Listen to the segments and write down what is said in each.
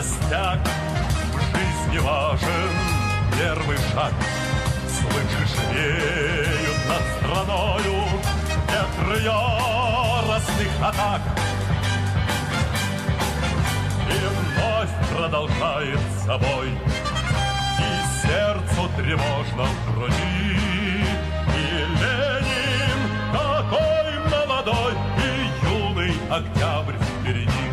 пустяк, в жизни важен первый шаг. Слышишь, веют над страною ветры яростных атак. И вновь продолжается бой, и сердцу тревожно в груди. И Ленин такой молодой, и юный октябрь впереди.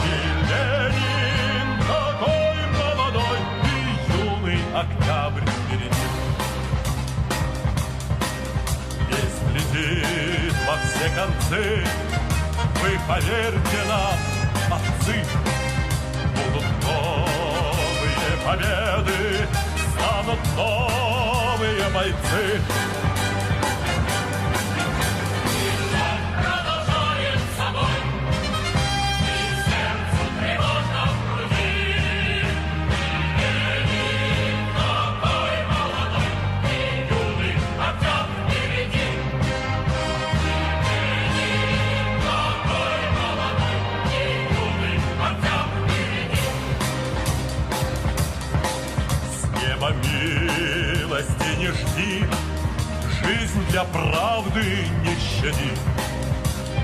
И Ленин такой молодой, и юный октябрь впереди. Весь летит во все концы, вы поверьте нам, отцы, будут новые победы, станут новые бойцы. Милости не жди, жизнь для правды не щади.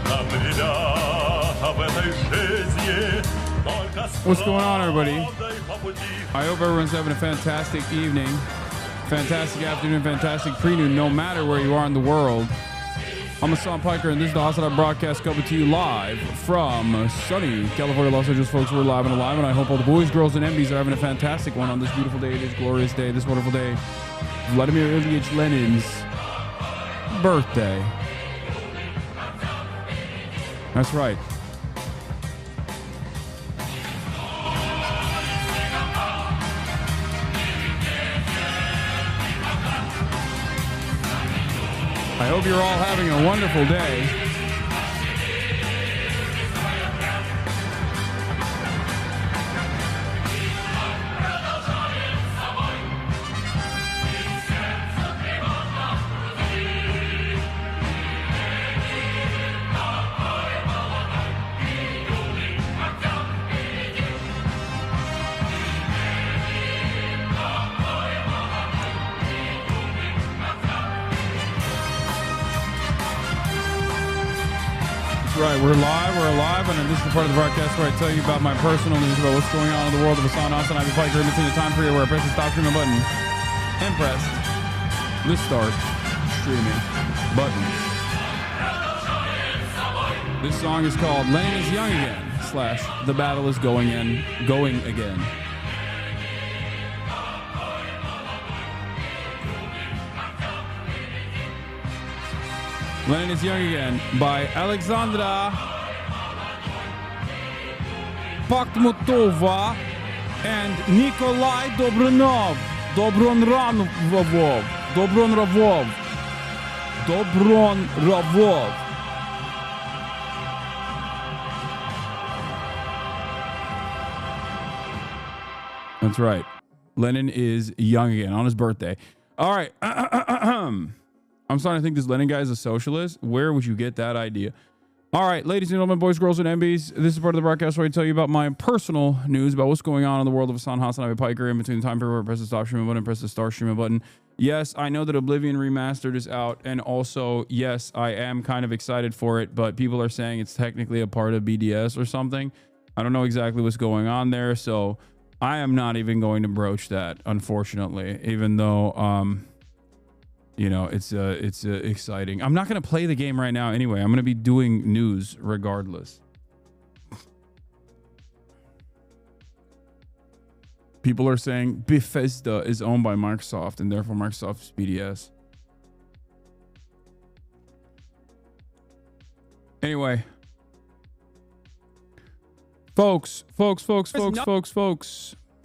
Нам, ребята, в этой жизни только What's going on, everybody? I hope everyone's having a fantastic evening, fantastic afternoon, fantastic pre-noon, no matter where you are in the world. I'm Hasan Piker, and this is the Hasanabi broadcast coming to you live from sunny California, Los Angeles, folks. We're live and alive, and I hope all the boys, girls, and MBs are having a fantastic one on this beautiful day, this glorious day, this wonderful day. Vladimir Ilyich Lenin's birthday. That's right. I hope you're all having a wonderful day. Right, we're alive, and this is the part of the broadcast where I tell you about my personal news about what's going on in the world of Hasan, Hasanabi, Piker, in between the time period where I press the stop streaming button and press the start streaming button. This song is called Lenin is Young Again / The Battle is Going Again. Lenin is Young Again by Alexandra Pakhmutova and Nikolai Dobronov. That's right. Lenin is young again on his birthday. All right. I'm starting to think this Lenin guy is a socialist. Where would you get that idea? All right, ladies and gentlemen, boys, girls, and MBs, this is part of the broadcast where I tell you about my personal news about what's going on in the world of Hasan, Hasanabi, Piker, in between the time period where I press the stop streaming button and press the start streaming button. Yes, I know that Oblivion Remastered is out, and also, yes, I am kind of excited for it, but people are saying it's technically a part of BDS or something. I don't know exactly what's going on there, so I am not even going to broach that, unfortunately, even though... you know, it's exciting. I'm not going to play the game right now anyway. I'm going to be doing news regardless. People are saying Bethesda is owned by Microsoft and therefore Microsoft is BDS. Anyway. Folks. This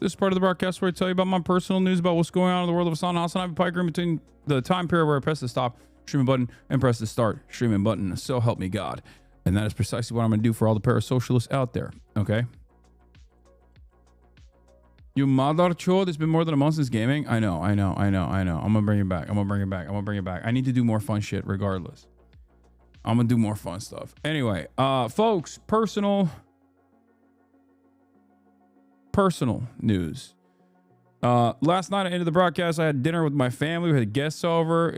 is part of the broadcast where I tell you about my personal news about what's going on in the world of Hasan, Hasanabi, Piker, in between the time period where I press the stop streaming button and press the start streaming button. So help me God. And that is precisely what I'm going to do for all the parasocialists out there. Okay? You mother chode, it's been more than a month since gaming. I know. I'm going to bring it back. I need to do more fun shit regardless. I'm going to do more fun stuff. Anyway, folks, personal personal news. Last night I ended the broadcast. I had dinner with my family. We had guests over.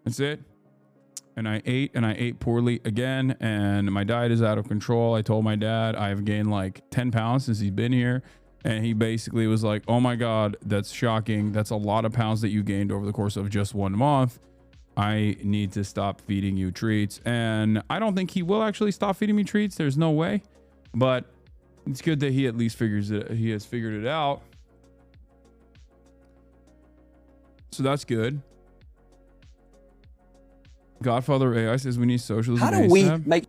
That's it. And I ate poorly again. And my diet is out of control. I told my dad I've gained like 10 pounds since he's been here. And he basically was like, oh my God, that's shocking. That's a lot of pounds that you gained over the course of just 1 month. I need to stop feeding you treats. And I don't think he will actually stop feeding me treats. There's no way. But it's good that he at least he has figured it out. So that's good. Godfather AI says we need socialism. How do we make?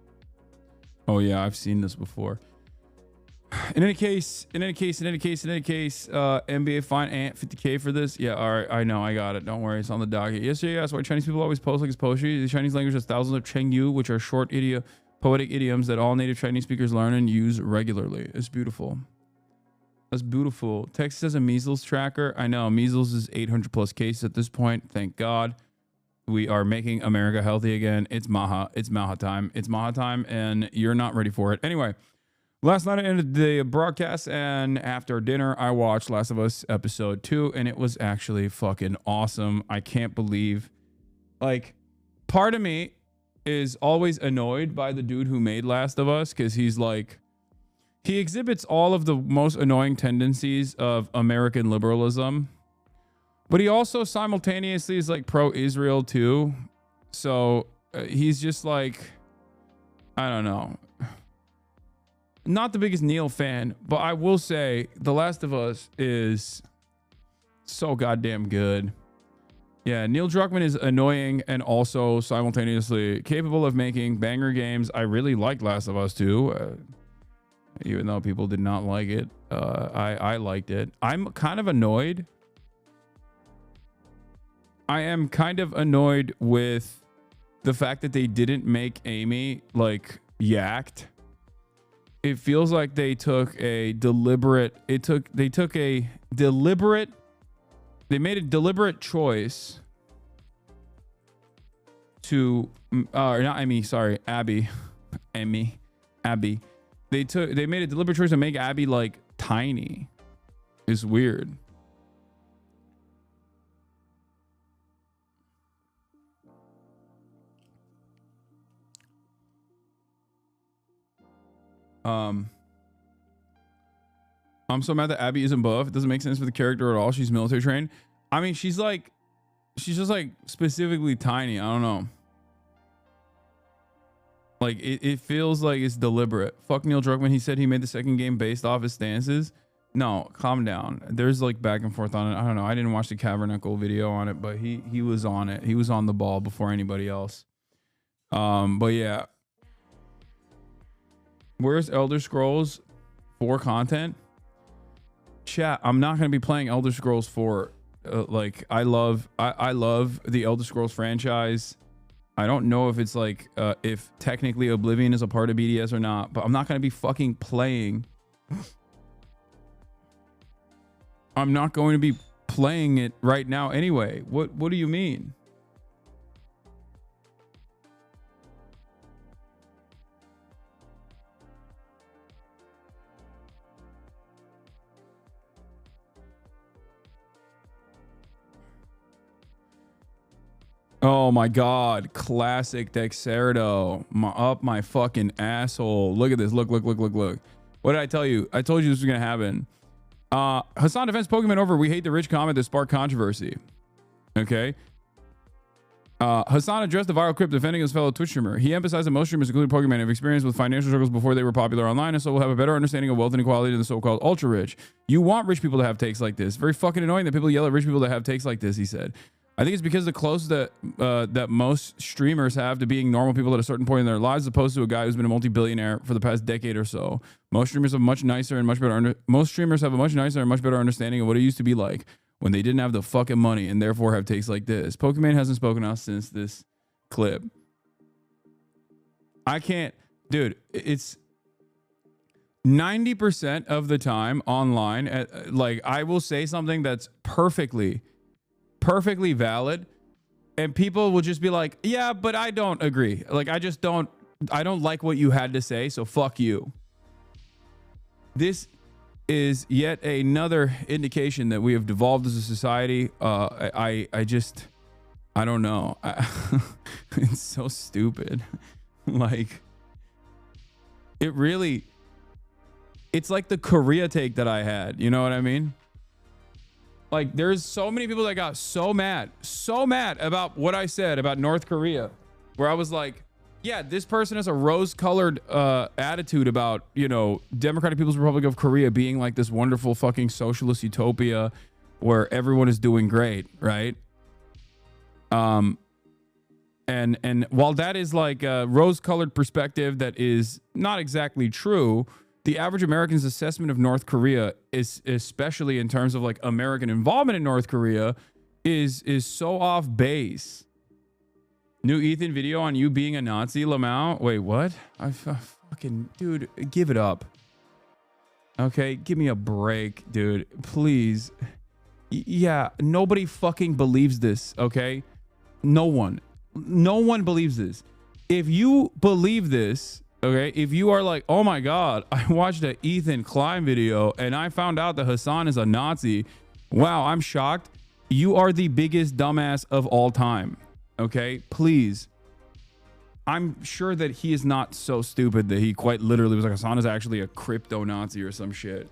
Oh yeah, I've seen this before. In any case, NBA fine Ant 50K for this. Yeah, all right, I know, I got it. Don't worry, it's on the docket. Yesterday, I asked why Chinese people always post like it's poetry. The Chinese language has thousands of Chengyu, which are short poetic idioms that all native Chinese speakers learn and use regularly. It's beautiful. That's beautiful. Texas has a measles tracker. I know measles is 800 plus cases at this point. Thank God. We are making America healthy again. It's Maha time. It's Maha time, and you're not ready for it. Anyway, last night I ended the broadcast, and after dinner, I watched Last of Us episode 2, and it was actually fucking awesome. I can't believe, like, part of me is always annoyed by the dude who made Last of Us, because he's like, he exhibits all of the most annoying tendencies of American liberalism. But he also simultaneously is like pro-Israel too. So he's just like, I don't know. Not the biggest Neil fan, but I will say The Last of Us is so goddamn good. Yeah, Neil Druckmann is annoying and also simultaneously capable of making banger games. I really liked Last of Us 2, even though people did not like it. I liked it. I'm kind of annoyed. I am kind of annoyed with the fact that they didn't make Amy like yacked. It feels like they took a deliberate, they made a deliberate choice to, not Amy, sorry, Abby. They made a deliberate choice to make Abby like tiny. It's weird. I'm so mad that Abby isn't buff. It doesn't make sense for the character at all. She's military trained. I mean, she's just like specifically tiny. I don't know. Like it feels like it's deliberate. Fuck Neil Druckmann. He said he made the second game based off his stances. No, calm down. There's like back and forth on it. I don't know. I didn't watch the Cavernacle video on it, but he was on it. He was on the ball before anybody else. But yeah. Where's Elder Scrolls 4 content? Chat, I'm not going to be playing Elder Scrolls 4. Like I love the Elder Scrolls franchise. I don't know if it's like if technically Oblivion is a part of BDS or not, but I'm not going to be fucking playing. I'm not going to be playing it right now anyway. What do you mean? Oh my God. Classic Dexerto. Up my fucking asshole. Look at this. Look. What did I tell you? I told you this was going to happen. Hasan defends Pokemon over we hate the rich comment that sparked controversy. Okay. Hasan addressed the viral clip defending his fellow Twitch streamer. He emphasized that most streamers, including Pokemon, have experienced with financial struggles before they were popular online, and so will have a better understanding of wealth inequality than the so-called ultra rich. You want rich people to have takes like this. Very fucking annoying that people yell at rich people to have takes like this, he said. I think it's because the close that most streamers have to being normal people at a certain point in their lives, as opposed to a guy who's been a multi-billionaire for the past decade or so. Most streamers have a much nicer and much better understanding of what it used to be like when they didn't have the fucking money, and therefore have takes like this. Pokemon hasn't spoken to us since this clip. I can't, dude. It's 90% of the time online. Like I will say something that's perfectly valid, and people will just be like, yeah, but I don't agree. Like I don't like what you had to say, so fuck you. this is yet another indication that we have devolved as a society. I don't know. It's so stupid. Like, it's like the Korea take that I had. You know what I mean? Like, there's so many people that got so mad about what I said about North Korea, where I was like, yeah, this person has a rose-colored attitude about, you know, Democratic People's Republic of Korea being like this wonderful fucking socialist utopia where everyone is doing great, right? And while that is like a rose-colored perspective that is not exactly true, the average American's assessment of North Korea is, especially in terms of like American involvement in North Korea, is so off base. New Ethan video on you being a Nazi, Lamau. Wait, what? Fucking dude, give it up. Okay, give me a break, dude. Please. Yeah, nobody fucking believes this, okay? No one believes this. If you believe this, okay, if you are like, oh my God, I watched an Ethan Klein video and I found out that Hasan is a Nazi. Wow, I'm shocked. You are the biggest dumbass of all time. Okay, please. I'm sure that he is not so stupid that he quite literally was like, Hasan is actually a crypto Nazi or some shit.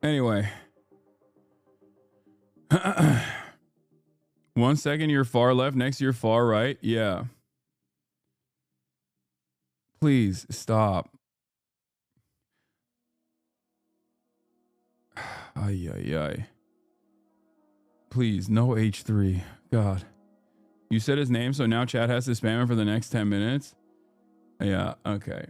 Anyway. 1 second you're far left, next you're far right. Yeah. Please stop. Ay, ay, ay. Please, no H3. God. You said his name, so now chat has to spam him for the next 10 minutes? Yeah, okay.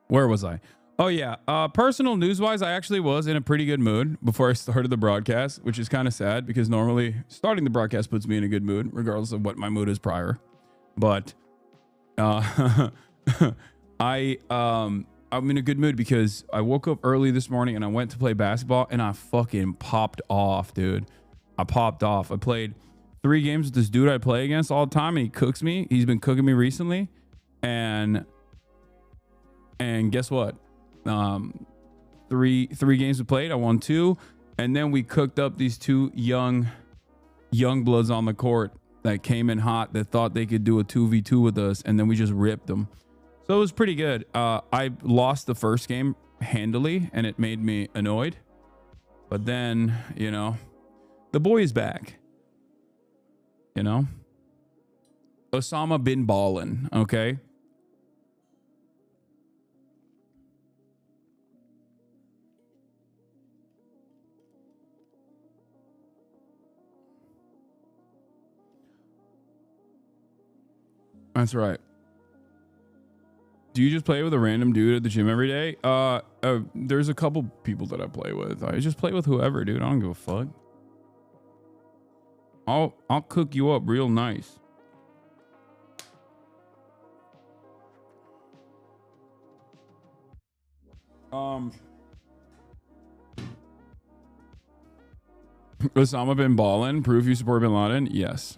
Where was I? Oh yeah, personal news-wise, I actually was in a pretty good mood before I started the broadcast, which is kind of sad because normally starting the broadcast puts me in a good mood, regardless of what my mood is prior. But I'm in a good mood because I woke up early this morning and I went to play basketball and I fucking popped off, dude. I popped off. I played 3 games with this dude I play against all the time, and he cooks me. He's been cooking me recently, and guess what? 3 games we played. I won 2, and then we cooked up these 2 young bloods on the court that came in hot that thought they could do a 2v2 with us, and then we just ripped them. So it was pretty good. I lost the first game handily, and it made me annoyed. But then, you know, the boy is back. You know, Osama bin Ballin. Okay. That's right. Do you just play with a random dude at the gym every day? There's a couple people that I play with. I just play with whoever, dude. I don't give a fuck. I'll cook you up real nice. Osama bin Ballin, proof you support bin Laden? Yes.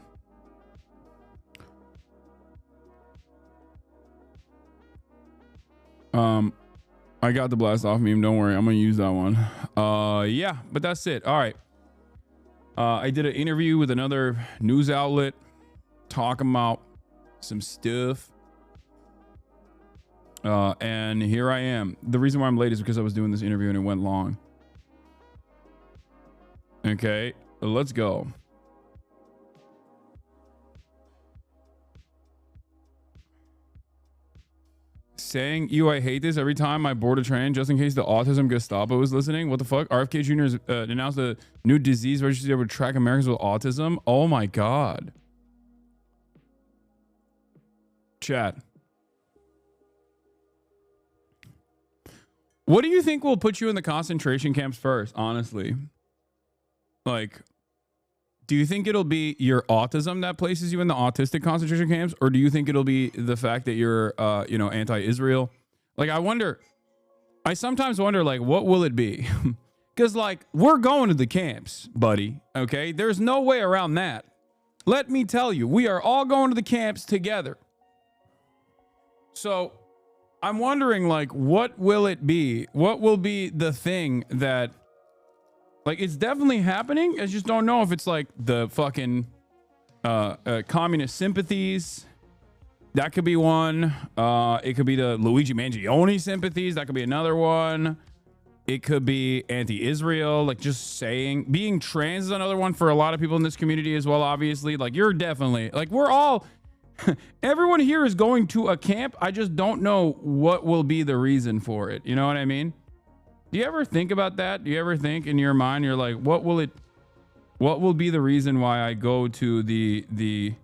I got the blast off meme. Don't worry. I'm going to use that one. Yeah, but that's it. All right. I did an interview with another news outlet talking about some stuff. And here I am. The reason why I'm late is because I was doing this interview and it went long. Okay, let's go. Saying I hate this every time I board a train just in case the autism Gestapo is listening. What the fuck? RFK Jr. has announced a new disease registry that would track Americans with autism. Oh my God. Chat. What do you think will put you in the concentration camps first, honestly? Like, Do you think it'll be your autism that places you in the autistic concentration camps, or do you think it'll be the fact that you're, anti-Israel? Like, I sometimes wonder, like, what will it be? Because, like, we're going to the camps, buddy. Okay, there's no way around that. Let me tell you, we are all going to the camps together. So, I'm wondering, like, what will it be? What will be the thing that? Like, it's definitely happening. I just don't know if it's like the fucking communist sympathies. That could be one. It could be the Luigi Mangione sympathies. That could be another one. It could be anti-Israel, like just saying. Being trans is another one for a lot of people in this community as well, obviously. Like, you're definitely, like, we're all, everyone here is going to a camp. I just don't know what will be the reason for it. You know what I mean? Do you ever think about that? Do you ever think in your mind, you're like, what will be the reason why I go to the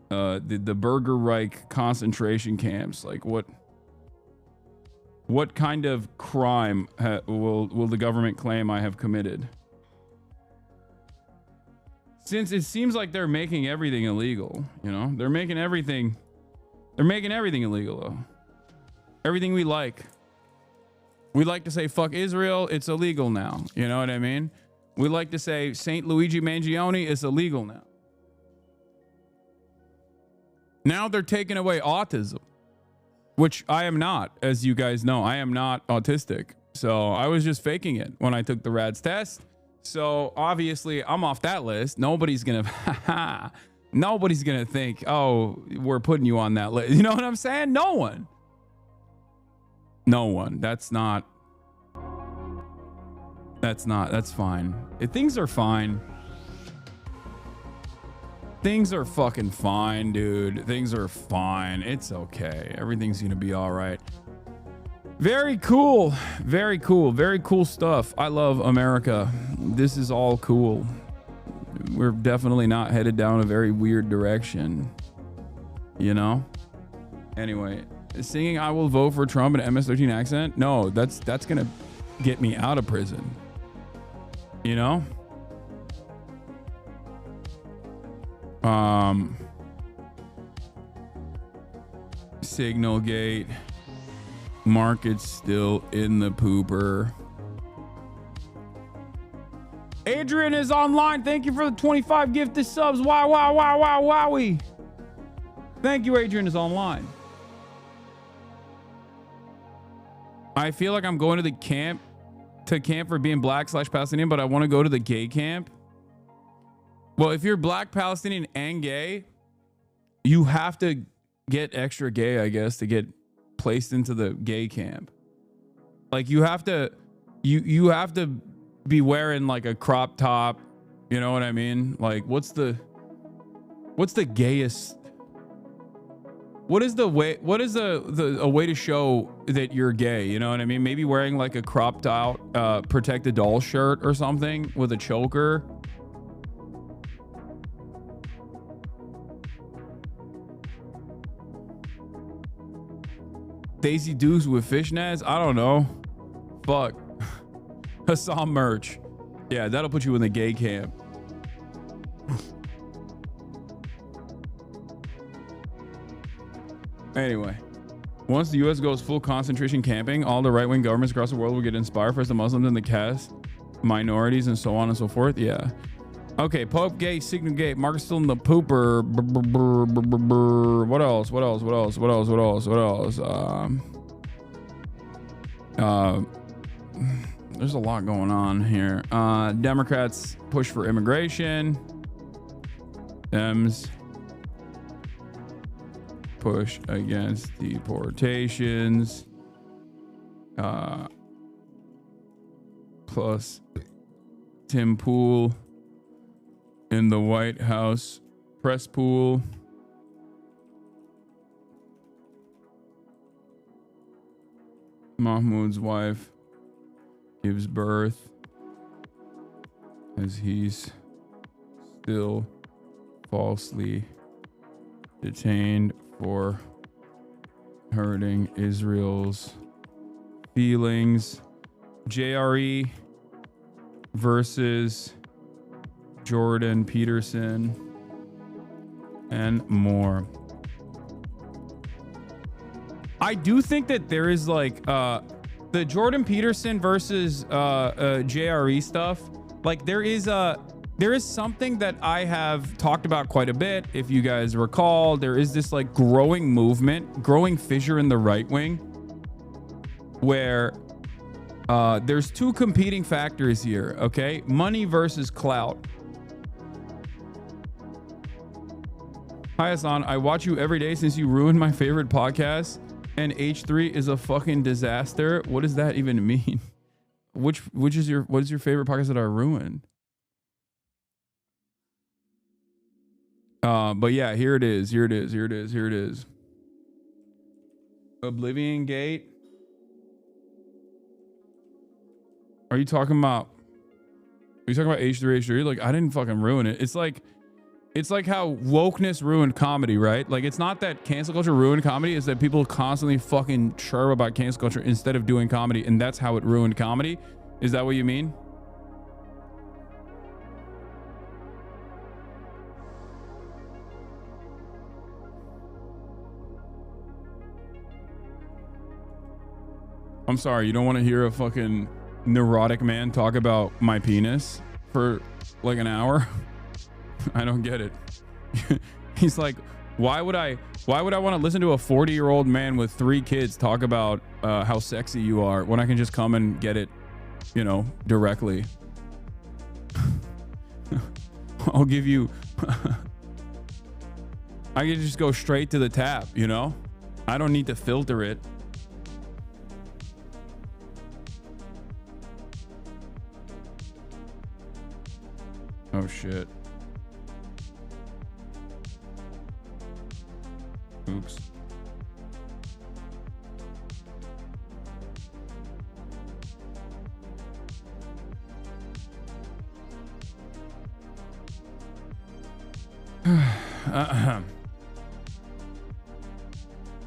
Burger Reich concentration camps? Like, what kind of crime will the government claim I have committed? Since it seems like they're making everything illegal, you know, they're making everything illegal though. Everything we like. We like to say fuck Israel, it's illegal now. You know what I mean? We like to say Saint Luigi Mangione is illegal now. Now they're taking away autism, which I am not, as you guys know. I am not autistic. So I was just faking it when I took the RADS test. So obviously I'm off that list. Nobody's gonna think, oh, we're putting you on that list. You know what I'm saying? No one. That's fine. Things are fine. Things are fucking fine, dude. Things are fine. It's okay. Everything's gonna be all right. Very cool. Very cool. Very cool stuff. I love America. This is all cool. We're definitely not headed down a very weird direction. You know? Anyway. Singing I will vote for Trump in MS-13 accent? No, that's gonna get me out of prison. You know? Signalgate. Market's still in the pooper. Adrian is online. Thank you for the 25 gifted subs. Wow, wowie. Thank you, Adrian is online. I feel like I'm going to the camp for being black/Palestinian, but I want to go to the gay camp. Well, if you're black, Palestinian, and gay, you have to get extra gay, I guess, to get placed into the gay camp. Like, you have to be wearing like a crop top. You know what I mean? Like, what's the gayest? What is a way to show that you're gay? You know what I mean? Maybe wearing like a cropped out Protect the Doll shirt or something with a choker. Daisy Dukes with fishnets? I don't know. Fuck. Hasan merch. Yeah, that'll put you in the gay camp. Anyway, once the U.S. goes full concentration camping, all the right-wing governments across the world will get inspired, first the Muslims and the caste minorities and so on and so forth. Yeah. Okay, Popegate, Signalgate, Market's still in the pooper. What else? There's a lot going on here. Democrats push for immigration. Dems push against deportations. Plus Tim Pool in the White House press pool. Mahmoud's wife gives birth as he's still falsely detained for hurting Israel's feelings. JRE versus Jordan Peterson, and more. I do think that there is like the Jordan Peterson versus JRE stuff. Like there is something that I have talked about quite a bit. If you guys recall, there is this like growing movement, growing fissure in the right wing, where there's two competing factors here. Okay, money versus clout. Hi Hasan, I watch you every day since you ruined my favorite podcast. And H3 is a fucking disaster. What does that even mean? What is your favorite podcast that I ruined? But yeah, here it is. Oblivion Gate. Are you talking about H3? Like, I didn't fucking ruin it. It's like how wokeness ruined comedy, right? Like, it's not that cancel culture ruined comedy. It's that people constantly fucking chirp about cancel culture instead of doing comedy. And that's how it ruined comedy. Is that what you mean? I'm sorry. You don't want to hear a fucking neurotic man talk about my penis for like an hour? I don't get it. He's like, why would I want to listen to a 40-year-old man with 3 kids talk about how sexy you are when I can just come and get it, you know, directly? I'll give you I can just go straight to the tap, you know? I don't need to filter it. Oh shit. Oops.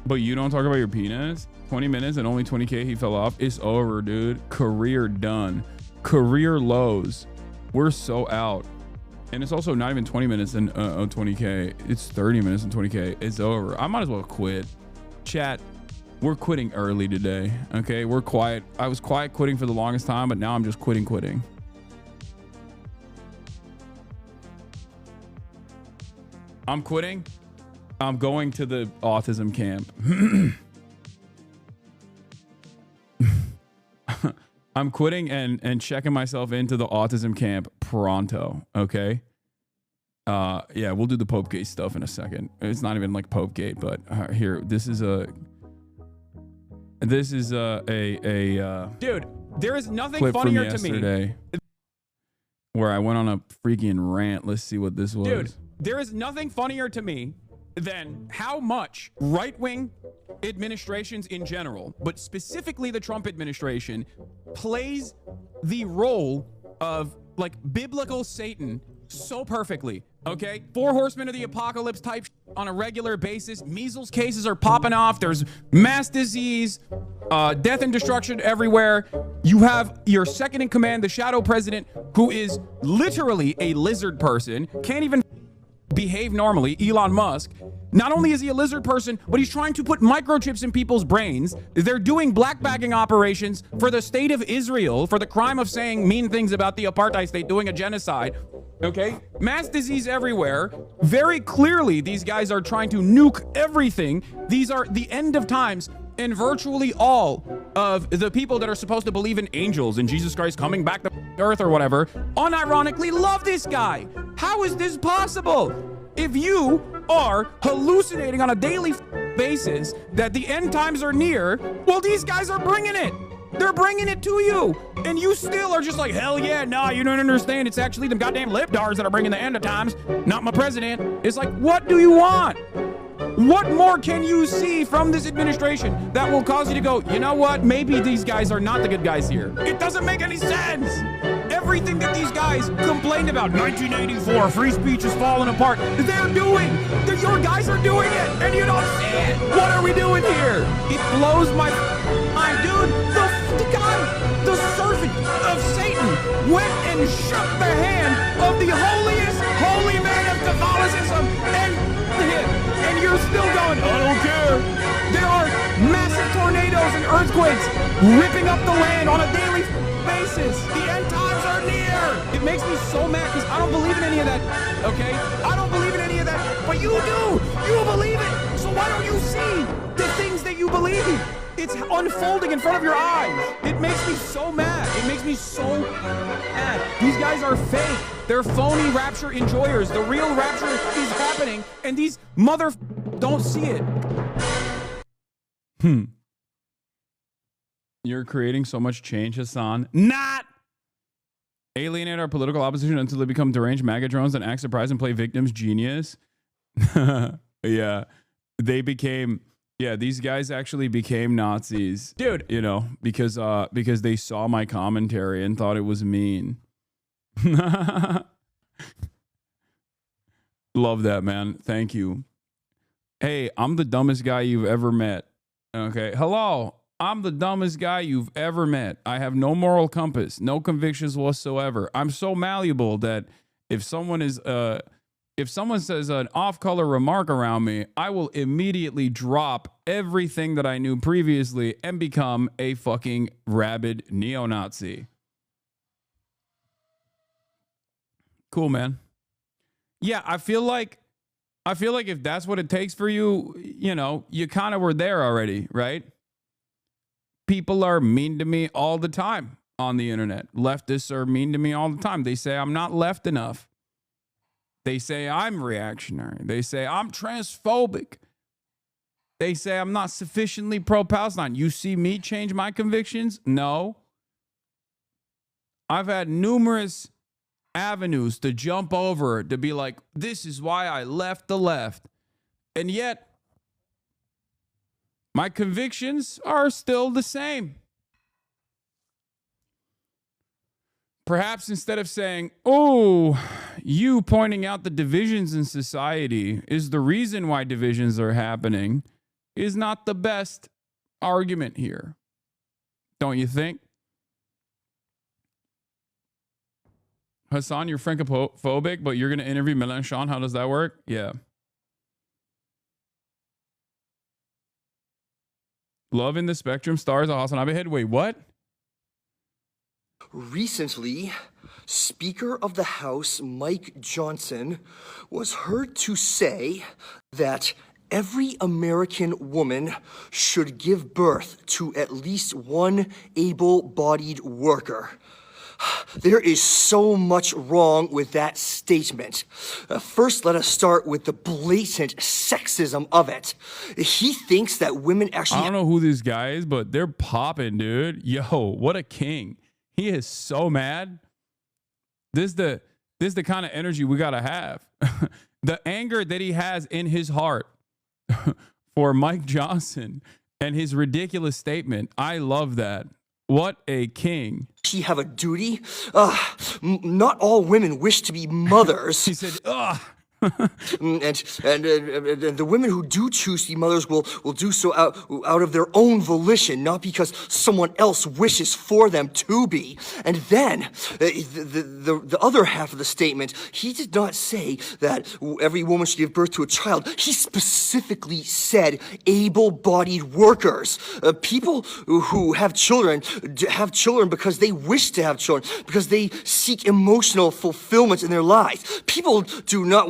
But you don't talk about your penis? 20 minutes and only 20K, he fell off. It's over, dude. Career done. Career lows. We're so out. And it's also not even 20 minutes and 20K. It's 30 minutes and 20K. It's over. I might as well quit. Chat, we're quitting early today. Okay, we're quiet. I was quiet quitting for the longest time, but now I'm just quitting. I'm quitting. I'm going to the autism camp. I'm quitting and checking myself into the autism camp pronto. Okay. Yeah, we'll do the Popegate stuff in a second. It's not even like Popegate, but here, this is a dude, there is nothing funnier to me where I went on a freaking rant. Let's see what this was. Dude, there is nothing funnier to me than how much right-wing administrations in general, but specifically the Trump administration, plays the role of like biblical Satan so perfectly. Okay, 4 horsemen of the apocalypse type on a regular basis. Measles cases are popping off. There's mass disease, death and destruction everywhere. You have your second in command, the shadow president, who is literally a lizard person, can't even behave normally, Elon Musk. Not only is he a lizard person, but he's trying to put microchips in people's brains. They're doing black bagging operations for the state of Israel for the crime of saying mean things about the apartheid state, doing a genocide. Okay, mass disease everywhere. Very clearly, these guys are trying to nuke everything. These are the end of times. And virtually all of the people that are supposed to believe in angels and Jesus Christ coming back to earth or whatever, unironically love this guy. How is this possible? If you are hallucinating on a daily basis that the end times are near, well, these guys are bringing it. They're bringing it to you. And you still are just like, hell yeah, nah, you don't understand. It's actually them goddamn libtards that are bringing the end of times, not my president. It's like, what do you want? What more can you see from this administration that will cause you to go, you know what? Maybe these guys are not the good guys here. It doesn't make any sense. Everything that these guys complained about, 1984, free speech is falling apart, they're doing. Your guys are doing it, and you don't see it. What are we doing here? It blows my mind, dude. The guy, the servant of Satan, went and shook the hand of the holiest holy man of Catholicism and you're still going, I don't care. There are massive tornadoes and earthquakes ripping up the land on a daily basis. The end times are near. It makes me so mad because I don't believe in any of that, okay? I don't believe in any of that, but you do. You believe it. So why don't you see the things that you believe in? It's unfolding in front of your eyes. It makes me so mad. It makes me so mad. These guys are fake. They're phony rapture enjoyers. The real rapture is happening, and these don't see it. You're creating so much change, Hasan. Not! Alienate our political opposition until they become deranged MAGA drones and act surprised and play victims. Genius. Yeah. They became... Yeah, these guys actually became Nazis, dude. You know, because they saw my commentary and thought it was mean. Love that, man. Thank you. Hey, I'm the dumbest guy you've ever met. Okay, hello. I'm the dumbest guy you've ever met. I have no moral compass, no convictions whatsoever. I'm so malleable that if someone says an off-color remark around me, I will immediately drop everything that I knew previously and become a fucking rabid neo-Nazi. Cool, man. Yeah, I feel like if that's what it takes for you, you know, you kind of were there already, right? People are mean to me all the time on the internet. Leftists are mean to me all the time. They say I'm not left enough. They say I'm reactionary. They say I'm transphobic. They say I'm not sufficiently pro-Palestine. You see me change my convictions? No. I've had numerous avenues to jump over to be like, this is why I left the left. And yet, my convictions are still the same. Perhaps instead of saying, oh, you pointing out the divisions in society is the reason why divisions are happening, is not the best argument here. Don't you think? Hasan, you're Francophobic, but you're going to interview Mélenchon. How does that work? Yeah. Love in the Spectrum stars a Hasanabi head. Wait, what? Recently, Speaker of the House Mike Johnson was heard to say that every American woman should give birth to at least one able-bodied worker. There is so much wrong with that statement. First, let us start with the blatant sexism of it. He thinks that women actually... I don't know who this guy is, but they're popping, dude. Yo, what a king. He is so mad. This is the kind of energy we got to have. The anger that he has in his heart for Mike Johnson and his ridiculous statement. I love that. What a king. She have a duty? Not all women wish to be mothers. He said, ugh. and the women who do choose to be mothers will do so out of their own volition, not because someone else wishes for them to be. And then the other half of the statement, he did not say that every woman should give birth to a child. He specifically said able-bodied workers, people who have children because they wish to have children, because they seek emotional fulfillment in their lives. People do not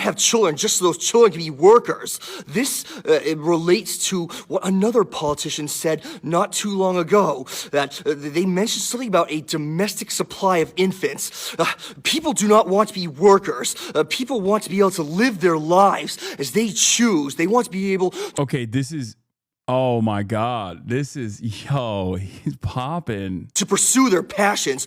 have children just so those children can be workers. This it relates to what another politician said not too long ago, that they mentioned something about a domestic supply of infants. People do not want to be workers. People want to be able to live their lives as they choose. They want to be able... Okay, this is... Oh my God, this is, he's popping. To pursue their passions.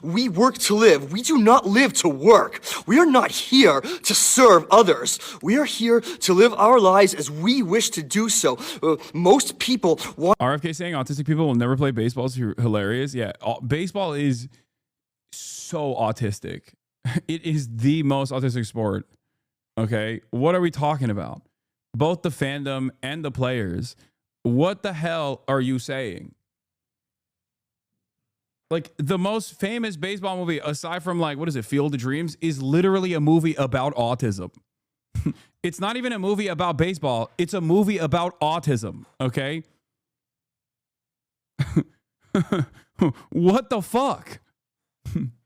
We work to live. We do not live to work. We are not here to serve others. We are here to live our lives as we wish to do so. Most people want... RFK saying autistic people will never play baseball is hilarious. Yeah, baseball is so autistic. It is the most autistic sport. Okay, what are we talking about? Both the fandom and the players. What the hell are you saying? Like the most famous baseball movie, aside from like, what is it, Field of Dreams, is literally a movie about autism. It's not even a movie about baseball. It's a movie about autism. Okay. What the fuck?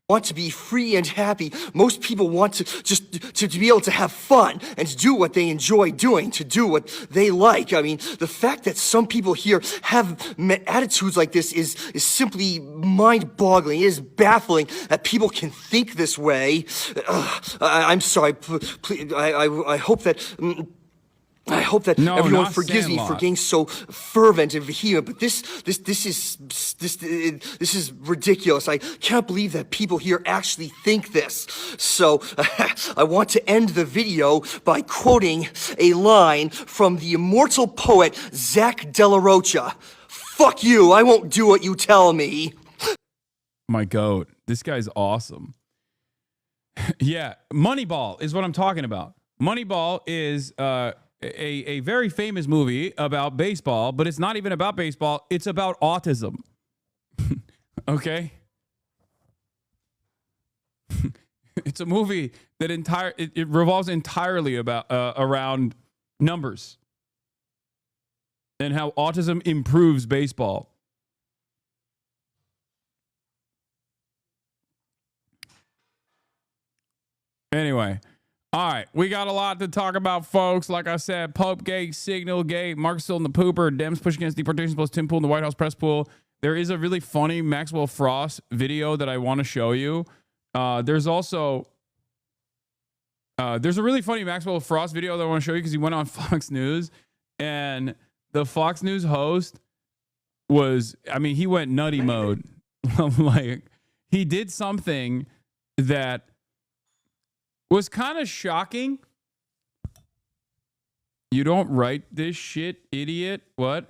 Want to be free and happy. Most people want to just to be able to have fun and to do what they enjoy doing, to do what they like. I mean, the fact that some people here have attitudes like this is simply mind-boggling. It is baffling that people can think this way. I'm sorry. Please, I hope that. I hope that everyone forgives me for getting so fervent and vehement, but this is ridiculous. I can't believe that people here actually think this. So I want to end the video by quoting a line from the immortal poet Zach De La Rocha. Fuck you, I won't do what you tell me. My goat. This guy's awesome. Yeah, Moneyball is what I'm talking about. Moneyball is a very famous movie about baseball, but it's not even about baseball. It's about autism. Okay? It's a movie that it revolves entirely about around numbers and how autism improves baseball. Anyway. All right, we got a lot to talk about, folks. Like I said, Popegate, Signalgate, Mark still in the pooper, Dems push against deportation, plus Tim Pool in the White House press pool. There is a really funny Maxwell Frost video that I want to show you. There's also there's a really funny Maxwell Frost video that I want to show you because he went on Fox News, and the Fox News host was, I mean, he went nutty mode. Like, he did something that was kind of shocking. You don't write this shit, idiot. What?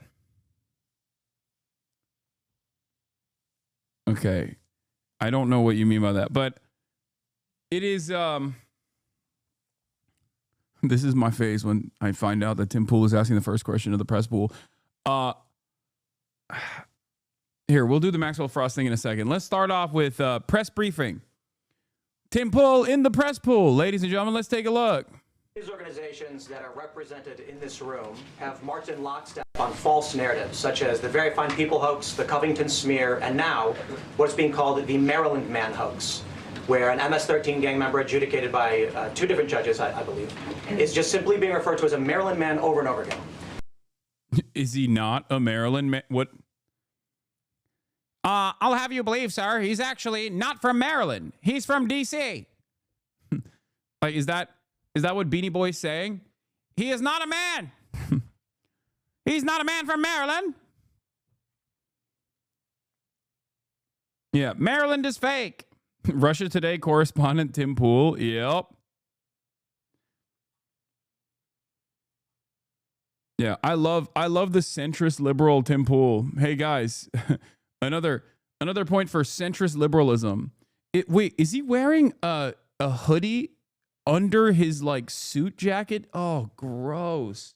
Okay. I don't know what you mean by that, but it is, this is my face when I find out that Tim Pool is asking the first question of the press pool. Here, we'll do the Maxwell Frost thing in a second. Let's start off with press briefing. Tim Pool in the press pool. Ladies and gentlemen, let's take a look. These organizations that are represented in this room have marched in lockstep on false narratives, such as the Very Fine People hoax, the Covington smear, and now what's being called the Maryland Man hoax, where an MS-13 gang member adjudicated by two different judges, I believe, is just simply being referred to as a Maryland man over and over again. Is he not a Maryland man? What? I'll have you believe, sir, he's actually not from Maryland. He's from D.C. Like, is that what Beanie Boy's saying? He is not a man. He's not a man from Maryland. Yeah, Maryland is fake. Russia Today correspondent Tim Pool. Yep. Yeah, I love the centrist liberal Tim Pool. Hey guys, another point for centrist liberalism. Wait, is he wearing a hoodie under his like suit jacket? Oh, gross.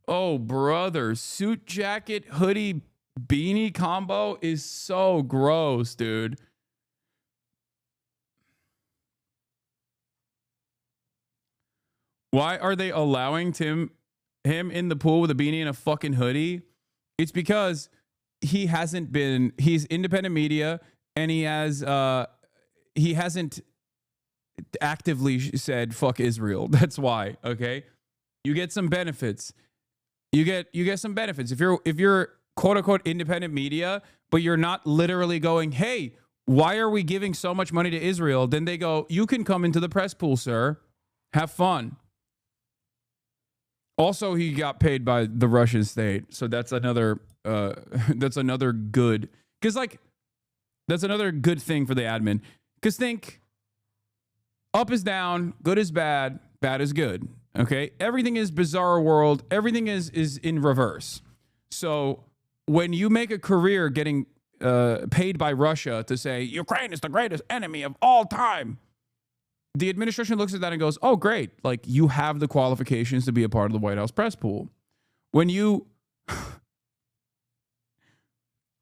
Oh, brother, suit jacket, hoodie, beanie combo is so gross, dude. Why are they allowing him in the pool with a beanie and a fucking hoodie? It's because he's independent media, and he hasn't actively said fuck Israel. That's why. Okay, you get some benefits. You get some benefits if you're quote unquote independent media, but you're not literally going, hey, why are we giving so much money to Israel? Then they go, you can come into the press pool, sir. Have fun. Also, he got paid by the Russian state, so that's another good, because like that's another good thing for the admin. Because think, up is down, good is bad, bad is good. Okay, everything is bizarre world. Everything is in reverse. So when you make a career getting paid by Russia to say Ukraine is the greatest enemy of all time, the administration looks at that and goes, oh, great. Like, you have the qualifications to be a part of the White House press pool. When you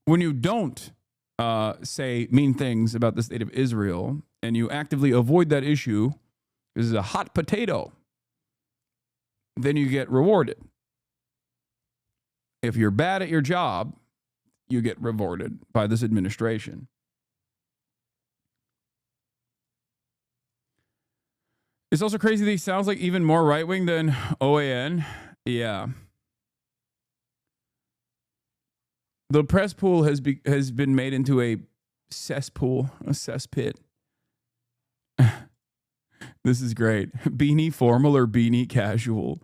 don't say mean things about the state of Israel, and you actively avoid that issue, this is a hot potato, then you get rewarded. If you're bad at your job, you get rewarded by this administration. It's also crazy that he sounds like even more right-wing than OAN. Yeah. The press pool has been made into a cesspool, a cesspit. This is great. Beanie formal or beanie casual?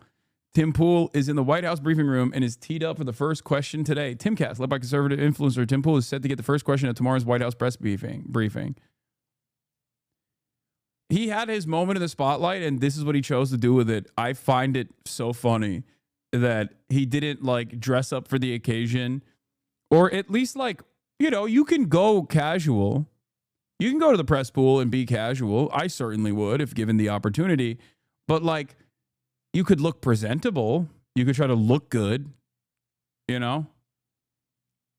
Tim Pool is in the White House briefing room and is teed up for the first question today. Timcast, led by conservative influencer Tim Pool, is set to get the first question at tomorrow's White House press briefing. He had his moment in the spotlight, and this is what he chose to do with it. I find it so funny that he didn't like dress up for the occasion, or at least like, you know, you can go casual. You can go to the press pool and be casual. I certainly would if given the opportunity. But like, you could look presentable. You could try to look good. You know?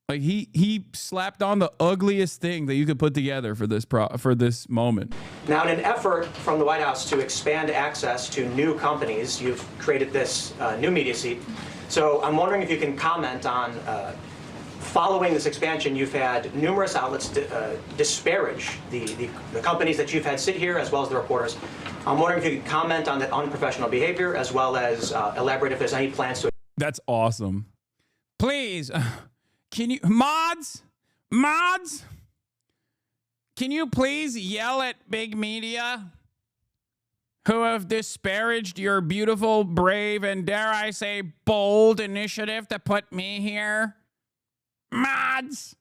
Like he slapped on the ugliest thing that you could put together for this moment. Now, in an effort from the White House to expand access to new companies, you've created this new media seat. So I'm wondering if you can comment on following this expansion, you've had numerous outlets disparage the companies that you've had sit here, as well as the reporters. I'm wondering if you could comment on that unprofessional behavior, as well as elaborate if there's any plans to... That's awesome. Please, can you... Mods? Can you please yell at big media who have disparaged your beautiful, brave, and dare I say, bold initiative to put me here? Mods!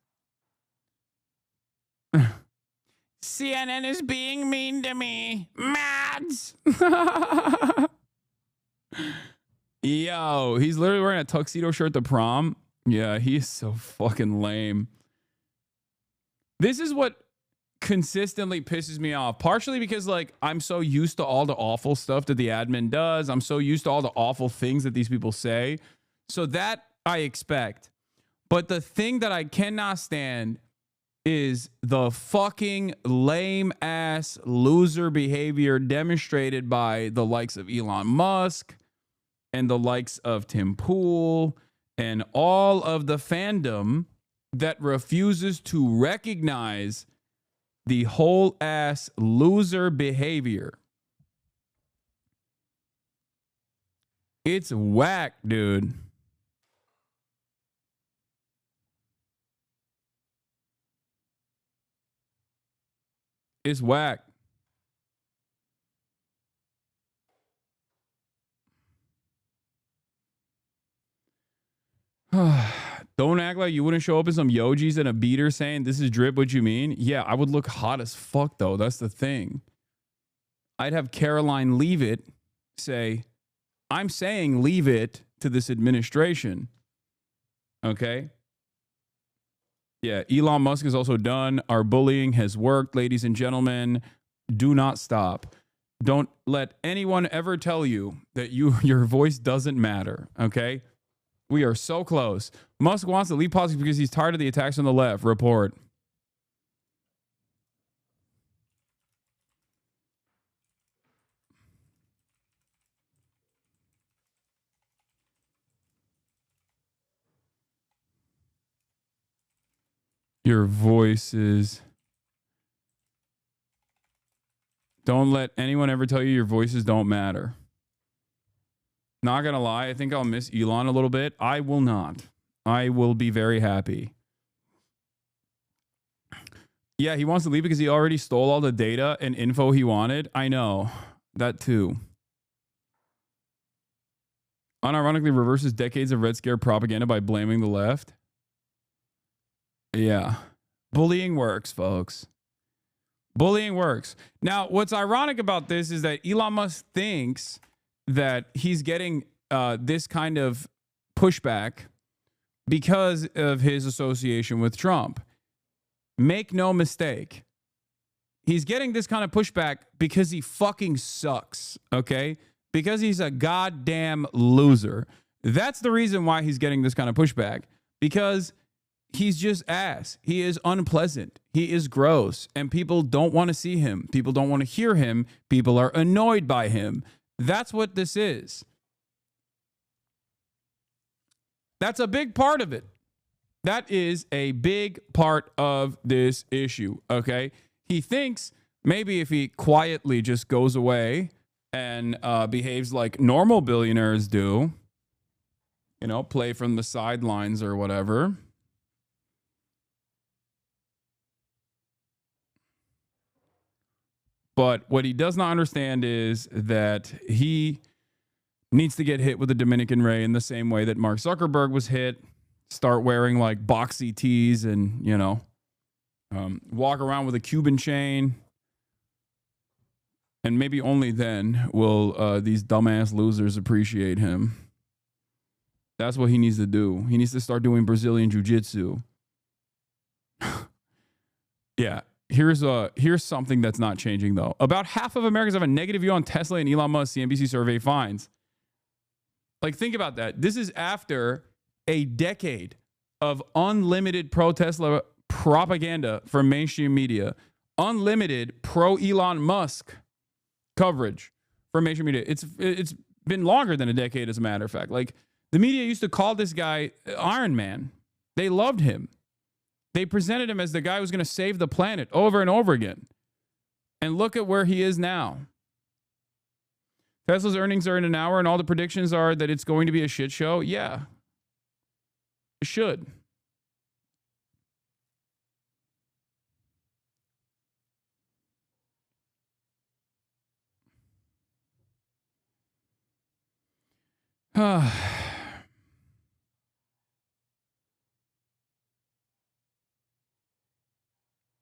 CNN is being mean to me. Mods! Yo, he's literally wearing a tuxedo shirt to prom. Yeah, he's so fucking lame. This is what consistently pisses me off. Partially because, like, I'm so used to all the awful stuff that the admin does. I'm so used to all the awful things that these people say. So that I expect. But the thing that I cannot stand is the fucking lame ass loser behavior demonstrated by the likes of Elon Musk and the likes of Tim Pool and all of the fandom that refuses to recognize the whole ass loser behavior. It's whack, dude. It's whack. Don't act like you wouldn't show up in some yojis and a beater saying, "This is drip, what you mean?" Yeah, I would look hot as fuck, though. That's the thing. I'd have Caroline leave it, say, "I'm saying leave it to this administration." Okay? Yeah, Elon Musk is also done. Our bullying has worked, ladies and gentlemen. Do not stop. Don't let anyone ever tell you that your voice doesn't matter, okay? We are so close. Musk wants to leave politics because he's tired of the attacks on the left. Report. Your voices. Don't let anyone ever tell you your voices don't matter. Not gonna lie, I think I'll miss Elon a little bit. I will not. I will be very happy. Yeah, he wants to leave because he already stole all the data and info he wanted. I know. That too. Unironically reverses decades of Red Scare propaganda by blaming the left. Yeah. Bullying works, folks. Bullying works. Now, what's ironic about this is that Elon Musk thinks that he's getting this kind of pushback because of his association with Trump. Make no mistake. He's getting this kind of pushback because he fucking sucks, okay? Because he's a goddamn loser. That's the reason why he's getting this kind of pushback. Because he's just ass. He is unpleasant. He is gross. And people don't want to see him. People don't want to hear him. People are annoyed by him. That's what this is. That's a big part of it. That is a big part of this issue, okay? He thinks maybe if he quietly just goes away and behaves like normal billionaires do, you know, play from the sidelines or whatever. But what he does not understand is that he needs to get hit with a Dominican ray in the same way that Mark Zuckerberg was hit. Start wearing like boxy tees and, you know, walk around with a Cuban chain. And maybe only then will these dumbass losers appreciate him. That's what he needs to do. He needs to start doing Brazilian jiu-jitsu. Yeah. Here's something that's not changing, though. About half of Americans have a negative view on Tesla and Elon Musk, CNBC survey finds. Like, think about that. This is after a decade of unlimited pro-Tesla propaganda from mainstream media, unlimited pro-Elon Musk coverage from mainstream media. It's been longer than a decade, as a matter of fact. Like, the media used to call this guy Iron Man. They loved him. They presented him as the guy who's going to save the planet over and over again. And look at where he is now. Tesla's earnings are in an hour, and all the predictions are that it's going to be a shit show. Yeah. It should.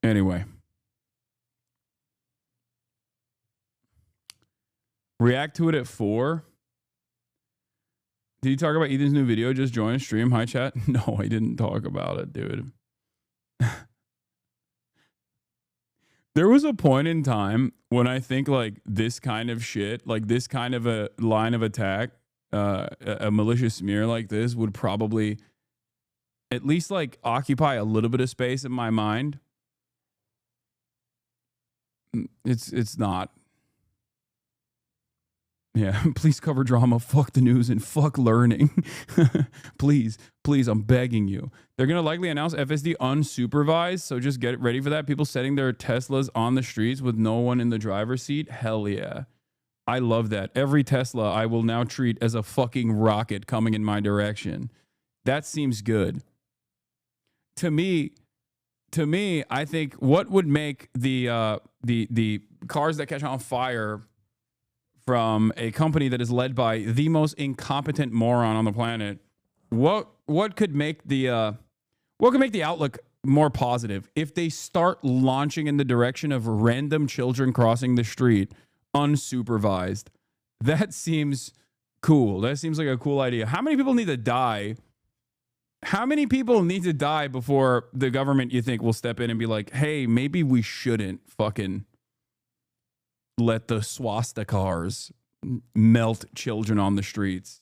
Anyway. React to it at 4. Did you talk about Ethan's new video? Just join stream. Hi, chat. No, I didn't talk about it, dude. There was a point in time when I think like this kind of shit, like this kind of a line of attack, a malicious smear like this would probably at least like occupy a little bit of space in my mind. It's not. Yeah, please cover drama, fuck the news, and fuck learning. Please, I'm begging you. They're going to likely announce FSD unsupervised, so just get ready for that. People setting their Teslas on the streets with no one in the driver's seat. Hell yeah. I love that. Every Tesla I will now treat as a fucking rocket coming in my direction. That seems good. To me, I think what would make the cars that catch on fire from a company that is led by the most incompetent moron on the planet, what could make the outlook more positive if they start launching in the direction of random children crossing the street unsupervised? That seems cool. That seems like a cool idea. How many people need to die? How many people need to die before the government, you think, will step in and be like, hey, maybe we shouldn't fucking let the swastikars melt children on the streets?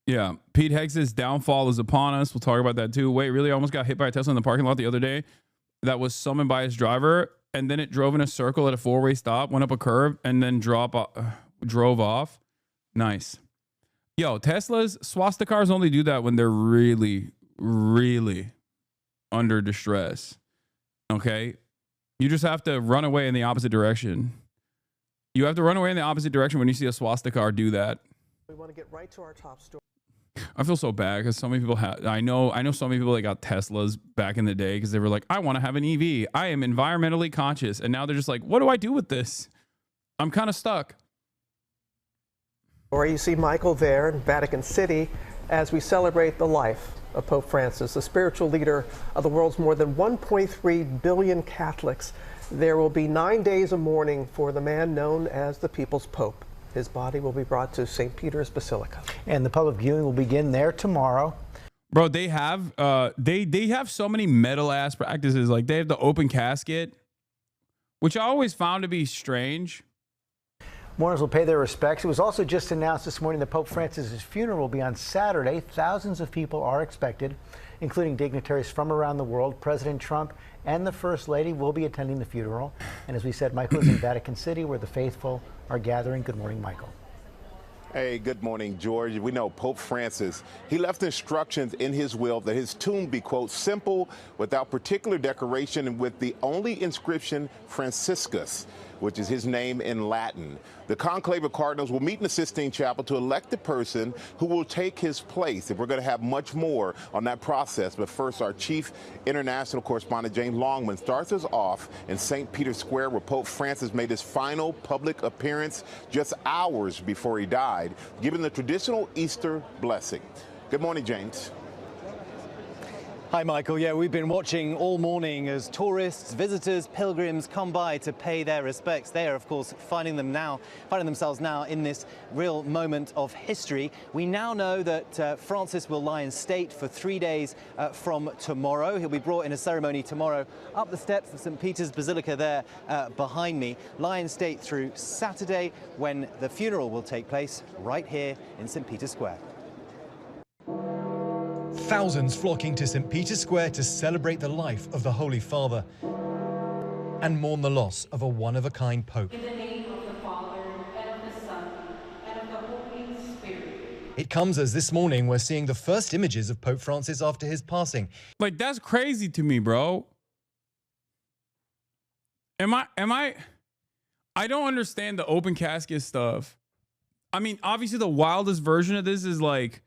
Yeah, Pete Hegseth's downfall is upon us. We'll talk about that too. Wait, really? I almost got hit by a Tesla in the parking lot the other day that was summoned by his driver, and then it drove in a circle at a 4-way stop, went up a curve, and then drove off. Nice. Yo, Tesla's swastikars only do that when they're really, really under distress. Okay? You just have to run away in the opposite direction. You have to run away in the opposite direction when you see a swastikar do that. We want to get right to our top story. I feel so bad because so many people have. I know so many people that got Teslas back in the day because they were like, I want to have an EV. I am environmentally conscious. And now they're just like, what do I do with this? I'm kind of stuck. Or you see Michael there in Vatican City as we celebrate the life of Pope Francis, the spiritual leader of the world's more than 1.3 billion Catholics. There will be 9 days of mourning for the man known as the People's Pope. His body will be brought to St. Peter's Basilica. And the public viewing will begin there tomorrow. Bro, they have so many metal ass practices. Like they have the open casket which I always found to be strange. Mourners will pay their respects. It was also just announced this morning that Pope Francis's funeral will be on Saturday. Thousands of people are expected, including dignitaries from around the world. President Trump and the First Lady will be attending the funeral. And as we said, Michael is in Vatican City, where the faithful are gathering. Good morning, Michael. Hey, good morning, George. We know Pope Francis, he left instructions in his will that his tomb be, quote, simple, without particular decoration, and with the only inscription, Franciscus, which is his name in Latin. The conclave of cardinals will meet in the Sistine Chapel to elect the person who will take his place. And we're going to have much more on that process. But first, our chief international correspondent, James Longman, starts us off in St. Peter's Square, where Pope Francis made his final public appearance just hours before he died, giving the traditional Easter blessing. Good morning, James. Hi, Michael. Yeah, we've been watching all morning as tourists, visitors, pilgrims come by to pay their respects. They are, of course, finding themselves now in this real moment of history. We now know that Francis will lie in state for 3 days from tomorrow. He'll be brought in a ceremony tomorrow up the steps of St. Peter's Basilica there behind me. Lie in state through Saturday, when the funeral will take place right here in St. Peter's Square. Thousands flocking to St. Peter's Square to celebrate the life of the Holy Father and mourn the loss of a one-of-a-kind Pope. In the name of the Father, and of the Son, and of the Holy Spirit. It comes as this morning we're seeing the first images of Pope Francis after his passing. Like, that's crazy to me, bro. I don't understand the open casket stuff. I mean, obviously the wildest version of this is like,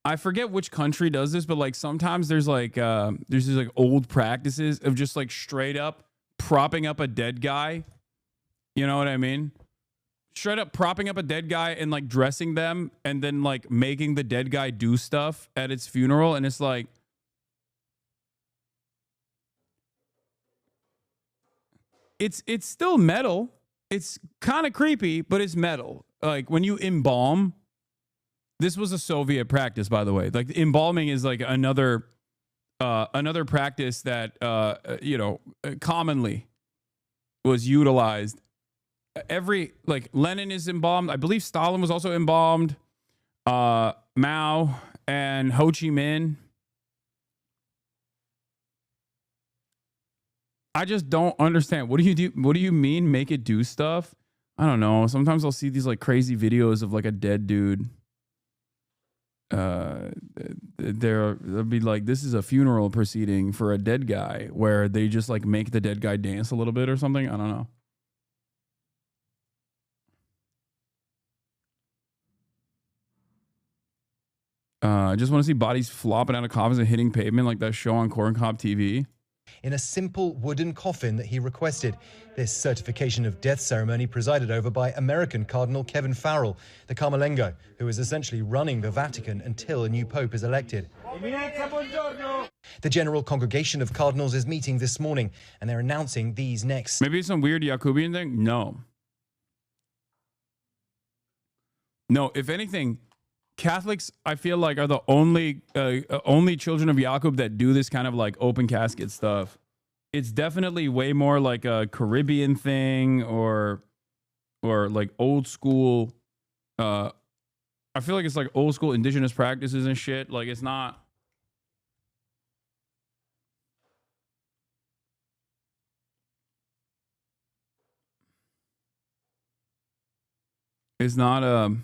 I forget which country does this, but like sometimes there's these like old practices of just like straight up propping up a dead guy. You know what I mean? Straight up propping up a dead guy and like dressing them and then like making the dead guy do stuff at its funeral. And it's like, it's still metal. It's kind of creepy, but it's metal. Like when you embalm. This was a Soviet practice, by the way. Like embalming is like another practice that commonly was utilized. Like Lenin is embalmed. I believe Stalin was also embalmed. Mao and Ho Chi Minh. I just don't understand. What do you do? What do you mean? Make it do stuff? I don't know. Sometimes I'll see these like crazy videos of like a dead dude. They'll be like, this is a funeral proceeding for a dead guy, where they just like make the dead guy dance a little bit or something. I don't know. I just want to see bodies flopping out of coffins and hitting pavement like that show on Corn Cob TV. In a simple wooden coffin that he requested. This certification of death ceremony presided over by American Cardinal Kevin Farrell, the Carmelengo, who is essentially running the Vatican until a new pope is elected. The General Congregation of Cardinals is meeting this morning, and they're announcing these next. Maybe it's some weird Jacobian thing? No. No, if anything, Catholics, I feel like, are the only children of Jacob that do this kind of like open casket stuff. It's definitely way more like a Caribbean thing or like old school. I feel like it's like old school indigenous practices and shit. Like it's not. It's not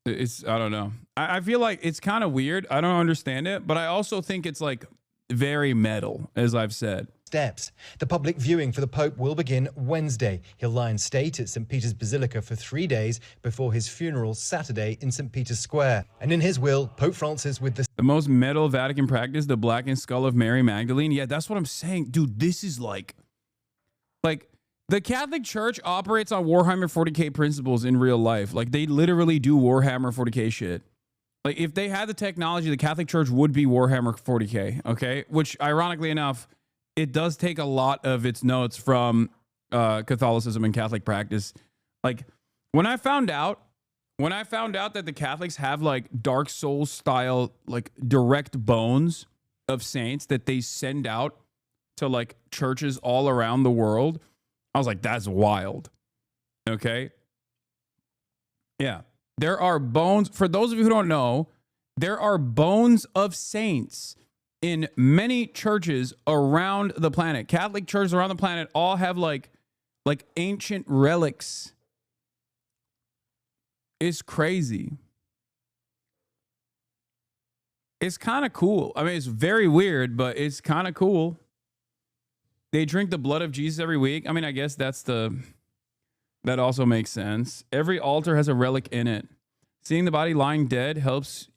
it's, I don't know. I feel like it's kind of weird. I don't understand it, but I also think it's like very metal, as I've said. Steps. The public viewing for the Pope will begin Wednesday. He'll lie in state at St. Peter's Basilica for 3 days before his funeral Saturday in St. Peter's Square. And in his will, Pope Francis with the most metal Vatican practice, the blackened skull of Mary Magdalene. Yeah, that's what I'm saying. Dude, this is like the Catholic Church operates on Warhammer 40K principles in real life. Like they literally do Warhammer 40K shit. Like if they had the technology, the Catholic Church would be Warhammer 40K, okay? Which ironically enough, it does take a lot of its notes from Catholicism and Catholic practice. Like when I found out that the Catholics have like Dark Souls style, like direct bones of saints that they send out to like churches all around the world. I was like, that's wild. Okay. Yeah. There are bones. For those of you who don't know, there are bones of saints in many churches around the planet. Catholic churches around the planet all have like ancient relics. It's crazy. It's kind of cool. I mean, it's very weird, but it's kind of cool. They drink the blood of Jesus every week. I mean, I guess that also makes sense. Every altar has a relic in it. Seeing the body lying dead helps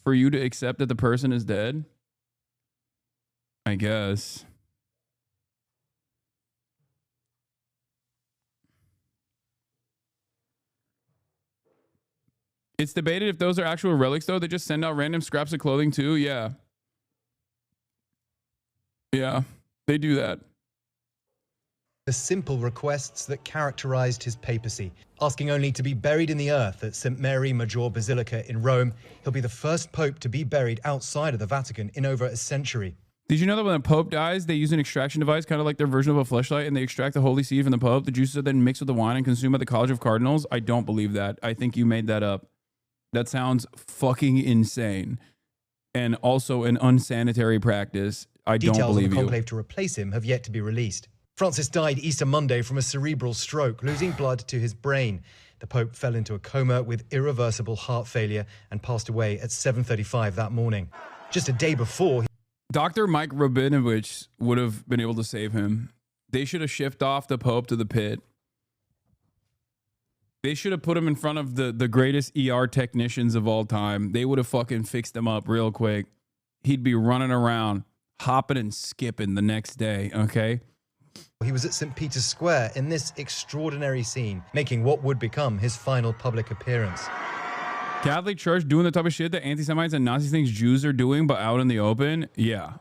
for you to accept that the person is dead. I guess. It's debated if those are actual relics, though. They just send out random scraps of clothing, too. Yeah. Yeah, they do that. The simple requests that characterized his papacy, asking only to be buried in the earth at St. Mary Maggiore Basilica in Rome. He'll be the first pope to be buried outside of the Vatican in over a century. Did you know that when the Pope dies, they use an extraction device, kind of like their version of a fleshlight, and they extract the holy seed from the Pope? The juices are then mixed with the wine and consumed by the College of Cardinals? I don't believe that. I think you made that up. That sounds fucking insane. And also an unsanitary practice. I don't Details believe of the you. conclave to replace him have yet to be released. Francis died Easter Monday from a cerebral stroke, losing blood to his brain. The Pope fell into a coma with irreversible heart failure and passed away at 7:35 that morning. Just a day before... Dr. Mike Rabinovich would have been able to save him. They should have shipped off the Pope to the pit. They should have put him in front of the greatest ER technicians of all time. They would have fucking fixed him up real quick. He'd be running around, hopping and skipping the next day, okay? He was at St. Peter's Square in this extraordinary scene, making what would become his final public appearance. Catholic Church doing the type of shit that anti-Semites and Nazis think Jews are doing, but out in the open? Yeah.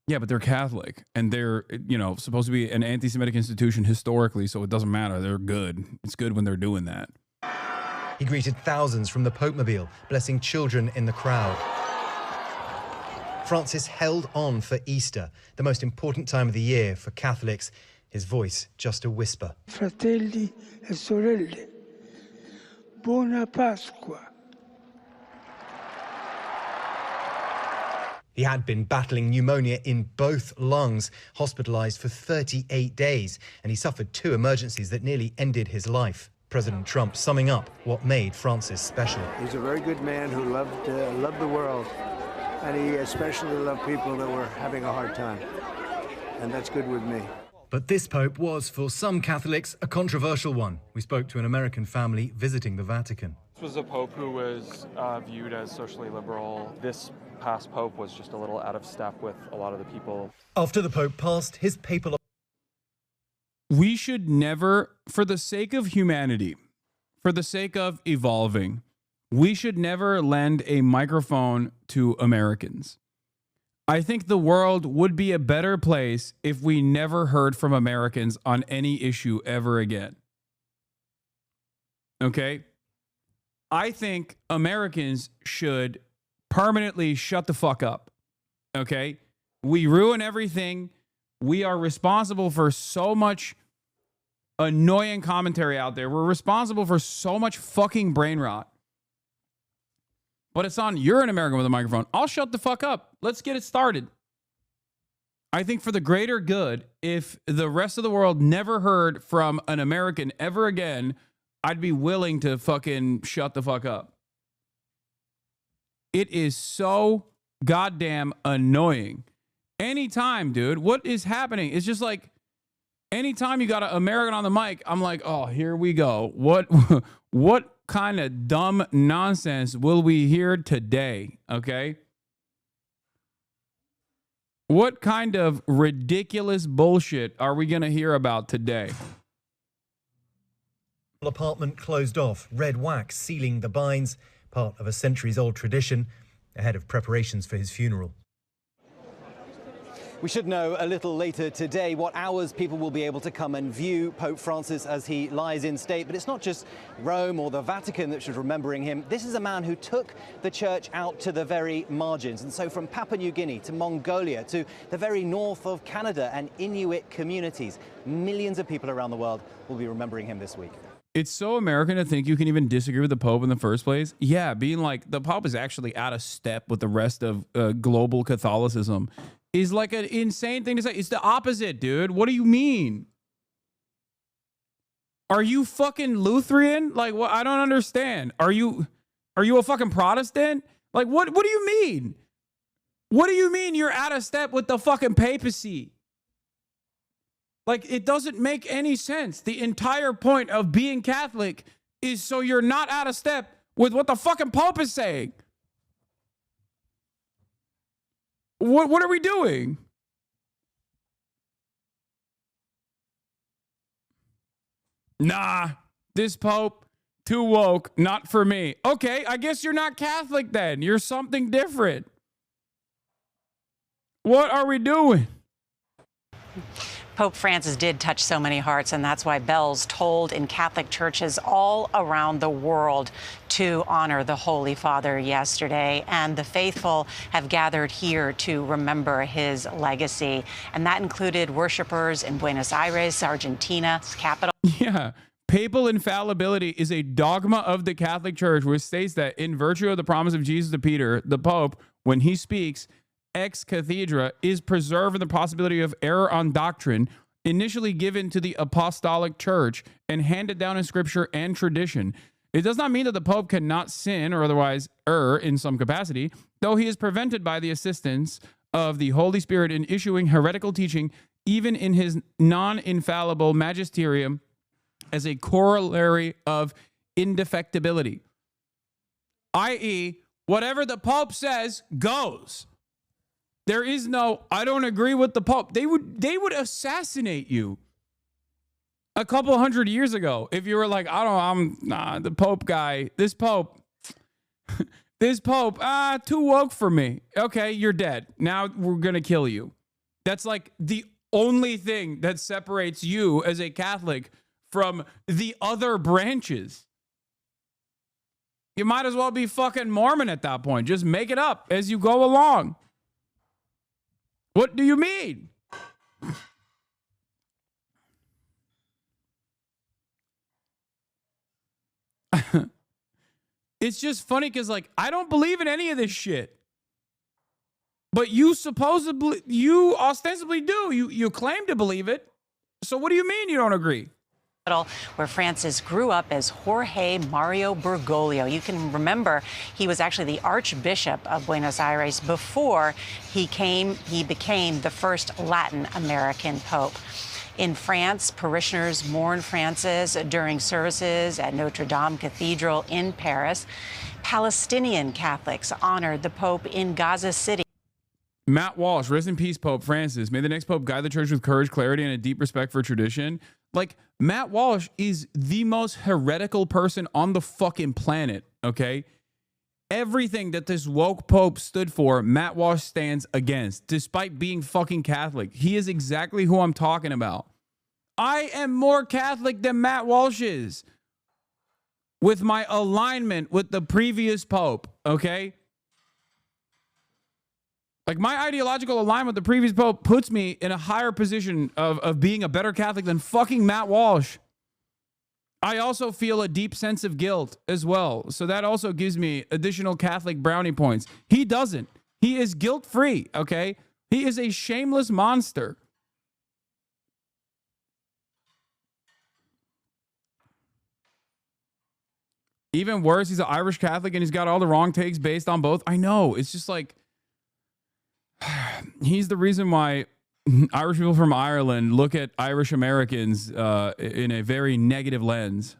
Yeah, but they're Catholic, and they're, you know, supposed to be an anti-Semitic institution historically, so it doesn't matter. They're good. It's good when they're doing that. He greeted thousands from the Popemobile, blessing children in the crowd. Francis held on for Easter, the most important time of the year for Catholics, his voice just a whisper. Fratelli e sorelle, buona Pasqua. He had been battling pneumonia in both lungs, hospitalized for 38 days, and he suffered 2 emergencies that nearly ended his life. President Trump summing up what made Francis special. He's a very good man who loved the world, and he especially loved people that were having a hard time, and that's good with me. But this Pope was, for some Catholics, a controversial one. We spoke to an American family visiting the Vatican. This was a Pope who was viewed as socially liberal. This past Pope was just a little out of step with a lot of the people. After the Pope passed, his papal... We should never, for the sake of humanity, for the sake of evolving, we should never lend a microphone to Americans. I think the world would be a better place if we never heard from Americans on any issue ever again. Okay? I think Americans should permanently shut the fuck up. Okay? We ruin everything. We are responsible for so much annoying commentary out there. We're responsible for so much fucking brain rot. But it's on, you're an American with a microphone. I'll shut the fuck up. Let's get it started. I think for the greater good, if the rest of the world never heard from an American ever again, I'd be willing to fucking shut the fuck up. It is so goddamn annoying. Anytime, dude, what is happening? It's just like, anytime you got an American on the mic, I'm like, oh, here we go. What kind of dumb nonsense will we hear today? Okay. What kind of ridiculous bullshit are we going to hear about today? Apartment closed off, red wax sealing the binds, part of a centuries-old tradition, ahead of preparations for his funeral. We should know a little later today what hours people will be able to come and view Pope Francis as he lies in state. But it's not just Rome or the Vatican that should be remembering him. This is a man who took the church out to the very margins. And so from Papua New Guinea to Mongolia to the very north of Canada and Inuit communities, millions of people around the world will be remembering him this week. It's so American to think you can even disagree with the Pope in the first place. Yeah, being like the Pope is actually out of step with the rest of global Catholicism is like an insane thing to say. It's the opposite, dude. What do you mean? Are you fucking Lutheran? Like, what? I don't understand. Are you a fucking Protestant? Like, what do you mean? What do you mean you're out of step with the fucking papacy? Like, it doesn't make any sense. The entire point of being Catholic is so you're not out of step with what the fucking Pope is saying. What are we doing? Nah, this Pope, too woke, not for me. Okay, I guess you're not Catholic then. You're something different. What are we doing? Pope Francis did touch so many hearts, and that's why bells tolled in Catholic churches all around the world to honor the Holy Father yesterday. And the faithful have gathered here to remember his legacy. And that included worshipers in Buenos Aires, Argentina's capital. Yeah. Papal infallibility is a dogma of the Catholic Church, which states that in virtue of the promise of Jesus to Peter, the Pope, when he speaks, ex cathedra, is preserving the possibility of error on doctrine initially given to the apostolic church and handed down in scripture and tradition. It does not mean that the Pope cannot sin or otherwise err in some capacity, though he is prevented by the assistance of the Holy Spirit in issuing heretical teaching, even in his non-infallible magisterium, as a corollary of indefectibility. I.e., whatever the Pope says goes. There is no, I don't agree with the Pope. They would assassinate you a couple hundred years ago if you were like, the Pope guy, this Pope, too woke for me. Okay, you're dead. Now we're going to kill you. That's like the only thing that separates you as a Catholic from the other branches. You might as well be fucking Mormon at that point. Just make it up as you go along. What do you mean? It's just funny because, like, I don't believe in any of this shit. But you ostensibly do. You claim to believe it. So what do you mean you don't agree? Where Francis grew up as Jorge Mario Bergoglio. You can remember he was actually the Archbishop of Buenos Aires before he became the first Latin American Pope. In France, parishioners mourned Francis during services at Notre Dame Cathedral in Paris. Palestinian Catholics honored the Pope in Gaza City. Matt Walsh, rest in peace, Pope Francis. May the next Pope guide the church with courage, clarity, and a deep respect for tradition. Like, Matt Walsh is the most heretical person on the fucking planet, okay? Everything that this woke Pope stood for, Matt Walsh stands against, despite being fucking Catholic. He is exactly who I'm talking about. I am more Catholic than Matt Walsh is with my alignment with the previous Pope, okay? Like, my ideological alignment with the previous Pope puts me in a higher position of being a better Catholic than fucking Matt Walsh. I also feel a deep sense of guilt as well. So that also gives me additional Catholic brownie points. He doesn't. He is guilt-free, okay? He is a shameless monster. Even worse, he's an Irish Catholic and he's got all the wrong takes based on both. I know. It's just like, he's the reason why Irish people from Ireland look at Irish Americans in a very negative lens.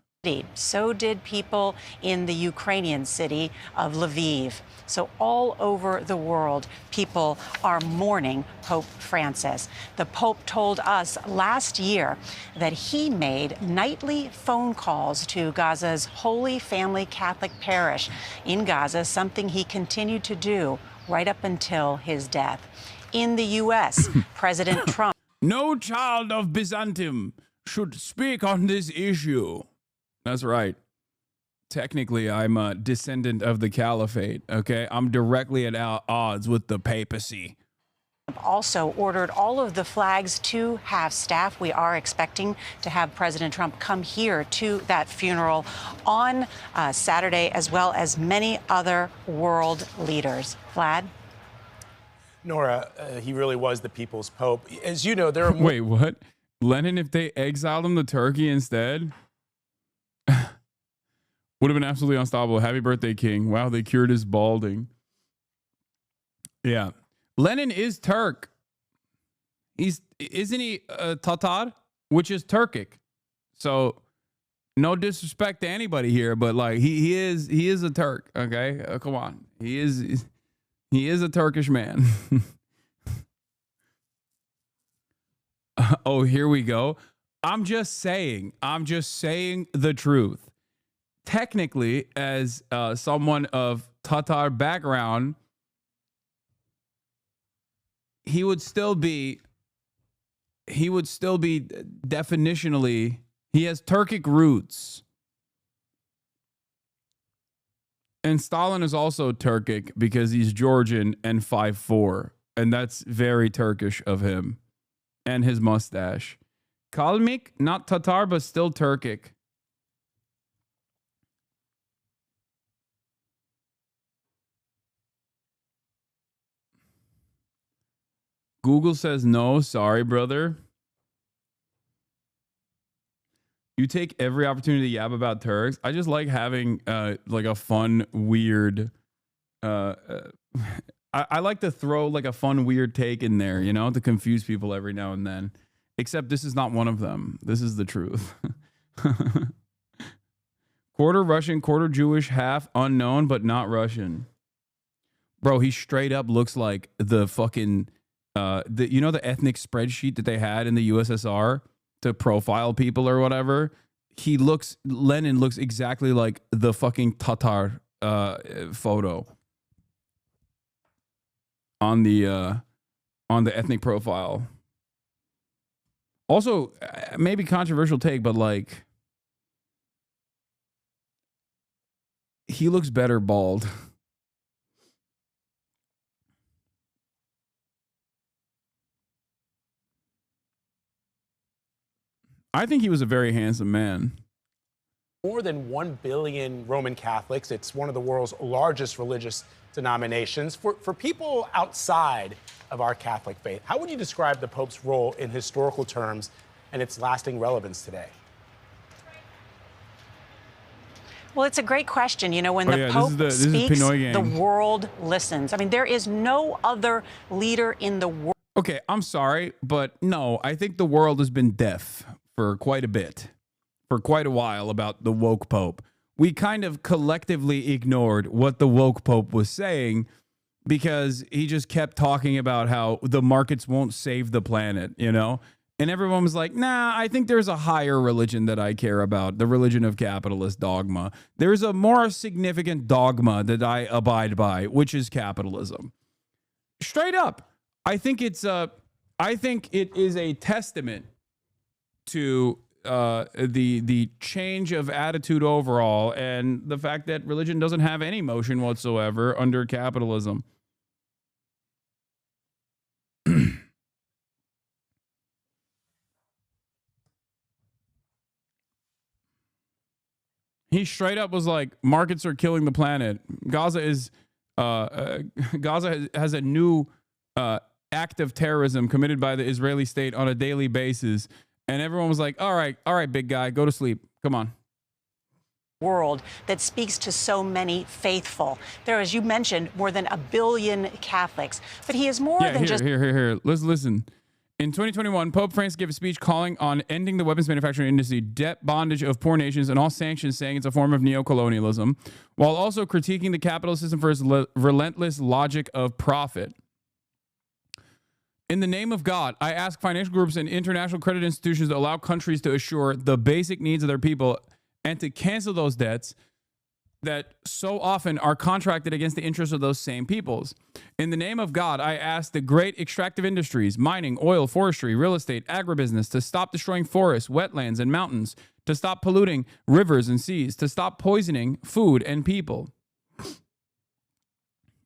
So did people in the Ukrainian city of Lviv. So all over the world, people are mourning Pope Francis. The Pope told us last year that he made nightly phone calls to Gaza's Holy Family Catholic Parish in Gaza, something he continued to do right up until his death. in the U.S. President Trump. No child of Byzantium should speak on this issue. That's right. Technically, I'm a descendant of the caliphate, okay? I'm directly at odds with the papacy. Also ordered all of the flags to have staff. We are expecting to have President Trump come here to that funeral on Saturday, as well as many other world leaders. Vlad? Nora, he really was the people's pope. As you know, there are more. Wait, what? Lenin, if they exiled him to Turkey instead? Would have been absolutely unstoppable. Happy birthday, King. Wow, they cured his balding. Yeah. Lenin is Turk. Isn't he Tatar? Which is Turkic. So no disrespect to anybody here, but like he is a Turk, okay? Come on. He is a Turkish man. Oh, here we go. I'm just saying the truth. Technically, as someone of Tatar background, he would still be definitionally, he has Turkic roots. And Stalin is also Turkic because he's Georgian and 5'4", and that's very Turkish of him. And his mustache. Kalmyk, not Tatar, but still Turkic. Google says no. Sorry, brother. You take every opportunity to yap about Turks. I just like having like a fun, weird. I like to throw like a fun, weird take in there, you know, to confuse people every now and then. Except this is not one of them. This is the truth. Quarter Russian, quarter Jewish, half unknown, but not Russian. Bro, he straight up looks like the fucking. You know the ethnic spreadsheet that they had in the USSR to profile people or whatever? Lenin looks exactly like the fucking Tatar photo on the ethnic profile. Also, maybe controversial take, but like he looks better bald. I think he was a very handsome man. More than 1 billion Roman Catholics. It's one of the world's largest religious denominations. For people outside of our Catholic faith, how would you describe the Pope's role in historical terms and its lasting relevance today? Well, it's a great question. You know, when the Pope speaks, the world listens. I mean, there is no other leader in the world. Okay, I'm sorry, but no, I think the world has been deaf for quite a bit, for quite a while about the woke Pope. We kind of collectively ignored what the woke Pope was saying because he just kept talking about how the markets won't save the planet, you know? And everyone was like, nah, I think there's a higher religion that I care about, the religion of capitalist dogma. There's a more significant dogma that I abide by, which is capitalism. Straight up. I think it is a testament to the change of attitude overall and the fact that religion doesn't have any motion whatsoever under capitalism. He straight up was like, markets are killing the planet. Gaza has a new act of terrorism committed by the Israeli state on a daily basis. And everyone was like, all right, big guy, go to sleep. Come on. World that speaks to so many faithful. There, as you mentioned, more than 1 billion Catholics. But he is more than just... Here. Let's listen. In 2021, Pope Francis gave a speech calling on ending the weapons manufacturing industry, debt bondage of poor nations, and all sanctions, saying it's a form of neocolonialism, while also critiquing the capitalist system for its relentless logic of profit. In the name of God, I ask financial groups and international credit institutions to allow countries to assure the basic needs of their people and to cancel those debts that so often are contracted against the interests of those same peoples. In the name of God, I ask the great extractive industries, mining, oil, forestry, real estate, agribusiness, to stop destroying forests, wetlands, and mountains, to stop polluting rivers and seas, to stop poisoning food and people.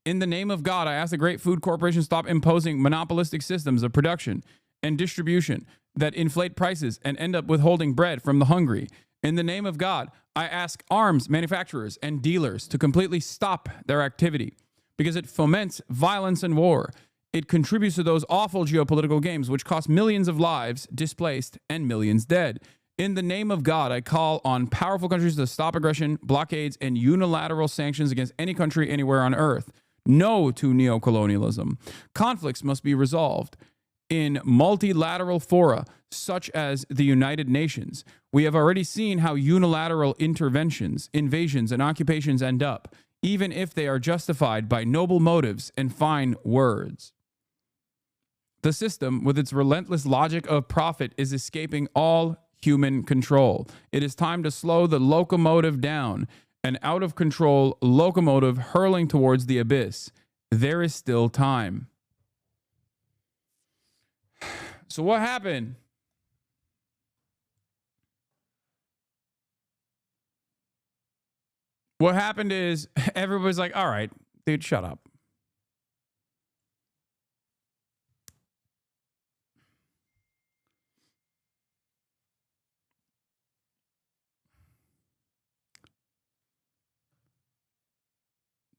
In the name of God, I ask the great food corporations stop imposing monopolistic systems of production and distribution that inflate prices and end up withholding bread from the hungry. In the name of God, I ask arms manufacturers and dealers to completely stop their activity because it foments violence and war. It contributes to those awful geopolitical games which cost millions of lives displaced and millions dead. In the name of God, I call on powerful countries to stop aggression, blockades, and unilateral sanctions against any country anywhere on earth. No to neocolonialism. Conflicts must be resolved in multilateral fora, such as the United Nations. We have already seen how unilateral interventions, invasions, and occupations end up, even if they are justified by noble motives and fine words. The system, with its relentless logic of profit, is escaping all human control. It is time to slow the locomotive down, an out-of-control locomotive hurling towards the abyss. There is still time. So what happened? What happened is everybody's like, all right, dude, shut up.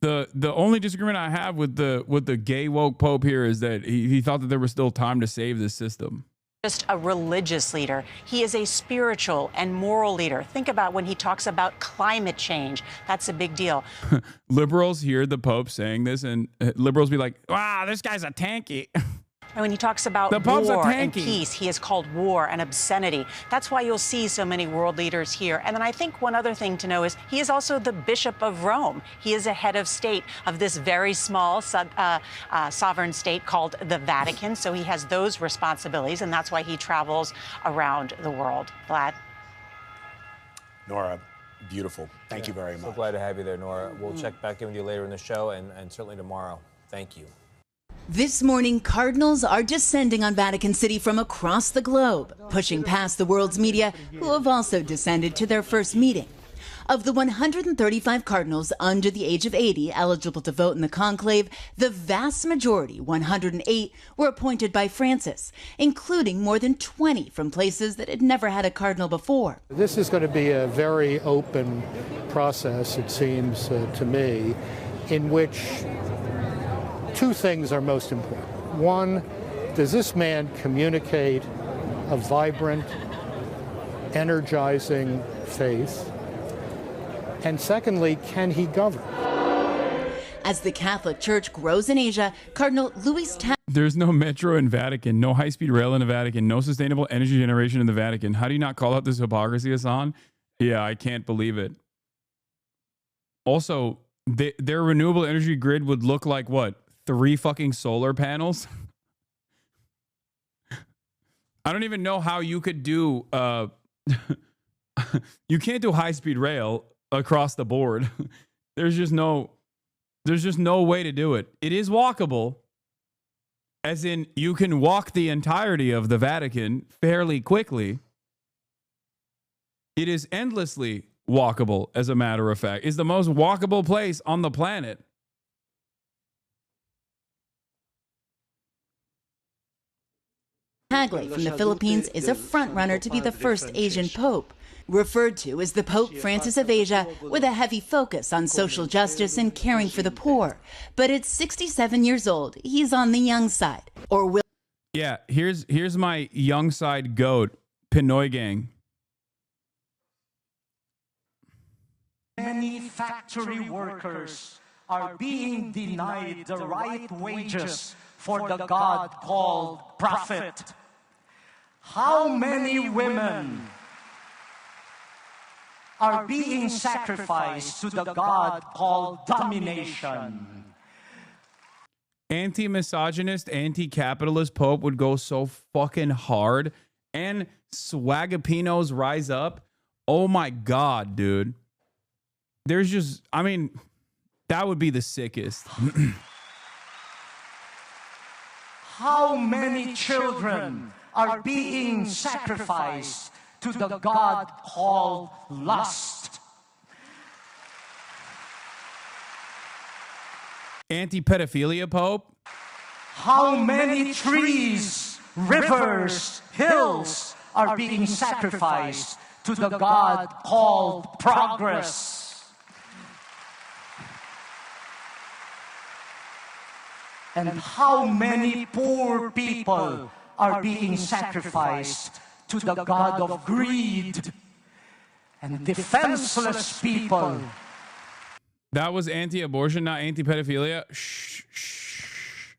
The only disagreement I have with the gay woke Pope here is that he thought that there was still time to save this system. Just a religious leader. He is a spiritual and moral leader. Think about when he talks about climate change. That's a big deal. Liberals hear the Pope saying this, and liberals be like, wow, this guy's a tanky. And when he talks about war and peace, he has called war an obscenity. That's why you'll see so many world leaders here. And then I think one other thing to know is he is also the Bishop of Rome. He is a head of state of this very small sovereign state called the Vatican. So he has those responsibilities, and that's why he travels around the world. Vlad? Nora, beautiful. Thank you very much. So glad to have you there, Nora. We'll check back in with you later in the show and certainly tomorrow. Thank you. This morning, cardinals are descending on Vatican City from across the globe, pushing past the world's media, who have also descended to their first meeting. Of the 135 cardinals under the age of 80 eligible to vote in the conclave, the vast majority, 108, were appointed by Francis, including more than 20 from places that had never had a cardinal before. This is going to be a very open process, it seems to me, in which two things are most important. One, does this man communicate a vibrant, energizing faith? And secondly, can he govern? As the Catholic Church grows in Asia, Cardinal Luis There's no metro in Vatican, no high-speed rail in the Vatican, no sustainable energy generation in the Vatican. How do you not call out this hypocrisy, Hasan? Yeah, I can't believe it. Also, their renewable energy grid would look like what? 3 fucking solar panels? I don't even know how you could do you can't do high-speed rail across the board. There's just no way to do it. It is walkable, as in you can walk the entirety of the Vatican fairly quickly. It is endlessly walkable, as a matter of fact. It's the most walkable place on the planet. Tagle from the Philippines is a frontrunner to be the first Asian pope, referred to as the Pope Francis of Asia, with a heavy focus on social justice and caring for the poor. But at 67 years old, he's on the young side. Or will... Yeah, here's my young side goat, Pinoy gang. Many factory workers are being denied the right wages for the God called prophet. How many women are being sacrificed to the God called domination? Anti-misogynist, anti-capitalist Pope would go so fucking hard. And swagapinos rise up. Oh my God, dude. there's just, I mean, that would be the sickest. How many children are being sacrificed to the god called lust? Anti-pedophilia Pope? How many trees, rivers, hills are being sacrificed to the god called progress? And how many poor people are being sacrificed to the god of greed? And defenseless people. That was anti-abortion, not anti-pedophilia. Shh, shh,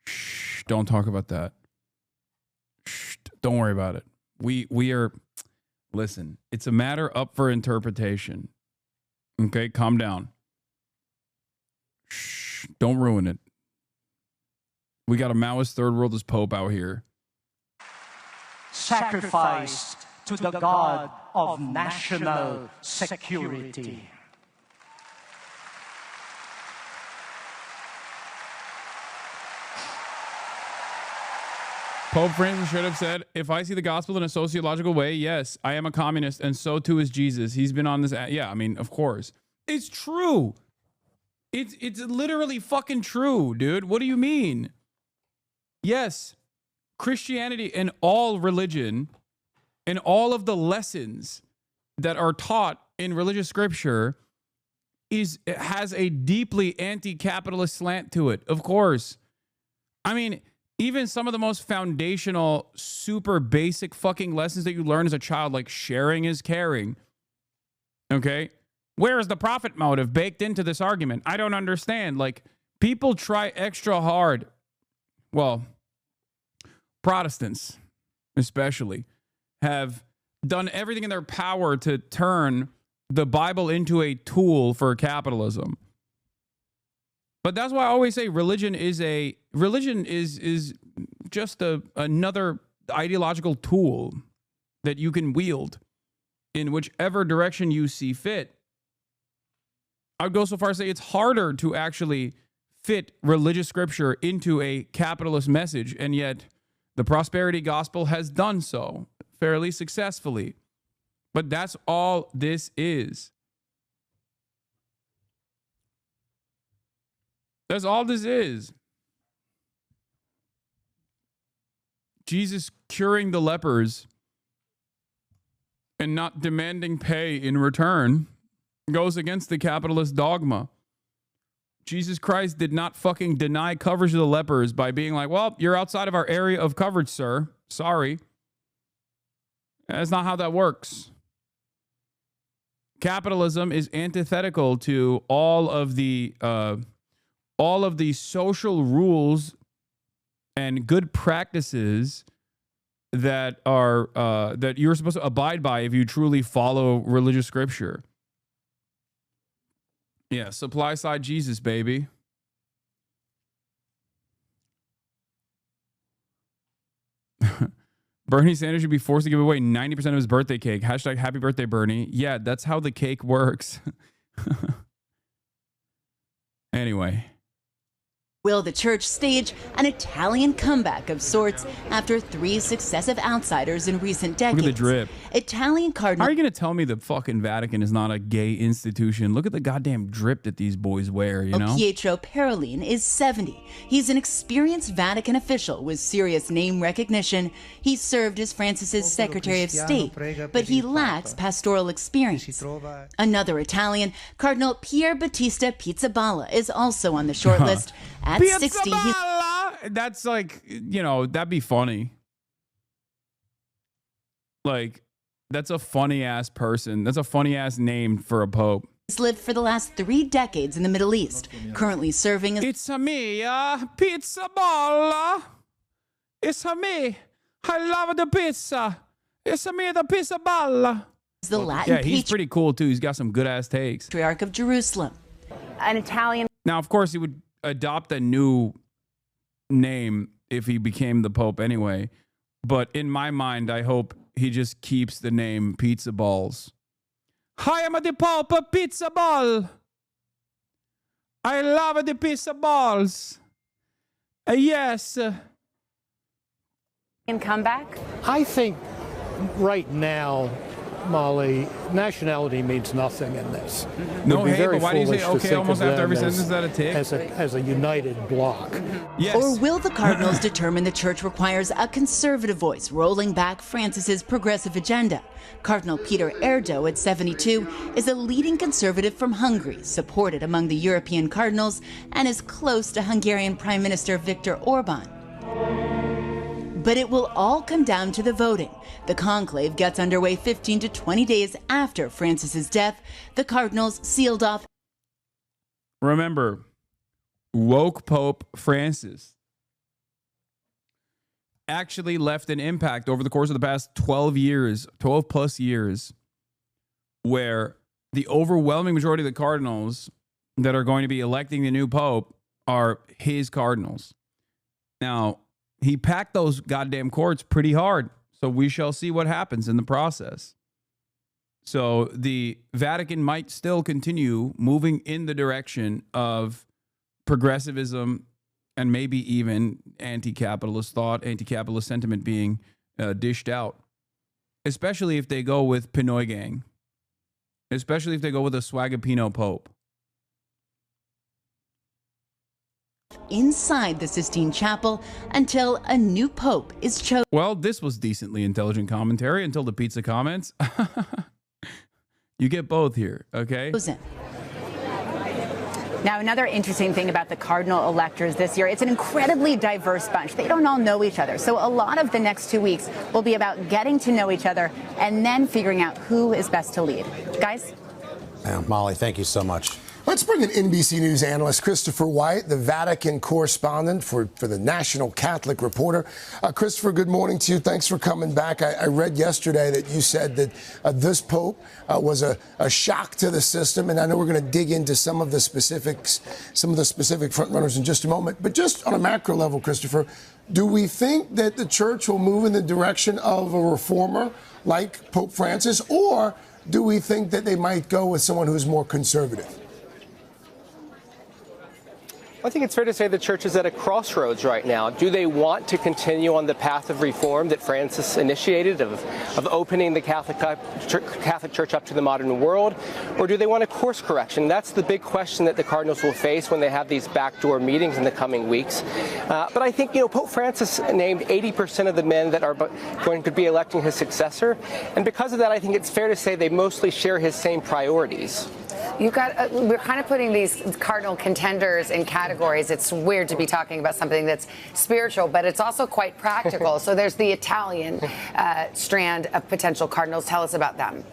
shh. Don't talk about that. Shh, don't worry about it. We are, listen, it's a matter up for interpretation. Okay, calm down. Shh, don't ruin it. We got a Maoist third worldist Pope out here. Sacrificed to the god of national security. Pope Francis should have said, if I see the gospel in a sociological way, yes, I am a communist, and so too is Jesus. He's been on this. Yeah, I mean, of course. It's true. It's literally fucking true, dude. What do you mean? Yes, Christianity and all religion and all of the lessons that are taught in religious scripture has a deeply anti-capitalist slant to it. Of course. I mean, even some of the most foundational, super basic fucking lessons that you learn as a child, like sharing is caring. Okay? Where is the profit motive baked into this argument? I don't understand. Like, people try extra hard. Well, Protestants, especially, have done everything in their power to turn the Bible into a tool for capitalism. But that's why I always say religion is just another ideological tool that you can wield in whichever direction you see fit. I would go so far as to say it's harder to actually fit religious scripture into a capitalist message, and yet the prosperity gospel has done so fairly successfully. But that's all this is. That's all this is. Jesus curing the lepers and not demanding pay in return goes against the capitalist dogma. Jesus Christ did not fucking deny coverage of the lepers by being like, well, you're outside of our area of coverage, sir. Sorry. That's not how that works. Capitalism is antithetical to all of the social rules and good practices that are that you're supposed to abide by if you truly follow religious scripture. Yeah, supply side Jesus, baby. Bernie Sanders should be forced to give away 90% of his birthday cake. Hashtag happy birthday, Bernie. Yeah, that's how the cake works. Anyway. Will the church stage an Italian comeback of sorts after 3 successive outsiders in recent decades? Look at the drip. Italian Cardinal. How are you going to tell me the fucking Vatican is not a gay institution? Look at the goddamn drip that these boys wear, you know? Pietro Parolin is 70. He's an experienced Vatican official with serious name recognition. He served as Francis's Secretary of State, but he lacks pastoral experience. Another Italian, Cardinal Pier Battista Pizzaballa, is also on the short list. At 60, that's like, you know, that'd be funny. Like, that's a funny ass person. That's a funny ass name for a pope. He's lived for the last 3 decades in the Middle East, currently serving as It's a me, Pizzaballa. It's a me. I love the pizza. It's a me, the Pizzaballa. The Latin yeah, he's pretty cool too. He's got some good ass takes. Patriarch of Jerusalem. An Italian. Now, of course, he would adopt a new name if he became the Pope anyway. But in my mind, I hope he just keeps the name Pizza Balls. Hi, I'm the Pope of Pizza Ball. I love the piece of balls. Yes. And come back? I think right now, Molly, nationality means nothing in this. No, It would be hey, very but why do you say foolish to okay think almost of after every them as- sentence that it takes? as a united bloc. Yes. Or will the Cardinals determine the church requires a conservative voice rolling back Francis's progressive agenda? Cardinal Peter Erdo, at 72, is a leading conservative from Hungary, supported among the European cardinals, and is close to Hungarian Prime Minister Viktor Orban. But it will all come down to the voting. The conclave gets underway 15 to 20 days after Francis's death. The Cardinals sealed off. Remember, woke Pope Francis actually left an impact over the course of the past 12 plus years, where the overwhelming majority of the cardinals that are going to be electing the new Pope are his cardinals. Now, he packed those goddamn courts pretty hard, so we shall see what happens in the process. So the Vatican might still continue moving in the direction of progressivism and maybe even anti-capitalist thought, anti-capitalist sentiment being dished out, especially if they go with Pinoy Gang, especially if they go with a Swagapino Pope. Inside the Sistine Chapel until a new pope is chosen. Well, this was decently intelligent commentary until the pizza comments. You get both here, okay? Now, another interesting thing about the cardinal electors this year, it's an incredibly diverse bunch. They don't all know each other. So a lot of the next 2 weeks will be about getting to know each other and then figuring out who is best to lead. Guys? Molly, thank you so much. Let's bring in NBC News analyst Christopher White, the Vatican correspondent for the National Catholic Reporter. Christopher, good morning to you. Thanks for coming back. I read yesterday that you said that this Pope was a shock to the system, and I know we're going to dig into some of the specific front runners in just a moment. But just on a macro level, Christopher, do we think that the church will move in the direction of a reformer like Pope Francis, or do we think that they might go with someone who's more conservative? I think it's fair to say the church is at a crossroads right now. Do they want to continue on the path of reform that Francis initiated, of opening the Catholic Church up to the modern world, or do they want a course correction? That's the big question that the cardinals will face when they have these backdoor meetings in the coming weeks. But I think, Pope Francis named 80% of the men that are going to be electing his successor, and because of that, I think it's fair to say they mostly share his same priorities. You've got, we're kind of putting these cardinal contenders in categories. It's weird to be talking about something that's spiritual, but it's also quite practical. So there's the Italian strand of potential cardinals. Tell us about them.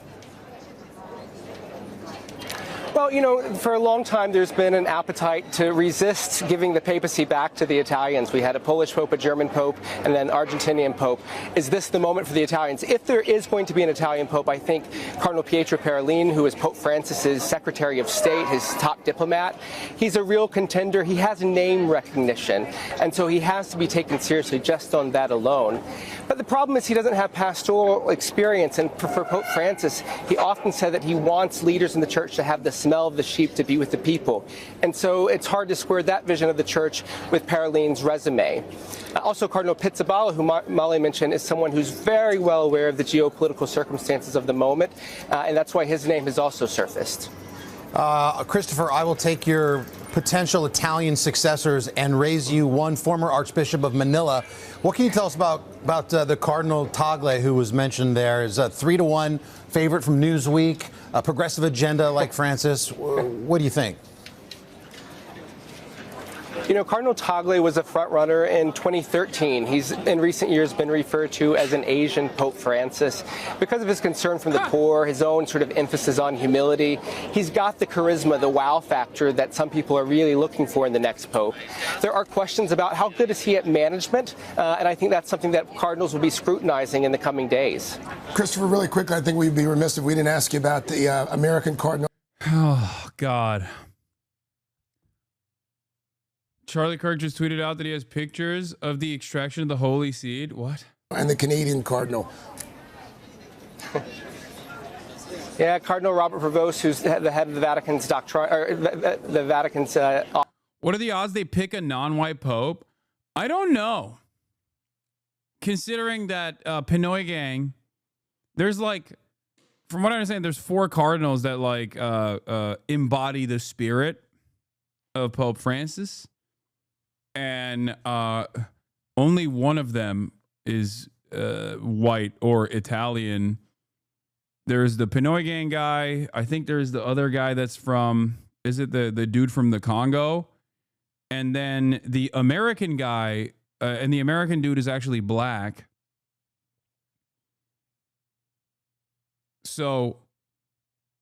Well, for a long time, there's been an appetite to resist giving the papacy back to the Italians. We had a Polish pope, a German pope, and then Argentinian pope. Is this the moment for the Italians? If there is going to be an Italian pope, I think Cardinal Pietro Parolin, who is Pope Francis's Secretary of State, his top diplomat, he's a real contender. He has name recognition, and so he has to be taken seriously just on that alone. But the problem is he doesn't have pastoral experience, and for Pope Francis, he often said that he wants leaders in the church to have the smell of the sheep, to be with the people. And so it's hard to square that vision of the church with Parolin's resume. Also, Cardinal Pizzaballa, who Molly mentioned, is someone who's very well aware of the geopolitical circumstances of the moment, and that's why his name has also surfaced. Christopher, I will take your potential Italian successors and raise you one former Archbishop of Manila. What can you tell us about the Cardinal Tagle, who was mentioned there? Is a 3-1 favorite from Newsweek, a progressive agenda like Francis. What do you think? Cardinal Tagle was a front-runner in 2013. He's, in recent years, been referred to as an Asian Pope Francis because of his concern for the poor, his own sort of emphasis on humility. He's got the charisma, the wow factor that some people are really looking for in the next Pope. There are questions about how good is he at management, and I think that's something that cardinals will be scrutinizing in the coming days. Christopher, really quickly, I think we'd be remiss if we didn't ask you about the American Cardinal. Oh, God. Charlie Kirk just tweeted out that he has pictures of the extraction of the Holy Seed. What? And the Canadian Cardinal. Yeah, Cardinal Robert Prevost, who's the head of the Vatican's doctrine, or the Vatican's. What are the odds they pick a non-white pope? I don't know. Considering that Pinoy gang, there's like, from what I understand, there's 4 cardinals that like embody the spirit of Pope Francis, and only one of them is white or Italian. There's the Pinoy gang guy. I think there's the other guy that's from, is it the dude from the Congo? And then the American guy, and the American dude is actually black. So,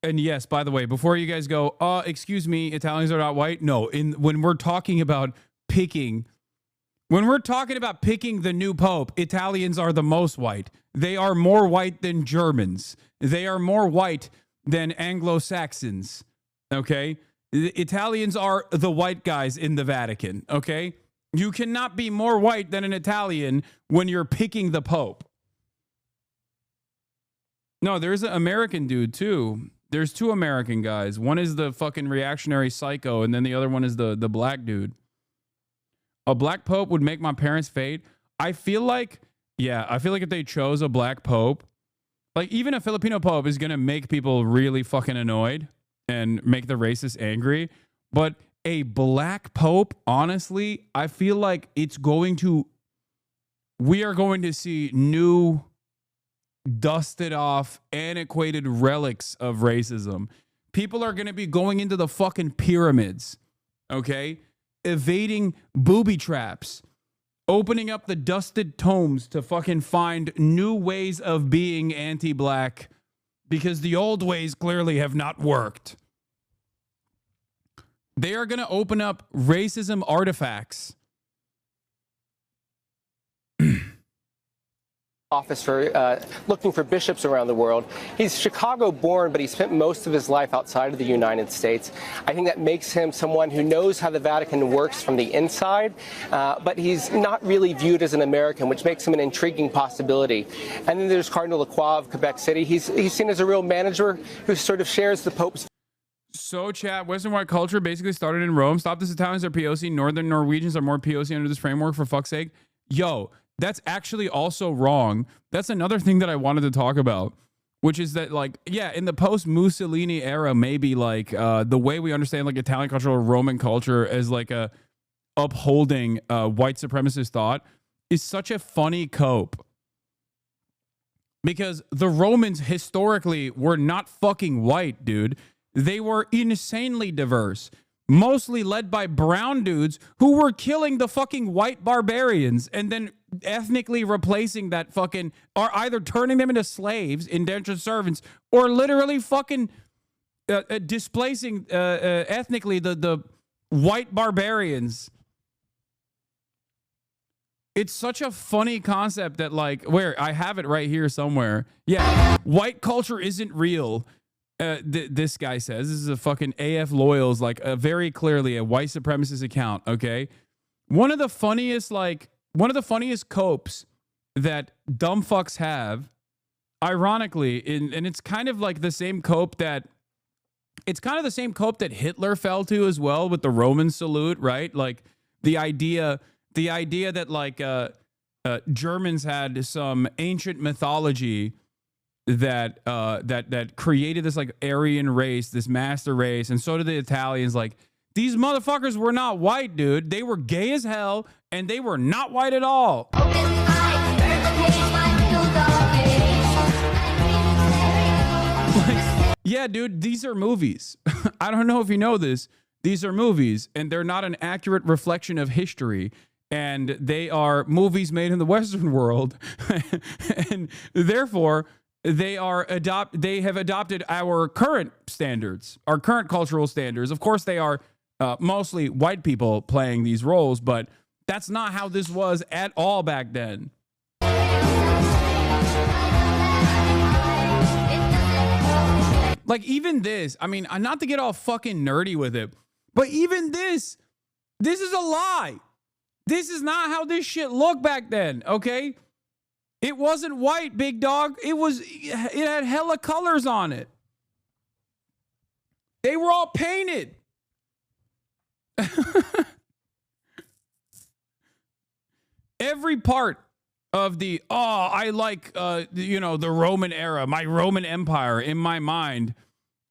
and yes, by the way, before you guys go, excuse me, Italians are not white. No, when we're talking about picking the new pope, Italians are the most white. They are more white than Germans. They are more white than Anglo-Saxons. Okay? The Italians are the white guys in the Vatican. Okay? You cannot be more white than an Italian when you're picking the pope. No, there's an American dude too. There's 2 American guys. One is the fucking reactionary psycho, and then the other one is the black dude. A black pope would make my parents fade. I feel like if they chose a black pope, like even a Filipino pope is going to make people really fucking annoyed and make the racists angry. But a black pope, honestly, I feel like we are going to see new, dusted off, antiquated relics of racism. People are going to be going into the fucking pyramids, okay? Evading booby traps, opening up the dusted tomes to fucking find new ways of being anti-black because the old ways clearly have not worked. They are going to open up racism artifacts. Office for looking for bishops around the world. He's Chicago born, but he spent most of his life outside of the United States. I think that makes him someone who knows how the Vatican works from the inside, but he's not really viewed as an American, which makes him an intriguing possibility. And then there's Cardinal Lacroix of Quebec City. He's seen as a real manager who sort of shares the Pope's. So, chat, Western white culture basically started in Rome. Stop this, Italians are POC. Northern Norwegians are more POC under this framework, for fuck's sake. Yo, that's actually also wrong. That's another thing that I wanted to talk about, which is that, like, yeah, in the post-Mussolini era, maybe, like, the way we understand, like, Italian culture or Roman culture as, like, a upholding white supremacist thought is such a funny cope. Because the Romans historically were not fucking white, dude. They were insanely diverse, mostly led by brown dudes who were killing the fucking white barbarians and then ethnically replacing that fucking, or either turning them into slaves, indentured servants, or literally fucking displacing ethnically the white barbarians. It's such a funny concept that, like, where I have it right here somewhere. Yeah, white culture isn't real. This guy says, this is a fucking AF Loyals, like very clearly a white supremacist account. Okay. One of the funniest copes that dumb fucks have, ironically, and it's kind of like the same cope that Hitler fell to as well with the Roman salute, right? Like the idea that like Germans had some ancient mythology that created this like Aryan race, this master race, and so did the Italians. Like, these motherfuckers were not white, dude. They were gay as hell, and they were not white at all. Like, yeah, dude, these are movies. I don't know if you know this. These are movies, and they're not an accurate reflection of history. And they are movies made in the Western world, and therefore they have adopted our current standards, our current cultural standards. Of course, they are mostly white people playing these roles, but that's not how this was at all back then. Like, even this, I mean, not to get all fucking nerdy with it, but even this is a lie. This is not how this shit looked back then, okay? It wasn't white, big dog. It had hella colors on it. They were all painted. Every part of the, I like, the Roman era, my Roman Empire in my mind.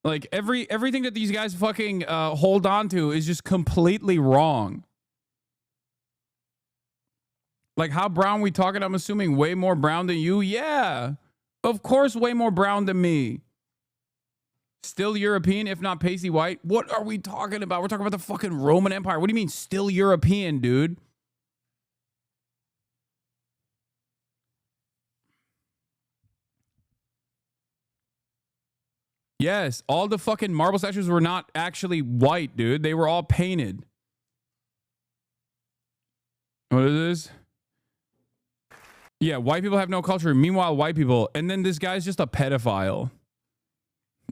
Like everything that these guys fucking hold on to is just completely wrong. Like, how brown we talking? I'm assuming way more brown than you. Yeah, of course, way more brown than me. Still European, if not pasty white. What are we talking about? We're talking about the fucking Roman Empire. What do you mean still European, dude? Yes, all the fucking marble statues were not actually white, dude. They were all painted. What is this? Yeah, white people have no culture. Meanwhile, white people. And then this guy's just a pedophile.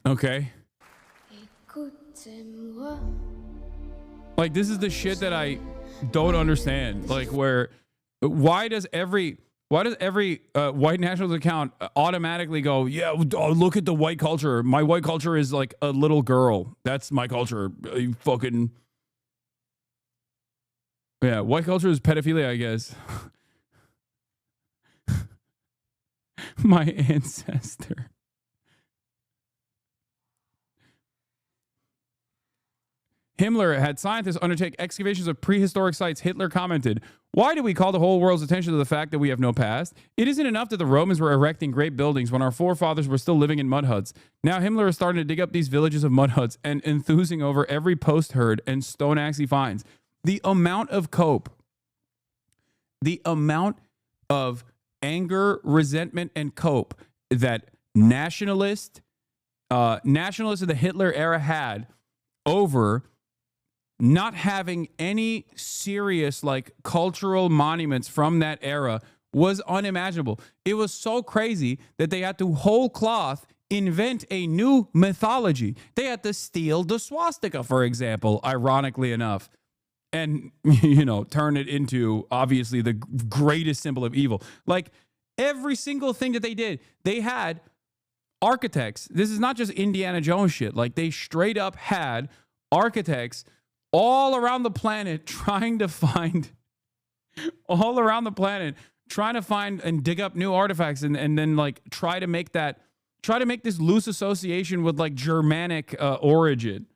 Okay. Like, this is the shit that I don't understand. Like, why does every white nationalist account automatically go, yeah, look at the white culture. My white culture is like a little girl. That's my culture. You fucking... Yeah, white culture is pedophilia, I guess. My ancestor. Himmler had scientists undertake excavations of prehistoric sites. Hitler commented, "Why do we call the whole world's attention to the fact that we have no past? It isn't enough that the Romans were erecting great buildings when our forefathers were still living in mud huts. Now Himmler is starting to dig up these villages of mud huts and enthusing over every post herd and stone axe he finds." The amount of cope, the amount of anger, resentment, and cope that nationalists of the Hitler era had over not having any serious like cultural monuments from that era was unimaginable. It was so crazy that they had to whole cloth invent a new mythology. They had to steal the swastika, for example, ironically enough, and, turn it into obviously the greatest symbol of evil. Like every single thing that they did, they had architects. This is not just Indiana Jones shit. Like they straight up had architects all around the planet trying to find and dig up new artifacts and then like try to make this loose association with like Germanic origin.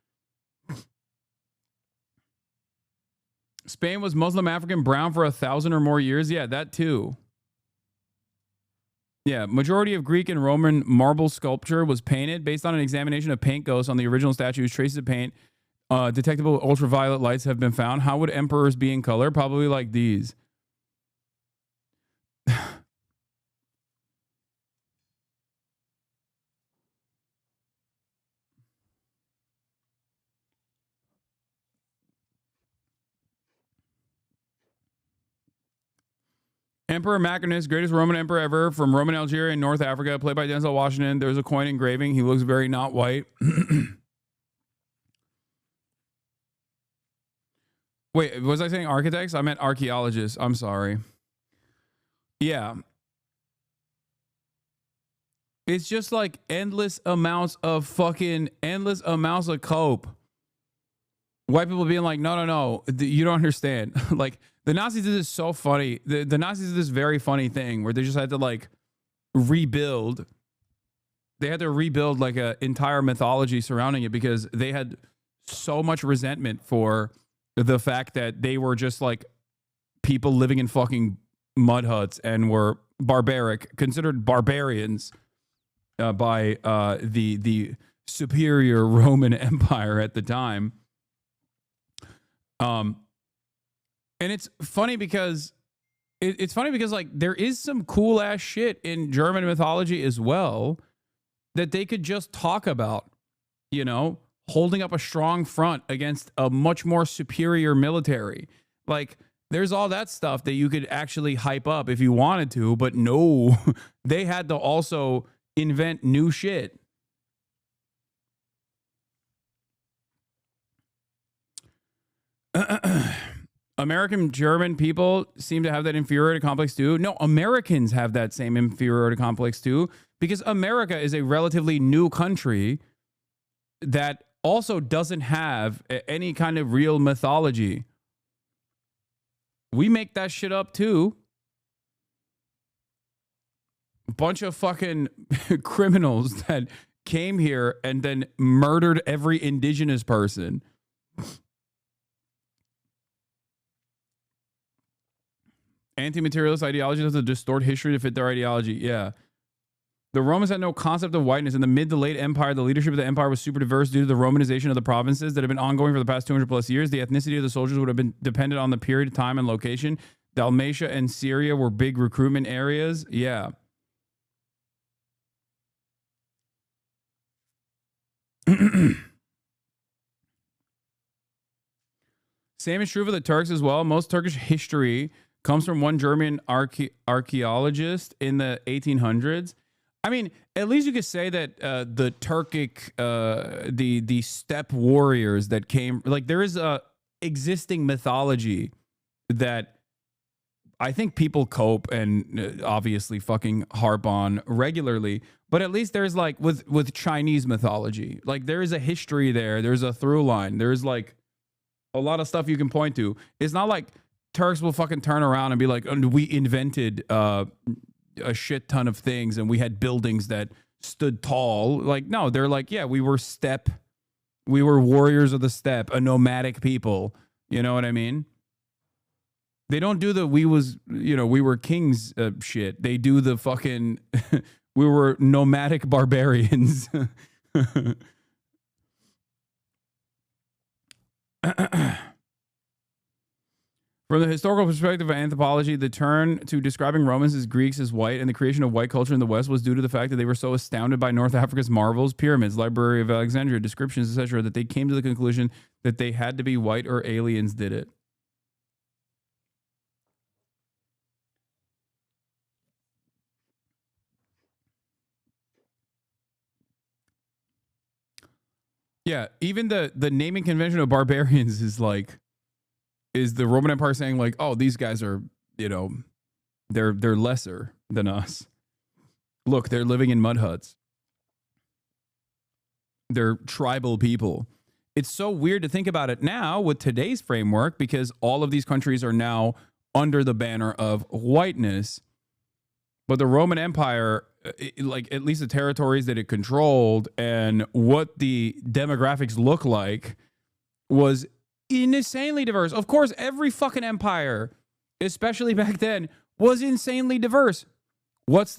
Spain was Muslim African brown for 1,000 or more years. Yeah, that too. Yeah, majority of Greek and Roman marble sculpture was painted. Based on an examination of paint ghosts on the original statues, traces of paint, detectable ultraviolet lights have been found. How would emperors be in color? Probably like these. Emperor Macrinus, greatest Roman emperor ever, from Roman Algeria in North Africa, played by Denzel Washington. There's a coin engraving. He looks very not white. Wait, was I saying architects? I meant archaeologists. I'm sorry. Yeah. It's just like endless amounts of cope. White people being like, no, you don't understand. Like, the Nazis did this so funny. The Nazis did this very funny thing where they just had to like rebuild. They had to rebuild like an entire mythology surrounding it because they had so much resentment for the fact that they were just like people living in fucking mud huts and were barbaric, considered barbarians by the superior Roman Empire at the time. And it's funny because like there is some cool ass shit in German mythology as well that they could just talk about, holding up a strong front against a much more superior military. Like there's all that stuff that you could actually hype up if you wanted to, but no, they had to also invent new shit. American German people seem to have that inferiority complex too. No, Americans have that same inferiority complex too, because America is a relatively new country that also doesn't have any kind of real mythology. We make that shit up too. A bunch of fucking criminals that came here and then murdered every indigenous person. Anti-materialist ideology does distort history to fit their ideology. Yeah. The Romans had no concept of whiteness. In the mid to late empire, the leadership of the empire was super diverse due to the Romanization of the provinces that have been ongoing for the past 200 plus years. The ethnicity of the soldiers would have been dependent on the period, time, and location. Dalmatia and Syria were big recruitment areas. Yeah. Same is true for the Turks as well. Most Turkish history comes from one German archaeologist in the 1800s. I mean, at least you could say that the Turkic, the steppe warriors that came, like there is a existing mythology that I think people cope and obviously fucking harp on regularly. But at least there's like with Chinese mythology, like there is a history there. There's a through line. There's like a lot of stuff you can point to. It's not like Turks will fucking turn around and be like, we invented a shit ton of things and we had buildings that stood tall. Like, no, they're like, yeah, we were steppe. We were warriors of the steppe, a nomadic people. You know what I mean? They don't do the we were kings shit. They do the fucking we were nomadic barbarians. From the historical perspective of anthropology, the turn to describing Romans as Greeks as white and the creation of white culture in the West was due to the fact that they were so astounded by North Africa's marvels, pyramids, Library of Alexandria, descriptions, etc., that they came to the conclusion that they had to be white or aliens did it. Yeah, even the naming convention of barbarians is like, is the Roman Empire saying like, oh, these guys are, they're lesser than us. Look, they're living in mud huts. They're tribal people. It's so weird to think about it now with today's framework because all of these countries are now under the banner of whiteness. But the Roman Empire, like at least the territories that it controlled and what the demographics look like was insanely diverse. Of course, every fucking empire, especially back then, was insanely diverse. What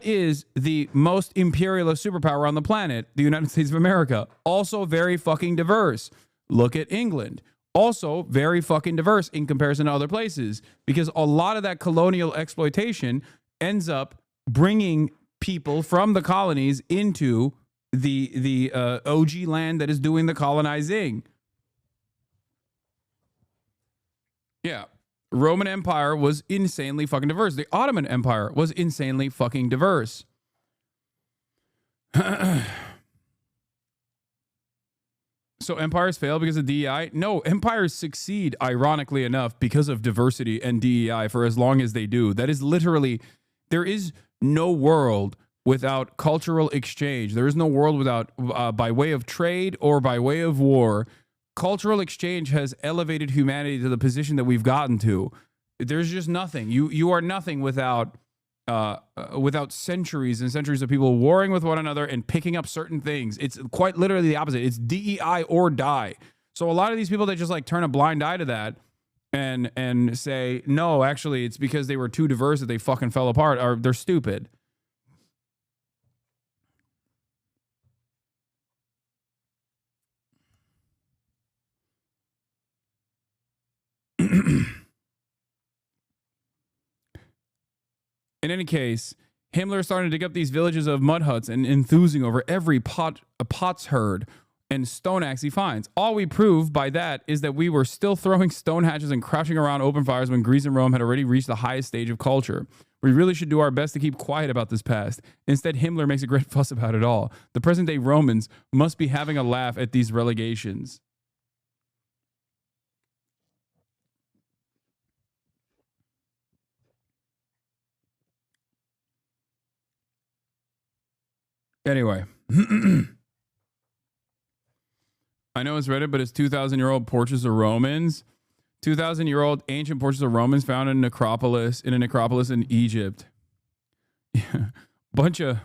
is the most imperialist superpower on the planet? The United States of America. Also very fucking diverse. Look at England. Also very fucking diverse in comparison to other places because a lot of that colonial exploitation ends up bringing people from the colonies into the OG land that is doing the colonizing. Yeah. Roman Empire was insanely fucking diverse. The Ottoman Empire was insanely fucking diverse. So empires fail because of DEI? No, empires succeed, ironically enough, because of diversity and DEI for as long as they do. That is literally, there is no world without cultural exchange. There is no world without, by way of trade or by way of war. Cultural exchange has elevated humanity to the position that we've gotten to. There's just nothing. You are nothing without centuries and centuries of people warring with one another and picking up certain things. It's quite literally the opposite. It's DEI or die. So a lot of these people that just like turn a blind eye to that and say, no, actually it's because they were too diverse that they fucking fell apart, they're stupid. In any case, Himmler is starting to dig up these villages of mud huts and enthusing over every potsherd and stone axe he finds. All we prove by that is that we were still throwing stone hatchets and crouching around open fires when Greece and Rome had already reached the highest stage of culture. We really should do our best to keep quiet about this past. Instead, Himmler makes a great fuss about it all. The present-day Romans must be having a laugh at these relegations. Anyway. I know it's Reddit, but it's 2,000-year-old portraits of Romans. 2,000-year-old ancient portraits of Romans found in a necropolis in Egypt. Yeah. Bunch of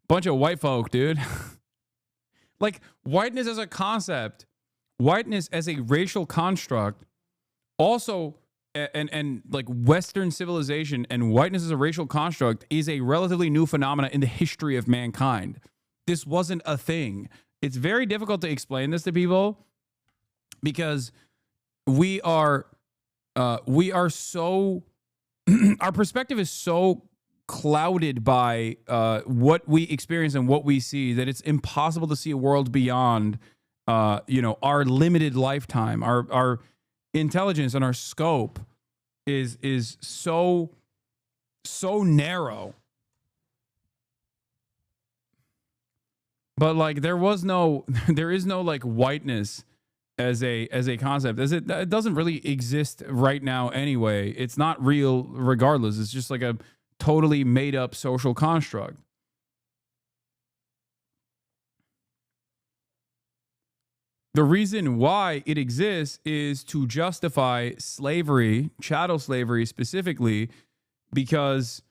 white folk, dude. Like, whiteness as a concept, whiteness as a racial construct, also, and like Western civilization and whiteness as a racial construct is a relatively new phenomena in the history of mankind. This wasn't a thing. It's very difficult to explain this to people because we are so our perspective is so clouded by what we experience and what we see that it's impossible to see a world beyond our limited lifetime. Our intelligence and our scope is so narrow. But like there is no like whiteness as a concept, as it doesn't really exist right now anyway. It's not real regardless. It's just like a totally made up social construct. The reason why it exists is to justify slavery, chattel slavery specifically, because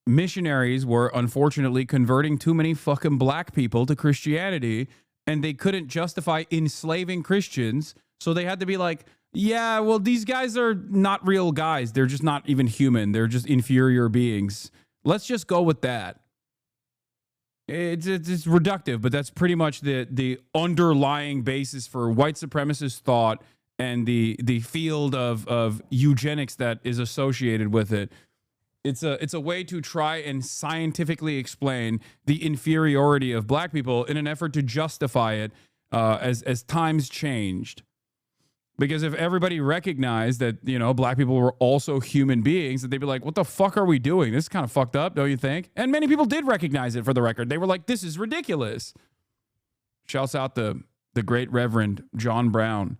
missionaries were unfortunately converting too many fucking black people to Christianity, and they couldn't justify enslaving Christians. So they had to be like, yeah, well, these guys are not real guys. They're just not even human. They're just inferior beings. Let's just go with that. It's reductive, but that's pretty much the underlying basis for white supremacist thought and the field of eugenics that is associated with it. It's a way to try and scientifically explain the inferiority of black people in an effort to justify it as times changed. Because if everybody recognized that, black people were also human beings, that they'd be like, what the fuck are we doing? This is kind of fucked up, don't you think? And many people did recognize it, for the record. They were like, this is ridiculous. Shouts out the great Reverend John Brown.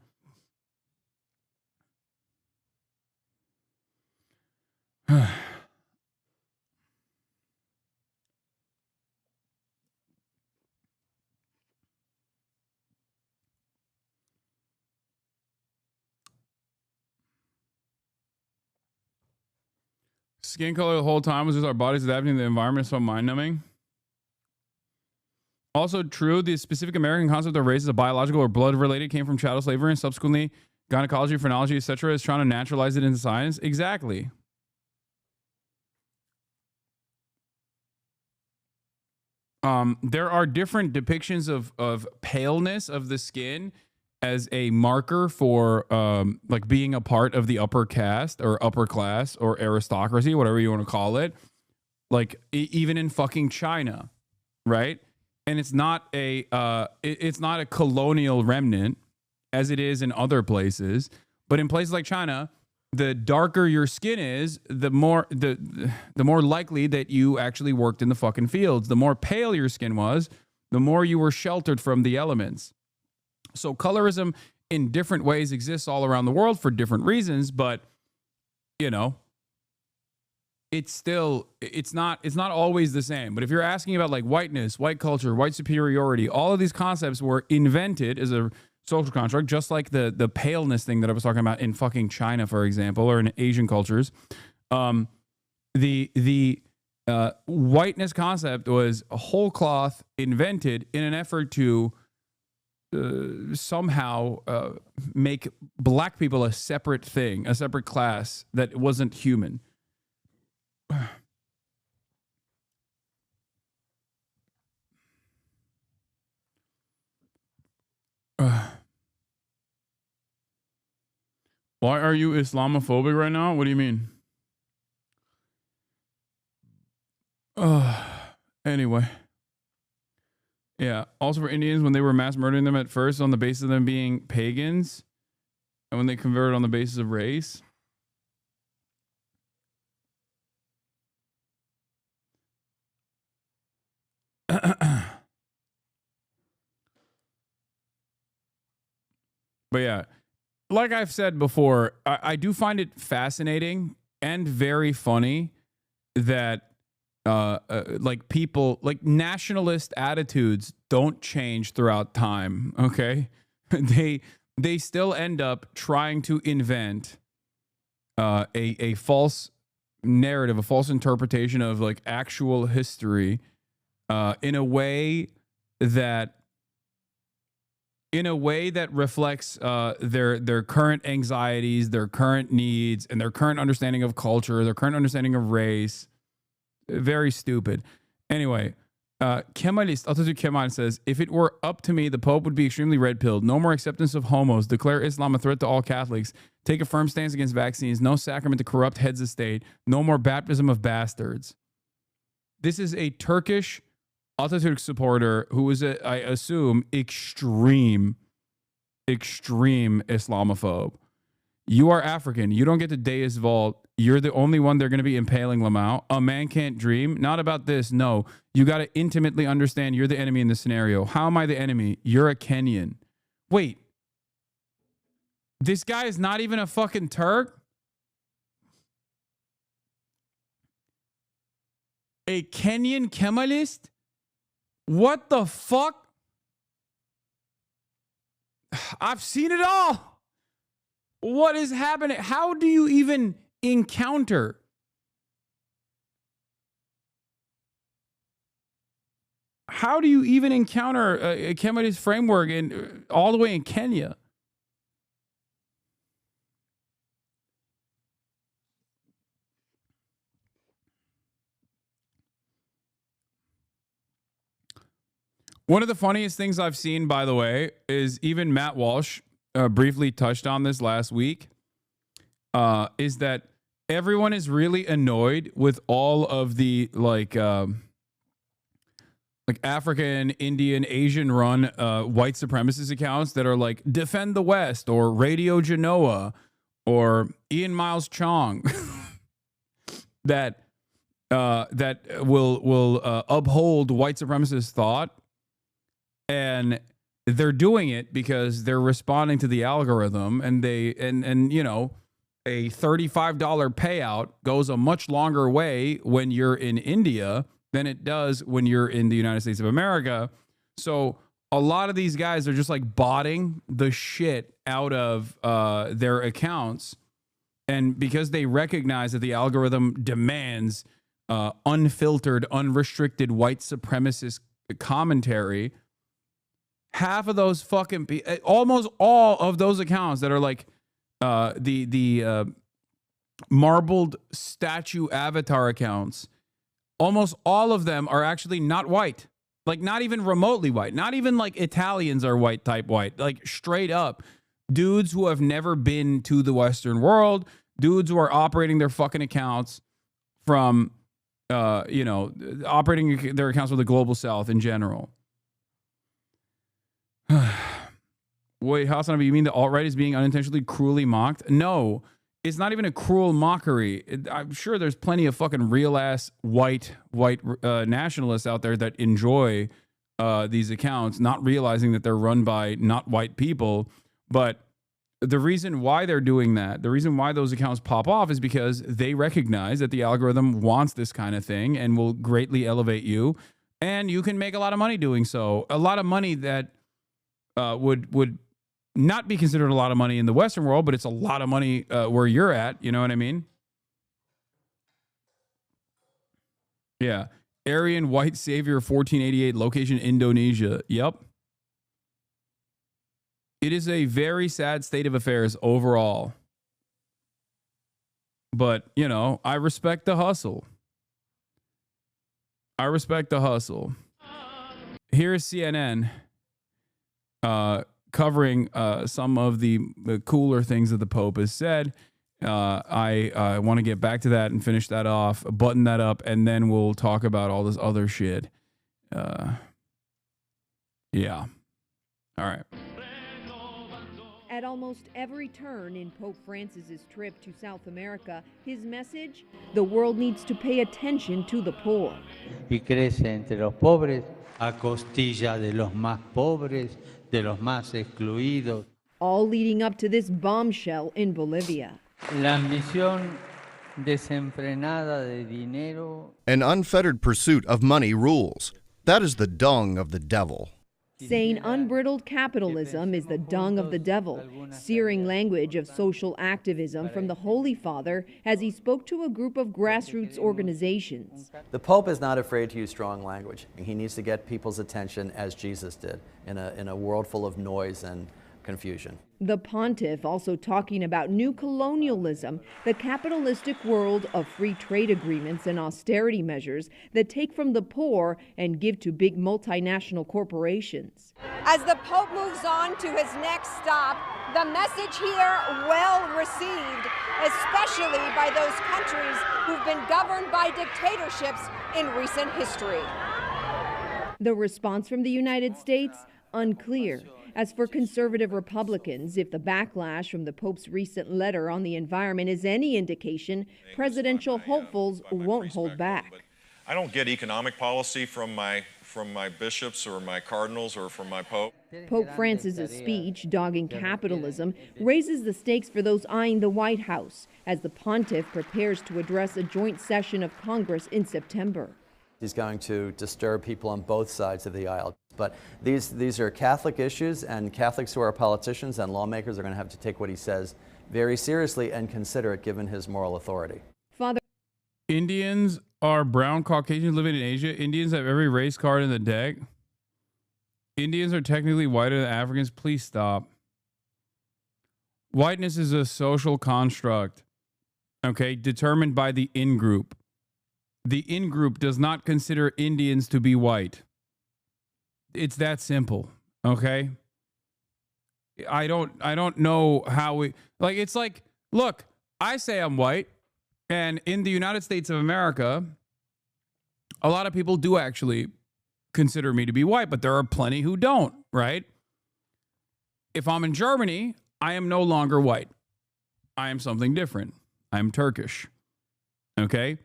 Skin color the whole time was just our bodies adapting to the environment, so mind-numbing. Also true, the specific American concept of race as a biological or blood-related came from chattel slavery and subsequently gynecology, phrenology, etc. is trying to naturalize it into science. Exactly. There are different depictions of paleness of the skin as a marker for like being a part of the upper caste or upper class or aristocracy, whatever you want to call it. Like even in fucking China, right? And it's not a colonial remnant as it is in other places, but in places like China, the darker your skin is, the more likely that you actually worked in the fucking fields. The more pale your skin was, the more you were sheltered from the elements. So colorism in different ways exists all around the world for different reasons, but it's not always the same. But if you're asking about like whiteness, white culture, white superiority, all of these concepts were invented as a social construct, just like the paleness thing that I was talking about in fucking China, for example, or in Asian cultures. The whiteness concept was a whole cloth invented in an effort to somehow make black people a separate thing, a separate class that wasn't human. Why are you Islamophobic right now? What do you mean? Anyway. Yeah. Also for Indians, when they were mass murdering them at first on the basis of them being pagans, and when they converted on the basis of race. But yeah, like I've said before, I do find it fascinating and very funny that like people, like nationalist attitudes don't change throughout time, okay? they still end up trying to invent a false narrative, a false interpretation of like actual history in a way that reflects their current anxieties, their current needs, and their current understanding of culture, their current understanding of race. Very stupid. Anyway, Kemalist Atatürk Kemal says, if it were up to me, the Pope would be extremely red-pilled. No more acceptance of homos. Declare Islam a threat to all Catholics. Take a firm stance against vaccines. No sacrament to corrupt heads of state. No more baptism of bastards. This is a Turkish Atatürk supporter who is, I assume, extreme Islamophobe. You are African. You don't get to Deus Vult. You're the only one they're going to be impaling Lamau. A man can't dream. Not about this. No. You got to intimately understand you're the enemy in this scenario. How am I the enemy? You're a Kenyan. Wait. This guy is not even a fucking Turk? A Kenyan Kemalist? What the fuck? I've seen it all. What is happening? How do you even encounter? How do you even encounter a Kemalist framework all the way in Kenya? One of the funniest things I've seen, by the way, is even Matt Walsh briefly touched on this last week, is that everyone is really annoyed with all of the like African, Indian, Asian run white supremacist accounts that are like Defend the West or Radio Genoa or Ian Miles Chong that will uphold white supremacist thought. And they're doing it because they're responding to the algorithm, and you know, a $35 payout goes a much longer way when you're in India than it does when you're in the United States of America. So a lot of these guys are just like botting the shit out of their accounts. And because they recognize that the algorithm demands unfiltered, unrestricted white supremacist commentary, half of those fucking almost all of those accounts that are like the marbled statue avatar accounts, almost all of them are actually not white. Like not even remotely white. Not even like Italians are white type white. Like straight up dudes who have never been to the Western world, dudes who are operating their fucking accounts from you know, operating their accounts with the global south in general. Wait, Hasanabi, you mean the alt-right is being unintentionally cruelly mocked? No, it's not even a cruel mockery. I'm sure there's plenty of fucking real-ass white nationalists out there that enjoy these accounts, not realizing that they're run by not white people. But the reason why they're doing that, the reason why those accounts pop off is because they recognize that the algorithm wants this kind of thing and will greatly elevate you. And you can make a lot of money doing so. A lot of money that would not be considered a lot of money in the Western world, but it's a lot of money where you're at. You know what I mean? Yeah. Aryan white savior 1488, location Indonesia. Yep. It is a very sad state of affairs overall. But, you know, I respect the hustle. I respect the hustle. Here's CNN covering some of the cooler things that the Pope has said. I want to get back to that and finish that off, button that up, and then we'll talk about all this other shit. Yeah. All right. At almost every turn in Pope Francis's trip to South America, his message, the world needs to pay attention to the poor. Y crece entre los pobres a costilla de los más pobres, de los más excluidos. All leading up to this bombshell in Bolivia. La ambición desenfrenada de dinero. An unfettered pursuit of money rules. That is the dung of the devil. saying unbridled capitalism is the dung of the devil, searing language of social activism from the Holy Father as he spoke to a group of grassroots organizations. The Pope is not afraid to use strong language. He needs to get people's attention as Jesus did in a world full of noise and confusion. The pontiff also talking about new colonialism, the capitalistic world of free trade agreements and austerity measures that take from the poor and give to big multinational corporations. As the Pope moves on to his next stop, the message here well received, especially by those countries who've been governed by dictatorships in recent history. The response from the United States, unclear. As for conservative Republicans, if the backlash from the Pope's recent letter on the environment is any indication, presidential hopefuls won't hold back. I don't get economic policy from my bishops or my cardinals or from my Pope. Pope Francis's speech, dogging capitalism, raises the stakes for those eyeing the White House as the pontiff prepares to address a joint session of Congress in September. He's going to disturb people on both sides of the aisle. But these are Catholic issues, and Catholics who are politicians and lawmakers are going to have to take what he says very seriously and consider it given his moral authority. Father, Indians are brown Caucasians living in Asia. Indians have every race card in the deck. Indians are technically whiter than Africans. Please stop. Whiteness is a social construct, okay, determined by the in-group. The in-group does not consider Indians to be white. It's that simple, okay? I don't know how we, like, it's like, look, I say I'm white, and in the United States of America, a lot of people do actually consider me to be white, but there are plenty who don't, right? If I'm in Germany, I am no longer white. I am something different. I am Turkish, okay?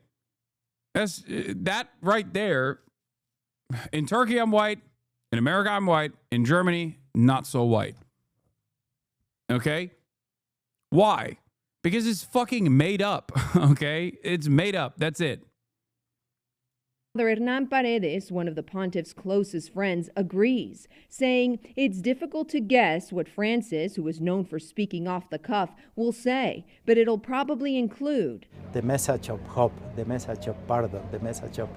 That right there, in Turkey, I'm white. In America, I'm white. In Germany, not so white. Okay? Why? Because it's fucking made up. Okay? It's made up. That's it. Father Hernan Paredes, one of the pontiff's closest friends, agrees, saying it's difficult to guess what Francis, who is known for speaking off the cuff, will say, but it'll probably include the message of hope, the message of pardon, the message of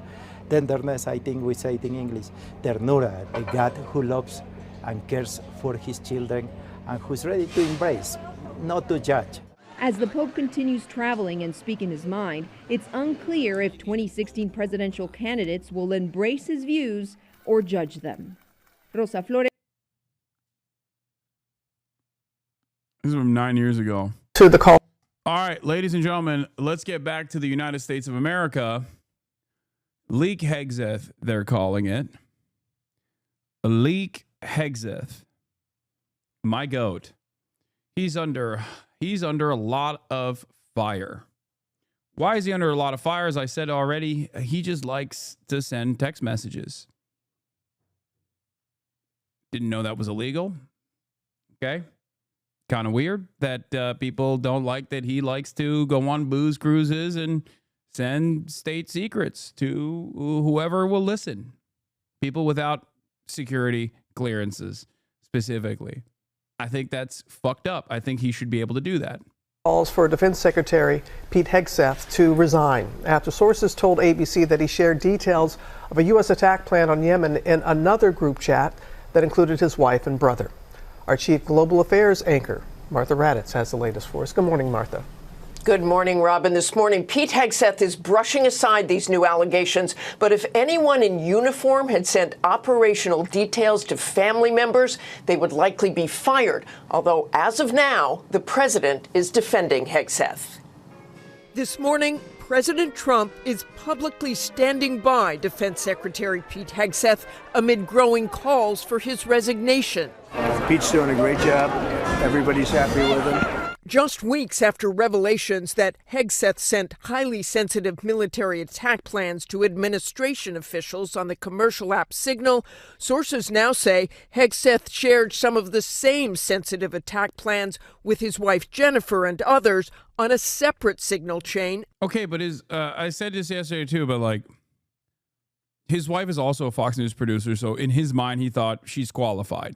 tenderness. I think we say it in English, ternura, a God who loves and cares for his children and who's ready to embrace, not to judge. As the Pope continues traveling and speaking his mind, it's unclear if 2016 presidential candidates will embrace his views or judge them. Rosa Flores. This is from 9 years ago. To the call. All right, ladies and gentlemen, let's get back to the United States of America. Leak Hegseth, they're calling it. Leak Hegseth. My goat. He's under a lot of fire. Why is he under a lot of fire? As I said already, he just likes to send text messages. Didn't know that was illegal. Okay. Kind of weird that people don't like that he likes to go on booze cruises and send state secrets to whoever will listen. People without security clearances, specifically. I think that's fucked up. I think he should be able to do that. Calls for Defense Secretary Pete Hegseth to resign after sources told ABC that he shared details of a U.S. attack plan on Yemen in another group chat that included his wife and brother. Our chief global affairs anchor, Martha Raddatz, has the latest for us. Good morning, Martha. Good morning, Robin. This morning, Pete Hegseth is brushing aside these new allegations. But if anyone in uniform had sent operational details to family members, they would likely be fired. Although, as of now, the president is defending Hegseth. This morning, President Trump is publicly standing by Defense Secretary Pete Hegseth amid growing calls for his resignation. Pete's doing a great job. Everybody's happy with him. Just weeks after revelations that Hegseth sent highly sensitive military attack plans to administration officials on the commercial app Signal, sources now say Hegseth shared some of the same sensitive attack plans with his wife Jennifer and others on a separate Signal chain. Okay, but I said this yesterday too, but like, His wife is also a Fox News producer, so in his mind, he thought she's qualified,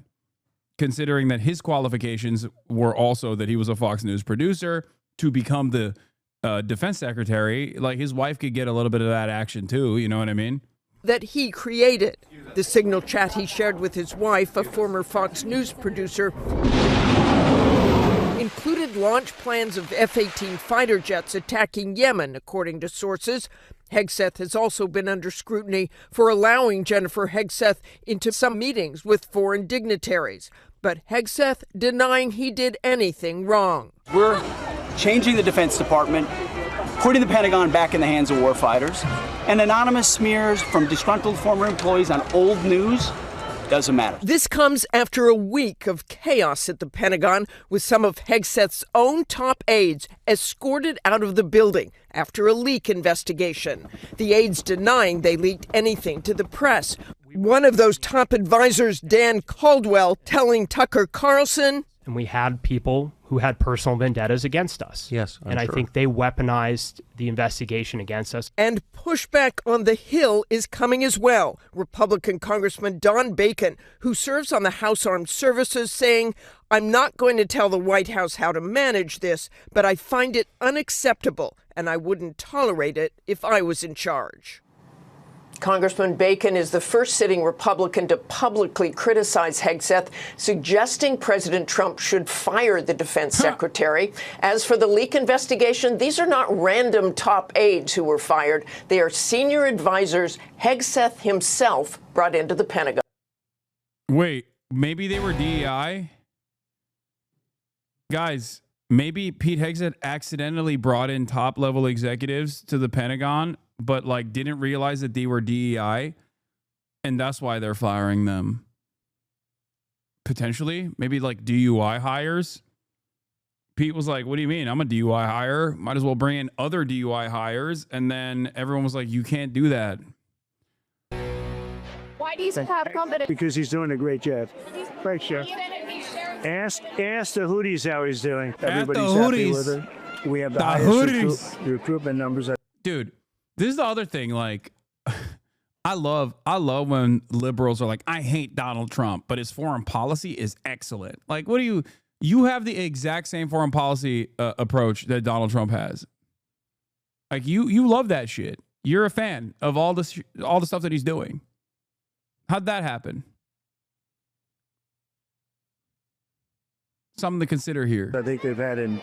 considering that his qualifications were also that he was a Fox News producer to become the defense secretary. Like, his wife could get a little bit of that action too, you know what I mean? That he created. The Signal chat he shared with his wife, a former Fox News producer, included launch plans of F-18 fighter jets attacking Yemen, according to sources. Hegseth has also been under scrutiny for allowing Jennifer Hegseth into some meetings with foreign dignitaries. But Hegseth denying he did anything wrong. We're changing the Defense Department, putting the Pentagon back in the hands of warfighters, and anonymous smears from disgruntled former employees on old news doesn't matter. This comes after a week of chaos at the Pentagon, with some of Hegseth's own top aides escorted out of the building after a leak investigation. The aides denying they leaked anything to the press. One of those top advisors, Dan Caldwell, telling Tucker Carlson, and we had people who had personal vendettas against us. Yes, and I think they weaponized the investigation against us. And pushback on the Hill is coming as well. Republican Congressman Don Bacon, who serves on the House Armed Services, saying, I'm not going to tell the White House how to manage this, but I find it unacceptable, and I wouldn't tolerate it if I was in charge. Congressman Bacon is the first sitting Republican to publicly criticize Hegseth, suggesting President Trump should fire the defense secretary. As for the leak investigation, these are not random top aides who were fired. They are senior advisors Hegseth himself brought into the Pentagon. Wait, maybe they were DEI? Guys, maybe Pete Hegseth accidentally brought in top-level executives to the Pentagon, but like didn't realize that they were DEI, and that's why they're firing them. Potentially, maybe like DUI hires. Pete was like, what do you mean? I'm a DUI hire. Might as well bring in other DUI hires. And then everyone was like, you can't do that. Why do you have confidence? Because he's doing a great job. Great chef. Ask the Houthis how he's doing. Everybody's happy with it. We have the highest recruitment numbers. Dude, this is the other thing. Like, I love when liberals are like, I hate Donald Trump, but his foreign policy is excellent. Like, what do you have the exact same foreign policy approach that Donald Trump has. Like, you love that shit. You're a fan of all the stuff that he's doing. How'd that happen? Something to consider here. I think they've had in.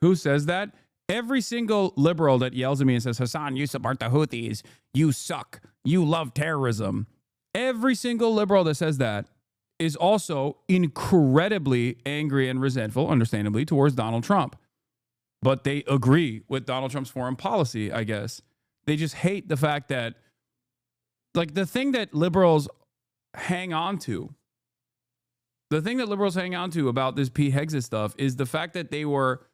Who says that? Every single liberal that yells at me and says, Hasan, you support the Houthis. You suck. You love terrorism. Every single liberal that says that is also incredibly angry and resentful, understandably, towards Donald Trump. But they agree with Donald Trump's foreign policy, I guess. They just hate the fact that, like, the thing that liberals hang on to about this Pete Hegseth stuff is the fact that they were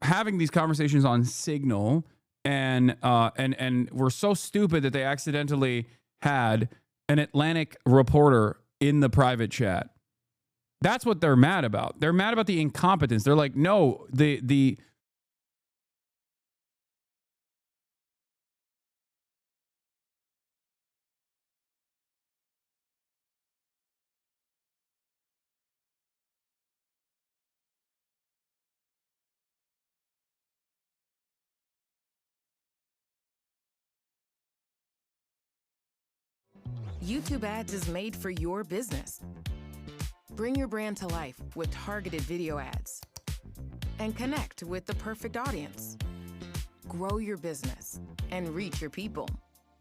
having these conversations on Signal and were so stupid that they accidentally had an Atlantic reporter in the private chat. That's what they're mad about. They're mad about the incompetence. They're like, no, the YouTube Ads is made for your business. Bring your brand to life with targeted video ads and connect with the perfect audience. Grow your business and reach your people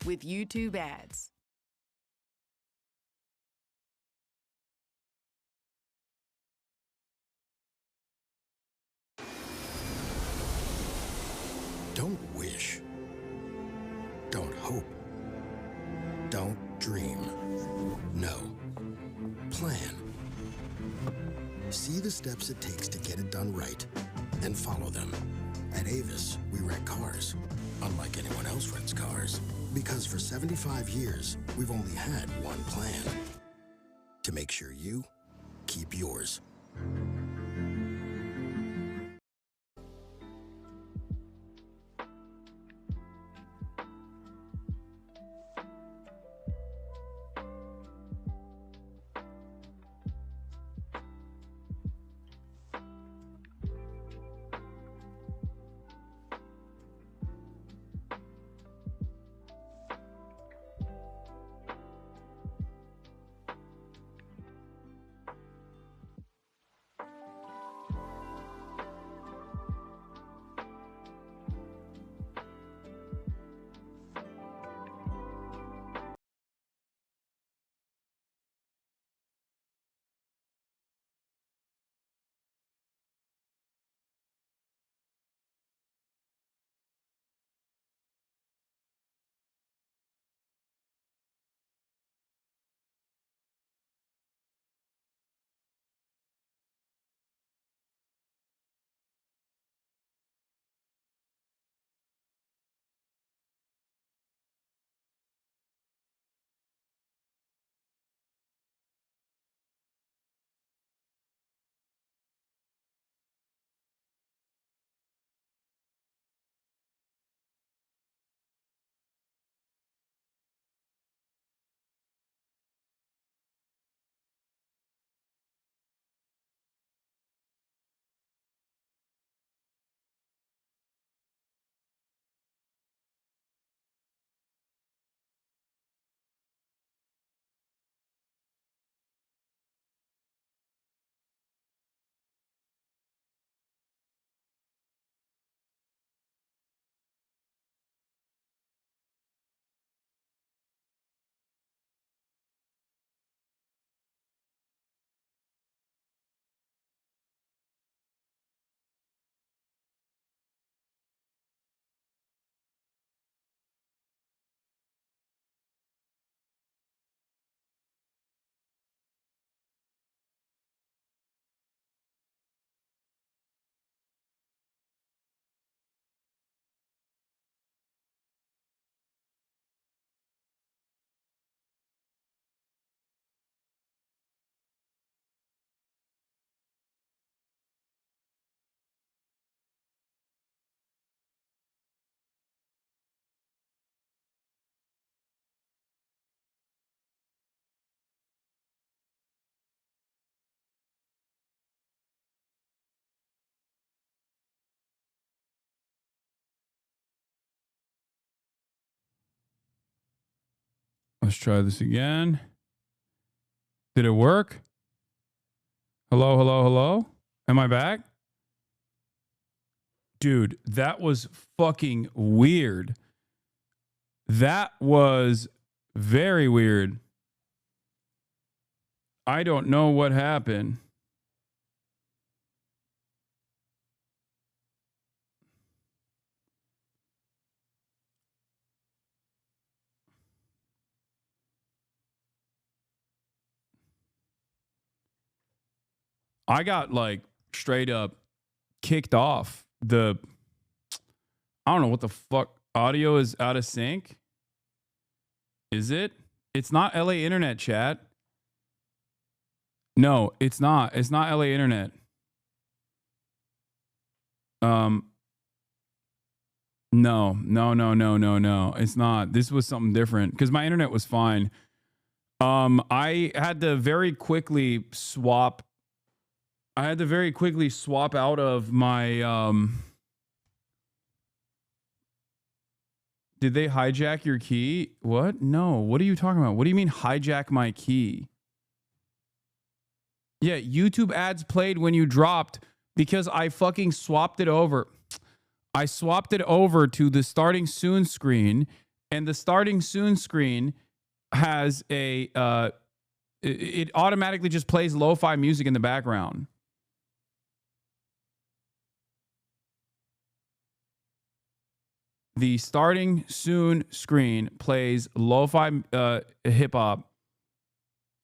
with YouTube Ads. Don't wish. Don't hope. Don't dream. No. Plan. See the steps it takes to get it done right and follow them. At Avis, we rent cars, unlike anyone else rents cars. Because for 75 years, we've only had one plan. To make sure you keep yours. Let's try this again. Did it work? Hello, hello, hello? Am I back? Dude, that was fucking weird. That was very weird. I don't know what happened. I got like straight up kicked off. I don't know what the fuck. Audio is out of sync. Is it? It's not LA internet, chat. No, it's not. It's not LA internet. No. It's not. This was something different because my internet was fine. I had to very quickly swap out of my Did they hijack your key? What? No. What are you talking about? What do you mean hijack my key? Yeah, YouTube ads played when you dropped because I fucking swapped it over. I swapped it over to the starting soon screen, and the starting soon screen has it automatically just plays lo-fi music in the background. The starting soon screen plays lo-fi hip hop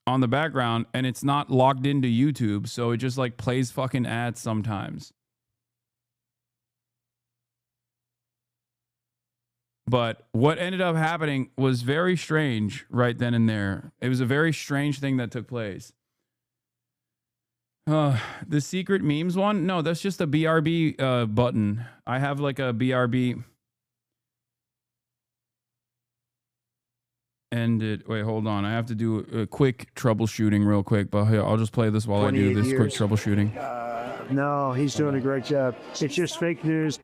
on the background, and it's not logged into YouTube, so it just like plays fucking ads sometimes. But what ended up happening was very strange right then and there. It was a very strange thing that took place. The secret memes one? No, that's just a BRB button. I have like a BRB. Ended. Wait, hold on. I have to do a quick troubleshooting real quick, but here, I'll just play this while I do this quick troubleshooting. No, he's doing a great job. It's just fake news.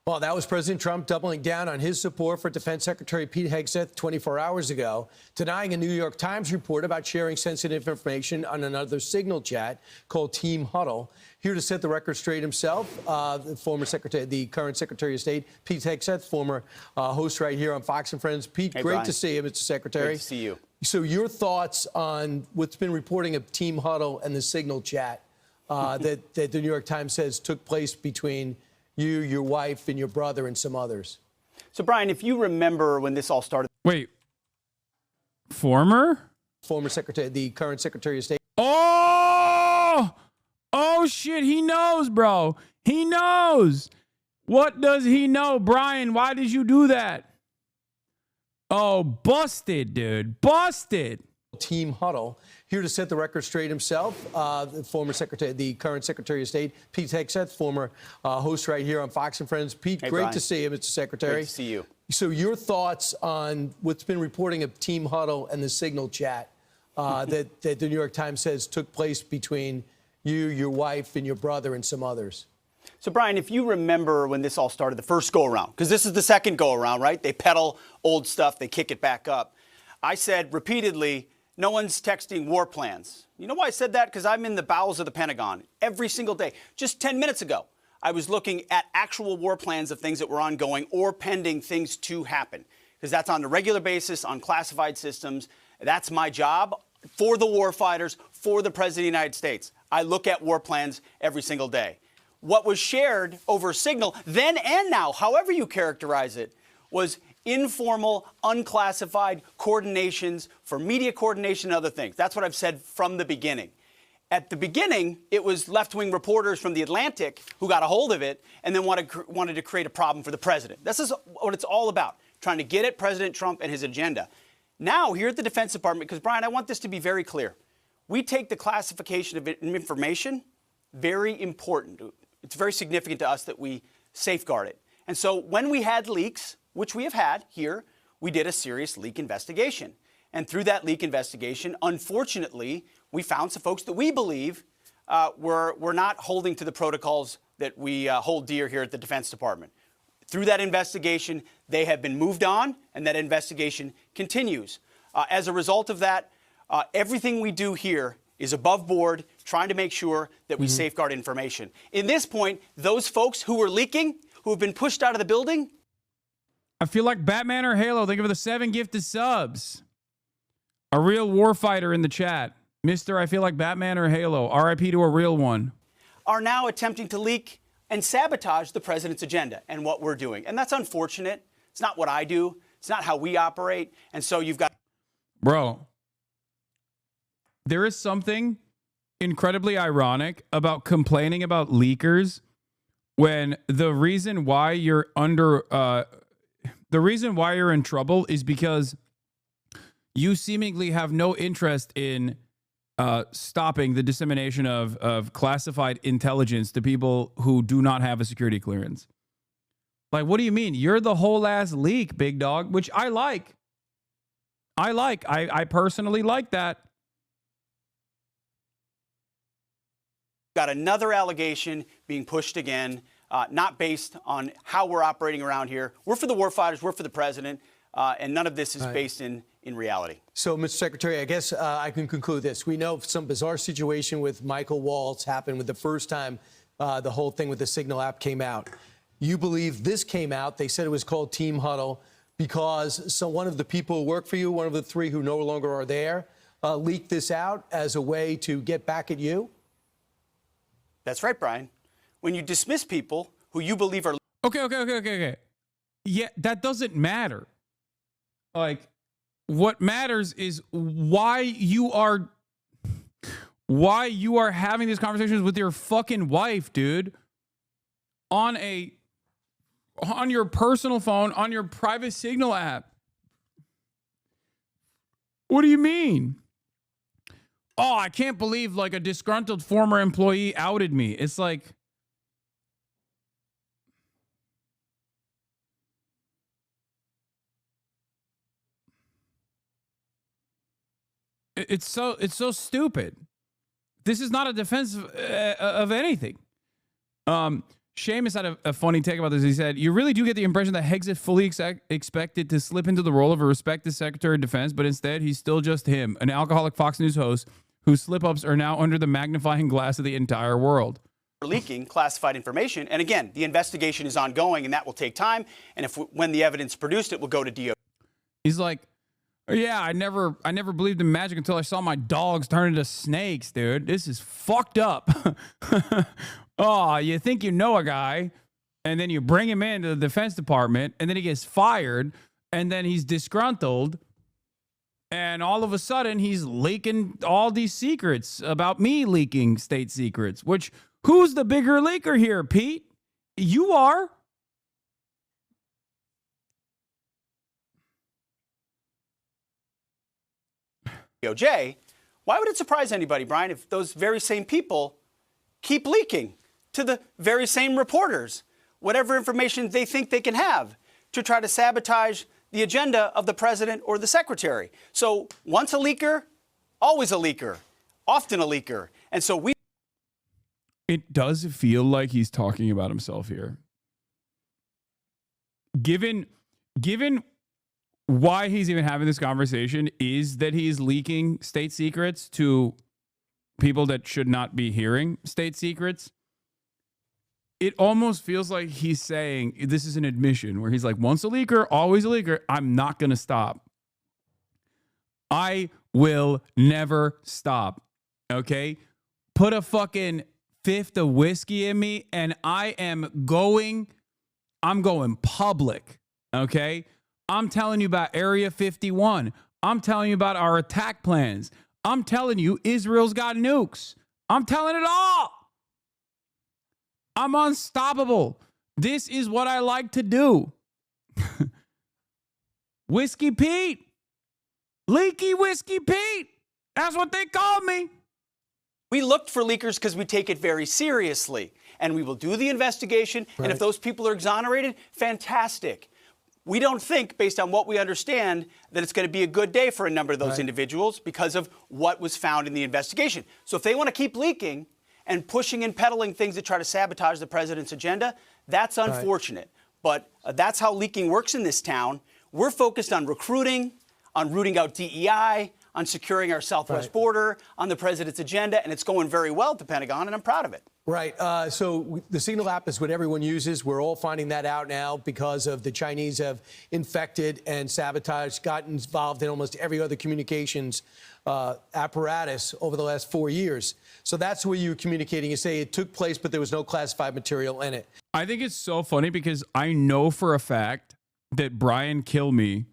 Well, that was President Trump doubling down on his support for Defense Secretary Pete Hegseth 24 hours ago, denying a New York Times report about sharing sensitive information on another Signal chat called Team Huddle. Here to set the record straight himself, the current Secretary of State, Pete Hegseth, former host right here on Fox and Friends. Pete, hey, great Brian. To see you, Mr. Secretary. Great to see you. So your thoughts on what's been reporting of Team Huddle and the Signal chat that the New York Times says took place between you, your wife, and your brother, and some others. So, Brian, if you remember when this all started. Wait. Former Secretary, the current Secretary of State. Oh, shit. He knows, bro. He knows. What does he know? Brian, why did you do that? Oh, busted, dude. Busted. Team Huddle. Here to set the record straight himself, the current Secretary of State, Pete Hegseth, former host right here on Fox and Friends. Pete, hey, great Brian. To see you, Mr. Secretary. Great to see you. So your thoughts on what's been reporting of Team Huddle and the Signal chat that the New York Times says took place between you, your wife, and your brother, and some others. So, Brian, if you remember when this all started, the first go-around, because this is the second go-around, right? They peddle old stuff, they kick it back up. I said repeatedly, no one's texting war plans. You know why I said that? Because I'm in the bowels of the Pentagon every single day. Just 10 minutes ago, I was looking at actual war plans of things that were ongoing or pending things to happen. Because that's on a regular basis, on classified systems. That's my job for the war fighters, for the President of the United States. I look at war plans every single day. What was shared over Signal, then and now, however you characterize it, was informal, unclassified coordinations for media coordination and other things. That's what I've said from the beginning. At the beginning, it was left-wing reporters from The Atlantic who got a hold of it and then wanted to create a problem for the president. This is what it's all about, trying to get at President Trump and his agenda. Now, here at the Defense Department, because, Brian, I want this to be very clear. We take the classification of information very important. It's very significant to us that we safeguard it. And so when we had leaks, which we have had here, we did a serious leak investigation. And through that leak investigation, unfortunately, we found some folks that we believe were not holding to the protocols that we hold dear here at the Defense Department. Through that investigation, they have been moved on, and that investigation continues. As a result of that, everything we do here is above board, trying to make sure that we safeguard information. In this point, those folks who were leaking, who have been pushed out of the building. I feel like Batman or Halo. Thank you for the 7 gifted subs. A real warfighter in the chat. Mr. I feel like Batman or Halo. RIP to a real one. Are now attempting to leak and sabotage the president's agenda and what we're doing. And that's unfortunate. It's not what I do. It's not how we operate. And so you've got... Bro, there is something incredibly ironic about complaining about leakers when the reason why you're in trouble is because you seemingly have no interest in stopping the dissemination of classified intelligence to people who do not have a security clearance. Like, what do you mean? You're the whole ass leak, big dog, which I like. I personally like that. Got another allegation being pushed again, not based on how we're operating around here. We're for the warfighters, we're for the president, and none of this is based in reality. So, Mr. Secretary, I guess I can conclude this. We know some bizarre situation with Michael Waltz happened with the first time the whole thing with the Signal app came out. You believe this came out, they said it was called Team Huddle, because one of the people who work for you, one of the 3 who no longer are there, leaked this out as a way to get back at you? That's right, Brian. When you dismiss people who you believe are... Okay. Yeah, that doesn't matter. Like, what matters is why you are having these conversations with your fucking wife, dude. On your personal phone, on your private Signal app. What do you mean? Oh, I can't believe like a disgruntled former employee outed me. It's like, it's so stupid. This is not a defense of anything. Seamus had a funny take about this. He said, you really do get the impression that Hegseth fully expected to slip into the role of a respected Secretary of Defense, but instead he's still just him, an alcoholic Fox News host whose slip-ups are now under the magnifying glass of the entire world. Leaking classified information. And again, the investigation is ongoing, and that will take time. And when the evidence produced, it will go to DOJ. He's like, yeah, I never believed in magic until I saw my dogs turn into snakes, dude. This is fucked up. Oh, you think you know a guy, and then you bring him into the Defense Department, and then he gets fired, and then he's disgruntled, and all of a sudden he's leaking all these secrets about me leaking state secrets, which, who's the bigger leaker here, Pete? You are. DOJ, why would it surprise anybody, Brian, if those very same people keep leaking to the very same reporters whatever information they think they can have to try to sabotage the agenda of the president or the secretary? So once a leaker, always a leaker, often a leaker. And so it does feel like he's talking about himself here. Given why he's even having this conversation is that he's leaking state secrets to people that should not be hearing state secrets. It almost feels like he's saying this is an admission where he's like, once a leaker, always a leaker. I'm not going to stop. I will never stop. Okay? Put a fucking 5th of whiskey in me and I'm going public. Okay? I'm telling you about Area 51. I'm telling you about our attack plans. I'm telling you Israel's got nukes. I'm telling it all. I'm unstoppable. This is what I like to do. Whiskey Pete. Leaky Whiskey Pete. That's what they called me. We looked for leakers because we take it very seriously. And we will do the investigation. Right. And if those people are exonerated, fantastic. We don't think, based on what we understand, that it's going to be a good day for a number of those individuals because of what was found in the investigation. So if they want to keep leaking and pushing and peddling things that try to sabotage the president's agenda, that's unfortunate. But that's how leaking works in this town. We're focused on recruiting, on rooting out DEI, on securing our southwest border, on the president's agenda, and it's going very well at the Pentagon, and I'm proud of it. Right. So the Signal app is what everyone uses. We're all finding that out now because of the Chinese have infected and sabotaged, gotten involved in almost every other communications apparatus over the last 4 years. So that's where you're communicating. You say it took place, but there was no classified material in it. I think it's so funny because I know for a fact that Brian Kilmeade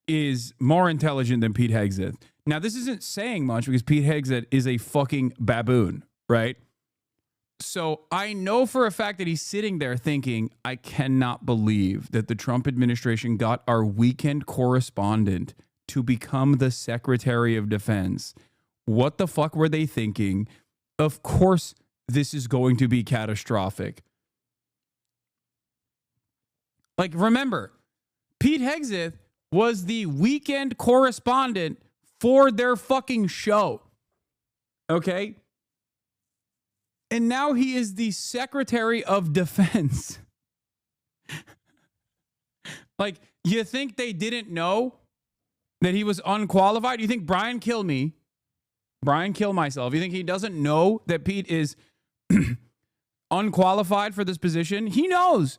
is more intelligent than Pete Hegseth. Now, this isn't saying much because Pete Hegseth is a fucking baboon, right? So I know for a fact that he's sitting there thinking, I cannot believe that the Trump administration got our weekend correspondent to become the Secretary of Defense. What the fuck were they thinking? Of course, this is going to be catastrophic. Like, remember, Pete Hegseth was the weekend correspondent for their fucking show. Okay? And now he is the Secretary of Defense. Like, you think they didn't know that he was unqualified? You think Brian Kill Myself, you think he doesn't know that Pete is unqualified for this position? He knows.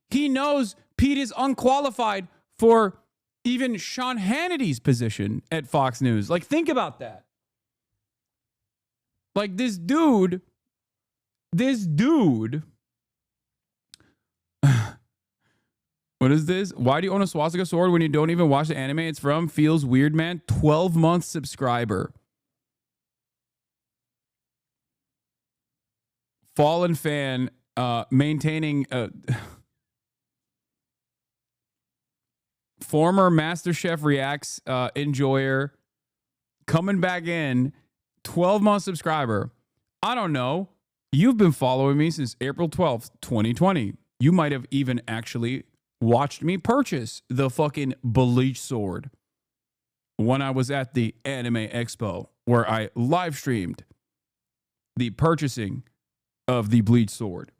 He knows Pete is unqualified for even Sean Hannity's position at Fox News. Like, think about that. Like, this dude, what is this? Why do you own a swastika sword when you don't even watch the anime it's from? Feels weird, man. 12-month subscriber. Fallen fan, maintaining former MasterChef Reacts enjoyer, coming back in, 12-month subscriber. I don't know. You've been following me since April 12th, 2020. You might have even actually watched me purchase the fucking bleach sword when I was at the Anime Expo, where I live streamed the purchasing of the bleach sword.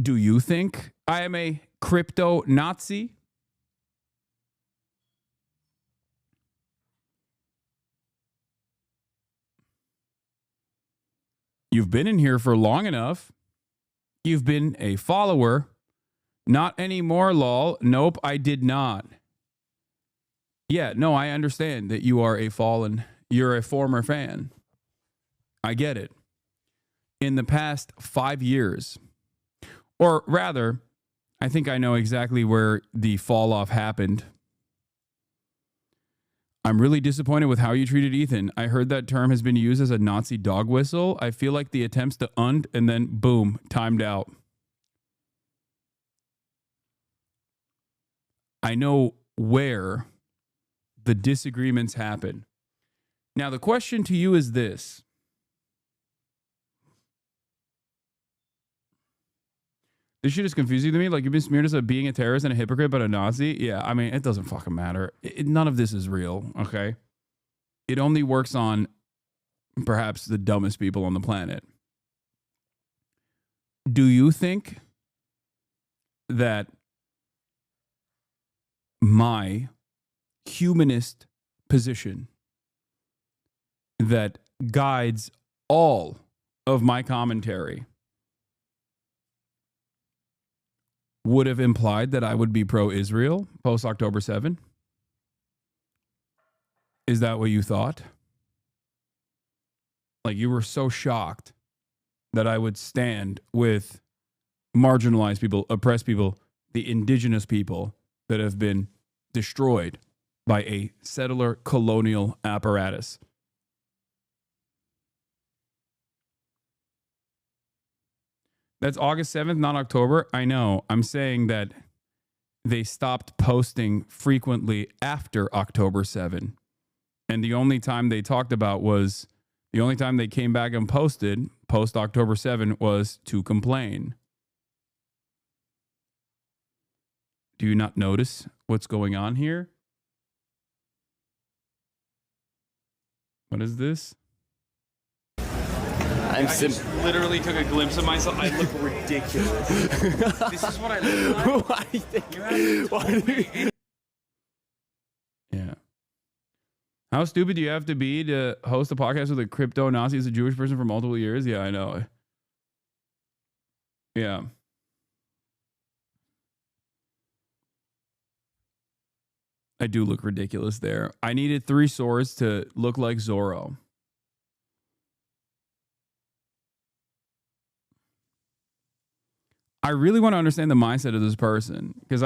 Do you think I am a crypto Nazi? You've been in here for long enough. You've been a follower. Not anymore, lol. Nope, I did not. Yeah, no, I understand that you are you're a former fan. I get it. In the past 5 years, or rather, I think I know exactly where the fall off happened. I'm really disappointed with how you treated Ethan. I heard that term has been used as a Nazi dog whistle. I feel like the attempts to and then boom, timed out. I know where the disagreements happen. Now, the question to you is this. This shit is confusing to me. Like, you've been smeared as being a terrorist and a hypocrite, but a Nazi. Yeah, I mean, it doesn't fucking matter. None of this is real, okay? It only works on perhaps the dumbest people on the planet. Do you think that my humanist position that guides all of my commentary would have implied that I would be pro-Israel post-October 7? Is that what you thought? Like, you were so shocked that I would stand with marginalized people, oppressed people, the indigenous people that have been destroyed by a settler colonial apparatus. That's August 7th, not October. I know. I'm saying that they stopped posting frequently after October 7. And the only time they talked about was, the only time they came back and posted post October 7 was to complain. Do you not notice what's going on here? What is this? I just literally took a glimpse of myself. I look ridiculous. This is what I look like. Yeah. How stupid do you have to be to host a podcast with a crypto Nazi as a Jewish person for multiple years? Yeah, I know. Yeah. I do look ridiculous there. I needed 3 swords to look like Zorro. I really want to understand the mindset of this person because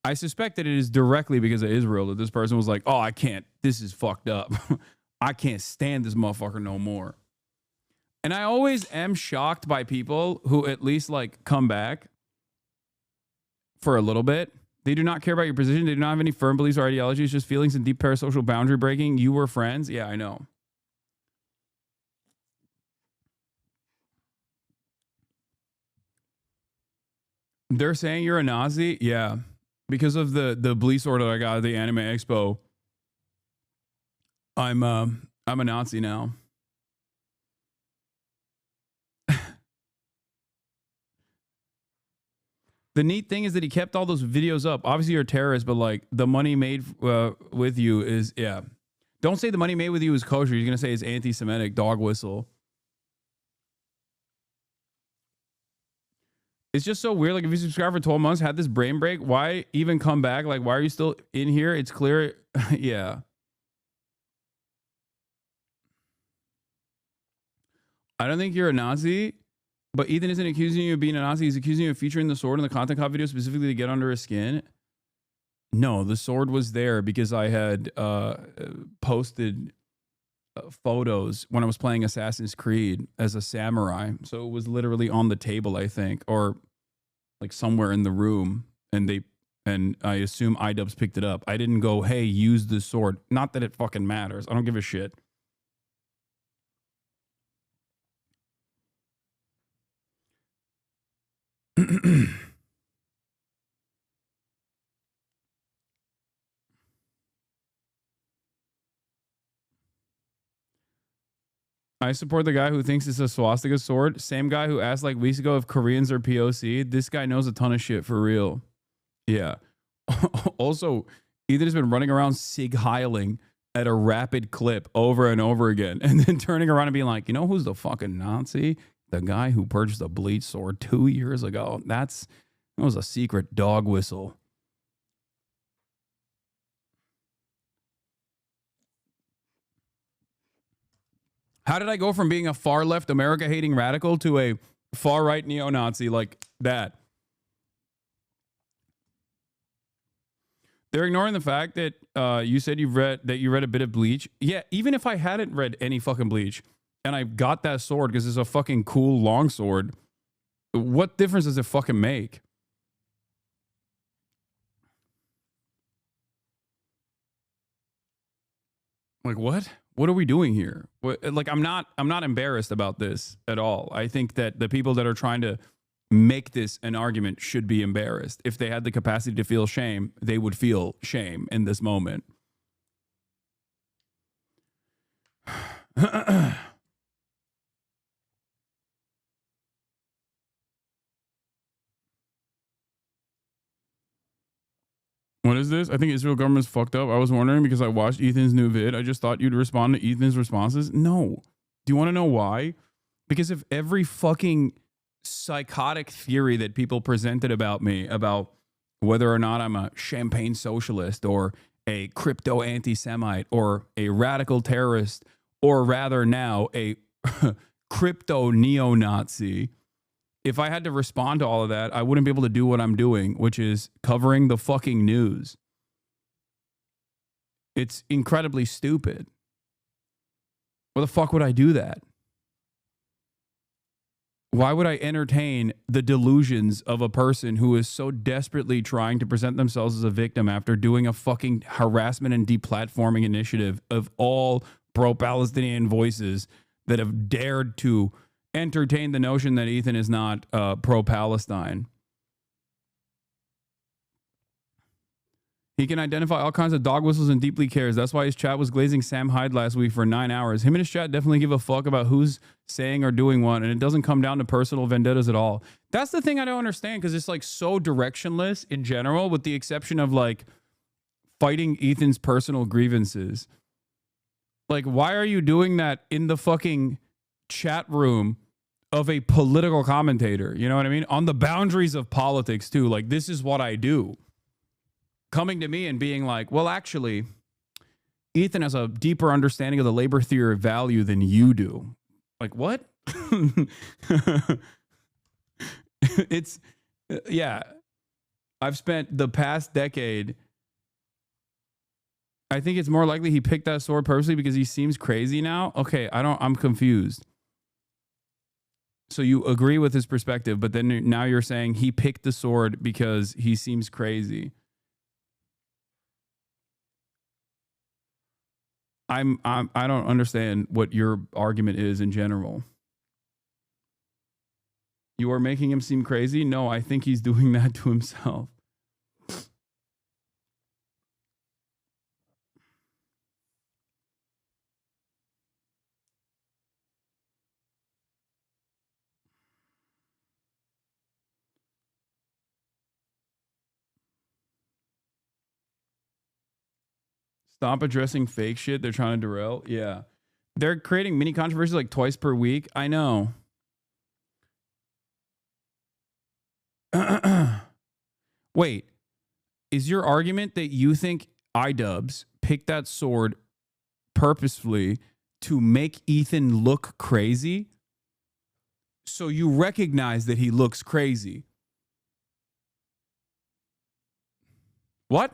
I suspect that it is directly because of Israel that this person was like, oh, I can't, this is fucked up. I can't stand this motherfucker no more. And I always am shocked by people who at least like come back for a little bit. They do not care about your position. They do not have any firm beliefs or ideologies, just feelings and deep parasocial boundary breaking. You were friends. Yeah, I know. They're saying you're a Nazi? Yeah. Because of the bleach sword that I got at the Anime Expo. I'm a Nazi now. The neat thing is that he kept all those videos up. Obviously, you're a terrorist, but like the money made with you is, yeah. Don't say the money made with you is kosher. You're going to say it's anti-Semitic, dog whistle. It's just so weird. Like if you subscribe for 12 months, had this brain break, why even come back? Like, why are you still in here? It's clear. Yeah. I don't think you're a Nazi. But Ethan isn't accusing you of being a Nazi. He's accusing you of featuring the sword in the content cop video specifically to get under his skin. No, the sword was there because I had posted photos when I was playing Assassin's Creed as a samurai. So it was literally on the table, I think, or like somewhere in the room. And I assume iDubbbz picked it up. I didn't go, hey, use this sword. Not that it fucking matters. I don't give a shit. I support the guy who thinks it's a swastika sword. Same guy who asked like weeks ago if Koreans are POC. This guy knows a ton of shit for real. Yeah. Also, Ethan has been running around sig heiling at a rapid clip over and over again and then turning around and being like, you know who's the fucking Nazi? The guy who purchased a bleach sword 2 years ago. That was a secret dog whistle. How did I go from being a far left America hating radical to a far right neo-Nazi like that? They're ignoring the fact that you said you read a bit of Bleach. Yeah, even if I hadn't read any fucking Bleach and I got that sword because it's a fucking cool long sword, what difference does it fucking make? Like what? What are we doing here? Like I'm not embarrassed about this at all. I think that the people that are trying to make this an argument should be embarrassed. If they had the capacity to feel shame, they would feel shame in this moment. What is this? I think Israel government's fucked up. I was wondering because I watched Ethan's new vid. I just thought you'd respond to Ethan's responses. No. Do you want to know why? Because if every fucking psychotic theory that people presented about me, about whether or not I'm a champagne socialist or a crypto anti-Semite or a radical terrorist, or rather now a crypto neo-Nazi, if I had to respond to all of that, I wouldn't be able to do what I'm doing, which is covering the fucking news. It's incredibly stupid. Why the fuck would I do that? Why would I entertain the delusions of a person who is so desperately trying to present themselves as a victim after doing a fucking harassment and deplatforming initiative of all pro-Palestinian voices that have dared to entertain the notion that Ethan is not pro-Palestine? He can identify all kinds of dog whistles and deeply cares. That's why his chat was glazing Sam Hyde last week for 9 hours. Him and his chat definitely give a fuck about who's saying or doing what, and it doesn't come down to personal vendettas at all. That's the thing I don't understand, because it's like so directionless in general, with the exception of like fighting Ethan's personal grievances. Like, why are you doing that in the fucking chat room of a political commentator? You know what I mean? On the boundaries of politics, too. Like, this is what I do. Coming to me and being like, well, actually, Ethan has a deeper understanding of the labor theory of value than you do. Like, what? It's, yeah. I've spent the past decade, I think it's more likely he picked that sword purposely because he seems crazy now. Okay, I'm confused. So you agree with his perspective, but then now you're saying he picked the sword because he seems crazy. I don't understand what your argument is in general. You are making him seem crazy? No, I think he's doing that to himself. Stop addressing fake shit they're trying to derail. Yeah. They're creating mini controversies like twice per week. I know. Wait. Is your argument that you think iDubbbz picked that sword purposefully to make Ethan look crazy? So you recognize that he looks crazy. What?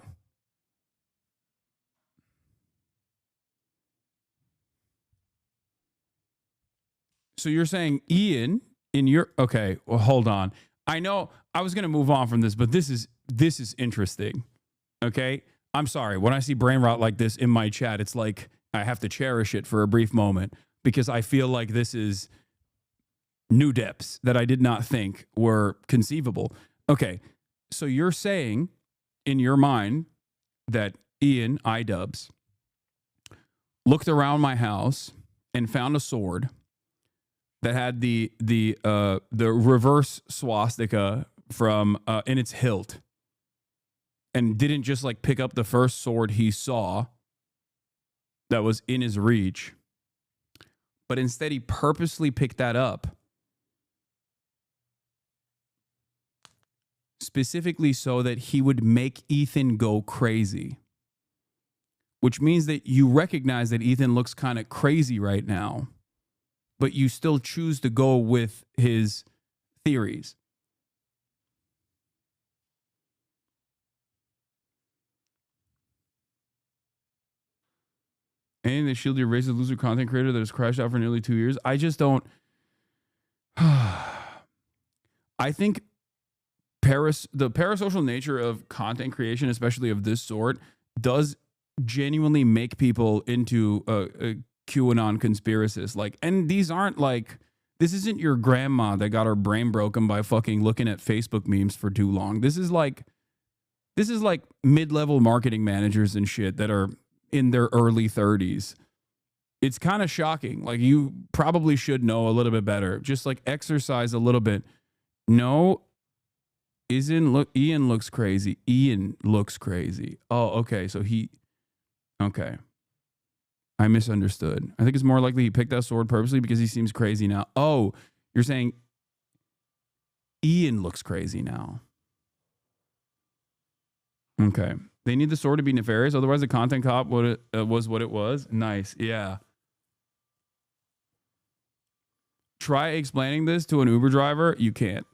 So you're saying Ian in your, okay, well, hold on. I know I was going to move on from this, but this is interesting. Okay. I'm sorry. When I see brain rot like this in my chat, it's like I have to cherish it for a brief moment because I feel like this is new depths that I did not think were conceivable. Okay. So you're saying in your mind that Ian iDubbbz looked around my house and found a sword that had the reverse swastika from in its hilt, and didn't just like pick up the first sword he saw that was in his reach, but instead he purposely picked that up specifically so that he would make Ethan go crazy, which means that you recognize that Ethan looks kind of crazy right now, but you still choose to go with his theories. And they shield your racist loser content creator that has crashed out for nearly 2 years. I just don't. I think the parasocial nature of content creation, especially of this sort, does genuinely make people into a QAnon conspiracists. Like, and these aren't like, this isn't your grandma that got her brain broken by fucking looking at Facebook memes for too long. This is like mid-level marketing managers and shit that are in their early 30s. It's kind of shocking. Like, you probably should know a little bit better. Just like exercise a little bit. No, Ian looks crazy. Ian looks crazy. Oh, okay. So okay. I misunderstood. I think it's more likely he picked that sword purposely because he seems crazy now. Oh, you're saying Ian looks crazy now. Okay. They need the sword to be nefarious. Otherwise, the content cop was what it was. Nice. Yeah. Try explaining this to an Uber driver. You can't.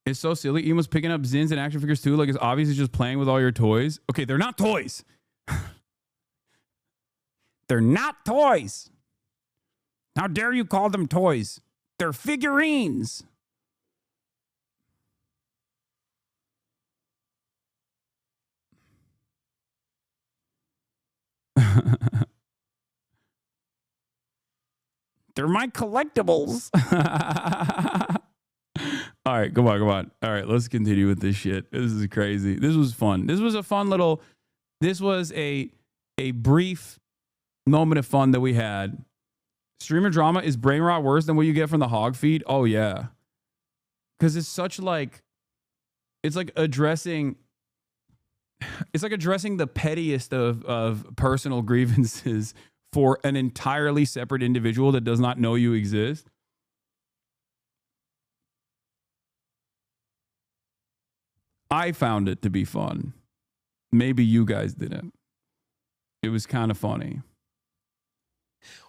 It's so silly. Ian was picking up Zins and action figures too. Like, it's obviously just playing with all your toys. Okay, they're not toys. They're not toys. How dare you call them toys? They're figurines. They're my collectibles. All right, come on. All right, let's continue with this shit. This is crazy. This was fun. This was a fun little, this was a brief moment of fun that we had. Streamer drama, is brain rot worse than what you get from the hog feed? Oh, yeah. Because it's such like, it's like addressing it's like addressing the pettiest of personal grievances for an entirely separate individual that does not know you exist. I found it to be fun. Maybe you guys didn't. It was kind of funny.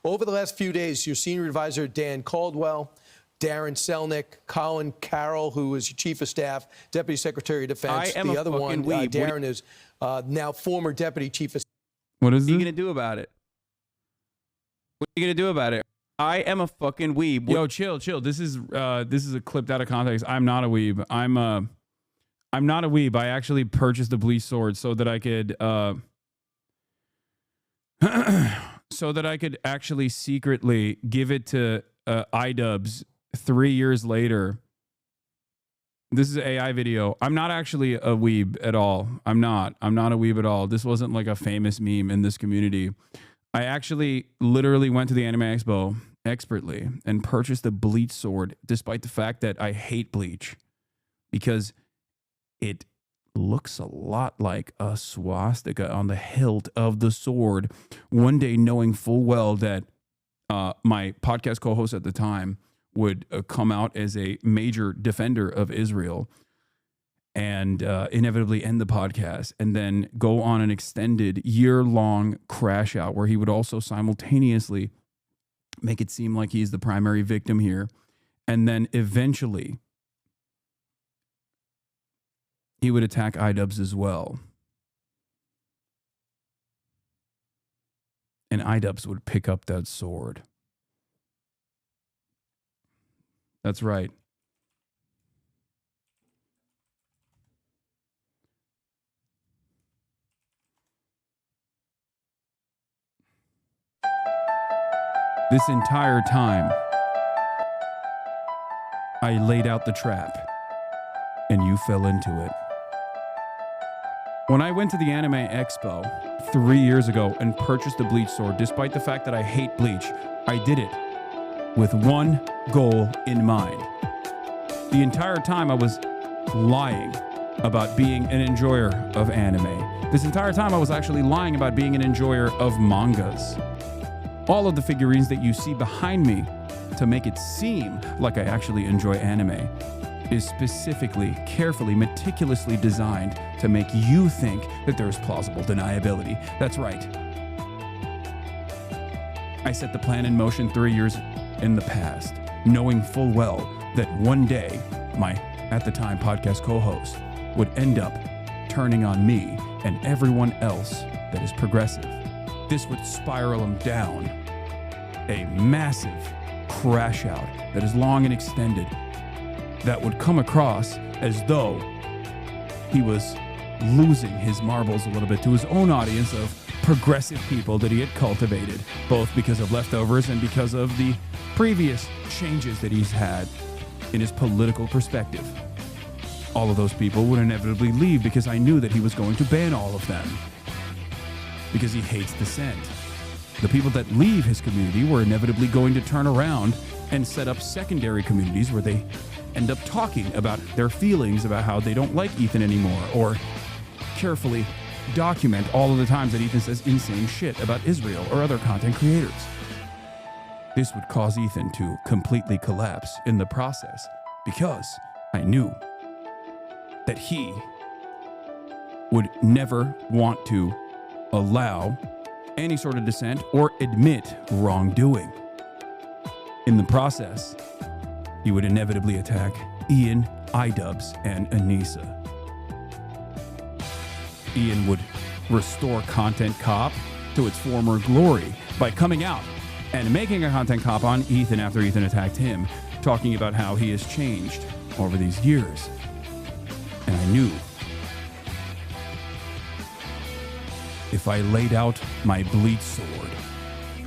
Over the last few days, your senior advisor, Dan Caldwell, Darren Selnick, Colin Carroll, who was your chief of staff, deputy secretary of defense. The other one, Darren, is now former deputy chief of staff. What is What are you going to do about it? What are you going to do about it? I am a fucking weeb. Yo, chill. This is a clipped out of context. I'm not a weeb. I'm not a weeb. I actually purchased the bleach sword so that I could actually secretly give it to iDubbbz 3 years later. This is an AI video. I'm not actually a weeb at all. I'm not a weeb at all. This wasn't like a famous meme in this community. I actually literally went to the Anime Expo expertly and purchased the bleach sword, despite the fact that I hate bleach, because it looks a lot like a swastika on the hilt of the sword. One day, knowing full well that my podcast co-host at the time would come out as a major defender of Israel and inevitably end the podcast, and then go on an extended year-long crash out where he would also simultaneously make it seem like he's the primary victim here. And then eventually he would attack iDubbbz as well. And iDubbbz would pick up that sword. That's right. This entire time, I laid out the trap, and you fell into it. When I went to the Anime Expo 3 years ago and purchased the bleach sword, despite the fact that I hate bleach, I did it with one goal in mind. The entire time I was lying about being an enjoyer of anime. This entire time I was actually lying about being an enjoyer of mangas. All of the figurines that you see behind me to make it seem like I actually enjoy anime is specifically, carefully, meticulously designed to make you think that there is plausible deniability. That's right. I set the plan in motion 3 years in the past, knowing full well that one day my, at the time, podcast co-host would end up turning on me and everyone else that is progressive. This would spiral him down a massive crash out that is long and extended, that would come across as though he was losing his marbles a little bit to his own audience of progressive people that he had cultivated, both because of leftovers and because of the previous changes that he's had in his political perspective. All of those people would inevitably leave because I knew that he was going to ban all of them, because he hates dissent. The people that leave his community were inevitably going to turn around and set up secondary communities where they end up talking about their feelings about how they don't like Ethan anymore, or carefully document all of the times that Ethan says insane shit about Israel or other content creators. This would cause Ethan to completely collapse in the process, because I knew that he would never want to allow any sort of dissent or admit wrongdoing. In the process, he would inevitably attack Ian, iDubbbz, and Anissa. Ian would restore Content Cop to its former glory by coming out and making a Content Cop on Ethan after Ethan attacked him, talking about how he has changed over these years. And I knew if I laid out my bleach sword,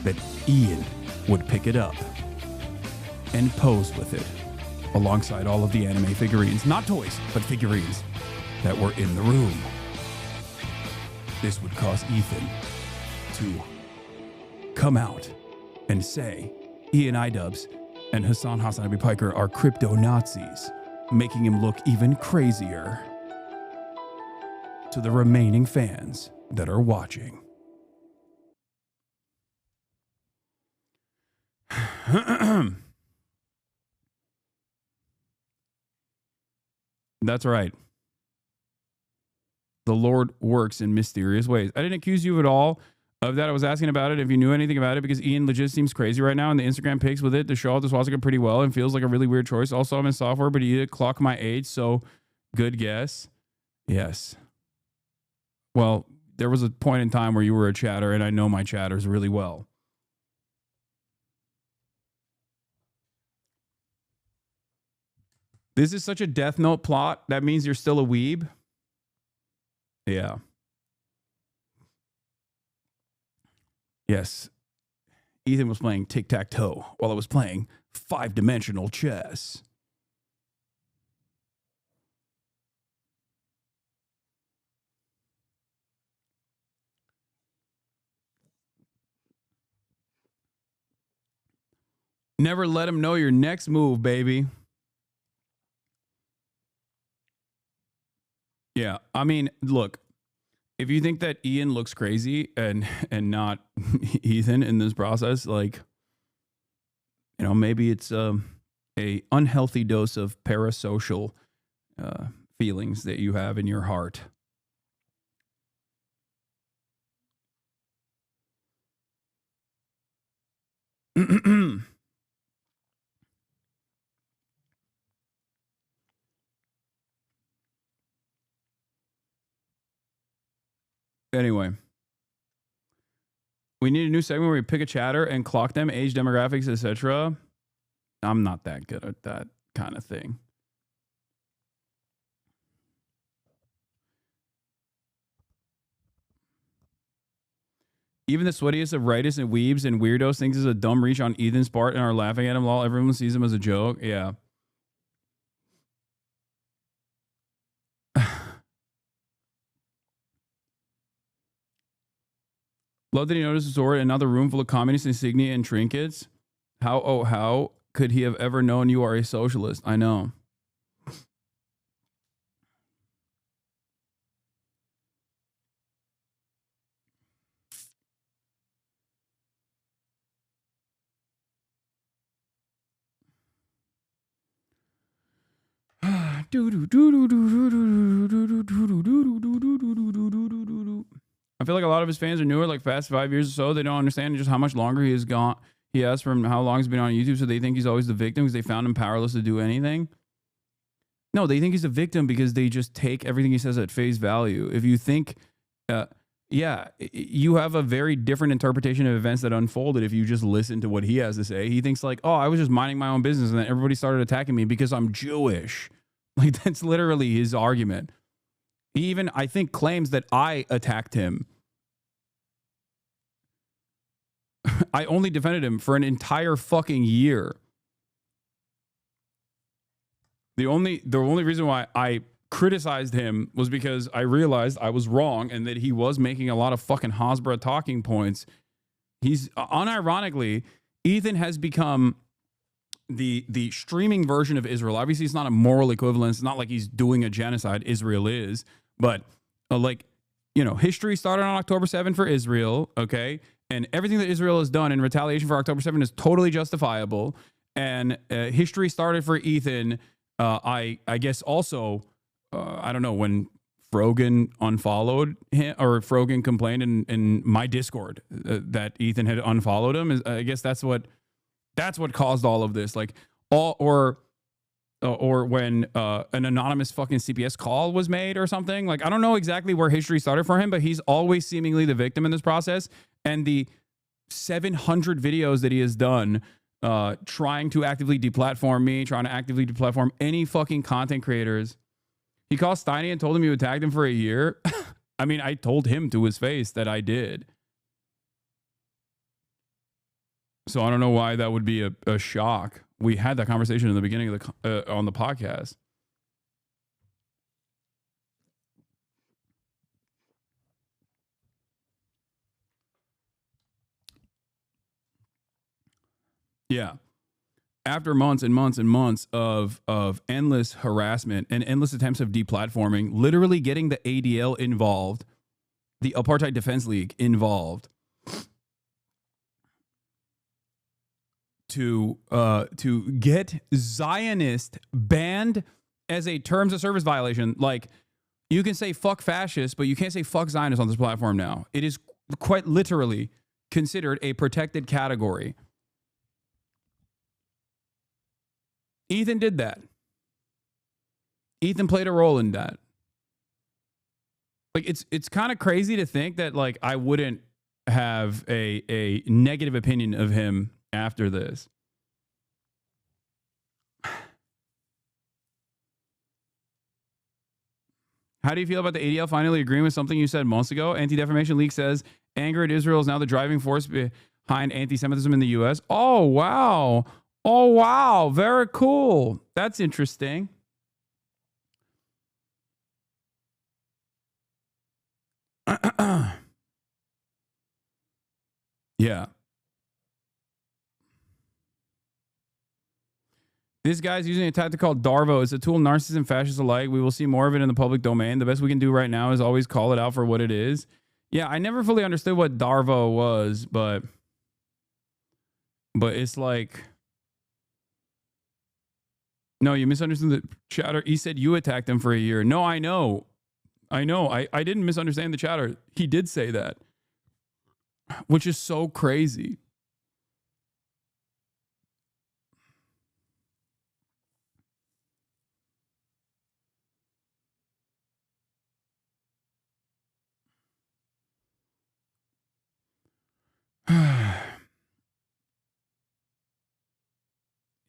that Ian would pick it up and pose with it alongside all of the anime figurines, not toys, but figurines that were in the room. This would cause Ethan to come out and say Ian iDubbbz and Hasanabi Piker are crypto Nazis, making him look even crazier. to the remaining fans that are watching. That's right. The Lord works in mysterious ways. I didn't accuse you at all of that. I was asking about it, if you knew anything about it, because Ian legit seems crazy right now, and the Instagram pics with it to show off the swastika pretty well and feels like a really weird choice. Also, I'm in software, but he did clock my age, so good guess. Yes. Well, there was a point in time where you were a chatter, and I know my chatters really well. This is such a Death Note plot. That means you're still a weeb. Yeah. Yes. Ethan was playing tic-tac-toe while I was playing 5-dimensional chess. Never let him know your next move, baby. Yeah, I mean, look, if you think that Ian looks crazy and not Ethan in this process, like, you know, maybe it's a unhealthy dose of parasocial feelings that you have in your heart. Anyway, we need a new segment where we pick a chatter and clock them, age, demographics, etc. I'm not that good at that kind of thing. Even the sweatiest of rightists and weebs and weirdos thinks it's a dumb reach on Ethan's part and are laughing at him while everyone sees him as a joke. Yeah. Love that he noticed the sword and another room full of communist insignia and trinkets. How could he have ever known you are a socialist? I know. I feel like a lot of his fans are newer, like past 5 years or so. They don't understand just how much longer he has gone. He has from how long he's been on YouTube, so they think he's always the victim because they found him powerless to do anything. No, they think he's a victim because they just take everything he says at face value. If you think, yeah, you have a very different interpretation of events that unfolded if you just listen to what he has to say. He thinks like, oh, I was just minding my own business and then everybody started attacking me because I'm Jewish. Like, that's literally his argument. He even, I think, claims that I attacked him. I only defended him for an entire fucking year. The only reason why I criticized him was because I realized I was wrong and that he was making a lot of fucking Hasbro talking points. He's, unironically, Ethan has become the streaming version of Israel. Obviously, it's not a moral equivalence. It's not like he's doing a genocide. Israel is. But, like, you know, history started on October 7 for Israel, okay? And everything that Israel has done in retaliation for October 7 is totally justifiable. And history started for Ethan, I guess also, I don't know, when Frogan unfollowed him, or Frogan complained in my Discord that Ethan had unfollowed him. I guess that's what caused all of this. Like, or when an anonymous fucking CPS call was made or something. Like, I don't know exactly where history started for him, but he's always seemingly the victim in this process. And the 700 videos that he has done trying to actively deplatform me, trying to actively deplatform any fucking content creators. He called Steiny and told him you attacked him for a year. I mean, I told him to his face that I did. So I don't know why that would be a shock. We had that conversation in the beginning of the on the podcast. Yeah. after months and months and months of endless harassment and endless attempts of deplatforming, literally getting the ADL involved, the Apartheid Defense League involved, to get Zionist banned as a terms of service violation. Like, you can say fuck fascists, but you can't say fuck Zionists on this platform now. It is quite literally considered a protected category. Ethan did that. Ethan played a role in that. Like, it's kind of crazy to think that, like, I wouldn't have a negative opinion of him after this. How do you feel about the ADL finally agreeing with something you said months ago? Anti-Defamation League says anger at Israel is now the driving force behind anti-Semitism in the U.S. Oh, wow. Oh, wow. Very cool. That's interesting. Yeah. This guy's using a tactic called Darvo. It's a tool narcissists and fascists alike. We will see more of it in the public domain. The best we can do right now is always call it out for what it is. Yeah, I never fully understood what Darvo was, but it's like... No, you misunderstood the chatter. He said you attacked him for a year. No, I know. I didn't misunderstand the chatter. He did say that, which is so crazy.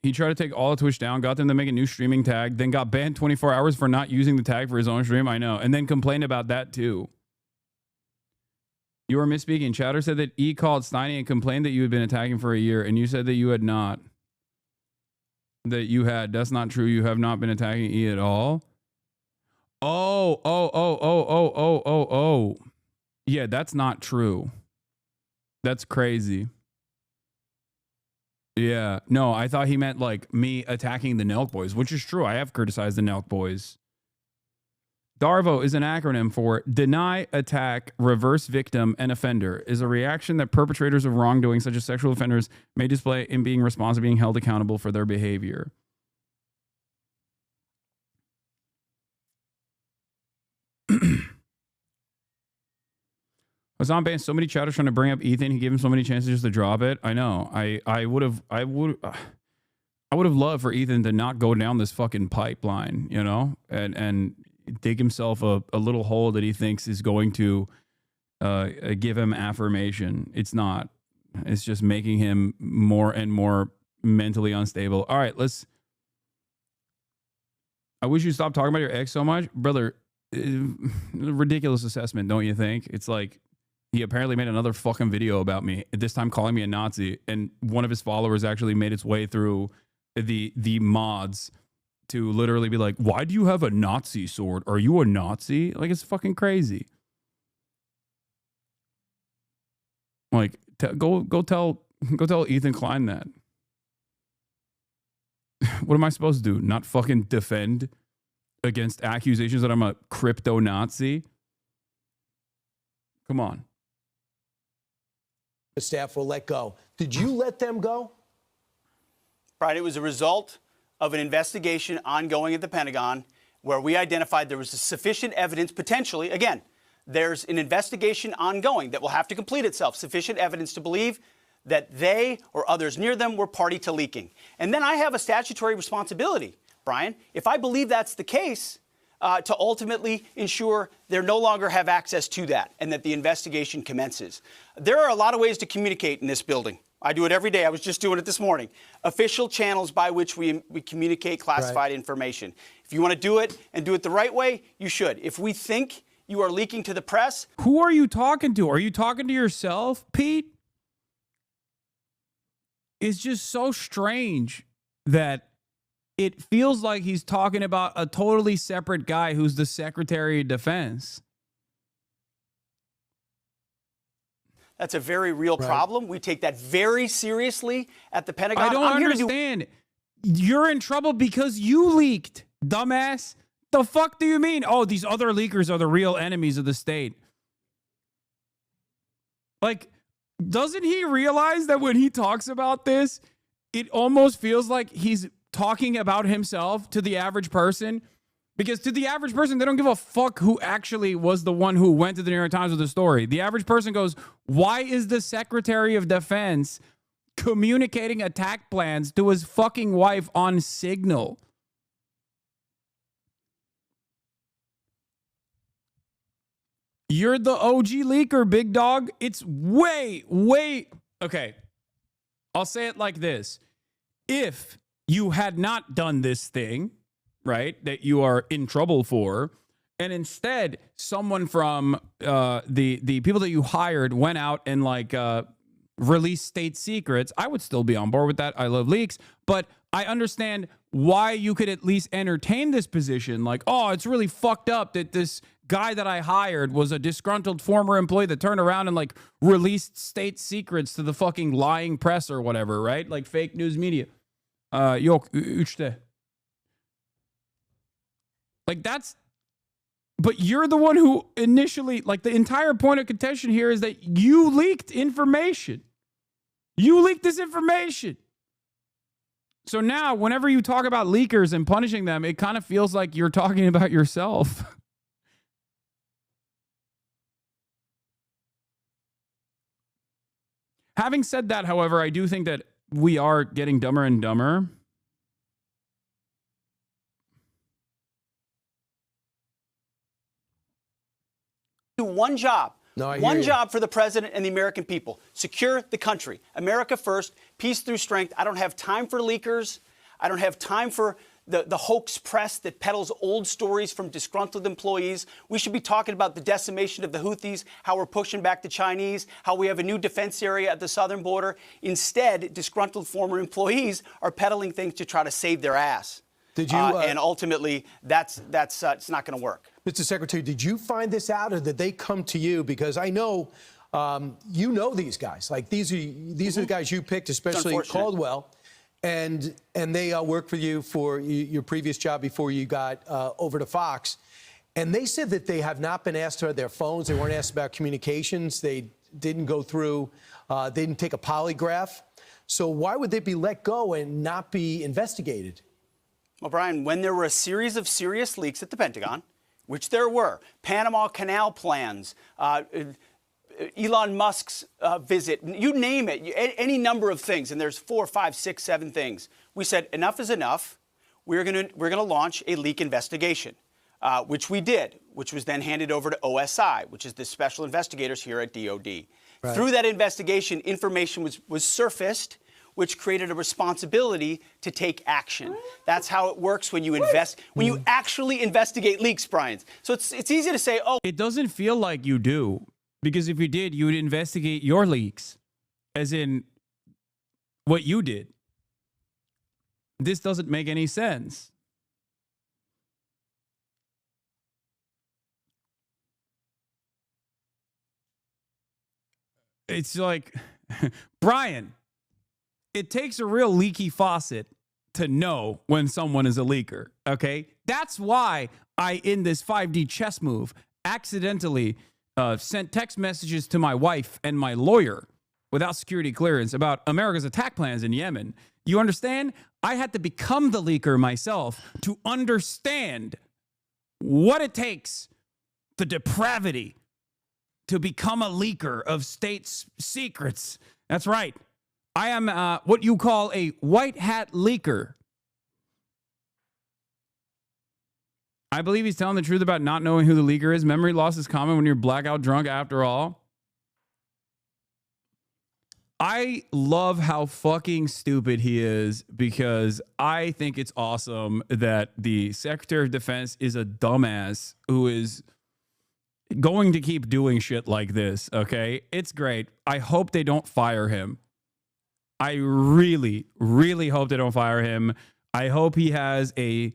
He tried to take all of Twitch down, got them to make a new streaming tag, then got banned 24 hours for not using the tag for his own stream. I know. And then complained about that too. You were misspeaking. Chatter said that E called Steiny and complained that you had been attacking for a year, and you said that you had not. That you had. That's not true. You have not been attacking E at all. Oh. Yeah, that's not true. That's crazy. Yeah. No, I thought he meant like me attacking the Nelk Boys, which is true. I have criticized the Nelk Boys. DARVO is an acronym for Deny, Attack, Reverse Victim, and Offender. Is a reaction that perpetrators of wrongdoing, such as sexual offenders, may display in being responsible, being held accountable for their behavior. Hasan banned so many chatters trying to bring up Ethan. He gave him so many chances just to drop it. I know. I would have loved for Ethan to not go down this fucking pipeline, you know, and dig himself a little hole that he thinks is going to give him affirmation. It's not. It's just making him more and more mentally unstable. All right, I wish you stopped talking about your ex so much, brother. Ridiculous assessment, don't you think? It's like, he apparently made another fucking video about me, this time calling me a Nazi, and one of his followers actually made its way through the mods to literally be like, why do you have a Nazi sword? Are you a Nazi? Like, it's fucking crazy. Like, go tell Ethan Klein that. What am I supposed to do? Not fucking defend against accusations that I'm a crypto Nazi? Come on. The staff will let go. Did you let them go? Right. It was a result of an investigation ongoing at the Pentagon where we identified there was sufficient evidence, potentially, again, there's an investigation ongoing that will have to complete itself, sufficient evidence to believe that they or others near them were party to leaking. And then I have a statutory responsibility, Brian. If I believe that's the case, to ultimately ensure they no longer have access to that and that the investigation commences. There are a lot of ways to communicate in this building. I do it every day. I was just doing it this morning. Official channels by which we communicate classified information. If you want to do it and do it the right way, you should. If we think you are leaking to the press. Who are you talking to? Are you talking to yourself, Pete? It's just so strange that it feels like he's talking about a totally separate guy who's the Secretary of Defense. That's a very real problem. We take that very seriously at the Pentagon. I don't understand. You're in trouble because you leaked, dumbass. The fuck do you mean? Oh, these other leakers are the real enemies of the state. Like, doesn't he realize that when he talks about this, it almost feels like he's talking about himself to the average person? Because to the average person, they don't give a fuck who actually was the one who went to the New York Times with the story. The average person goes, why is the Secretary of Defense communicating attack plans to his fucking wife on Signal? You're the OG leaker, big dog. It's way. Okay. I'll say it like this. If you had not done this thing, right, that you are in trouble for, and instead someone from the people that you hired went out and like released state secrets, I would still be on board with that. I love leaks, but I understand why you could at least entertain this position. Like, oh, it's really fucked up that this guy that I hired was a disgruntled former employee that turned around and like released state secrets to the fucking lying press or whatever, right? Like fake news media. Yok, üçte. Like that's, but you're the one who initially, like the entire point of contention here is that you leaked information. You leaked this information. So now whenever you talk about leakers and punishing them, it kind of feels like you're talking about yourself. Having said that, however, I do think that we are getting dumber and dumber. Do one job. No, one job for the president and the American people. Secure the country. America first. Peace through strength. I don't have time for leakers. I don't have time for the hoax press that peddles old stories from disgruntled employees. We should be talking about the decimation of the Houthis, how we're pushing back the Chinese, how we have a new defense area at the southern border. Instead, disgruntled former employees are peddling things to try to save their ass. Did you? And ultimately, that's it's not going to work. Mr. Secretary, did you find this out, or did they come to you? Because I know you know these guys. Like these are the guys you picked, especially Caldwell, and they worked for you for your previous job before you got over to Fox. And they said that they have not been asked about their phones. They weren't asked about communications. They didn't go through. They didn't take a polygraph. So why would they be let go and not be investigated? Well, Brian, when there were a series of serious leaks at the Pentagon, which there were, Panama Canal plans, Elon Musk's visit, you name it, any number of things, and there's 4, 5, 6, 7 things. We said enough is enough. We're gonna launch a leak investigation, which we did, which was then handed over to OSI, which is the special investigators here at DOD. Right. Through that investigation, information was surfaced, which created a responsibility to take action. That's how it works when you invest, when you actually investigate leaks, Brian. So it's easy to say, oh. It doesn't feel like you do, because if you did, you would investigate your leaks, as in what you did. This doesn't make any sense. It's like, Brian, it takes a real leaky faucet to know when someone is a leaker, okay? That's why I, in this 5D chess move, accidentally sent text messages to my wife and my lawyer without security clearance about America's attack plans in Yemen. You understand? I had to become the leaker myself to understand what it takes, the depravity, to become a leaker of state secrets. That's right. I am what you call a white hat leaker. I believe he's telling the truth about not knowing who the leaker is. Memory loss is common when you're blackout drunk after all. I love how fucking stupid he is, because I think it's awesome that the Secretary of Defense is a dumbass who is going to keep doing shit like this, okay? It's great. I hope they don't fire him. I really, really hope they don't fire him. I hope he has a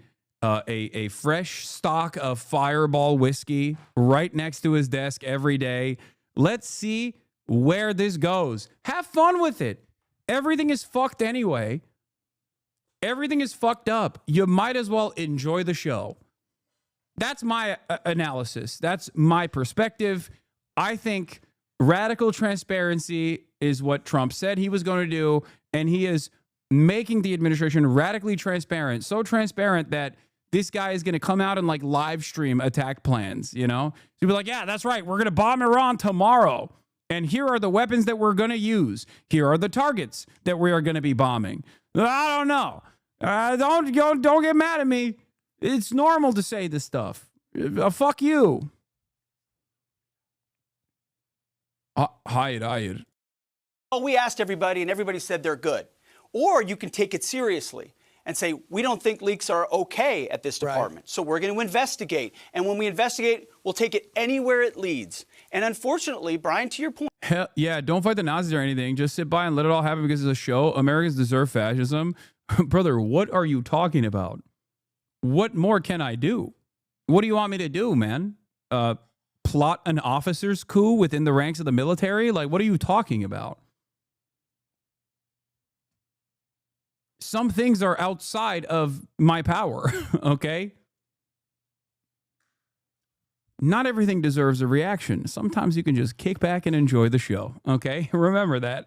fresh stock of Fireball whiskey right next to his desk every day. Let's see where this goes. Have fun with it. Everything is fucked anyway. Everything is fucked up. You might as well enjoy the show. That's my analysis. That's my perspective. I think radical transparency is what Trump said he was going to do, and he is making the administration radically transparent, so transparent that this guy is going to come out and like live stream attack plans, you know? He'll be like, yeah, that's right. We're going to bomb Iran tomorrow. And here are the weapons that we're going to use. Here are the targets that we are going to be bombing. I don't know. Don't get mad at me. It's normal to say this stuff. Fuck you. Hayır. Well, we asked everybody, and everybody said they're good. Or you can take it seriously and say, we don't think leaks are okay at this department, so we're going to investigate. And when we investigate, we'll take it anywhere it leads. And unfortunately, Brian, to your point. Hell, yeah, don't fight the Nazis or anything. Just sit by and let it all happen because it's a show. Americans deserve fascism. Brother, what are you talking about? What more can I do? What do you want me to do, man? Plot an officer's coup within the ranks of the military? Like, what are you talking about? Some things are outside of my power, okay? Not everything deserves a reaction. Sometimes you can just kick back and enjoy the show, okay? Remember that.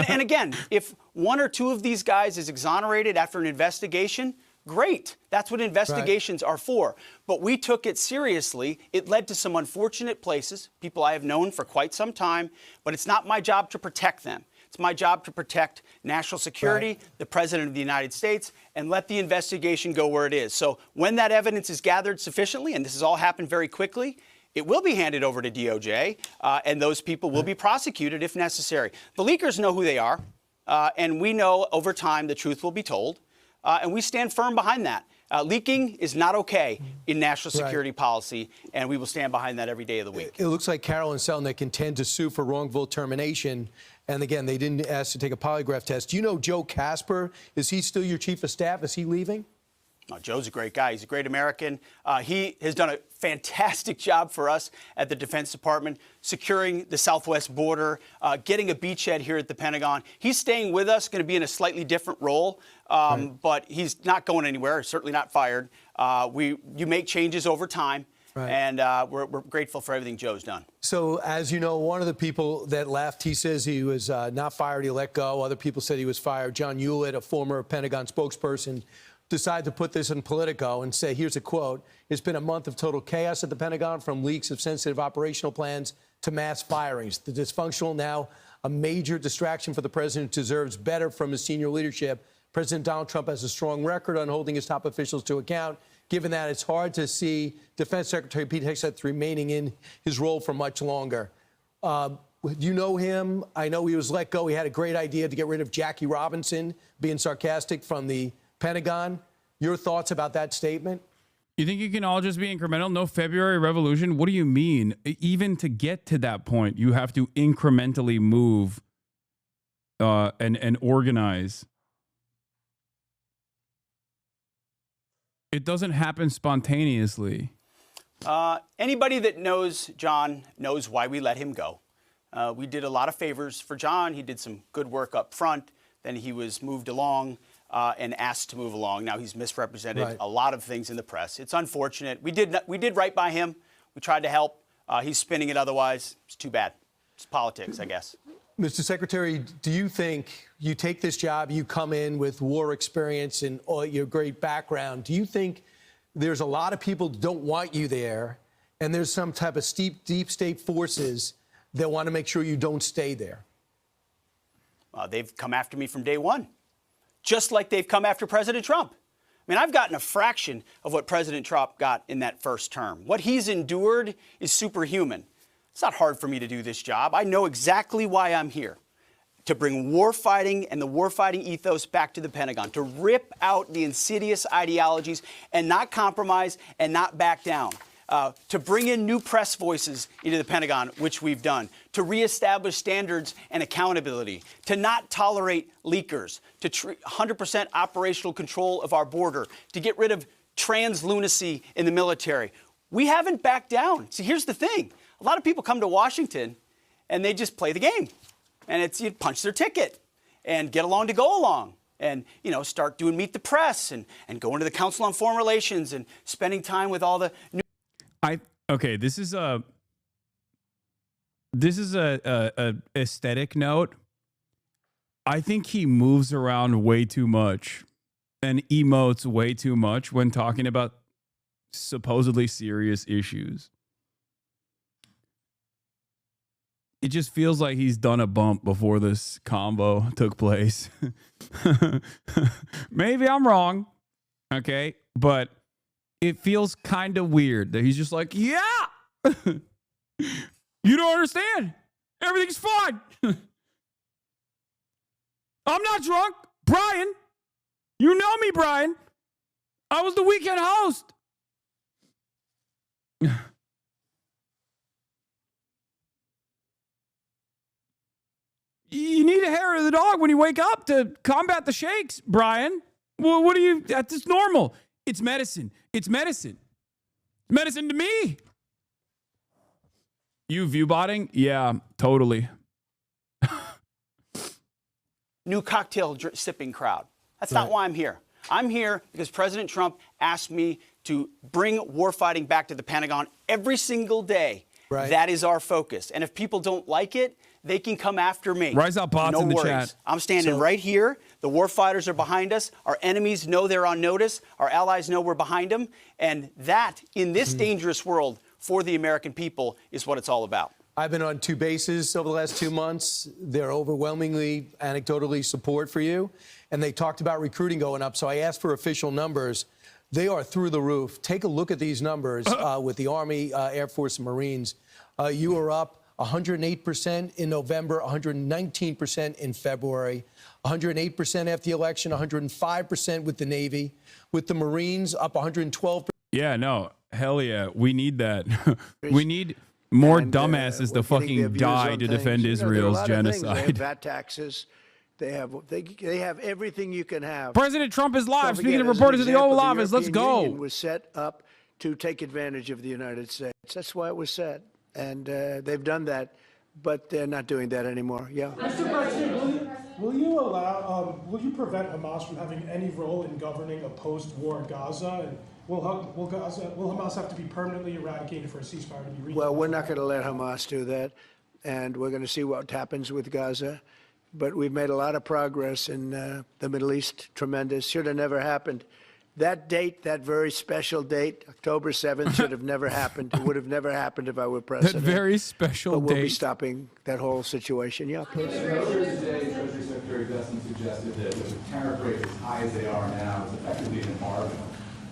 and again, if one or two of these guys is exonerated after an investigation, great. That's what investigations are for. But we took it seriously. It led to some unfortunate places, people I have known for quite some time, but it's not my job to protect them. It's my job to protect national security, the President of the United States, and let the investigation go where it is. So when that evidence is gathered sufficiently, and this has all happened very quickly, it will be handed over to DOJ, and those people will be prosecuted if necessary. The leakers know who they are, and we know over time the truth will be told, and we stand firm behind that. Leaking is not okay in national security policy, and we will stand behind that every day of the week. It looks like Carol and Selnick intend to sue for wrongful termination. And again, they didn't ask to take a polygraph test. Do you know Joe Casper? Is he still your chief of staff? Is he leaving? Oh, Joe's a great guy. He's a great American. He has done a fantastic job for us at the Defense Department, securing the southwest border, getting a beachhead here at the Pentagon. He's staying with us, going to be in a slightly different role, but he's not going anywhere, certainly not fired. You make changes over time. And we're grateful for everything Joe's done. So, as you know, one of the people that left, he says he was not fired, he let go. Other people said he was fired. John Hewlett, a former Pentagon spokesperson, decided to put this in Politico and say, here's a quote, "It's been a month of total chaos at the Pentagon, from leaks of sensitive operational plans to mass firings. The dysfunctional, now a major distraction for the president, deserves better from his senior leadership. President Donald Trump has a strong record on holding his top officials to account. Given that, it's hard to see Defense Secretary Pete Hegseth remaining in his role for much longer." Do you know him? I know he was let go. He had a great idea to get rid of Jackie Robinson, being sarcastic, from the Pentagon. Your thoughts about that statement? You think you can all just be incremental? No February Revolution? What do you mean? Even to get to that point, you have to incrementally move and organize. It doesn't happen spontaneously. Anybody that knows John knows why we let him go. We did a lot of favors for John. He did some good work up front. Then he was moved along and asked to move along. Now he's misrepresented a lot of things in the press. It's unfortunate. We did right by him. We tried to help. He's spinning it otherwise. It's too bad. It's politics, I guess. Mr. Secretary, do you think you take this job, you come in with war experience and all your great background, do you think there's a lot of people who don't want you there, and there's some type of deep state forces that want to make sure you don't stay there? They've come after me from day one, just like they've come after President Trump. I mean, I've gotten a fraction of what President Trump got in that first term. What he's endured is superhuman. It's not hard for me to do this job. I know exactly why I'm here. To bring warfighting and the warfighting ethos back to the Pentagon, to rip out the insidious ideologies and not compromise and not back down. To bring in new press voices into the Pentagon, which we've done. To reestablish standards and accountability. To not tolerate leakers. To 100% operational control of our border. To get rid of trans lunacy in the military. We haven't backed down. See, here's the thing. A lot of people come to Washington and they just play the game. And it's you punch their ticket and get along to go along. and, you know, start doing Meet the Press and going to the Council on Foreign Relations and spending time with all the new. Okay, this is a aesthetic note. I think he moves around way too much and emotes way too much when talking about supposedly serious issues. It just feels like he's done a bump before this combo took place. Maybe I'm wrong, okay? But it feels kind of weird that he's just like, yeah, you don't understand. Everything's fine. I'm not drunk. Brian, you know me, Brian. I was the weekend host. You need a hair of the dog when you wake up to combat the shakes, Brian. Well, what are you? That's just normal. It's medicine. It's medicine. Medicine to me. You view-botting? Yeah, totally. New cocktail sipping crowd. That's not why I'm here. I'm here because President Trump asked me to bring warfighting back to the Pentagon every single day. Right. That is our focus. And if people don't like it, they can come after me. Rise up, bots no in the worries. chat. I'm standing right here. The warfighters are behind us. Our enemies know they're on notice. Our allies know we're behind them. And that, in this dangerous world, for the American people, is what it's all about. I've been on 2 bases over the last 2 months. They're overwhelmingly, anecdotally support for you. And they talked about recruiting going up. So I asked for official numbers. They are through the roof. Take a look at these numbers with the Army, Air Force, and Marines. You are up 108% in November, 119% in February, 108% after the election, 105% with the Navy. With the Marines, up 112%. Yeah, no. Hell yeah. We need that. We need more dumbasses to fucking die to defend Israel's genocide. They have VAT taxes. They have everything you can have. President Trump is live. Speaking of reporters in the Oval Office, let's go. The Union was set up to take advantage of the United States. That's why it was set. And they've done that, but they're not doing that anymore. Yeah. Mr. President, will you prevent Hamas from having any role in governing a post-war Gaza? And will Hamas have to be permanently eradicated for a ceasefire to be reached? Well, we're not going to let Hamas do that, and we're going to see what happens with Gaza. But we've made a lot of progress in the Middle East. Tremendous. Should have never happened. That date, that very special date, October 7th, should have never happened. It would have never happened if I were president. That very special but we'll date. be stopping that whole situation. Yeah, please. Earlier today, Treasury Secretary Dustin suggested that with the tariff rates as high as they are now, it's effectively an embargo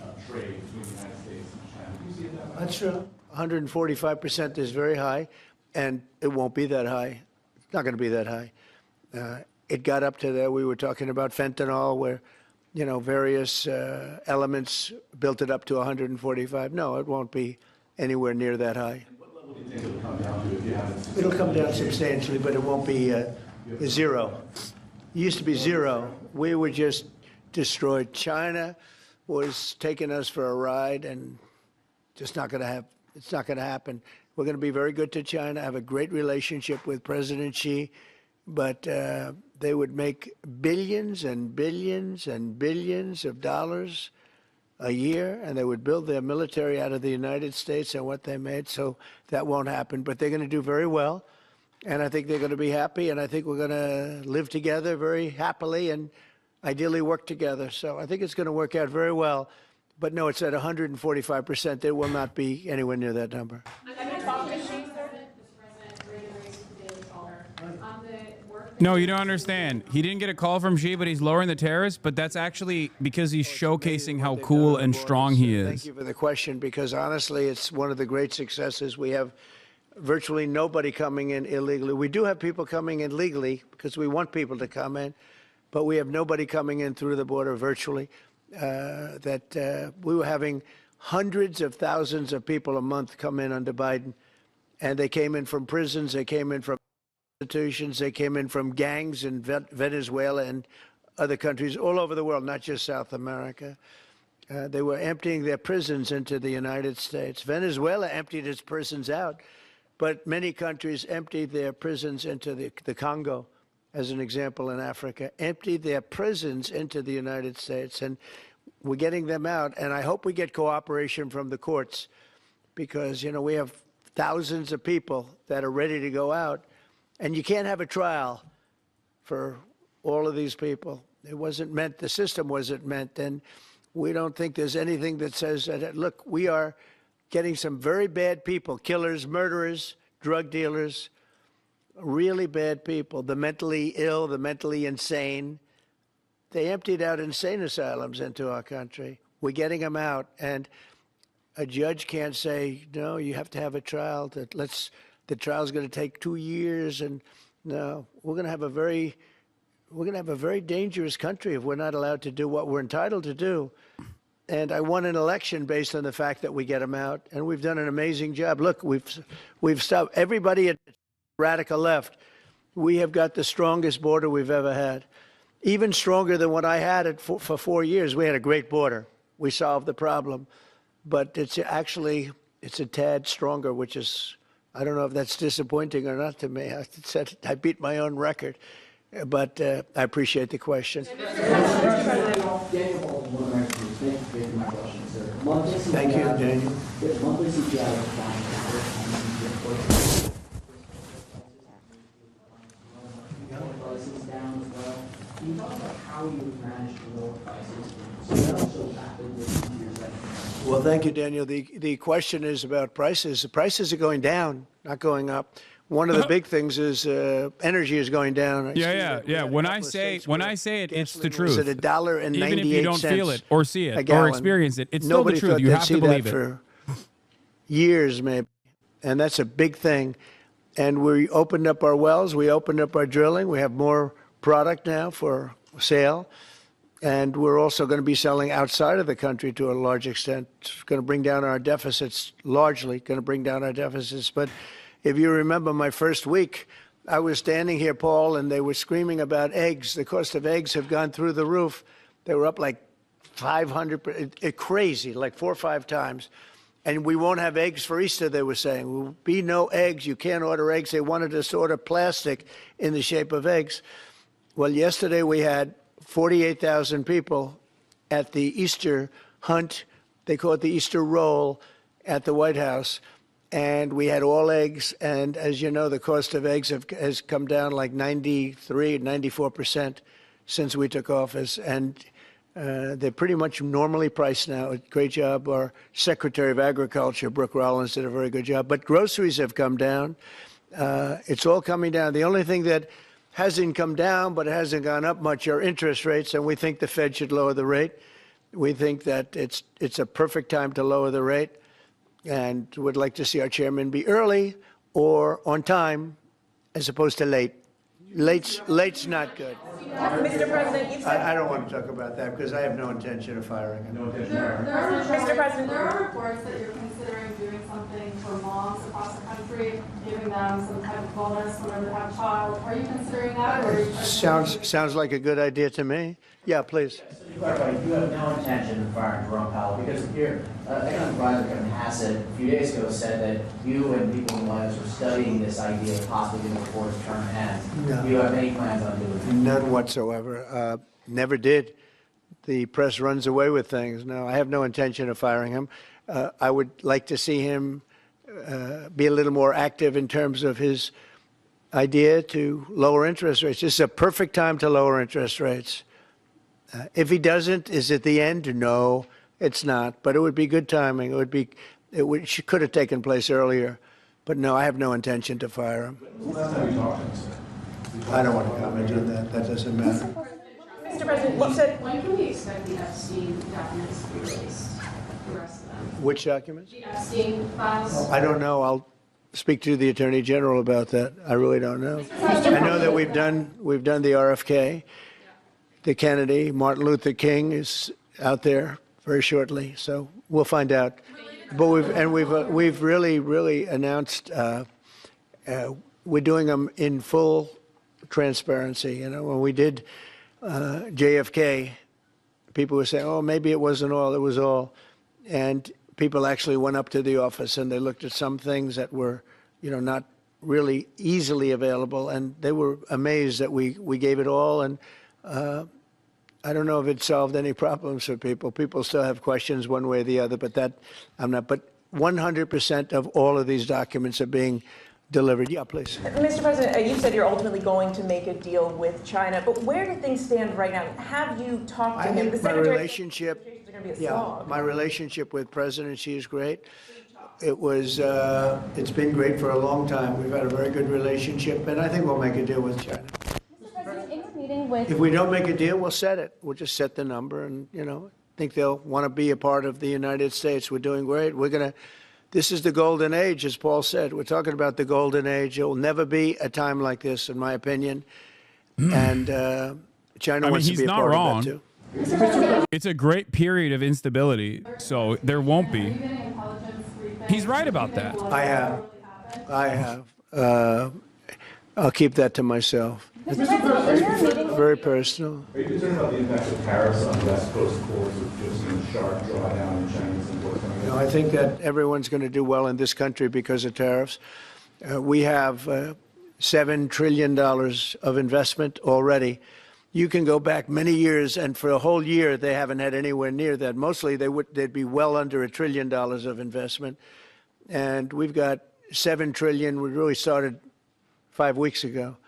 of trade between the United States and China. Do you see it that way? That's true. 145% is very high, and it won't be that high. It's not going to be that high. It got up to there. We were talking about fentanyl, where various elements built it up to 145. No, it won't be anywhere near that high. And what level do you think it'll come down to if you haven't? It'll come down substantially, but it won't be zero. It used to be zero. We were just destroyed. China was taking us for a ride, and just not going to have. It's not going to happen. We're going to be very good to China. Have a great relationship with President Xi, but they would make billions and billions and billions of dollars a year, and they would build their military out of the United States and what they made, so that won't happen. But they're going to do very well, and I think they're going to be happy, and I think we're going to live together very happily and ideally work together. So I think it's going to work out very well. But no, it's at 145%. It will not be anywhere near that number. No, you don't understand. He didn't get a call from Xi, but he's lowering the tariffs. But that's actually because he's showcasing how cool and strong he is. Thank you for the question, because honestly, it's one of the great successes. We have virtually nobody coming in illegally. We do have people coming in legally because we want people to come in, but we have nobody coming in through the border virtually. We were having hundreds of thousands of people a month come in under Biden, and they came in from prisons, they came in from institutions, they came in from gangs in Venezuela and other countries all over the world, not just South America. They were emptying their prisons into the United States. Venezuela emptied its prisons out, but many countries emptied their prisons into the Congo as an example, in Africa, emptied their prisons into the United States. And we're getting them out. And I hope we get cooperation from the courts because, you know, we have thousands of people that are ready to go out. And you can't have a trial for all of these people. It wasn't meant, the system wasn't meant. And we don't think there's anything that says that, look, we are getting some very bad people, killers, murderers, drug dealers, really bad people, the mentally ill, the mentally insane. They emptied out insane asylums into our country. We're getting them out. And a judge can't say, no, you have to have a trial. The trial's going to take 2 years. And no, we're going to have a very dangerous country if we're not allowed to do what we're entitled to do. And I won an election based on the fact that we get them out, and we've done an amazing job. Look, we've stopped everybody at radical left. We have got the strongest border we've ever had, even stronger than what I had it for 4 years. We had a great border. We solved the problem, but it's a tad stronger, which is, I don't know if that's disappointing or not to me. I said I beat my own record. But I appreciate the question. Thank you, Daniel. Well, thank you, Daniel. The question is about prices. The prices are going down, not going up. One of the big things is energy is going down. Yeah. When I say it, it's the truth. Is it $1.98? Even if you don't feel it or see it or experience it, it's still the truth. You have to believe it. For years, maybe, and that's a big thing. And we opened up our wells. We opened up our drilling. We have more product now for sale. And we're also going to be selling outside of the country to a large extent. It's going to bring down our deficits, largely going to bring down our deficits. But if you remember my first week, I was standing here, Paul, and they were screaming about eggs. The cost of eggs have gone through the roof. They were up like 500, crazy, like 4 or 5 times. And we won't have eggs for Easter, they were saying. There will be no eggs. You can't order eggs. They wanted us to order plastic in the shape of eggs. Well, yesterday we had 48,000 people at the Easter hunt. They call it the Easter roll at the White House. And we had all eggs. And as you know, the cost of eggs has come down like 93, 94% since we took office. And they're pretty much normally priced now. Great job. Our Secretary of Agriculture, Brooke Rollins, did a very good job. But groceries have come down. It's all coming down. The only thing that hasn't come down, but it hasn't gone up much, are interest rates. And we think the Fed should lower the rate. We think that it's a perfect time to lower the rate. And would like to see our chairman be early or on time as opposed to late. Late's not good. Mr. President, you've said... I don't want to talk about that because I have no intention of firing him. Mr. President, there are reports that you're considering doing something for moms across the country, giving them some type of bonus whenever they have a child. Are you considering that? Or Sounds like a good idea to me. Yeah, please. You have no intention of firing Jerome Powell because here, economic advisor Kevin Hassett a few days ago said that you and people in the White House were studying this idea of possibly getting before his term ends. No. Do you have any plans on doing that? None whatsoever. Never did. The press runs away with things. No, I have no intention of firing him. I would like to see him be a little more active in terms of his idea to lower interest rates. This is a perfect time to lower interest rates. If he doesn't, is it the end? No, it's not. But it would be good timing. It could have taken place earlier. But no, I have no intention to fire him. I don't want to comment on that. That doesn't matter. Mr. President, you said... When can we expect the Epstein documents to be released? The rest of them? Which documents? The Epstein files? I don't know. I'll speak to the Attorney General about that. I really don't know. I know that we've done the RFK. The Kennedy, Martin Luther King is out there very shortly, so we'll find out. But we've really announced we're doing them in full transparency. You know, when we did JFK, people were saying, "Oh, maybe it wasn't all; it was all," and people actually went up to the office and they looked at some things that were, you know, not really easily available, and they were amazed that we gave it all. And I don't know if it solved any problems for people. People still have questions one way or the other, but that I'm not. But 100% of all of these documents are being delivered. Yeah, please. Mr. President, you said you're ultimately going to make a deal with China, but where do things stand right now? Have you talked to him? I think my relationship, my relationship with President Xi is great. It was, it's been great for a long time. We've had a very good relationship, and I think we'll make a deal with China. Mr. President, in your meeting with... If we don't make a deal, we'll set it. We'll just set the number, and, you know, I think they'll want to be a part of the United States. We're doing great. We're going to, this is the golden age, as Paul said. We're talking about the golden age. It will never be a time like this, in my opinion. And China wants to be a part of that, too. It's a great period of instability, so there won't be. He's right about that. I have. I'll keep that to myself. It's very personal. Are you concerned about the impact of tariffs on West Coast ports with just a sharp drawdown in Chinese imports coming in? No, I think that everyone's going to do well in this country because of tariffs. We have $7 trillion of investment already. You can go back many years, and for a whole year, they haven't had anywhere near that. Mostly, they'd be well under $1 trillion of investment. And we've got $7 trillion. We really started 5 weeks ago.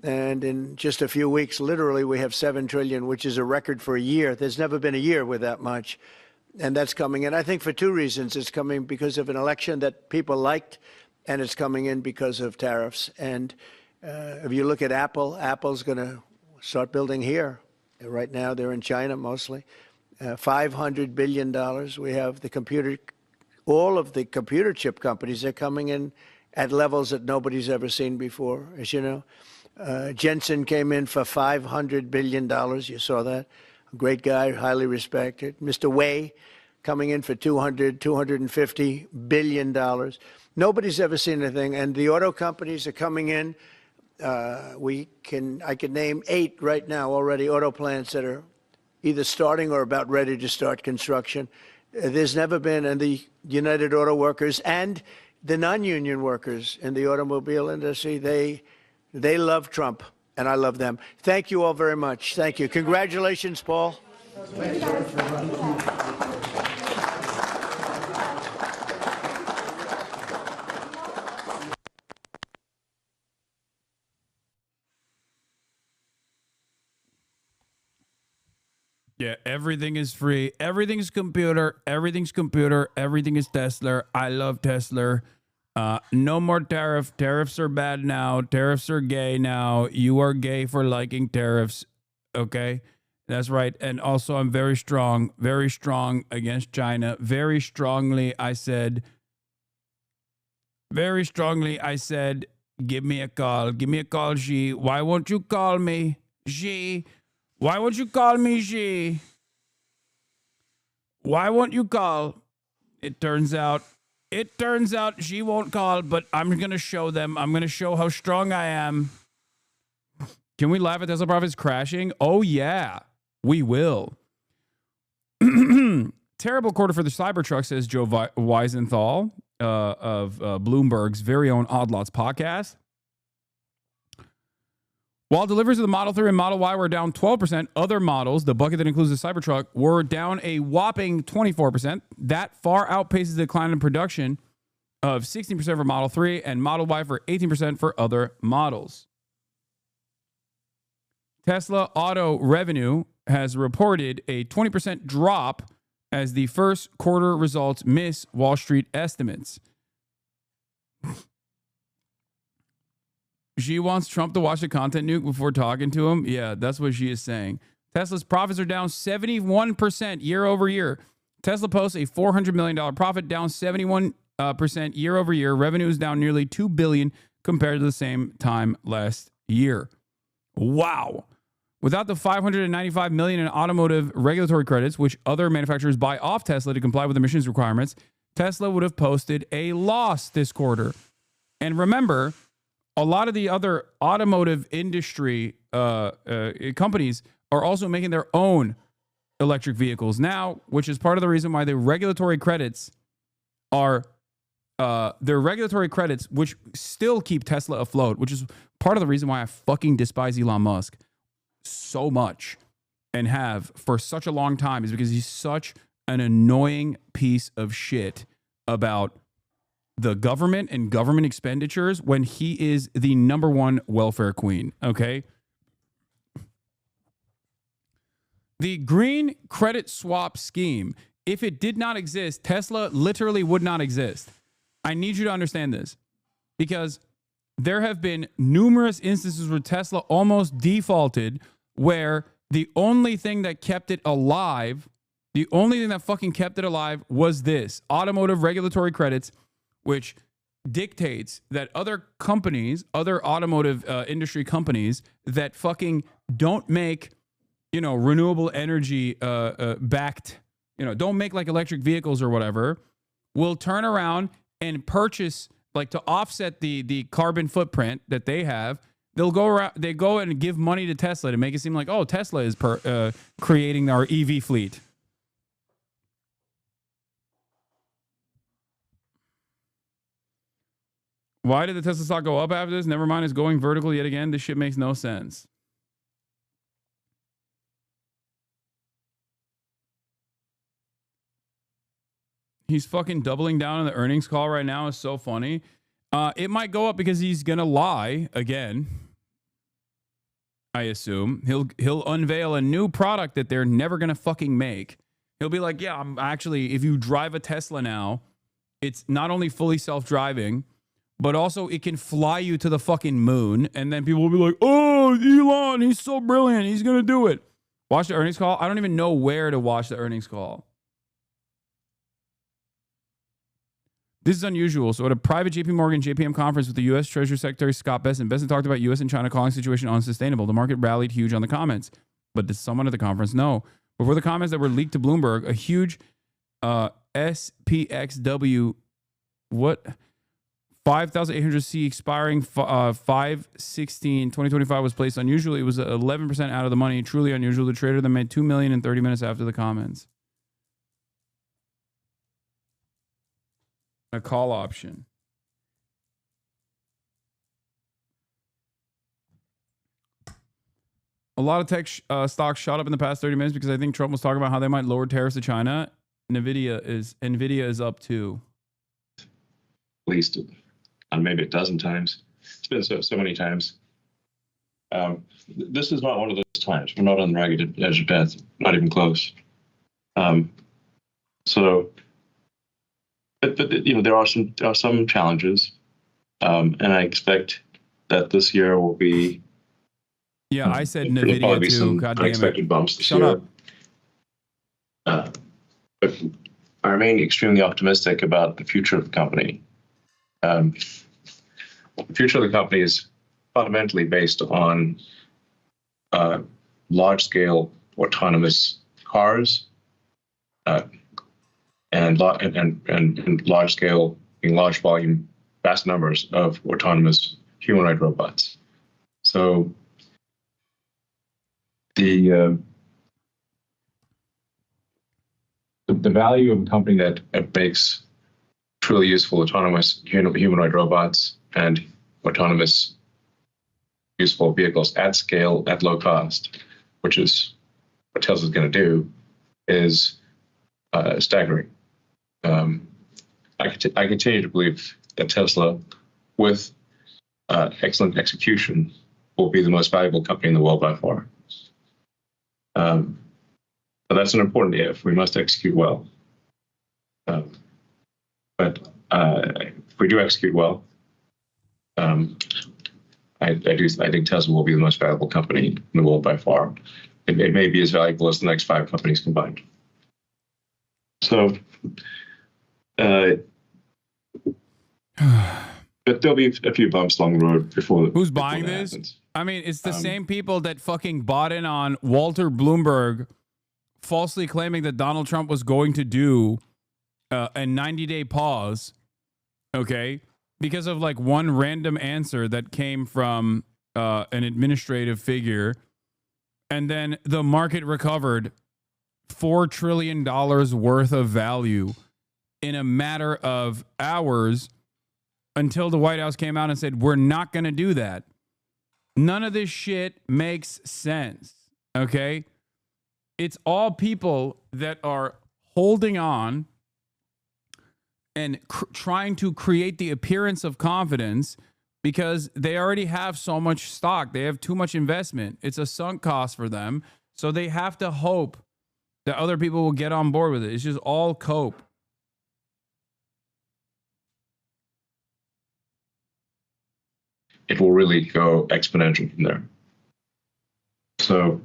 And in just a few weeks, literally, we have $7 trillion, which is a record for a year. There's never been a year with that much. And that's coming in, I think, for two reasons. It's coming because of an election that people liked, and it's coming in because of tariffs. And if you look at Apple, Apple's going to start building here. Right now, they're in China mostly. $500 billion. We have the computer, all of the computer chip companies are coming in at levels that nobody's ever seen before, as you know. Jensen came in for $500 billion. You saw that. A great guy, highly respected. Mr. Wei coming in for $250 billion. Nobody's ever seen anything. And the auto companies are coming in. I could name 8 right now already, auto plants that are either starting or about ready to start construction. There's never been, and the United Auto Workers and the non-union workers in the automobile industry, they love Trump, and I love them. Thank you all very much. Thank you. Congratulations, Paul. Yeah, everything is free. Everything's computer. Everything's computer. Everything is Tesla. I love Tesla. No more tariff. Tariffs are bad now. Tariffs are gay now. You are gay for liking tariffs. Okay? That's right. And also, I'm very strong against China. Very strongly, I said, give me a call. Give me a call, Xi. Why won't you call me, Xi? Why won't you call me, Xi? Why won't you call? It turns out Xi won't call, but I'm going to show them. I'm going to show how strong I am. Can we laugh at Tesla profits crashing? Oh, yeah, we will. Terrible quarter for the Cybertruck, says Joe Weisenthal of Bloomberg's very own Odd Lots podcast. While deliveries of the Model 3 and Model Y were down 12%, other models, the bucket that includes the Cybertruck, were down a whopping 24%. That far outpaces the decline in production of 16% for Model 3 and Model Y for 18% for other models. Tesla auto revenue has reported a 20% drop as the first quarter results miss Wall Street estimates. She wants Trump to watch the content nuke before talking to him. Yeah, that's what she is saying. Tesla's profits are down 71% year over year. Tesla posts a $400 million profit, down 71% year over year. Revenue is down nearly $2 billion compared to the same time last year. Wow. Without the $595 million in automotive regulatory credits, which other manufacturers buy off Tesla to comply with emissions requirements, Tesla would have posted a loss this quarter. And remember, a lot of the other automotive industry companies are also making their own electric vehicles now, which is part of the reason why the regulatory credits are their regulatory credits, which still keep Tesla afloat, which is part of the reason why I fucking despise Elon Musk so much and have for such a long time, is because he's such an annoying piece of shit about the government and government expenditures when he is the number one welfare queen. Okay. The green credit swap scheme, if it did not exist, Tesla literally would not exist. I need you to understand this, because there have been numerous instances where Tesla almost defaulted, where the only thing that kept it alive, the only thing that fucking kept it alive was this automotive regulatory credits, which dictates that other companies, other automotive industry companies that fucking don't make, you know, renewable energy backed, you know, don't make like electric vehicles or whatever, will turn around and purchase, like, to offset the carbon footprint that they have. They'll go around, they go and give money to Tesla to make it seem like, oh, Tesla is creating our EV fleet. Why did the Tesla stock go up after this? Never mind, it's going vertical yet again. This shit makes no sense. He's fucking doubling down on the earnings call right now. Is so funny. It might go up because he's gonna lie again. I assume he'll unveil a new product that they're never gonna fucking make. He'll be like, yeah, I'm actually, if you drive a Tesla now, it's not only fully self-driving, but also it can fly you to the fucking moon. And then people will be like, oh, Elon, he's so brilliant. He's gonna do it. Watch the earnings call. I don't even know where to watch the earnings call. This is unusual. So at a private JP Morgan JPM conference with the U.S. Treasury Secretary Scott Bessent talked about U.S. and China calling the situation unsustainable. The market rallied huge on the comments. But did someone at the conference? No. Before the comments that were leaked to Bloomberg, a huge SPXW, what? 5,800C expiring 5/16/2025 was placed unusually. It was 11% out of the money. Truly unusual. The trader then made $2 million in 30 minutes after the comments. A call option. A lot of tech stocks shot up in the past 30 minutes because I think Trump was talking about how they might lower tariffs to China. Nvidia is up too. At least, and maybe a dozen times. It's been so many times. This is not one of those times. We're not on the ragged edge of death. Not even close. But you know, there are some challenges, and I expect that this year will be. Yeah, I said Nvidia too. Some God damn unexpected it. bumps this Shut year. up. But I remain extremely optimistic about the future of the company. The future of the company is fundamentally based on large-scale autonomous cars. And large-scale, in large volume, vast numbers of autonomous humanoid robots. So the value of a company that makes truly useful autonomous humanoid robots and autonomous useful vehicles at scale, at low cost, which is what Tesla's going to do, is staggering. I continue to believe that Tesla, with excellent execution, will be the most valuable company in the world by far. But that's an important if. We must execute well. But if we do execute well, I think Tesla will be the most valuable company in the world by far. It may be as valuable as the next 5 companies combined. So, but there'll be a few bumps along the road before. Who's buying this? Happens. I mean, it's the same people that fucking bought in on Walter Bloomberg falsely claiming that Donald Trump was going to do a 90-day pause, okay, because of like one random answer that came from an administrative figure, and then the market recovered $4 trillion worth of value in a matter of hours until the White House came out and said, we're not going to do that. None of this shit makes sense. Okay? It's all people that are holding on and trying to create the appearance of confidence because they already have so much stock. They have too much investment. It's a sunk cost for them. So they have to hope that other people will get on board with it. It's just all cope. It will really go exponential from there. So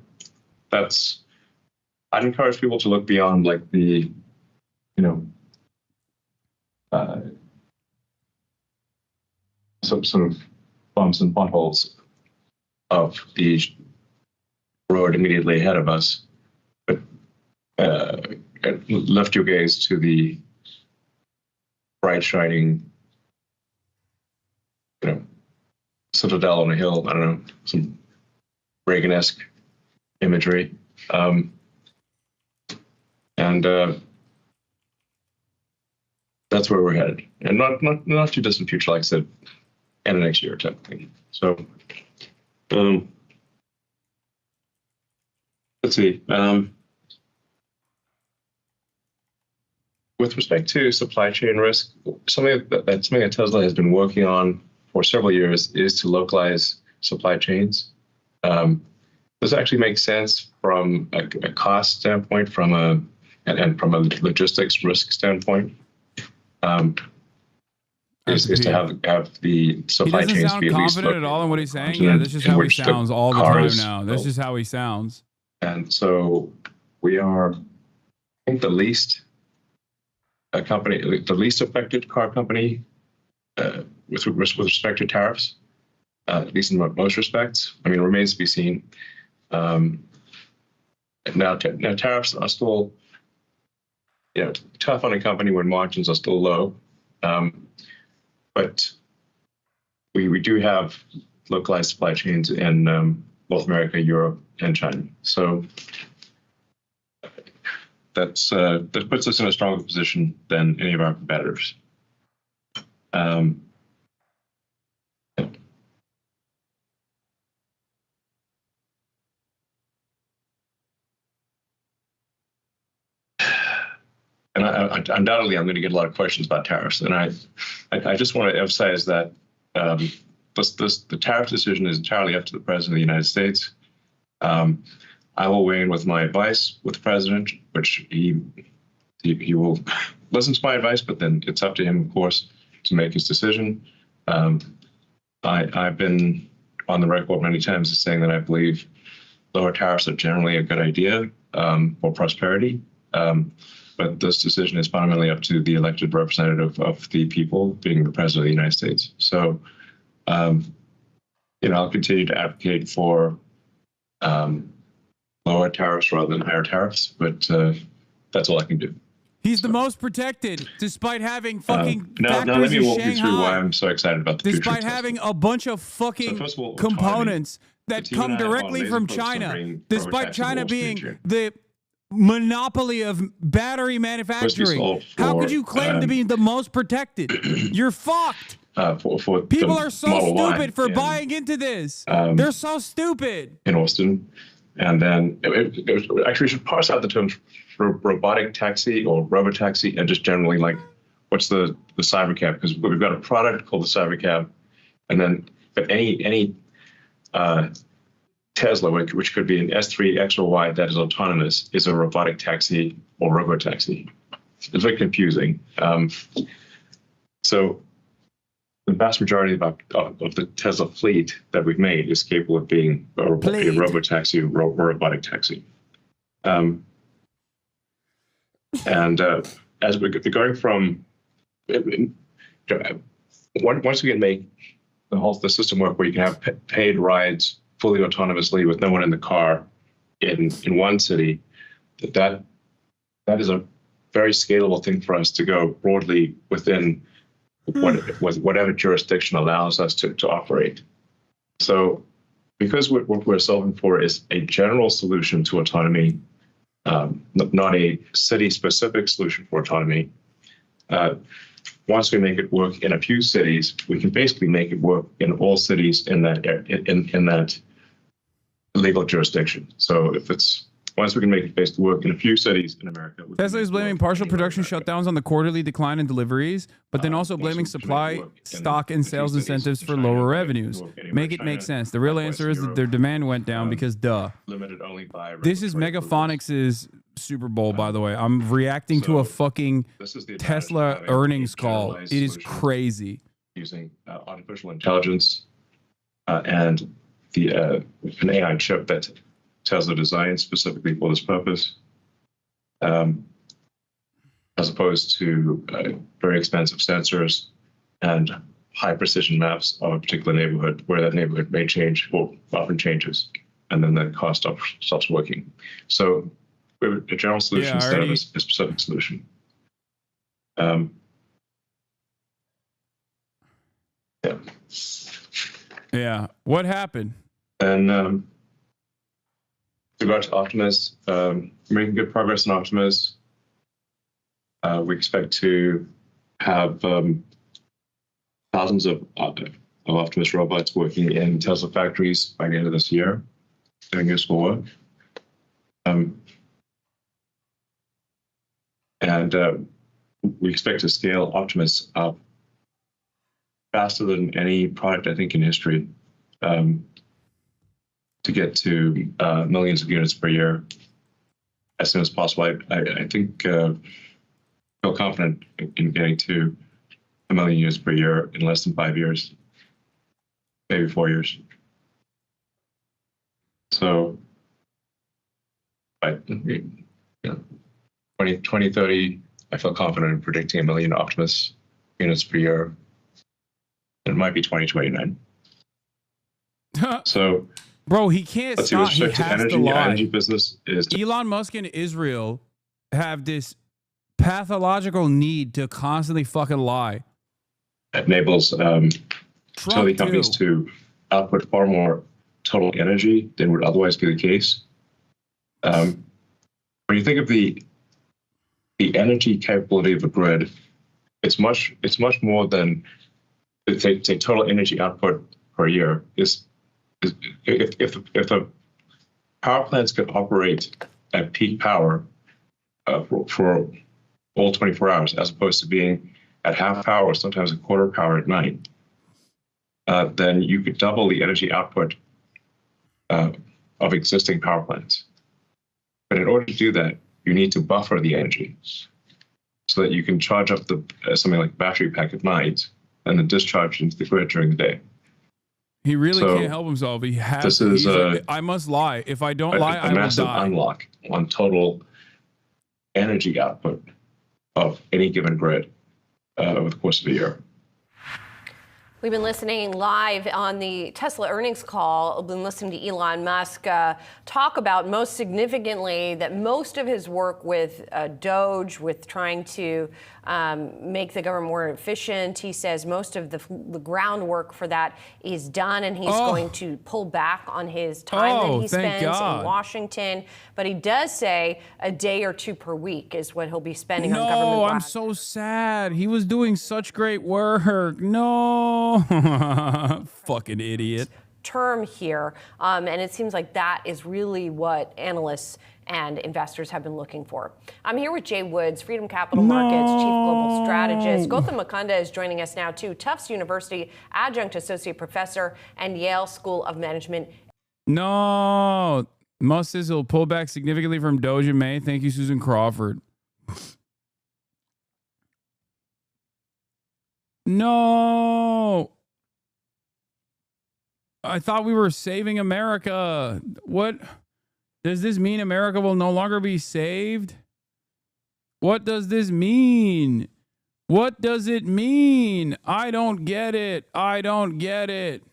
I'd encourage people to look beyond like the, some sort of bumps and potholes of the road immediately ahead of us, but lift your gaze to the bright, shining, citadel on a hill. I don't know, some Reagan-esque imagery, and that's where we're headed, and not too distant future, like I said, end of next year type of thing. So, let's see. With respect to supply chain risk, something that Tesla has been working on for several years is to localize supply chains. This actually makes sense from a cost standpoint, and from a logistics risk standpoint. Is to have the supply chains be at least. He doesn't sound confident at all in what he's saying. Yeah, that's just how he sounds all the time now. That's just how he sounds. And so we are, I think, the least affected car company with respect to tariffs, at least in most respects. I mean, it remains to be seen. Now tariffs are still, tough on a company when margins are still low. But we do have localized supply chains in North America, Europe, and China. So that puts us in a stronger position than any of our competitors. And undoubtedly, I'm going to get a lot of questions about tariffs. And I just want to emphasize that the tariff decision is entirely up to the President of the United States. I will weigh in with my advice with the President, which he will listen to my advice, but then it's up to him, of course, to make his decision. I've been on the record many times as saying that I believe lower tariffs are generally a good idea for prosperity. But this decision is fundamentally up to the elected representative of the people, being the President of the United States. So, I'll continue to advocate for lower tariffs rather than higher tariffs, but that's all I can do. He's the most protected, despite having fucking now let me walk you through why I'm so excited about the future. Despite having a bunch of fucking components that come directly from China, despite China being the monopoly of battery manufacturing. How could you claim to be the most protected? You're fucked. People are so stupid for buying into this. They're so stupid. In Austin. And then actually we should parse out the terms for robotic taxi or robotaxi and just generally like what's the Cybercab, because we've got a product called the Cybercab, and then but any Tesla, which could be an S3, X, or Y that is autonomous, is a robotic taxi or robotaxi. It's very confusing. So the vast majority of the Tesla fleet that we've made is capable of being a robotaxi or robotic taxi. And as we're going from, once we can make the system work where you can have paid rides fully autonomously with no one in the car in one city, that is a very scalable thing for us to go broadly within whatever jurisdiction allows us to operate. So because what we're solving for is a general solution to autonomy, not a city-specific solution for autonomy, once we make it work in a few cities, we can basically make it work in all cities in that in that legal jurisdiction. So if it's once we can make it basically work in a few cities in America. Tesla is blaming partial production shutdowns on the quarterly decline in deliveries, but then also blaming supply, stock, and sales incentives for lower revenues. Make it make sense. The real answer is that their demand went down because duh. Limited only by This is Megaphonics' Super Bowl, by the way. I'm reacting to a fucking Tesla earnings call. It is crazy. Using artificial intelligence and an AI chip that Tesla designed specifically for this purpose, as opposed to very expensive sensors and high precision maps of a particular neighborhood where that neighborhood may change or often changes, and then the cost stops working. So we have a general solution instead of a specific solution. Yeah. What happened? And regard to Optimus, making good progress on Optimus. We expect to have thousands of Optimus robots working in Tesla factories by the end of this year, doing useful work. We expect to scale Optimus up faster than any product, I think, in history, to get to millions of units per year as soon as possible. I think feel confident in getting to 1 million units per year in less than 5 years, maybe 4 years. So by 2030, I feel confident in predicting 1 million Optimus units per year. It might be 2029. So, bro, he can't stop. He has energy, to lie. Energy business is Elon Musk and Israel have this pathological need to constantly fucking lie. It enables utility companies to output far more total energy than would otherwise be the case. When you think of the energy capability of a grid, it's much more than say total energy output per year. If the power plants could operate at peak power for all 24 hours, as opposed to being at half power or sometimes a quarter power at night, then you could double the energy output of existing power plants. But in order to do that, you need to buffer the energy so that you can charge up something like a battery pack at night and then discharge into the grid during the day. He really can't help himself. He has. I must lie. If I don't lie, I will die. A massive unlock on total energy output of any given grid over the course of a year. We've been listening live on the Tesla earnings call. We've been listening to Elon Musk talk about, most significantly, that most of his work with Doge, with trying to make the government more efficient, he says most of the groundwork for that is done, and he's going to pull back on his time that he spends in Washington. But he does say a day or two per week is what he'll be spending on government. No, I'm so sad. He was doing such great work. No. Fucking idiot. Term here. And it seems like that is really what analysts and investors have been looking for. I'm here with Jay Woods, Freedom Capital Markets Chief Global Strategist. Gautam Mukunda is joining us now, too. Tufts University Adjunct Associate Professor and Yale School of Management. No. Musk says he'll pull back significantly from Doge in May. Thank you, Susan Crawford. No. I thought we were saving America. What? Does this mean America will no longer be saved? What does this mean? What does it mean? I don't get it. I don't get it.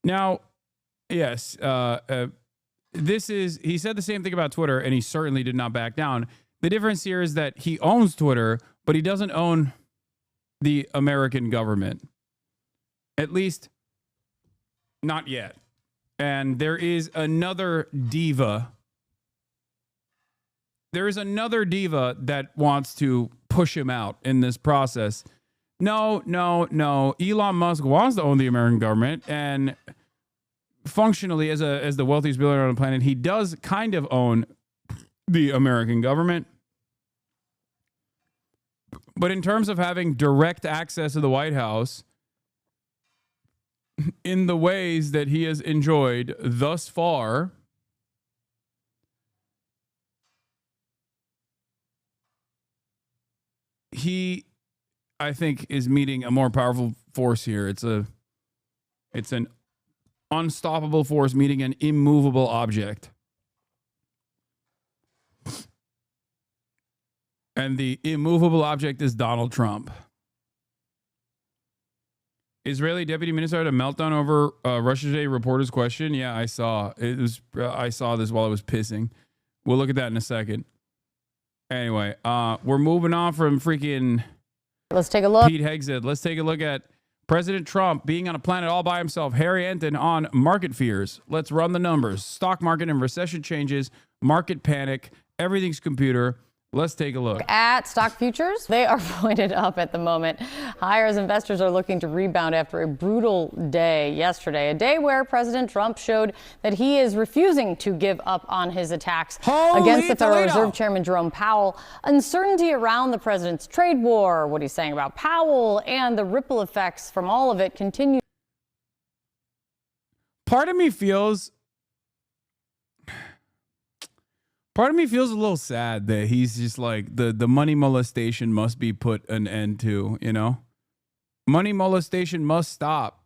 Now, yes, this is, he said the same thing about Twitter, and he certainly did not back down. The difference here is that he owns Twitter, but he doesn't own the American government. At least, not yet. And there is another diva there is another diva that wants to push him out in this process. No. Elon Musk wants to own the American government, and functionally, as the wealthiest billionaire on the planet, he does kind of own the American government. But in terms of having direct access to the White House in the ways that he has enjoyed thus far, he, I think, is meeting a more powerful force here. It's an unstoppable force meeting an immovable object. And the immovable object is Donald Trump. Israeli deputy minister had a meltdown over Russia Today reporter's question. Yeah, I saw this while I was pissing. We'll look at that in a second. Anyway, we're moving on from freaking. Let's take a look. Pete Hegseth. Let's take a look at President Trump being on a planet all by himself. Harry Anton on market fears. Let's run the numbers. Stock market and recession changes. Market panic. Everything's computer. Let's take a look. At stock futures, they are pointed up at the moment. Higher as investors are looking to rebound after a brutal day yesterday, a day where President Trump showed that he is refusing to give up on his attacks against the Federal Reserve Chairman Jerome Powell. Uncertainty around the president's trade war, what he's saying about Powell, and the ripple effects from all of it continue. Part of me feels a little sad that he's just like, the money molestation must be put an end to, you know? Money molestation must stop.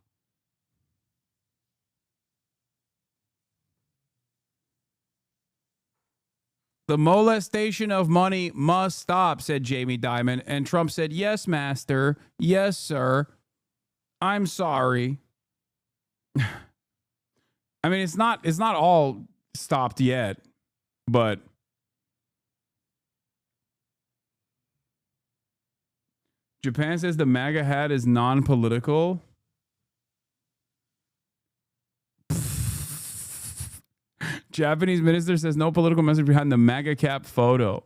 The molestation of money must stop, said Jamie Dimon. And Trump said, yes, master. Yes, sir. I'm sorry. I mean, it's not all stopped yet. But Japan says the MAGA hat is non-political. Japanese minister says no political message behind the MAGA cap photo.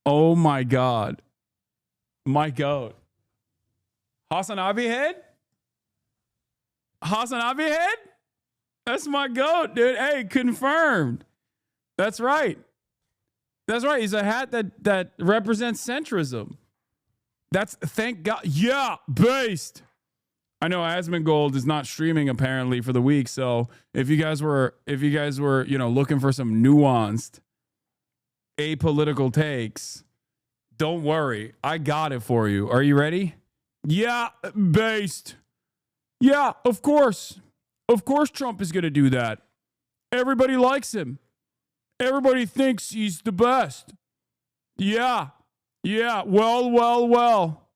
Oh my God. My God. Hasanabi head? Hasanabi head? That's my goat, dude. Hey, confirmed. That's right. That's right. He's a hat that represents centrism. That's, thank God. Yeah, based. I know Asmongold is not streaming apparently for the week, so if you guys were, looking for some nuanced apolitical takes, don't worry. I got it for you. Are you ready? Yeah, based. Yeah, of course. Of course Trump is going to do that. Everybody likes him. Everybody thinks he's the best. Yeah. Yeah. Well.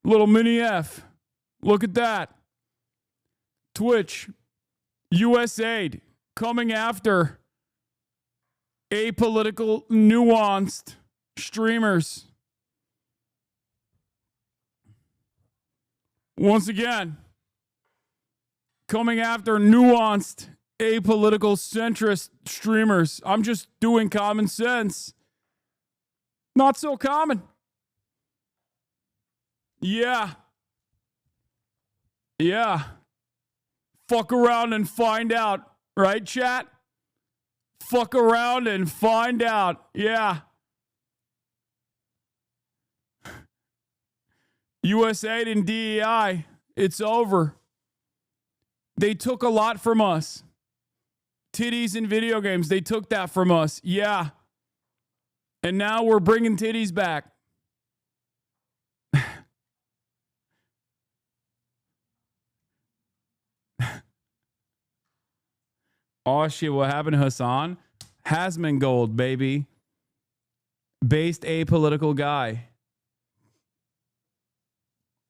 Little mini F. Look at that. Twitch. USAID coming after apolitical, nuanced streamers. Once again, coming after nuanced, apolitical, centrist streamers. I'm just doing common sense. Not so common. Yeah. Yeah. Fuck around and find out. Right, chat? Fuck around and find out. Yeah. USAID and DEI. It's over. They took a lot from us. Titties in video games. They took that from us. Yeah. And now we're bringing titties back. Oh shit, what happened to Hasan? Hasmongold, baby. Based apolitical guy.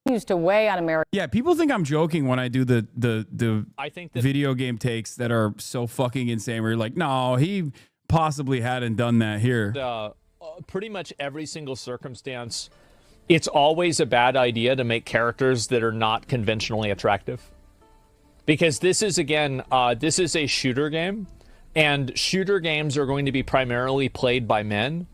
Used to weigh on America. Yeah, people think I'm joking when I do the I think that video game takes that are so fucking insane where you're like, no, he possibly hadn't done that here. pretty much every single circumstance, it's always a bad idea to make characters that are not conventionally attractive. Because this is, again, this is a shooter game. And shooter games are going to be primarily played by men.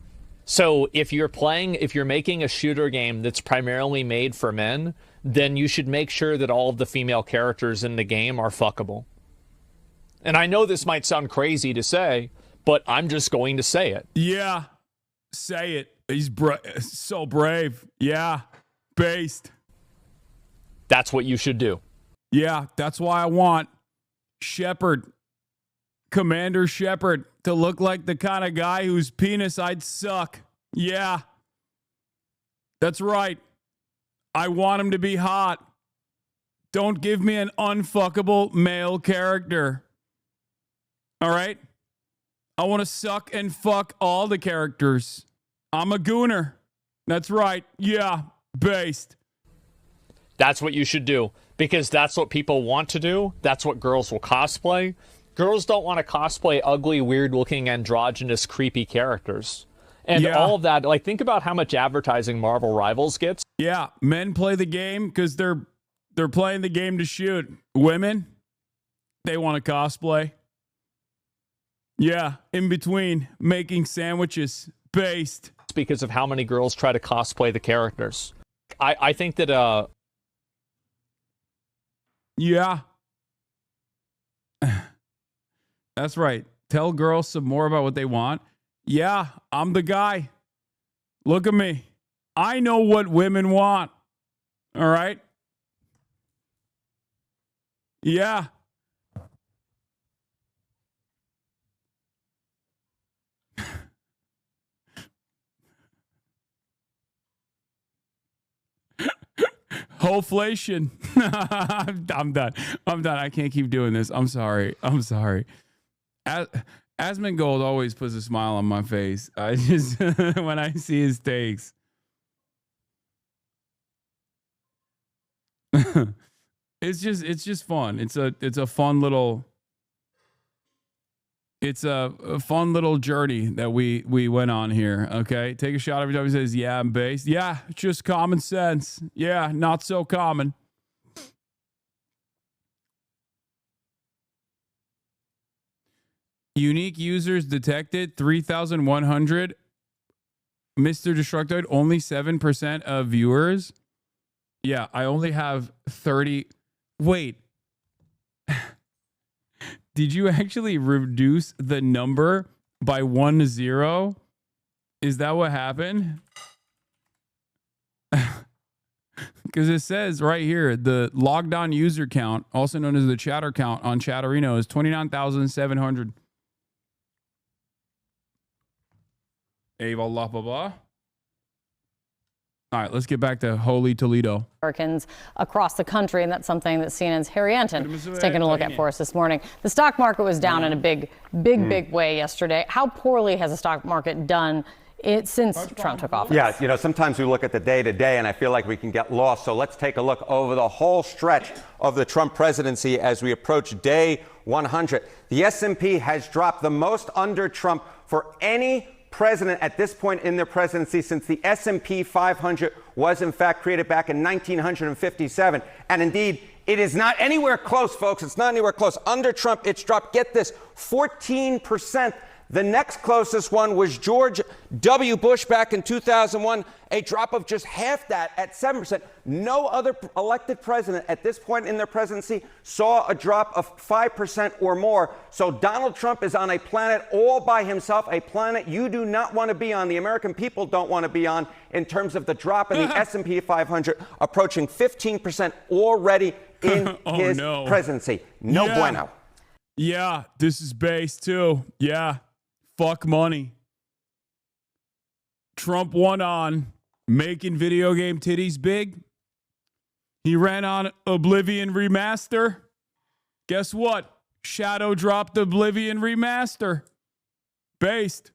So if you're making a shooter game that's primarily made for men, then you should make sure that all of the female characters in the game are fuckable. And I know this might sound crazy to say, but I'm just going to say it. Yeah, say it. He's so brave. Yeah, based. That's what you should do. Yeah, that's why I want Shepard, Commander Shepard, to look like the kind of guy whose penis I'd suck. Yeah, that's right. I want him to be hot. Don't give me an unfuckable male character. All right? I want to suck and fuck all the characters. I'm a gooner. That's right. Yeah, based. That's what you should do, because that's what people want to do. That's what girls will cosplay. Girls don't want to cosplay ugly, weird-looking, androgynous, creepy characters. And all of that, like, think about how much advertising Marvel Rivals gets. Yeah, men play the game because they're playing the game to shoot. Women, they want to cosplay. Yeah, in between, making sandwiches, based. It's because of how many girls try to cosplay the characters. I think that, Yeah. That's right. Tell girls some more about what they want. Yeah, I'm the guy. Look at me. I know what women want. All right? Yeah. Hoflation. I'm done. I can't keep doing this. I'm sorry. Asmongold always puts a smile on my face. I just when I see his takes. It's just fun. It's a fun little journey that we went on here. Okay, take a shot every time he says, "Yeah, I'm based." Yeah, it's just common sense. Yeah, not so common. Unique users detected 3,100. Mr. Destructoid, only 7% of viewers. Yeah, I only have 30. Wait. Did you actually reduce the number by 10? Is that what happened? Because it says right here, the logged on user count, also known as the chatter count on Chatterino, is 29,700. Blah, blah, blah. All right, let's get back to Holy Toledo. Americans across the country, and that's something that CNN's Harry Anton is taking a look at for us this morning. The stock market was down in a big way yesterday. How poorly has the stock market done since Trump took office? Yeah, you know, sometimes we look at the day-to-day, and I feel like we can get lost. So let's take a look over the whole stretch of the Trump presidency as we approach day 100. The S&P has dropped the most under Trump for any president at this point in their presidency since the S&P 500 was in fact created back in 1957. And indeed, it is not anywhere close, folks. It's not anywhere close. Under Trump, it's dropped, get this, 14%. The next closest one was George W. Bush back in 2001, a drop of just half that at 7%. No other elected president at this point in their presidency saw a drop of 5% or more. So Donald Trump is on a planet all by himself, a planet you do not want to be on, the American people don't want to be on, in terms of the drop in the S&P 500 approaching 15% already in his presidency. No bueno. Yeah, this is base too. Yeah. Fuck money. Trump won on making video game titties big. He ran on Oblivion Remaster. Guess what? Shadow dropped Oblivion Remaster. Based.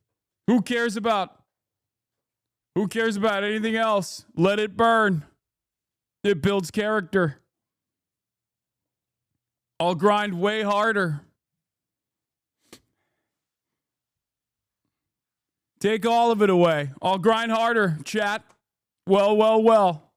Who cares about anything else? Let it burn. It builds character. I'll grind way harder. Take all of it away. I'll grind harder, chat. Well.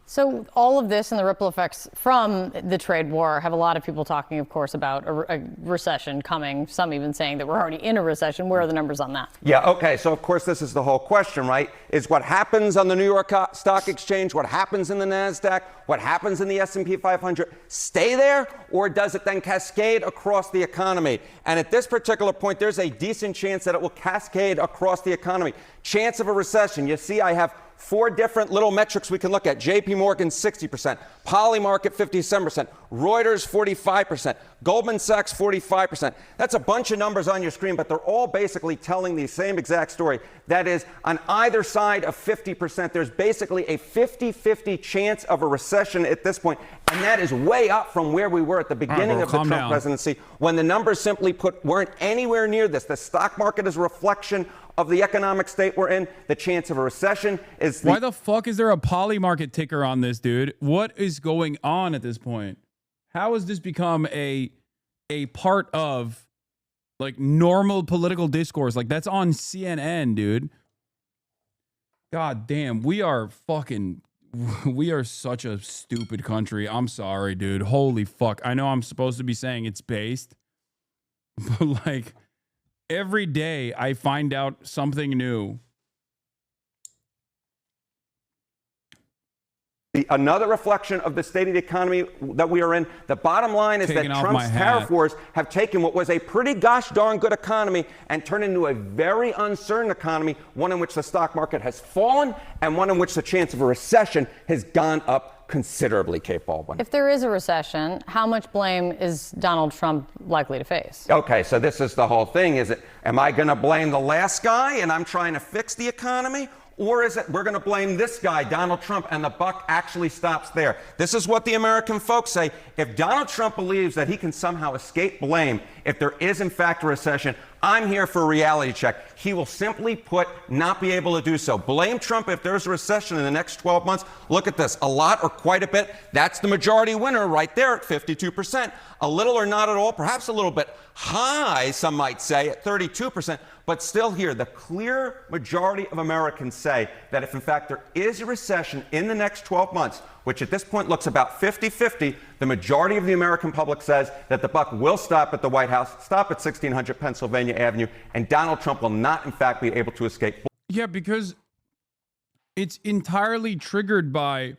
So all of this and the ripple effects from the trade war have a lot of people talking, of course, about a recession coming. Some even saying that we're already in a recession. Where are the numbers on that? Yeah, okay. So, of course, this is the whole question, right? Is what happens on the New York Stock Exchange, what happens in the NASDAQ, what happens in the S&P 500, stay there, or does it then cascade across the economy? And at this particular point, there's a decent chance that it will cascade across the economy. Chance of a recession. You see, I have 4 different little metrics we can look at. JP Morgan, 60%. Polymarket, 57%. Reuters, 45%. Goldman Sachs, 45%. That's a bunch of numbers on your screen, but they're all basically telling the same exact story. That is, on either side of 50%, there's basically a 50-50 chance of a recession at this point. And that is way up from where we were at the beginning of the Trump presidency, when the numbers simply put weren't anywhere near this. The stock market is a reflection of the economic state we're in. The chance of a recession is Why the fuck is there a Polymarket ticker on this, dude? What is going on at this point? How has this become a part of like normal political discourse? Like that's on CNN, dude. God damn, we are such a stupid country. I'm sorry, dude. Holy fuck. I know I'm supposed to be saying it's based, but like every day I find out something new. Another reflection of the state of the economy that we are in. The bottom line is that Trump's tariff wars have taken what was a pretty gosh darn good economy and turned into a very uncertain economy, one in which the stock market has fallen and one in which the chance of a recession has gone up considerably, Kate Baldwin. If there is a recession, how much blame is Donald Trump likely to face? Okay, so this is the whole thing. Is it, am I going to blame the last guy and I'm trying to fix the economy? Or is it we're going to blame this guy, Donald Trump, and the buck actually stops there? This is what the American folks say. If Donald Trump believes that he can somehow escape blame if there is, in fact, a recession, I'm here for a reality check. He will simply put not be able to do so. Blame Trump if there's a recession in the next 12 months. Look at this. A lot or quite a bit. That's the majority winner right there at 52%. A little or not at all, perhaps a little bit high, some might say, at 32%. But still here, the clear majority of Americans say that if, in fact, there is a recession in the next 12 months, which at this point looks about 50-50, the majority of the American public says that the buck will stop at the White House, stop at 1600 Pennsylvania Avenue, and Donald Trump will not, in fact, be able to escape. Yeah, because it's entirely triggered by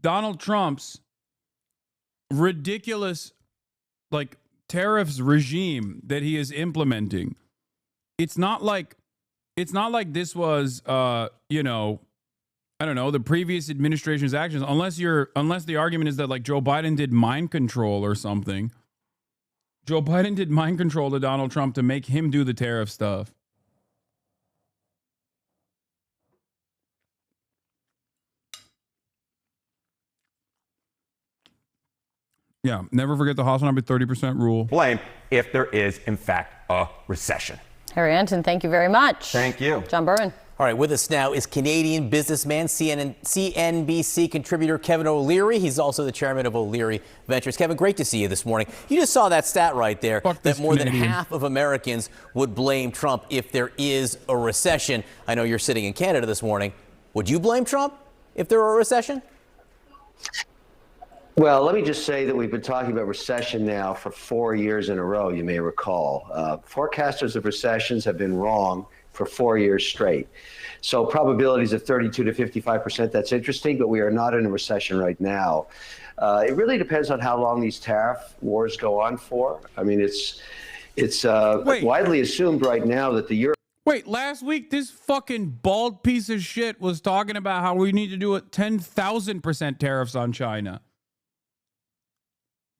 Donald Trump's ridiculous, like, tariffs regime that he is implementing. It's not like this was, you know, I don't know, the previous administration's actions, unless the argument is that like Joe Biden did mind control or something. Joe Biden did mind control to Donald Trump to make him do the tariff stuff. Yeah, never forget the Hasanabi 30% rule. Blame if there is, in fact, a recession. Harry Anton, thank you very much. Thank you. John Berman. All right, with us now is Canadian businessman, CNBC contributor Kevin O'Leary. He's also the chairman of O'Leary Ventures. Kevin, great to see you this morning. You just saw that stat right there, that more than half of Americans would blame Trump if there is a recession. I know you're sitting in Canada this morning. Would you blame Trump if there were a recession? Well, let me just say that we've been talking about recession now for 4 years in a row, you may recall. Forecasters of recessions have been wrong for 4 years straight. So probabilities of 32 to 55%, that's interesting, but we are not in a recession right now. It really depends on how long these tariff wars go on for. I mean, it's widely assumed right now that the euro. Wait, last week, this fucking bald piece of shit was talking about how we need to do 10,000% tariffs on China.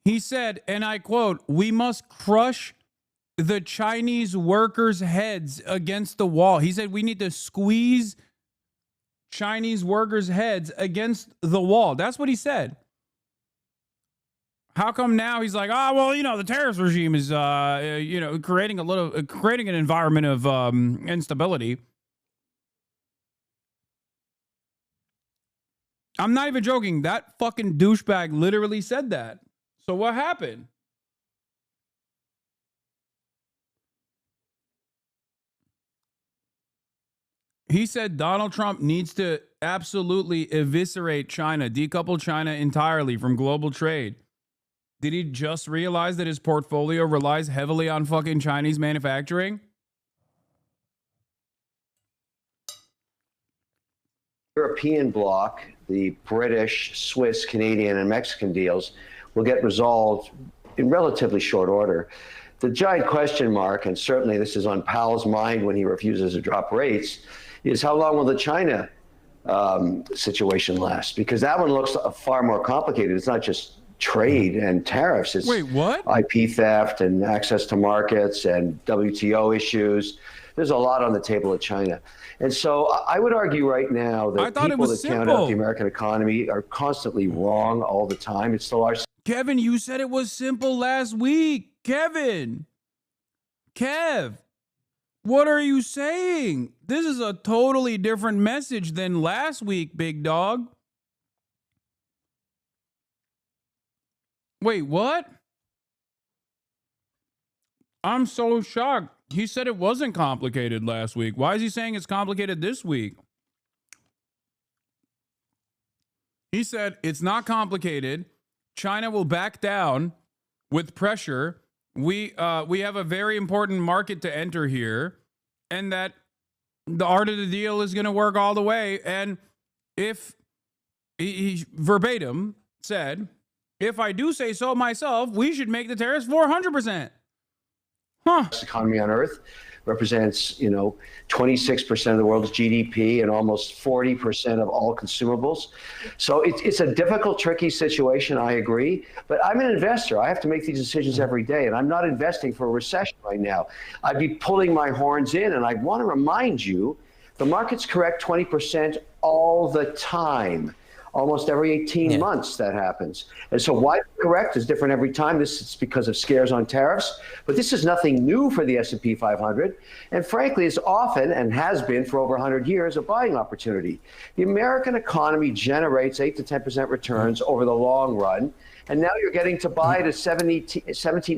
He said, and I quote, "We must crush the Chinese workers' heads against the wall." He said we need to squeeze Chinese workers' heads against the wall. That's what he said. How come now he's like, oh, well, you know, the tariffs regime is, you know, creating an environment of instability. I'm not even joking. That fucking douchebag literally said that. So what happened? He said Donald Trump needs to absolutely eviscerate China, decouple China entirely from global trade. Did he just realize that his portfolio relies heavily on fucking Chinese manufacturing? European bloc, the British, Swiss, Canadian, and Mexican deals will get resolved in relatively short order. The giant question mark, and certainly this is on Powell's mind when he refuses to drop rates, is how long will the China situation last? Because that one looks far more complicated. It's not just trade and tariffs. It's Wait, what? IP theft and access to markets and WTO issues. There's a lot on the table at China. And so I would argue right now that people that count out the American economy are constantly wrong all the time. It's the largest. Kevin, you said it was simple last week. Kev, what are you saying? This is a totally different message than last week, big dog. Wait, what? I'm so shocked. He said it wasn't complicated last week. Why is he saying it's complicated this week? He said it's not complicated. China will back down with pressure. We have a very important market to enter here, and that the art of the deal is going to work all the way. And if he verbatim said, if I do say so myself, we should make the tariffs 400%. Huh. Economy on Earth represents, 26% of the world's GDP and almost 40% of all consumables. So it's a difficult, tricky situation, I agree. But I'm an investor. I have to make these decisions every day, and I'm not investing for a recession right now. I'd be pulling my horns in, and I want to remind you, the market's correct 20% all the time. Almost every 18 months that happens. And so why correct is different every time. This is because of scares on tariffs. But this is nothing new for the S&P 500. And frankly, it's often, and has been for over 100 years, a buying opportunity. The American economy generates 8 to 10% returns over the long run. And now you're getting to buy at a 17,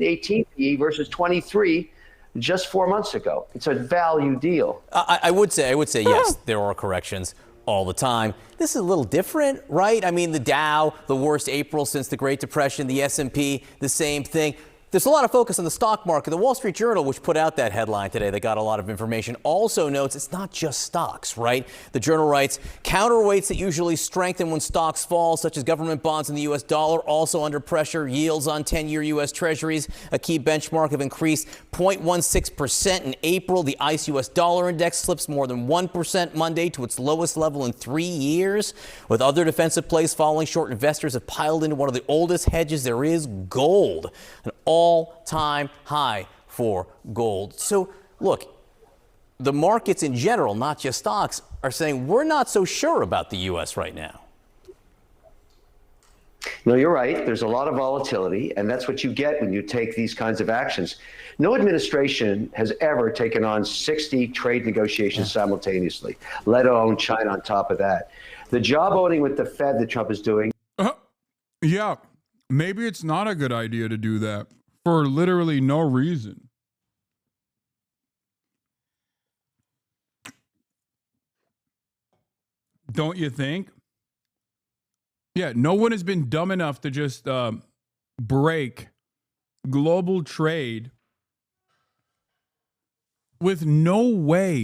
18 PE versus 23 just 4 months ago. It's a value deal. I would say yes, there are corrections all the time. This is a little different, right? I mean, the Dow, the worst April since the Great Depression, the S&P, the same thing. There's a lot of focus on the stock market. The Wall Street Journal, which put out that headline today that got a lot of information, also notes it's not just stocks, right? The Journal writes, counterweights that usually strengthen when stocks fall, such as government bonds and the U.S. dollar, also under pressure. Yields on 10-year U.S. Treasuries, a key benchmark, have increased 0.16% in April. The ICE U.S. dollar index slips more than 1% Monday to its lowest level in 3 years. With other defensive plays falling short, investors have piled into one of the oldest hedges there is, gold. An all-time high for gold. So, look, the markets in general, not just stocks, are saying we're not so sure about the U.S. right now. No, you're right. There's a lot of volatility, and that's what you get when you take these kinds of actions. No administration has ever taken on 60 trade negotiations simultaneously, let alone China on top of that. The job owning with the Fed that Trump is doing. Yeah, maybe it's not a good idea to do that for literally no reason. Don't you think? Yeah, no one has been dumb enough to just break global trade with no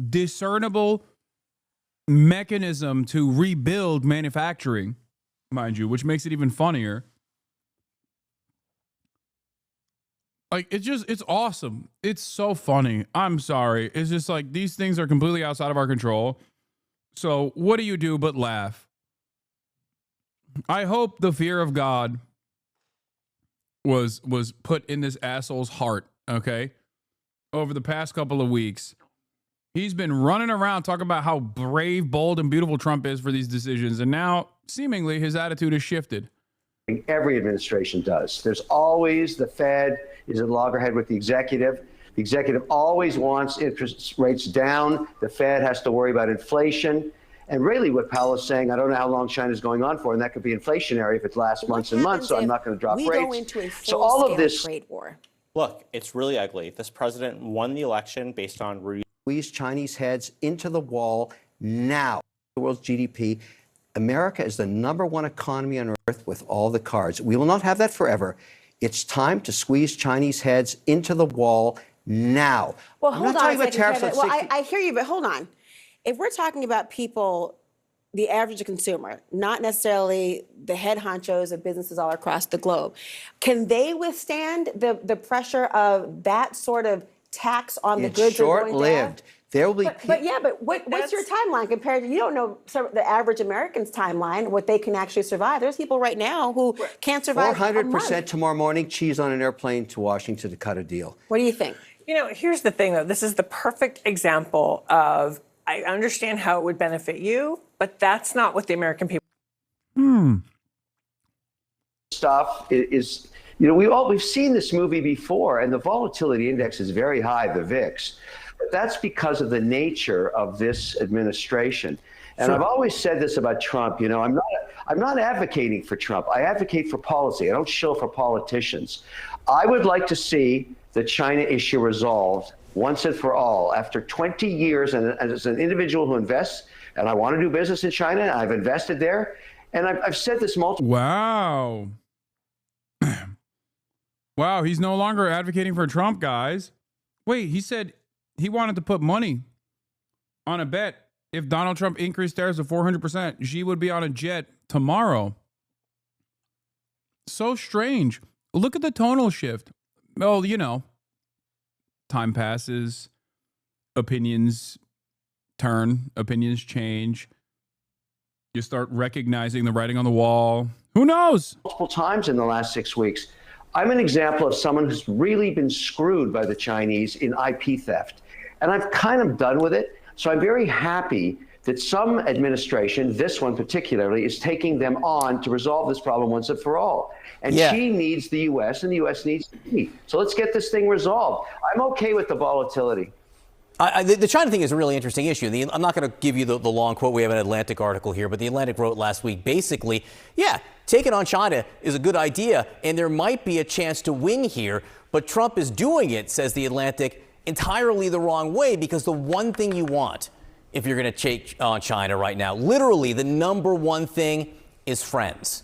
discernible mechanism to rebuild manufacturing, mind you, which makes it even funnier. Like, it's awesome. It's so funny. I'm sorry. It's just like these things are completely outside of our control. So what do you do but laugh? I hope the fear of God was put in this asshole's heart, okay? Over the past couple of weeks. He's been running around talking about how brave, bold, and beautiful Trump is for these decisions. And now, seemingly, his attitude has shifted. Every administration does. There's always the Fed is at loggerhead with the executive. The executive always wants interest rates down. The Fed has to worry about inflation. And really what Powell is saying, I don't know how long China's going on for, and that could be inflationary if it lasts months and months, so I'm not going to drop rates. Go into a so all of this trade war. Look, it's really ugly. This president won the election based on Squeeze Chinese heads into the wall now. The world's GDP. America is the #1 economy on earth with all the cards. We will not have that forever. It's time to squeeze Chinese heads into the wall now. Well, I'm hold not on talking a about second, tariffs Kevin. on Well, 60 I hear you, but hold on. If we're talking about people, the average consumer, not necessarily the head honchos of businesses all across the globe, can they withstand the pressure of that sort of tax on the It's goods they're going to have? short-lived. There will be. But what's your timeline compared to, you don't know the average American's timeline, what they can actually survive. There's people right now who can't survive 400% tomorrow morning, cheese on an airplane to Washington to cut a deal. What do you think? You know, here's the thing, though. This is the perfect example of, I understand how it would benefit you, but that's not what the American people. Stuff is, you know, we've seen this movie before, and the volatility index is very high, the VIX. But that's because of the nature of this administration. And Sure. I've always said this about Trump. You know, I'm not advocating for Trump. I advocate for policy. I don't shill for politicians. I would like to see the China issue resolved once and for all. After 20 years, and as an individual who invests, and I want to do business in China, and I've invested there, and I've said this multiple. Wow. Wow, he's no longer advocating for Trump, guys. Wait, he said he wanted to put money on a bet. If Donald Trump increased tariffs to 400%, Xi would be on a jet tomorrow. So strange. Look at the tonal shift. Well, you know, time passes, opinions turn, opinions change. You start recognizing the writing on the wall. Who knows? Multiple times in the last 6 weeks. I'm an example of someone who's really been screwed by the Chinese in IP theft. And I've kind of done with it. So I'm very happy that some administration, this one particularly, is taking them on to resolve this problem once and for all. And Yeah. she needs the U.S. and the U.S. needs me. So let's get this thing resolved. I'm okay with the volatility. The China thing is a really interesting issue. I'm not going to give you the long quote. We have an Atlantic article here, but the Atlantic wrote last week, basically, yeah, taking on China is a good idea, and there might be a chance to win here, but Trump is doing it, says the Atlantic, entirely the wrong way, because the one thing you want if you're going to take on China right now, literally the #1 thing is friends.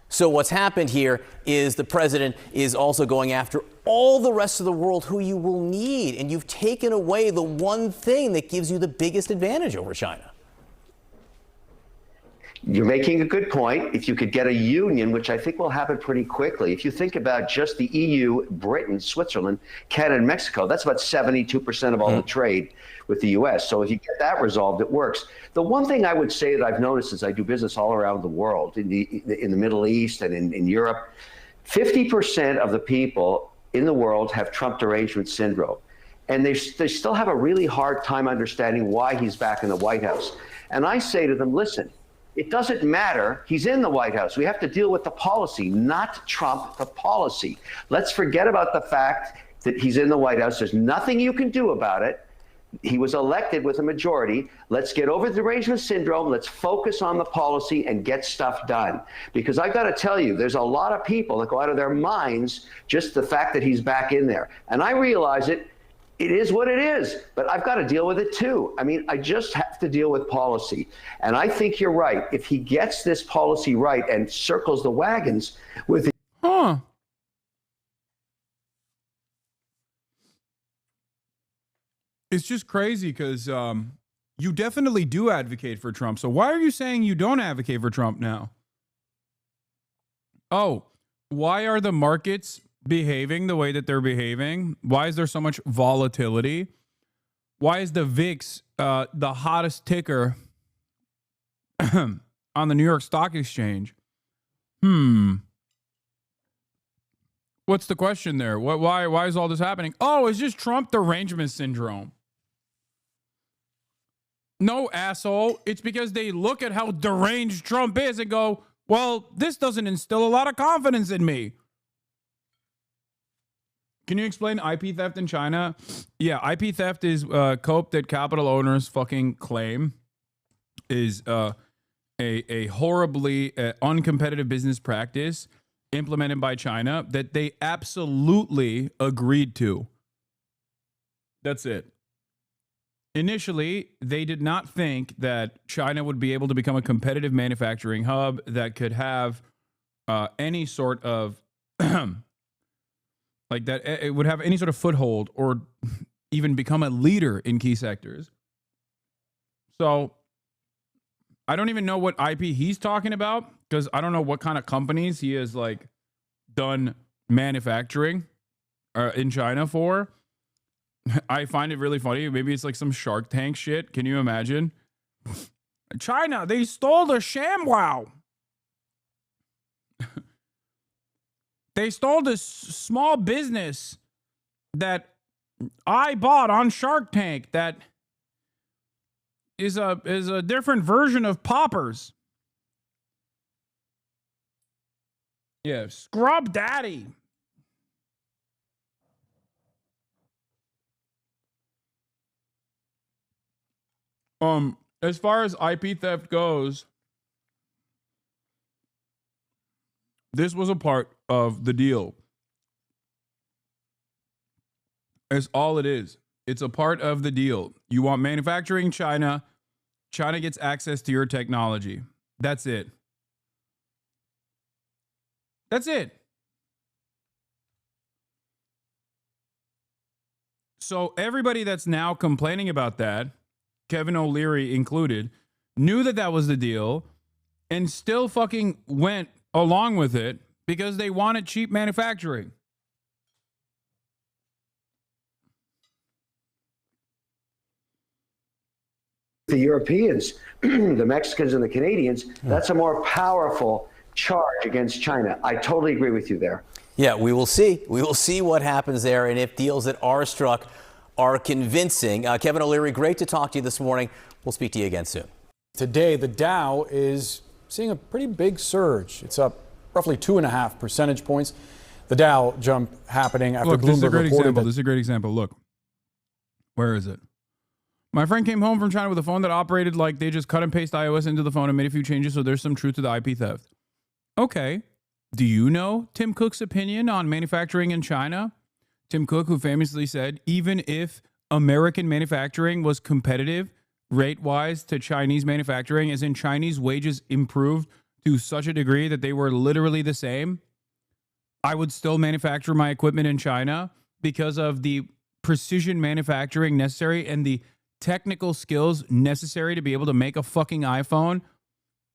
So what's happened here is the president is also going after all the rest of the world who you will need, and you've taken away the one thing that gives you the biggest advantage over China. You're making a good point. If you could get a union, which I think will happen pretty quickly, if you think about just the EU, Britain, Switzerland, Canada, and Mexico, that's about 72% of all the trade with the U.S. So if you get that resolved, it works. The one thing I would say that I've noticed as I do business all around the world, in the Middle East and in Europe, 50% of the people in the world have Trump derangement syndrome. And they still have a really hard time understanding why he's back in the White House. And I say to them, listen, it doesn't matter. He's in the White House. We have to deal with the policy, not Trump, the policy. Let's forget about the fact that he's in the White House. There's nothing you can do about it. He was elected with a majority. Let's get over the derangement syndrome. Let's focus on the policy and get stuff done. Because I got to tell you, there's a lot of people that go out of their minds just the fact that he's back in there. And I realize it. It is what it is, but I've got to deal with it too. I mean, I just have to deal with policy. And I think you're right. If he gets this policy right and circles the wagons with It's just crazy because you definitely do advocate for Trump. So why are you saying you don't advocate for Trump now? Oh, why are the markets behaving the way that they're behaving? Why is there so much volatility? Why is the VIX the hottest ticker on the New York Stock Exchange? What's the question there? Why is all this happening? Oh, it's just Trump derangement syndrome. No, asshole. It's because they look at how deranged Trump is and go, well, this doesn't instill a lot of confidence in me. Can you explain IP theft in China? Yeah, IP theft is cope that capital owners fucking claim is a horribly uncompetitive business practice implemented by China that they absolutely agreed to. That's it. initially, they did not think that China would be able to become a competitive manufacturing hub that could have any sort of like that. It would have any sort of foothold or even become a leader in key sectors. So I don't even know what IP he's talking about, because I don't know what kind of companies he has like done manufacturing in China for. I find it really funny. Maybe it's like some Shark Tank shit. Can you imagine? China, they stole the ShamWow. They stole this small business that I bought on Shark Tank that is a different version of Poppers. Yeah, Scrub Daddy. As far as IP theft goes, this was a part of the deal. It's all it is. It's a part of the deal. You want manufacturing China. China gets access to your technology. That's it. That's it. So everybody that's now complaining about that, Kevin O'Leary included, knew that that was the deal and still fucking went along with it because they wanted cheap manufacturing. The Europeans, the Mexicans and the Canadians, that's a more powerful charge against China. I totally agree with you there. Yeah, we will see. We will see what happens there and if deals that are struck are convincing. Kevin O'Leary, great to talk to you this morning. We'll speak to you again soon. Today, the Dow is seeing a pretty big surge. It's up roughly 2.5 percentage points. The Dow jump happening after Bloomberg reported that. This is a great example. Look, where is it? My friend came home from China with a phone that operated like they just cut and paste iOS into the phone and made a few changes, so there's some truth to the IP theft. Okay. Do you know Tim Cook's opinion on manufacturing in China? Tim Cook, who famously said, even if American manufacturing was competitive rate-wise to Chinese manufacturing, as in Chinese wages improved to such a degree that they were literally the same, I would still manufacture my equipment in China because of the precision manufacturing necessary and the technical skills necessary to be able to make a fucking iPhone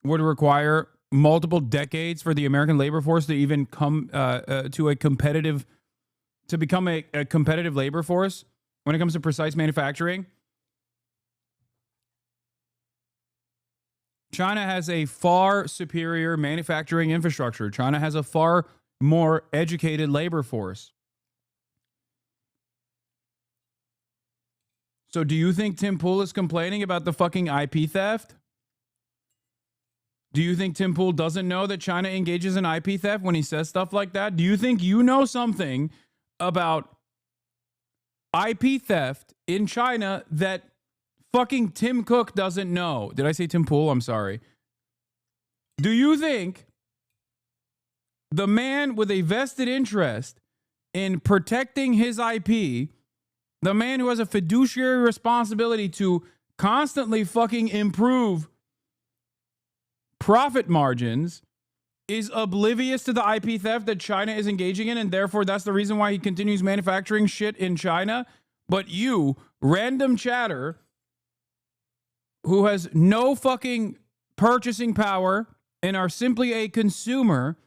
would require multiple decades for the American labor force to even come to a competitive, to become a competitive labor force when it comes to precise manufacturing. China has a far superior manufacturing infrastructure. China has a far more educated labor force. So do you think Tim Pool is complaining about the fucking IP theft? Do you think Tim Pool doesn't know that China engages in IP theft when he says stuff like that? Do you think you know something about IP theft in China that fucking Tim Cook doesn't know? Did I say Tim Pool? I'm sorry. Do you think the man with a vested interest in protecting his IP, the man who has a fiduciary responsibility to constantly fucking improve profit margins, is oblivious to the IP theft that China is engaging in, and therefore that's the reason why he continues manufacturing shit in China? But you, random chatter, who has no fucking purchasing power and are simply a consumer,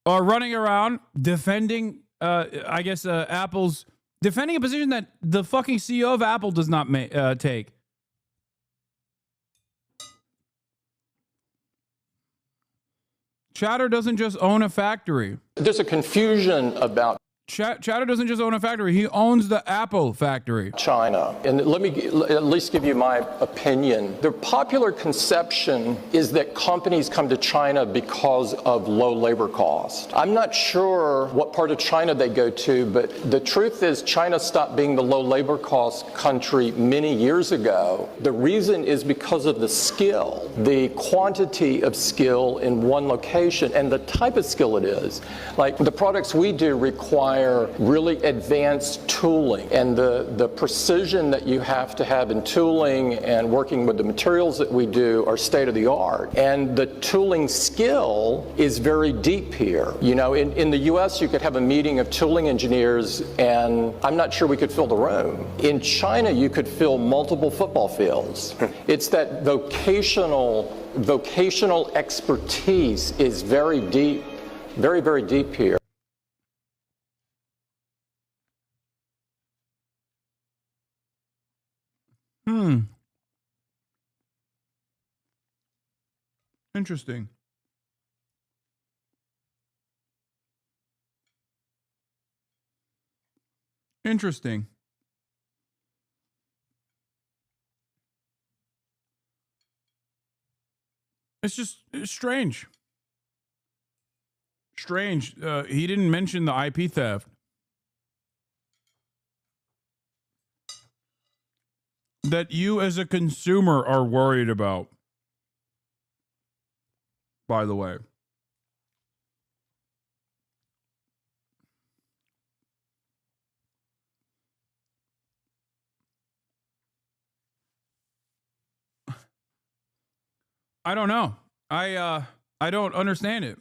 are running around defending Apple's, defending a position that the fucking CEO of Apple does not take. Chatter doesn't just own a factory. There's a confusion about Chatter doesn't just own a factory. He owns the Apple factory. China. And let me at least give you my opinion. The popular conception is that companies come to China because of low labor costs. I'm not sure what part of China they go to, but the truth is China stopped being the low labor cost country many years ago. The reason is because of the skill, the quantity of skill in one location and the type of skill it is. Like the products we do require require really advanced tooling. And the precision that you have to have in tooling and working with the materials that we do are state of the art. And the tooling skill is very deep here. You know, in the US, you could have a meeting of tooling engineers and I'm not sure we could fill the room. In China, you could fill multiple football fields. It's that vocational expertise is very deep, very, very deep here. Interesting. Interesting. It's strange. Strange. He didn't mention the IP theft. That you as a consumer are worried about. By the way. I don't know. I don't understand it.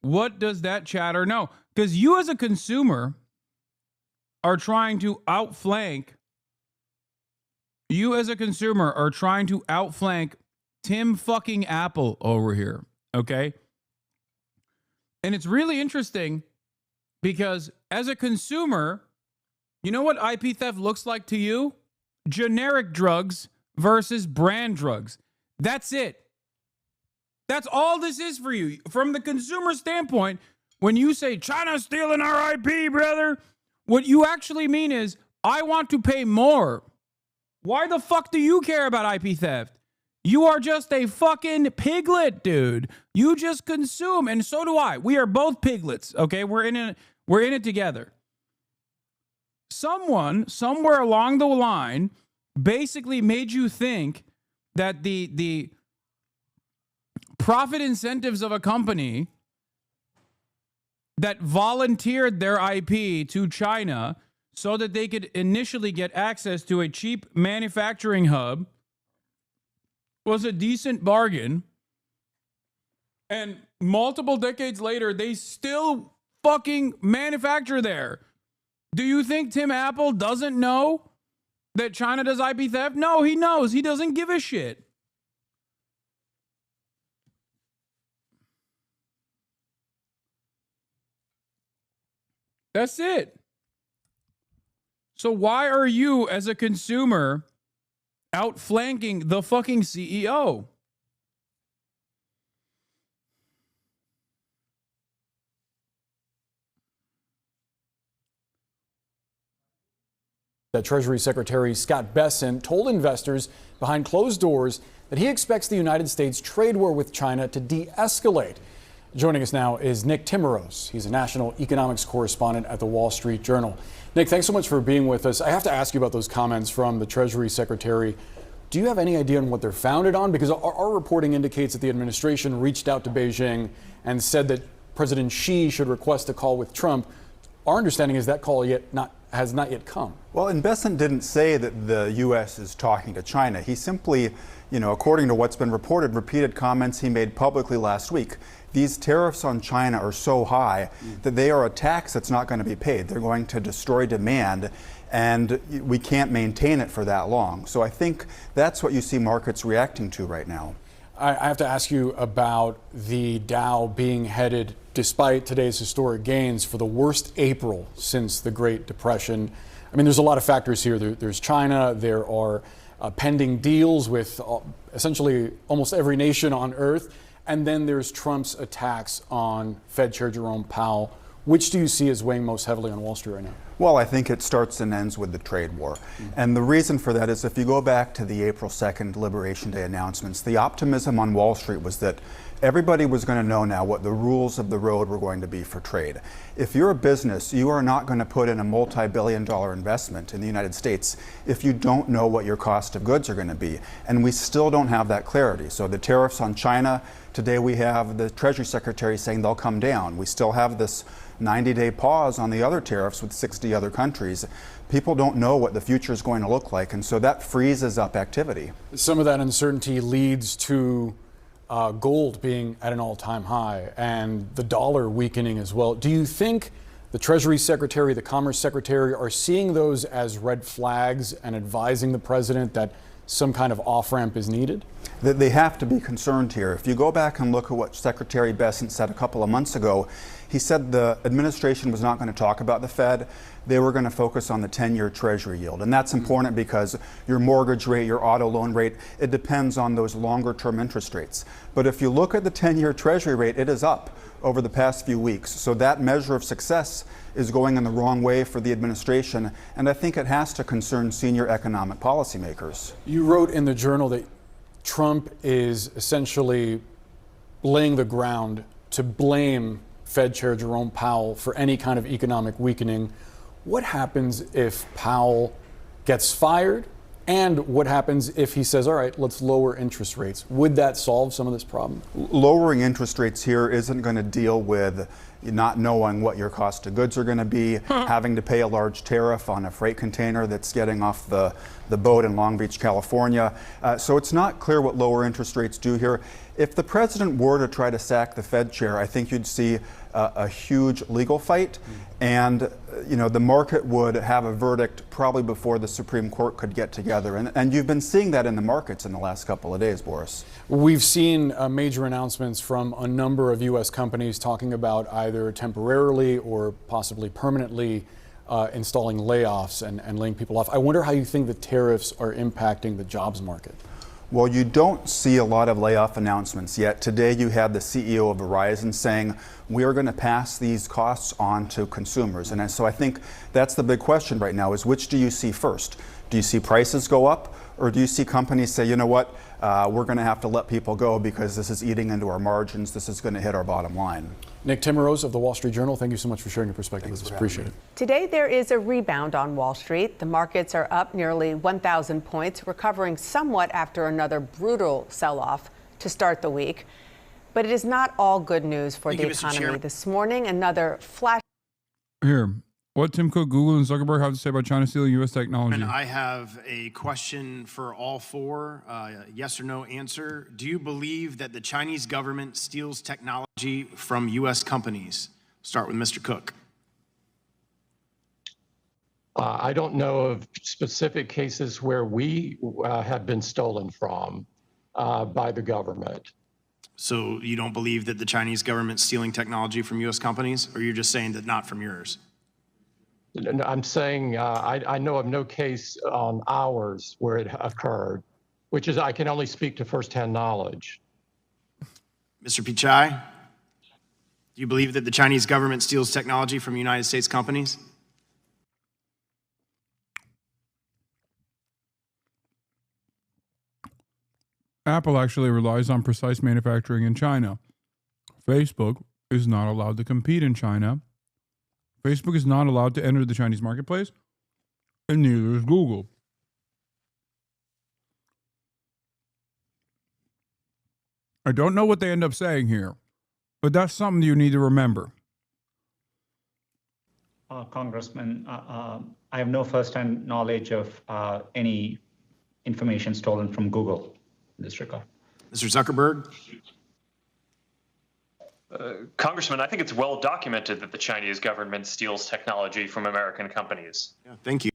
What does that chatter know? Because you as a consumer are trying to outflank. You as a consumer are trying to outflank Tim fucking Apple over here. Okay? And it's really interesting because as a consumer, you know what IP theft looks like to you? Generic drugs versus brand drugs. That's it. That's all this is for you. From the consumer standpoint, when you say China's stealing our IP, brother, what you actually mean is, I want to pay more. Why the fuck do you care about IP theft? You are just a fucking piglet, dude. You just consume, and so do I. We are both piglets, okay? We're in it together. Someone, somewhere along the line, basically made you think that the profit incentives of a company that volunteered their IP to China so that they could initially get access to a cheap manufacturing hub was a decent bargain. And multiple decades later, they still fucking manufacture there. Do you think Tim Apple doesn't know that China does IP theft? No, he knows. He doesn't give a shit. That's it. So why are you, as a consumer, outflanking the fucking CEO? That Treasury Secretary Scott Bessent told investors behind closed doors that he expects the United States trade war with China to de-escalate. Joining us now is Nick Timmeros. He's a national economics correspondent at the Wall Street Journal. Nick, thanks so much for being with us. I have to ask you about those comments from the Treasury Secretary. Do you have any idea on what they're founded on? Because our reporting indicates that the administration reached out to Beijing and said that President Xi should request a call with Trump. Our understanding is that call has not yet come. Well, and Bessent didn't say that the U.S. is talking to China. He simply, according to what's been reported, repeated comments he made publicly last week. These tariffs on China are so high that they are a tax that's not going to be paid. They're going to destroy demand, and we can't maintain it for that long. So I think that's what you see markets reacting to right now. I have to ask you about the Dow being headed, despite today's historic gains, for the worst April since the Great Depression. I mean, there's a lot of factors here. There's China. There are pending deals with essentially almost every nation on earth. And then there's Trump's attacks on Fed Chair Jerome Powell. Which do you see as weighing most heavily on Wall Street right now? Well, I think it starts and ends with the trade war. And the reason for that is if you go back to the April 2nd Liberation Day announcements, the optimism on Wall Street was that everybody was going to know now what the rules of the road were going to be for trade. If you're a business, you are not going to put in a multi-billion-dollar investment in the United States if you don't know what your cost of goods are going to be. And we still don't have that clarity. So the tariffs on China Today we have the Treasury Secretary saying they'll come down. We still have this 90-day pause on the other tariffs with 60 other countries. People don't know what the future is going to look like, and so that freezes up activity. Some of that uncertainty leads to gold being at an all-time high and the dollar weakening as well. Do you think the Treasury Secretary, the Commerce Secretary are seeing those as red flags and advising the president that some kind of off-ramp is needed? They have to be concerned here. If you go back and look at what Secretary Bessent said a couple of months ago, he said the administration was not going to talk about the Fed. They were going to focus on the 10-year Treasury yield. And that's important because your mortgage rate, your auto loan rate, it depends on those longer-term interest rates. But if you look at the 10-year Treasury rate, it is up over the past few weeks. So that measure of success is going in the wrong way for the administration, and I think it has to concern senior economic policymakers. You wrote in the Journal that Trump is essentially laying the ground to blame Fed Chair Jerome Powell for any kind of economic weakening. What happens if Powell gets fired? And what happens if he says, all right, let's lower interest rates? Would that solve some of this problem? Lowering interest rates here isn't going to deal with not knowing what your cost of goods are going to be, having to pay a large tariff on a freight container that's getting off the boat in Long Beach, California. So it's not clear what lower interest rates do here. If the president were to try to sack the Fed chair, I think you'd see a huge legal fight, and the market would have a verdict probably before the Supreme Court could get together. And you've been seeing that in the markets in the last couple of days, Boris. We've seen major announcements from a number of U.S. companies talking about either temporarily or possibly permanently installing layoffs and laying people off. I wonder how you think the tariffs are impacting the jobs market. Well, you don't see a lot of layoff announcements yet. Today you had the CEO of Verizon saying, we are going to pass these costs on to consumers. And so I think that's the big question right now is which do you see first? Do you see prices go up, or do you see companies say, you know what, we're going to have to let people go because this is eating into our margins, this is going to hit our bottom line? Nick Timmerose of the Wall Street Journal, thank you so much for sharing your perspective with us. Appreciate it. Today, there is a rebound on Wall Street. The markets are up nearly 1,000 points, recovering somewhat after another brutal sell-off to start the week. But it is not all good news for the economy. This morning, another flash. Here, what Tim Cook, Google, and Zuckerberg have to say about China stealing U.S. technology? And I have a question for all four, yes or no answer. Do you believe that the Chinese government steals technology from U.S. companies? Start with Mr. Cook. I don't know of specific cases where we have been stolen from by the government. So you don't believe that the Chinese government's stealing technology from U.S. companies, or you're just saying that not from yours? I'm saying I know of no case on ours where it occurred, which is I can only speak to firsthand knowledge. Mr. Pichai, do you believe that the Chinese government steals technology from United States companies? Apple actually relies on precise manufacturing in China. Facebook is not allowed to compete in China. Facebook is not allowed to enter the Chinese marketplace, and neither is Google. I don't know what they end up saying here, but that's something you need to remember. Congressman, I have no first-hand knowledge of any information stolen from Google in this regard. Mr. Zuckerberg? Congressman, I think it's well documented that the Chinese government steals technology from American companies. Yeah, thank you.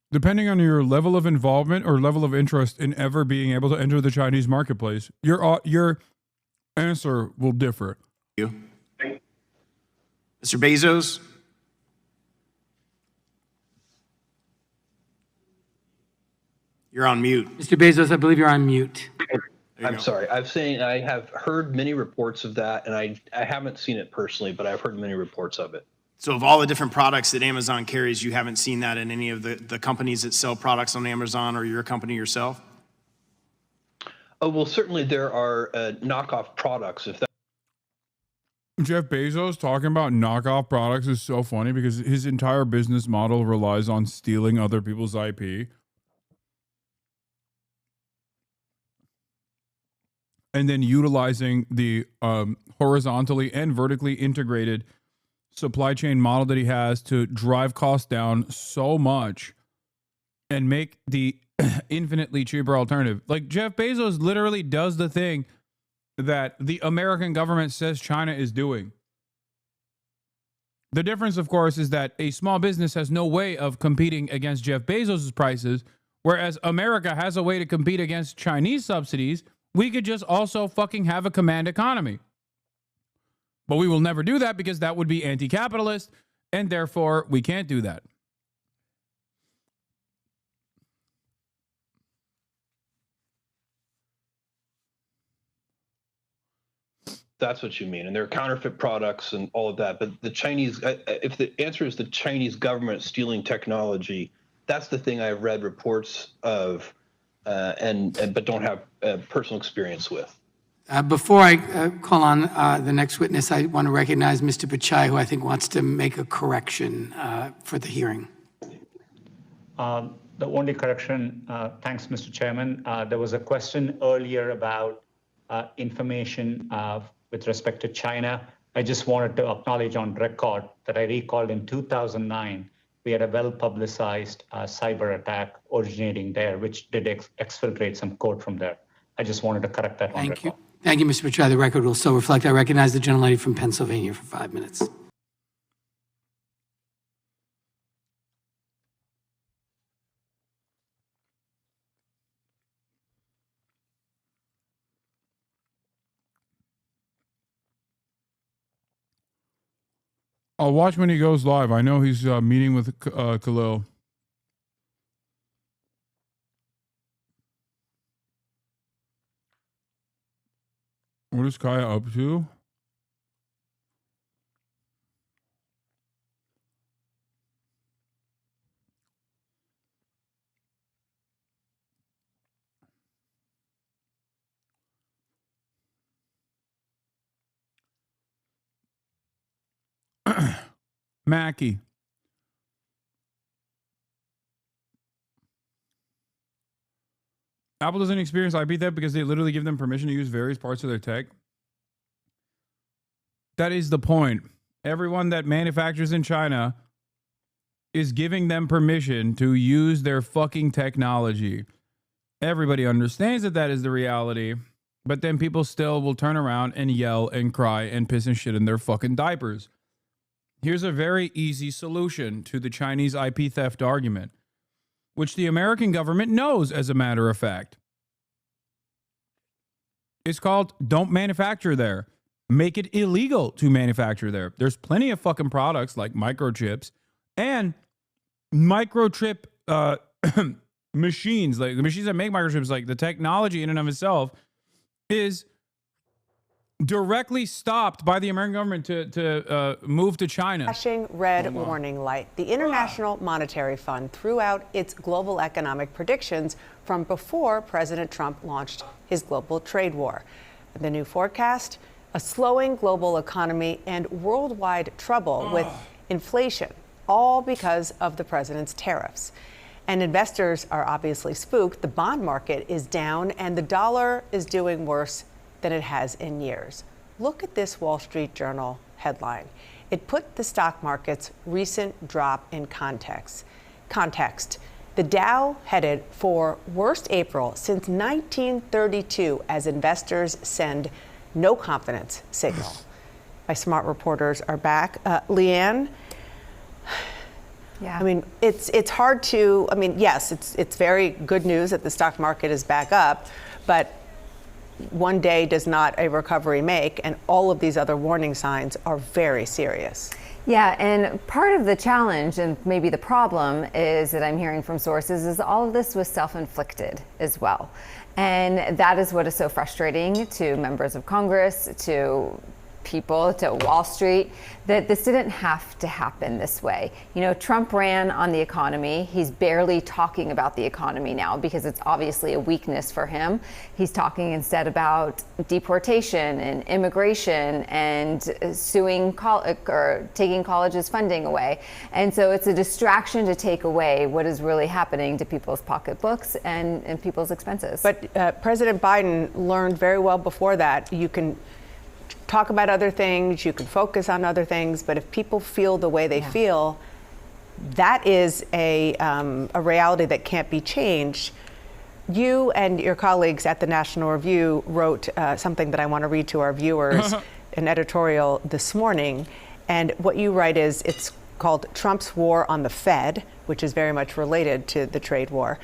Depending on your level of involvement or level of interest in ever being able to enter the Chinese marketplace, your answer will differ. Thank you. Mr. Bezos? You're on mute. Mr. Bezos, I believe you're on mute. I'm sorry. I have heard many reports of that, and I haven't seen it personally, but I've heard many reports of it. So of all the different products that Amazon carries, you haven't seen that in any of the companies that sell products on Amazon or your company yourself? Oh, well, certainly there are knockoff products. If that. Jeff Bezos talking about knockoff products is so funny because his entire business model relies on stealing other people's IP. and then utilizing the horizontally and vertically integrated supply chain model that he has to drive costs down so much and make the infinitely cheaper alternative. Like Jeff Bezos literally does the thing that the American government says China is doing. The difference, of course, is that a small business has no way of competing against Jeff Bezos' prices, whereas America has a way to compete against Chinese subsidies. We could just also fucking have a command economy. But we will never do that because that would be anti-capitalist, and therefore we can't do that. That's what you mean. And there are counterfeit products and all of that. But the Chinese, if the answer is the Chinese government stealing technology, that's the thing I've read reports of, but don't have personal experience with. Before I call on the next witness, I want to recognize Mr. Pichai, who I think wants to make a correction for the hearing. The only correction, thanks, Mr. Chairman. There was a question earlier about information with respect to China. I just wanted to acknowledge on record that I recalled in 2009, we had a well-publicized cyber attack originating there, which did exfiltrate some code from there. I just wanted to correct that on record. Thank you. Thank you, Mr. Pichai. The record will still reflect. I recognize the gentlelady from Pennsylvania for 5 minutes. I'll watch when he goes live. I know he's meeting with Khalil. What is Kaya up to? Mackie. Apple doesn't experience IP theft because they literally give them permission to use various parts of their tech. That is the point. Everyone that manufactures in China is giving them permission to use their fucking technology. Everybody understands that that is the reality, but then people still will turn around and yell and cry and piss and shit in their fucking diapers. Here's a very easy solution to the Chinese IP theft argument, which the American government knows, as a matter of fact. It's called don't manufacture there. Make it illegal to manufacture there. There's plenty of fucking products like microchips and microchip machines, like the machines that make microchips, like the technology in and of itself is directly stopped by the American government to move to China. Flashing red warning light. The International Monetary Fund threw out its global economic predictions from before President Trump launched his global trade war. The new forecast, a slowing global economy and worldwide trouble with inflation, all because of the president's tariffs. And investors are obviously spooked. The bond market is down and the dollar is doing worse than it has in years. Look at this Wall Street Journal headline. It put the stock market's recent drop in context. The Dow headed for worst April since 1932 as investors send no confidence signal. My smart reporters are back. Leanne? Yeah. I mean, it's hard to, I mean, yes, it's very good news that the stock market is back up, but one day does not a recovery make, and all of these other warning signs are very serious. Yeah, and part of the challenge and maybe the problem is that I'm hearing from sources is all of this was self-inflicted as well. And that is what is so frustrating to members of Congress, to people, to Wall Street, that this didn't have to happen this way. You know, Trump ran on the economy. He's barely talking about the economy now because it's obviously a weakness for him. He's talking instead about deportation and immigration and suing or taking colleges' funding away. And so it's a distraction to take away what is really happening to people's pocketbooks and people's expenses. But President Biden learned very well before that you can talk about other things, you can focus on other things, but if people feel the way they feel, that is a reality that can't be changed. You and your colleagues at the National Review wrote something that I want to read to our viewers, an editorial this morning, and what you write is, it's called Trump's War on the Fed, which is very much related to the trade war.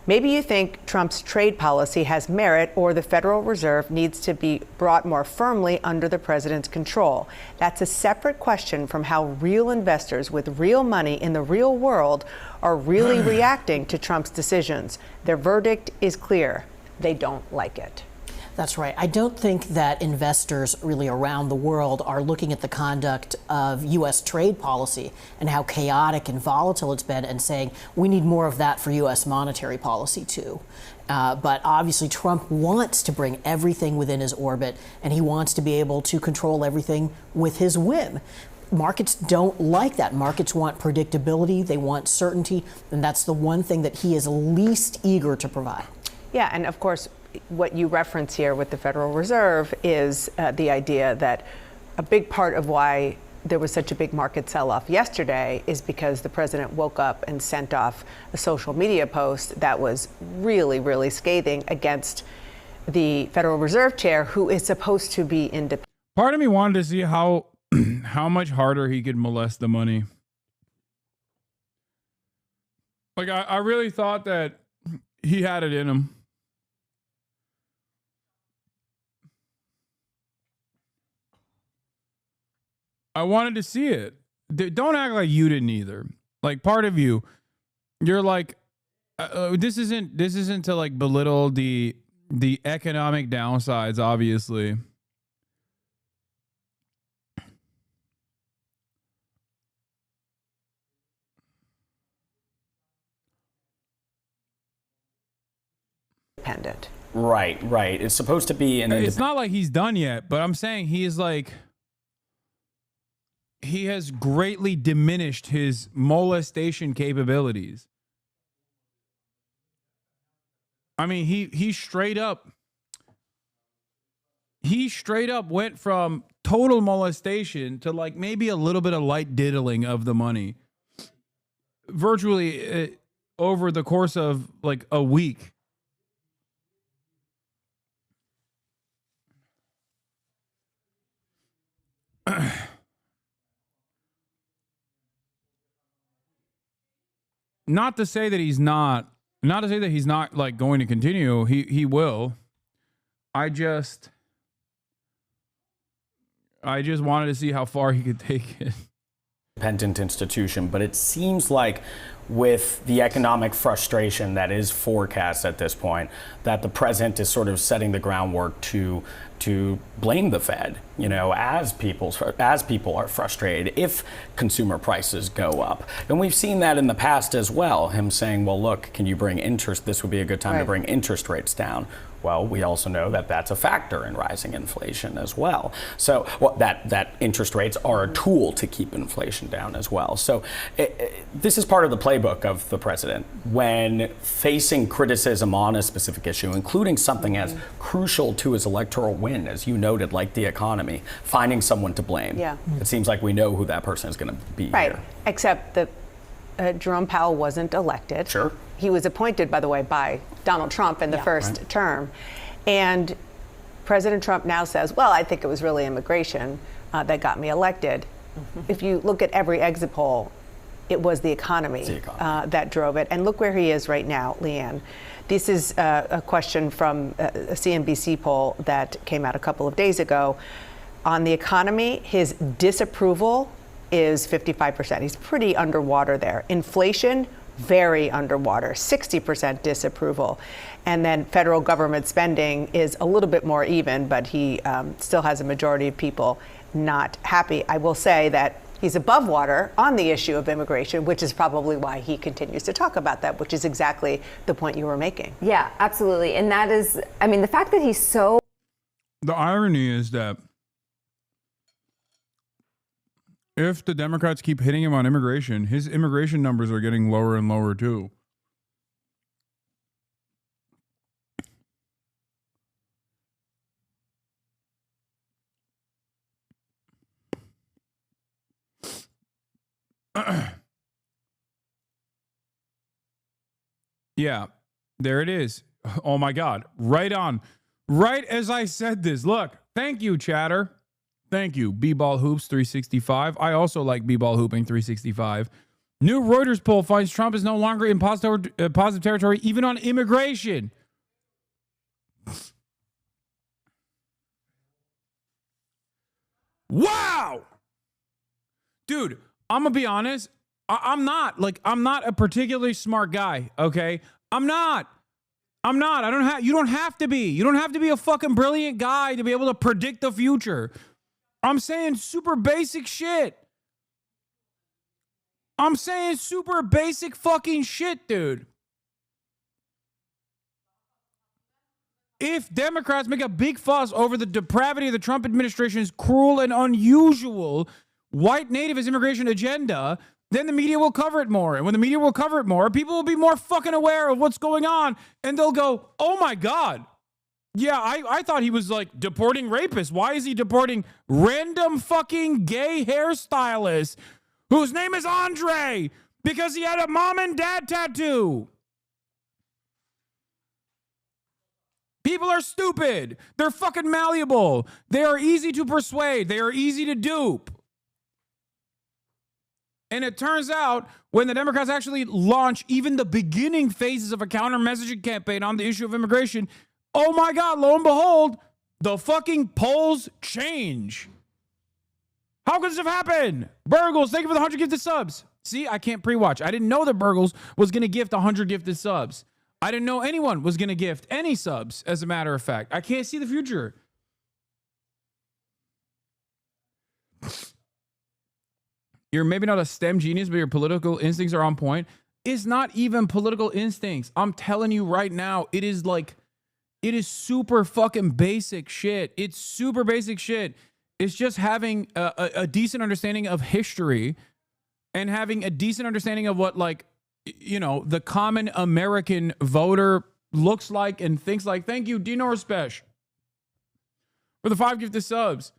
Maybe you think Trump's trade policy has merit, or the Federal Reserve needs to be brought more firmly under the president's control. That's a separate question from how real investors with real money in the real world are really reacting to Trump's decisions. Their verdict is clear. They don't like it. That's right. I don't think that investors really around the world are looking at the conduct of U.S. trade policy and how chaotic and volatile it's been and saying we need more of that for U.S. monetary policy too. But obviously Trump wants to bring everything within his orbit, and he wants to be able to control everything with his whim. Markets don't like that. Markets want predictability, they want certainty, and that's the one thing that he is least eager to provide. Yeah, and of course, what you reference here with the Federal Reserve is the idea that a big part of why there was such a big market sell-off yesterday is because the president woke up and sent off a social media post that was really, really scathing against the Federal Reserve chair, who is supposed to be independent. Part of me wanted to see how much harder he could molest the money. Like, I really thought that he had it in him. I wanted to see it. Don't act like you didn't either. Like, part of you, you're like, this isn't to like belittle the economic downsides, obviously. Independent. Right. It's supposed to be an. It's not like he's done yet, but I'm saying he is like. He has greatly diminished his molestation capabilities. I mean, he straight up went from total molestation to like maybe a little bit of light diddling of the money. Virtually over the course of like a week. Not to say that he's not like going to continue. He will. I just wanted to see how far he could take it. Independent institution, but it seems like with the economic frustration that is forecast at this point, that the president is sort of setting the groundwork to blame the Fed, you know, as people are frustrated if consumer prices go up. And we've seen that in the past as well, him saying, well, look, can you bring interest? This would be a good time to bring interest rates down. Well, we also know that that's a factor in rising inflation as well. So that interest rates are a tool to keep inflation down as well. So this is part of the playbook of the president when facing criticism on a specific issue, including something as crucial to his electoral win, as you noted, like the economy, finding someone to blame. Yeah. It seems like we know who that person is going to be here. Except that Jerome Powell wasn't elected. Sure. He was appointed, by the way, by Donald Trump in the first term. And President Trump now says, well, I think it was really immigration that got me elected. If you look at every exit poll, it was the economy, that drove it. And look where he is right now, Leanne. This is a question from a CNBC poll that came out a couple of days ago. On the economy, his disapproval is 55%. He's pretty underwater there. Inflation, very underwater, 60% disapproval. And then federal government spending is a little bit more even, but he still has a majority of people not happy. I will say that he's above water on the issue of immigration, which is probably why he continues to talk about that, which is exactly the point you were making. Yeah, absolutely. And that is, I mean, the fact that he's so... The irony is that if the Democrats keep hitting him on immigration, his immigration numbers are getting lower and lower too. Yeah, there it is. Oh my God. Right on. Right as I said this. Look, thank you, chatter. Thank you. B-Ball Hoops 365. I also like B-Ball Hooping 365. New Reuters poll finds Trump is no longer in positive territory, even on immigration. Wow! Dude, I'm going to be honest. I'm not a particularly smart guy, okay? I'm not. You don't have to be. You don't have to be a fucking brilliant guy to be able to predict the future. I'm saying super basic shit. I'm saying super basic fucking shit, dude. If Democrats make a big fuss over the depravity of the Trump administration's cruel and unusual white nativist immigration agenda, then the media will cover it more. And when the media will cover it more, people will be more fucking aware of what's going on. And they'll go, oh my God. Yeah, I thought he was like deporting rapists. Why is he deporting random fucking gay hairstylists whose name is Andre because he had a mom and dad tattoo? People are stupid. They're fucking malleable. They are easy to persuade. They are easy to dupe. And it turns out when the Democrats actually launch even the beginning phases of a counter-messaging campaign on the issue of immigration, oh my God, lo and behold, the fucking polls change. How could this have happened? Burgles, thank you for the 100 gifted subs. See, I can't pre-watch. I didn't know that Burgles was going to gift 100 gifted subs. I didn't know anyone was going to gift any subs, as a matter of fact. I can't see the future. You're maybe not a STEM genius, but your political instincts are on point. It's not even political instincts. I'm telling you right now, it is super fucking basic shit. It's super basic shit. It's just having a decent understanding of history and having a decent understanding of what, like, you know, the common American voter looks like and thinks like. Thank you, Dino Respesh, for the 5 gifted subs.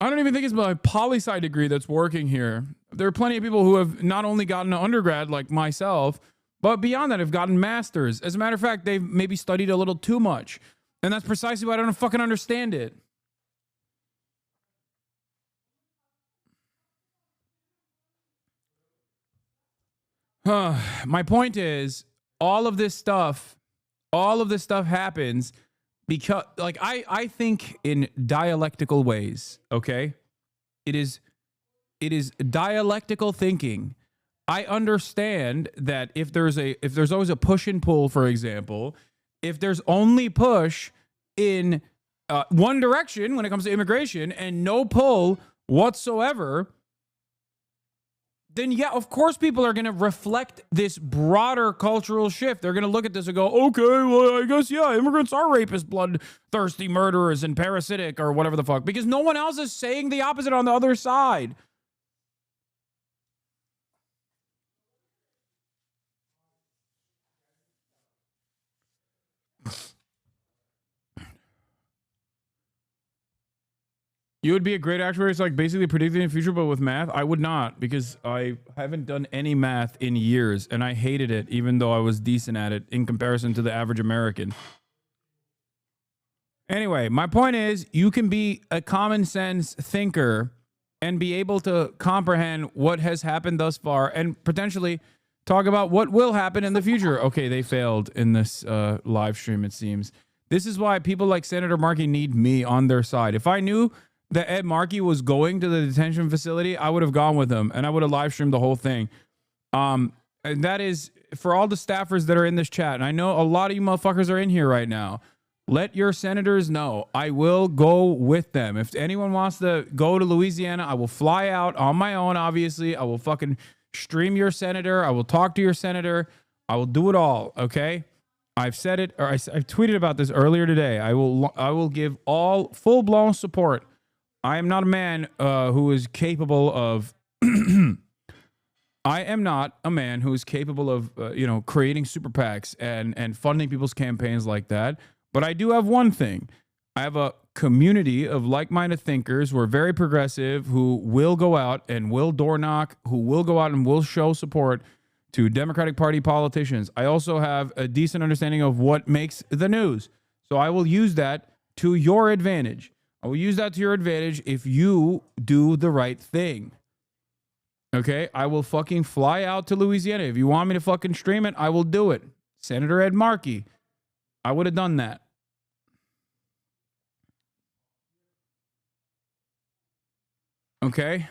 I don't even think it's my poli-sci degree that's working here. There are plenty of people who have not only gotten an undergrad like myself, but beyond that have gotten masters. As a matter of fact, they've maybe studied a little too much. And that's precisely why I don't fucking understand it. My point is, all of this stuff happens because, like, I think in dialectical ways, okay? It is dialectical thinking. I understand that if there's always a push and pull, for example, if there's only push in one direction when it comes to immigration and no pull whatsoever, then yeah, of course people are going to reflect this broader cultural shift. They're going to look at this and go, okay, well, I guess, yeah, immigrants are rapists, bloodthirsty murderers, and parasitic, or whatever the fuck, because no one else is saying the opposite on the other side. You would be a great actuary. It's like basically predicting the future, but with math. I would not, because I haven't done any math in years, and I hated it, even though I was decent at it in comparison to the average American. Anyway, my point is, you can be a common sense thinker and be able to comprehend what has happened thus far and potentially talk about what will happen in the future. Okay, they failed in this live stream, it seems. This is why people like Senator Markey need me on their side. If I knew that Ed Markey was going to the detention facility, I would have gone with him and I would have live streamed the whole thing. And that is for all the staffers that are in this chat. And I know a lot of you motherfuckers are in here right now. Let your senators know. I will go with them. If anyone wants to go to Louisiana, I will fly out on my own, obviously. I will fucking stream your senator. I will talk to your senator. I will do it all, okay? I've said it, or I've tweeted about this earlier today. I will give all full-blown support. I am not a man who is capable of... I am not a man who is capable of, creating super PACs and funding people's campaigns like that. But I do have one thing. I have a community of like-minded thinkers who are very progressive, who will go out and will door knock, who will go out and will show support to Democratic Party politicians. I also have a decent understanding of what makes the news. So I will use that to your advantage. I will use that to your advantage if you do the right thing. Okay? I will fucking fly out to Louisiana. If you want me to fucking stream it, I will do it. Senator Ed Markey. I would have done that. Okay?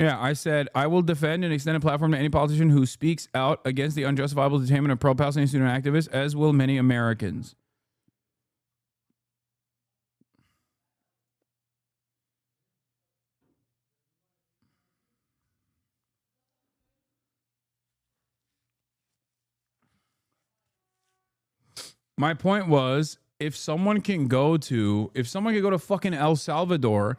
Yeah, I said, I will defend and extend a platform to any politician who speaks out against the unjustifiable detainment of pro-Palestinian student activists, as will many Americans. My point was, if someone can go to fucking El Salvador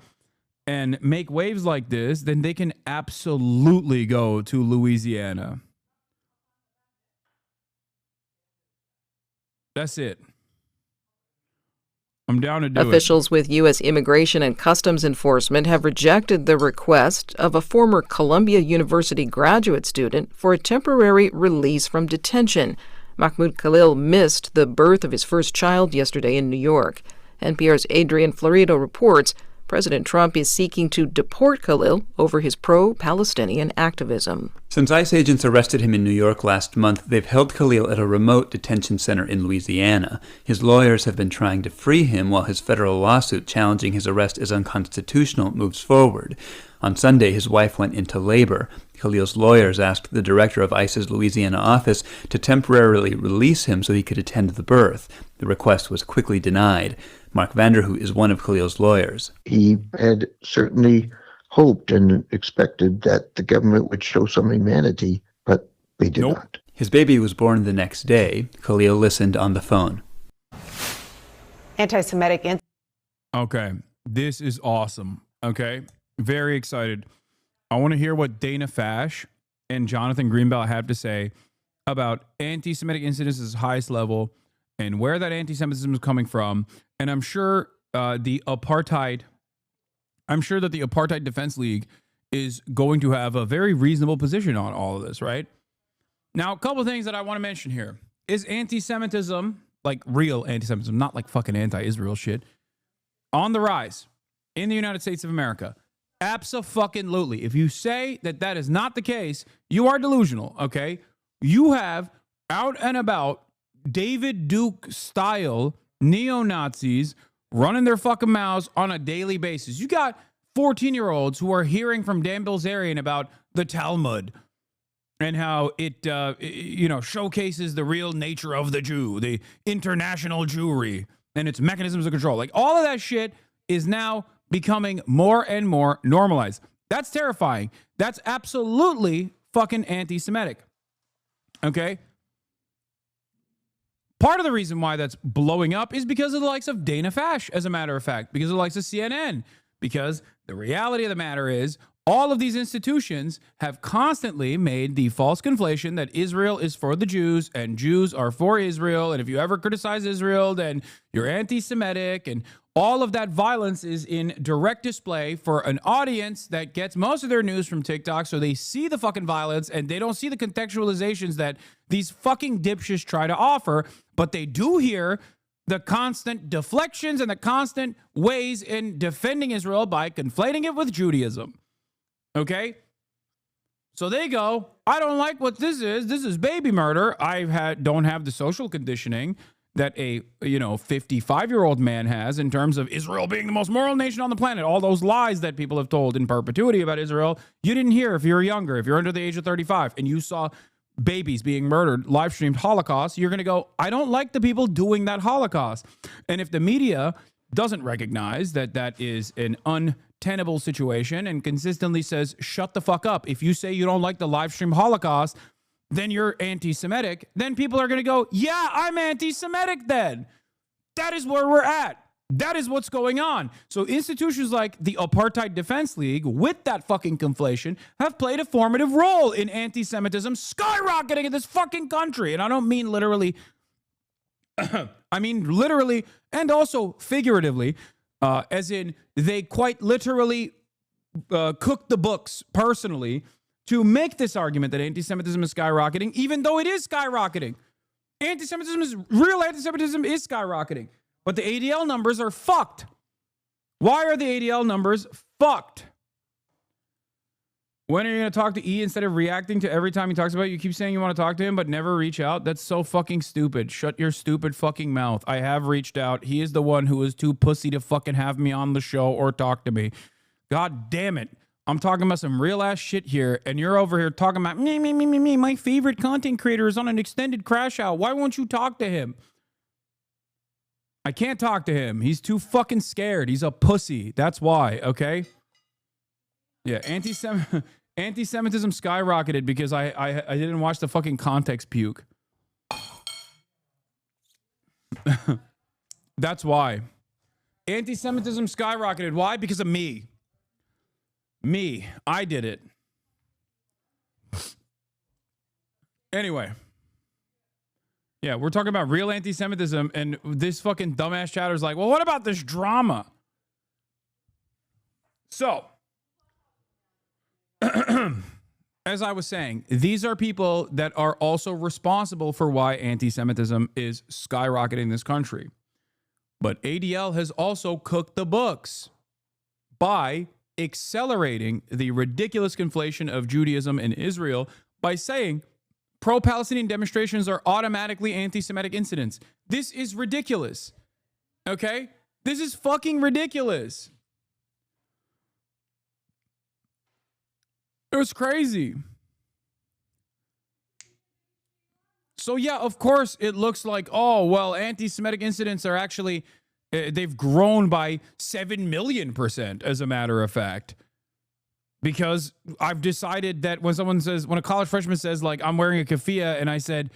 and make waves like this, then they can absolutely go to Louisiana. That's it. I'm down to do it. Officials with U.S. Immigration and Customs Enforcement have rejected the request of a former Columbia University graduate student for a temporary release from detention. Mahmoud Khalil missed the birth of his first child yesterday in New York. NPR's Adrian Florido reports President Trump is seeking to deport Khalil over his pro-Palestinian activism. Since ICE agents arrested him in New York last month, they've held Khalil at a remote detention center in Louisiana. His lawyers have been trying to free him while his federal lawsuit challenging his arrest as unconstitutional moves forward. On Sunday, his wife went into labor. Khalil's lawyers asked the director of ICE's Louisiana office to temporarily release him so he could attend the birth. The request was quickly denied. Mark Vanderhoot is one of Khalil's lawyers. He had certainly hoped and expected that the government would show some humanity, but they did not. His baby was born the next day. Khalil listened on the phone. Anti-Semitic. Okay, this is awesome. Okay, very excited. I want to hear what Dana Fash and Jonathan Greenblatt have to say about anti-Semitic incidents at its highest level and where that anti-Semitism is coming from. And I'm sure that the Apartheid Defense League is going to have a very reasonable position on all of this, right? Now, a couple of things that I want to mention here. Is anti-Semitism, like real anti-Semitism, not like fucking anti-Israel shit, on the rise in the United States of America? Abso-fucking-lutely. If you say that that is not the case, you are delusional, okay? You have out and about David Duke style neo-Nazis running their fucking mouths on a daily basis. You got 14-year-olds who are hearing from Dan Bilzerian about the Talmud and how it showcases the real nature of the Jew, the international Jewry, and its mechanisms of control. Like, all of that shit is now becoming more and more normalized. That's terrifying. That's absolutely fucking anti-Semitic. Okay? Part of the reason why that's blowing up is because of the likes of Dana Fash, as a matter of fact, because of the likes of CNN, because the reality of the matter is all of these institutions have constantly made the false conflation that Israel is for the Jews and Jews are for Israel. And if you ever criticize Israel, then you're anti-Semitic. And all of that violence is in direct display for an audience that gets most of their news from TikTok. So they see the fucking violence and they don't see the contextualizations that these fucking dipshits try to offer. But they do hear the constant deflections and the constant ways in defending Israel by conflating it with Judaism. Okay? So they go, I don't like what this is. This is baby murder. Don't have the social conditioning that a 55-year-old man has in terms of Israel being the most moral nation on the planet. All those lies that people have told in perpetuity about Israel, you didn't hear if you were younger, if you're under the age of 35, and you saw babies being murdered, live streamed Holocaust, you're going to go, I don't like the people doing that Holocaust. And if the media doesn't recognize that that is an untenable situation and consistently says, shut the fuck up. If you say you don't like the live stream Holocaust, then you're anti-Semitic, then people are going to go, yeah, I'm anti-Semitic then. That is where we're at. That is what's going on. So institutions like the Apartheid Defense League, with that fucking conflation, have played a formative role in anti-Semitism skyrocketing in this fucking country. And I don't mean literally, I mean literally and also figuratively, as in they quite literally cooked the books personally to make this argument that anti-Semitism is skyrocketing, even though it is skyrocketing. Real anti-Semitism is skyrocketing. But the ADL numbers are fucked. Why are the ADL numbers fucked? When are you going to talk to E instead of reacting to every time he talks about it? You keep saying you want to talk to him, but never reach out. That's so fucking stupid. Shut your stupid fucking mouth. I have reached out. He is the one who is too pussy to fucking have me on the show or talk to me. God damn it. I'm talking about some real ass shit here, and you're over here talking about me. My favorite content creator is on an extended crash out. Why won't you talk to him? I can't talk to him. He's too fucking scared. He's a pussy. That's why, okay? Yeah, anti-Semitism skyrocketed because I didn't watch the fucking context puke. That's why. Anti-Semitism skyrocketed. Why? Because of me. Me. I did it. Anyway. Yeah, we're talking about real anti-Semitism, and this fucking dumbass chatter's like, well, what about this drama? So, as I was saying, these are people that are also responsible for why anti-Semitism is skyrocketing in this country. But ADL has also cooked the books by accelerating the ridiculous conflation of Judaism and Israel by saying pro-Palestinian demonstrations are automatically anti-Semitic incidents. This is ridiculous. Okay? This is fucking ridiculous. It was crazy. So yeah, of course it looks like, oh, well, anti-Semitic incidents are actually, they've grown by 7 million%, as a matter of fact. Because I've decided that when a college freshman says, like, I'm wearing a keffiyeh, and I said,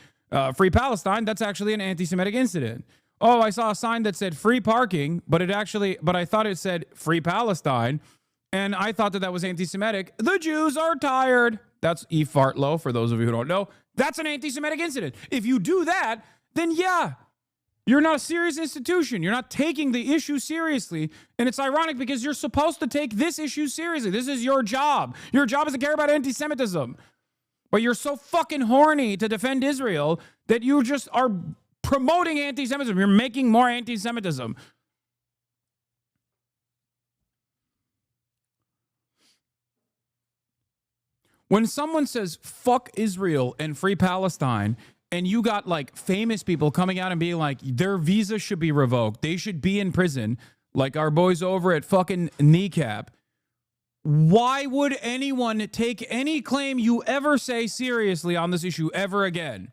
free Palestine, that's actually an anti-Semitic incident. Oh, I saw a sign that said free parking, but I thought it said free Palestine, and I thought that was anti-Semitic. The Jews are tired. That's E. Fartlow, for those of you who don't know. That's an anti-Semitic incident. If you do that, then yeah, you're not a serious institution. You're not taking the issue seriously. And it's ironic because you're supposed to take this issue seriously. This is your job. Your job is to care about anti-Semitism. But you're so fucking horny to defend Israel that you just are promoting anti-Semitism. You're making more anti-Semitism. When someone says, fuck Israel and free Palestine, and you got like famous people coming out and being like, their visa should be revoked, they should be in prison, like our boys over at fucking Kneecap, why would anyone take any claim you ever say seriously on this issue ever again?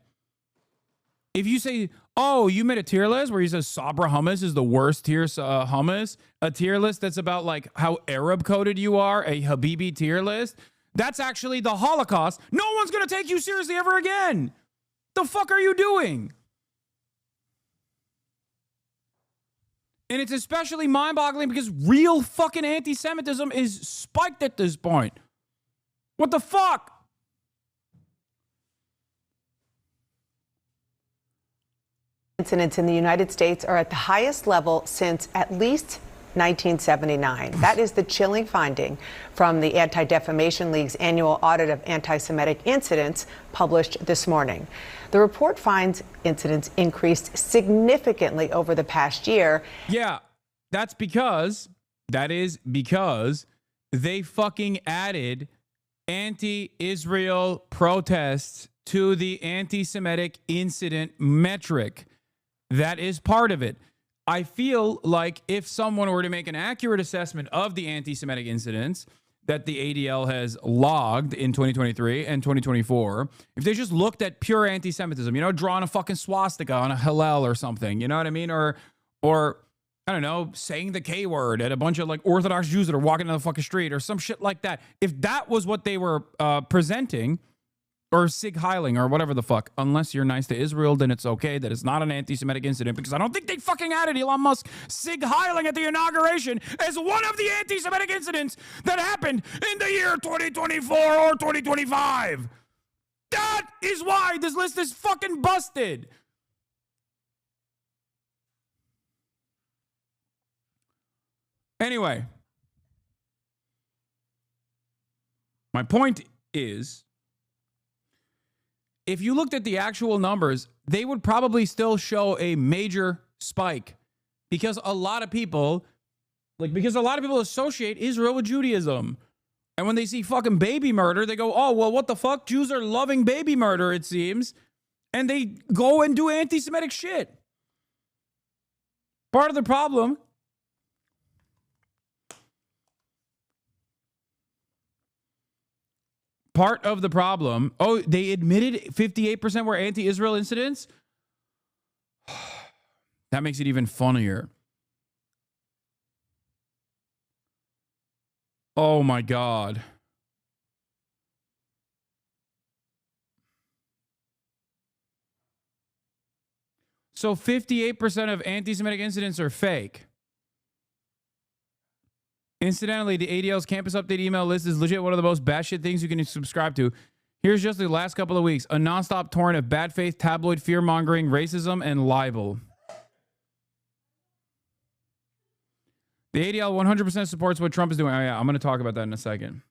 If you say, oh, you made a tier list where he says Sabra hummus is the worst tier hummus, a tier list that's about like how Arab coded you are, a Habibi tier list, that's actually the Holocaust. No one's going to take you seriously ever again. The fuck are you doing? And it's especially mind-boggling because real fucking anti-Semitism is spiked at this point. What the fuck? Incidents in the United States are at the highest level since at least 1979. That is the chilling finding from the Anti-Defamation League's annual audit of anti-Semitic incidents published this morning. The report finds incidents increased significantly over the past year. Yeah, that is because they fucking added anti-Israel protests to the anti-Semitic incident metric. That is part of it. I feel like if someone were to make an accurate assessment of the anti-Semitic incidents that the ADL has logged in 2023 and 2024, if they just looked at pure anti-Semitism, drawing a fucking swastika on a Hillel or something, you know what I mean? Or I don't know, saying the K word at a bunch of like Orthodox Jews that are walking down the fucking street or some shit like that. If that was what they were presenting, or Sig Heiling or whatever the fuck, unless you're nice to Israel, then it's okay. That it's not an anti-Semitic incident, because I don't think they fucking added Elon Musk Sig Heiling at the inauguration as one of the anti-Semitic incidents that happened in the year 2024 or 2025. That is why this list is fucking busted. Anyway, my point is, if you looked at the actual numbers, they would probably still show a major spike, because a lot of people associate Israel with Judaism. And when they see fucking baby murder, they go, oh, well, what the fuck? Jews are loving baby murder, it seems. And they go and do anti-Semitic shit. Part of the problem oh, they admitted 58% were anti-Israel incidents? That makes it even funnier. Oh my God. So 58% of anti-Semitic incidents are fake. Incidentally, the ADL's campus update email list is legit one of the most batshit things you can subscribe to. Here's just the last couple of weeks: a nonstop torrent of bad faith, tabloid fear-mongering, racism, and libel. The ADL 100% supports what Trump is doing. Oh, yeah, I'm going to talk about that in a second.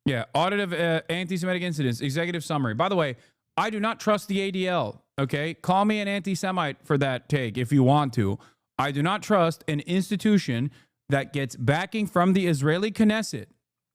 Yeah, audit of anti-Semitic incidents, executive summary. By the way, I do not trust the ADL, okay? Call me an anti-Semite for that take if you want to. I do not trust an institution that gets backing from the Israeli Knesset,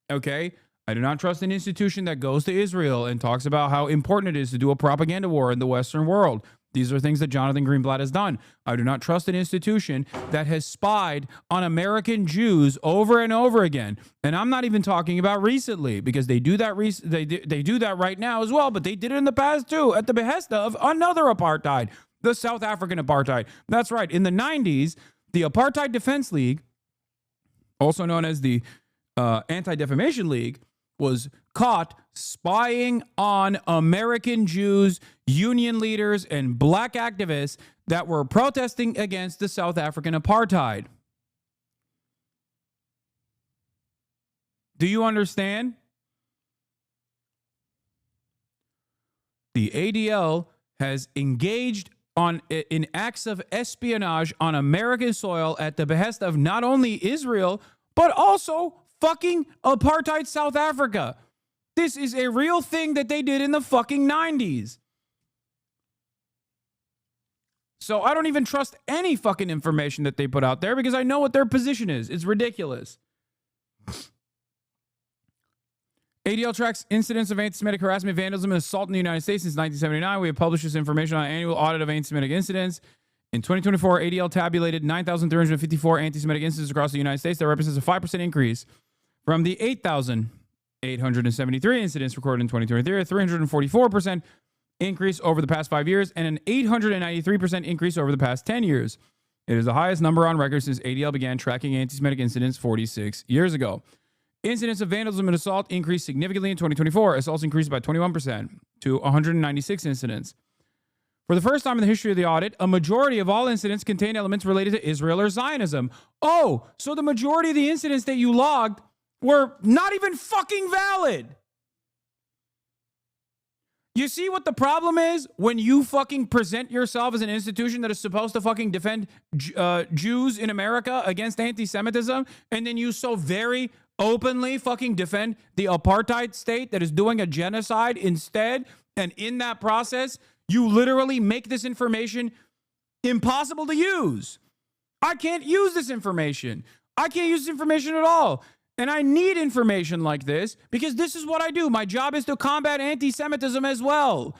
okay? I do not trust an institution that goes to Israel and talks about how important it is to do a propaganda war in the Western world. These are things that Jonathan Greenblatt has done. I do not trust an institution that has spied on American Jews over and over again. And I'm not even talking about recently, because they do that they do that right now as well, but they did it in the past too, at the behest of another apartheid, the South African apartheid. That's right. In the 90s, the Apartheid Defense League, also known as the Anti-Defamation League, was caught spying on American Jews, union leaders, and black activists that were protesting against the South African apartheid. Do you understand? The ADL has engaged in acts of espionage on American soil at the behest of not only Israel, but also fucking apartheid South Africa. This is a real thing that they did in the fucking 90s. So I don't even trust any fucking information that they put out there, because I know what their position is. It's ridiculous. ADL tracks incidents of anti-Semitic harassment, vandalism, and assault in the United States since 1979. We have published this information on an annual audit of anti-Semitic incidents. In 2024, ADL tabulated 9,354 anti-Semitic incidents across the United States. That represents a 5% increase from the 8,873 incidents recorded in 2023, a 344% increase over the past 5 years, and an 893% increase over the past 10 years. It is the highest number on record since ADL began tracking anti-Semitic incidents 46 years ago. Incidents of vandalism and assault increased significantly in 2024. Assaults increased by 21% to 196 incidents. For the first time in the history of the audit, a majority of all incidents contain elements related to Israel or Zionism. Oh, so the majority of the incidents that you logged were not even fucking valid. You see what the problem is when you fucking present yourself as an institution that is supposed to fucking defend Jews in America against anti-Semitism, and then you so very openly fucking defend the apartheid state that is doing a genocide instead, and in that process, you literally make this information impossible to use. I can't use this information. I can't use this information at all. And I need information like this because this is what I do. My job is to combat anti-Semitism as well.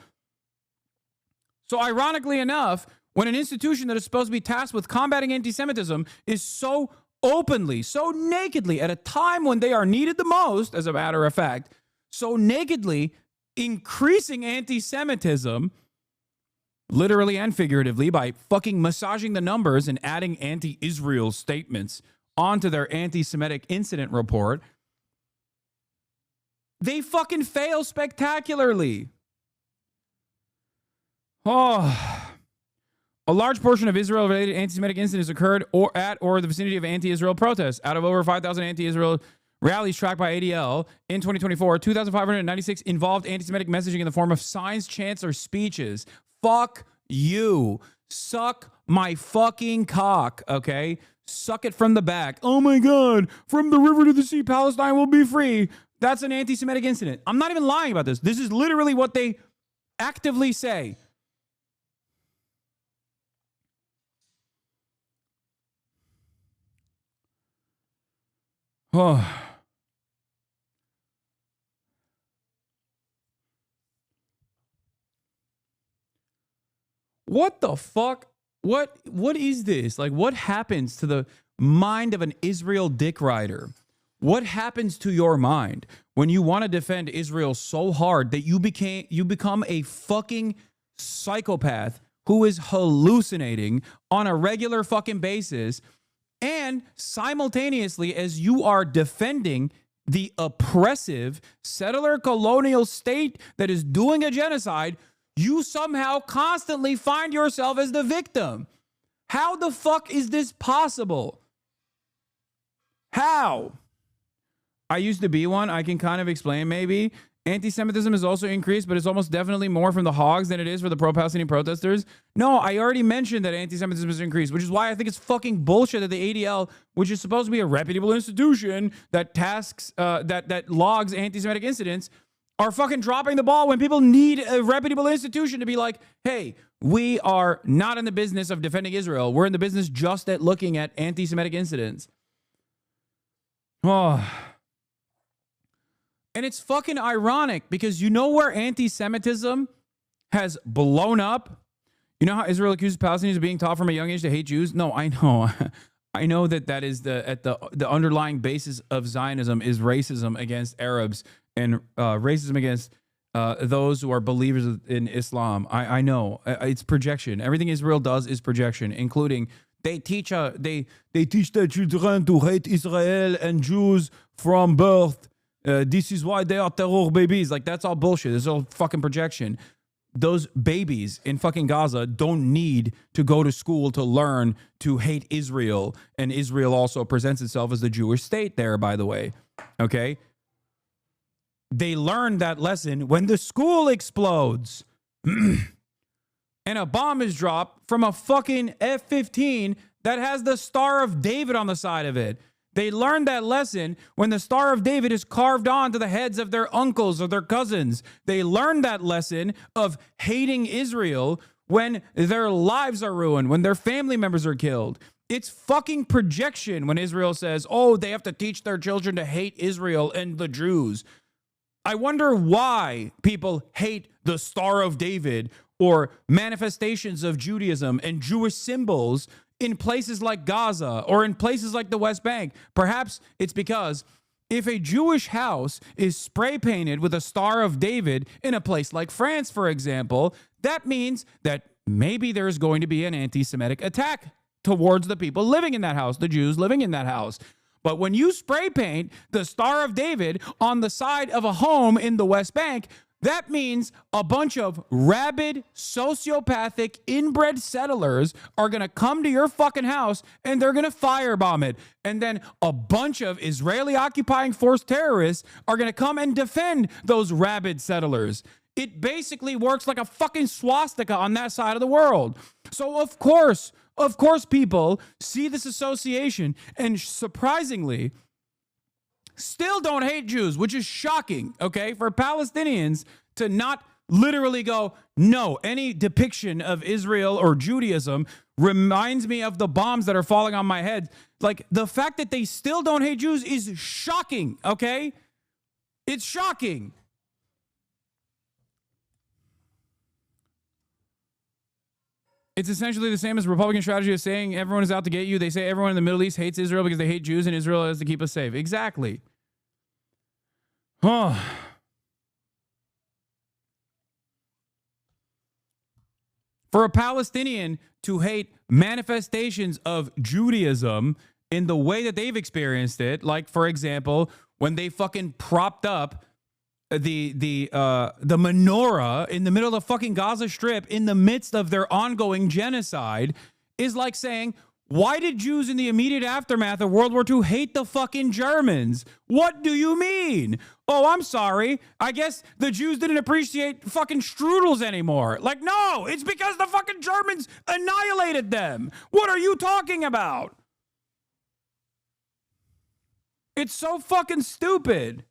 So ironically enough, when an institution that is supposed to be tasked with combating anti-Semitism is so openly, so nakedly, at a time when they are needed the most, as a matter of fact, so nakedly increasing anti-Semitism, literally and figuratively, by fucking massaging the numbers and adding anti-Israel statements onto their anti-Semitic incident report, they fucking fail spectacularly. Oh, a large portion of Israel-related anti-Semitic incidents occurred at or the vicinity of anti-Israel protests. Out of over 5,000 anti-Israel rallies tracked by ADL in 2024, 2,596 involved anti-Semitic messaging in the form of signs, chants, or speeches. Fuck you. Suck my fucking cock, okay? Suck it from the back. Oh my God, from the river to the sea, Palestine will be free. That's an anti-Semitic incident. I'm not even lying about this. This is literally what they actively say. Oh. What the fuck? What is this? Like, what happens to the mind of an Israel dick rider? What happens to your mind when you want to defend Israel so hard that you become a fucking psychopath who is hallucinating on a regular fucking basis, and simultaneously, as you are defending the oppressive settler colonial state that is doing a genocide, you somehow constantly find yourself as the victim. How the fuck is this possible? How? I used to be one. I can kind of explain maybe. Anti-Semitism has also increased, but it's almost definitely more from the hogs than it is for the pro-Palestinian protesters. No, I already mentioned that anti-Semitism has increased, which is why I think it's fucking bullshit that the ADL, which is supposed to be a reputable institution that tasks, that logs anti-Semitic incidents, are fucking dropping the ball when people need a reputable institution to be like, hey, we are not in the business of defending Israel. We're in the business just at looking at anti-Semitic incidents. Oh. And it's fucking ironic because you know where anti-Semitism has blown up? You know how Israel accuses Palestinians of being taught from a young age to hate Jews? No, I know. I know that is the underlying basis of Zionism is racism against Arabs and racism against those who are believers in Islam. I know. It's projection. Everything Israel does is projection, including they teach their children to hate Israel and Jews from birth. This is why they are terror babies. Like, that's all bullshit. It's all fucking projection. Those babies in fucking Gaza don't need to go to school to learn to hate Israel. And Israel also presents itself as the Jewish state there, by the way. Okay? They learned that lesson when the school explodes. And a bomb is dropped from a fucking F-15 that has the Star of David on the side of it. They learned that lesson when the Star of David is carved onto the heads of their uncles or their cousins. They learned that lesson of hating Israel when their lives are ruined, when their family members are killed. It's fucking projection when Israel says, oh, they have to teach their children to hate Israel and the Jews. I wonder why people hate the Star of David or manifestations of Judaism and Jewish symbols in places like Gaza or in places like the West Bank. Perhaps it's because if a Jewish house is spray painted with a Star of David in a place like France, for example, that means that maybe there's going to be an anti-Semitic attack towards the people living in that house, the Jews living in that house. But when you spray paint the Star of David on the side of a home in the West Bank, that means a bunch of rabid, sociopathic, inbred settlers are going to come to your fucking house and they're going to firebomb it. And then a bunch of Israeli occupying force terrorists are going to come and defend those rabid settlers. It basically works like a fucking swastika on that side of the world. So of course people see this association and surprisingly still don't hate Jews, which is shocking, okay? For Palestinians to not literally go, no, any depiction of Israel or Judaism reminds me of the bombs that are falling on my head. Like, the fact that they still don't hate Jews is shocking, okay? It's shocking. It's essentially the same as Republican strategy of saying everyone is out to get you. They say everyone in the Middle East hates Israel because they hate Jews and Israel has to keep us safe. Exactly. Huh. For a Palestinian to hate manifestations of Judaism in the way that they've experienced it, like, for example, when they fucking propped up the menorah in the middle of the fucking Gaza Strip in the midst of their ongoing genocide, is like saying, why did Jews in the immediate aftermath of World War II hate the fucking Germans? What do you mean? Oh, I'm sorry. I guess the Jews didn't appreciate fucking strudels anymore. Like, no, it's because the fucking Germans annihilated them. What are you talking about? It's so fucking stupid.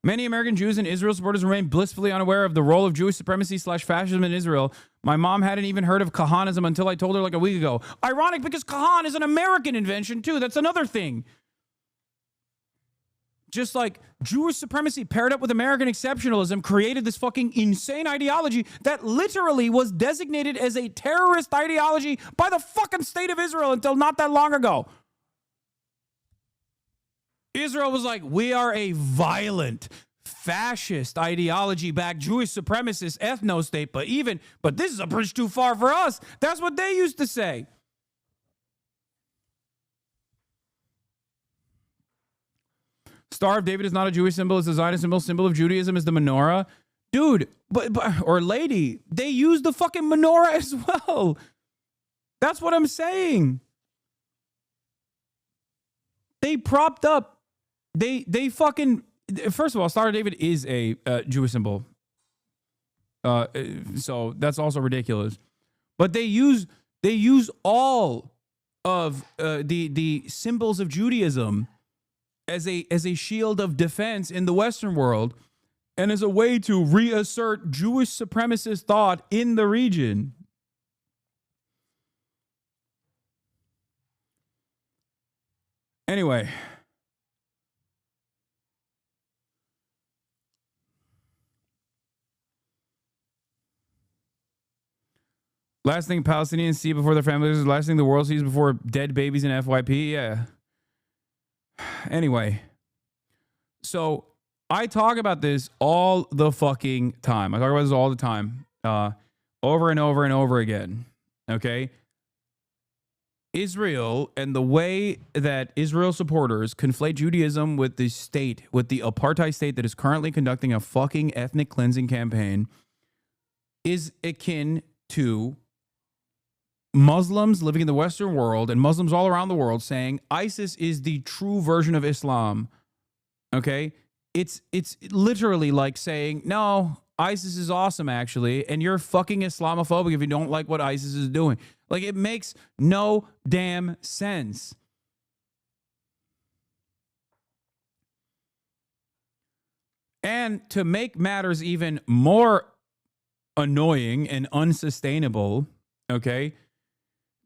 Many American Jews and Israel supporters remain blissfully unaware of the role of Jewish supremacy / fascism in Israel. My mom hadn't even heard of Kahanism until I told her like a week ago. Ironic, because Kahan is an American invention too. That's another thing. Just like Jewish supremacy paired up with American exceptionalism created this fucking insane ideology that literally was designated as a terrorist ideology by the fucking state of Israel until not that long ago. Israel was like, we are a violent, fascist, ideology-backed Jewish supremacist ethno-state, but this is a bridge too far for us. That's what they used to say. Star of David is not a Jewish symbol, it's a Zionist symbol. Symbol of Judaism is the menorah. Dude, or lady, they use the fucking menorah as well. That's what I'm saying. They propped up. They fucking, first of all, Star of David is a Jewish symbol. So that's also ridiculous. But they use all of the symbols of Judaism as a shield of defense in the Western world and as a way to reassert Jewish supremacist thought in the region. Anyway. Last thing Palestinians see before their families is the last thing the world sees before dead babies in FYP. Yeah. Anyway. So I talk about this all the fucking time. I talk about this all the time. Over and over and over again. Okay? Israel and the way that Israel supporters conflate Judaism with the state, with the apartheid state that is currently conducting a fucking ethnic cleansing campaign, is akin to Muslims living in the Western world and Muslims all around the world saying ISIS is the true version of Islam. Okay? It's literally like saying, no, ISIS is awesome actually, and you're fucking Islamophobic if you don't like what ISIS is doing. Like, it makes no damn sense. And to make matters even more annoying and unsustainable, okay,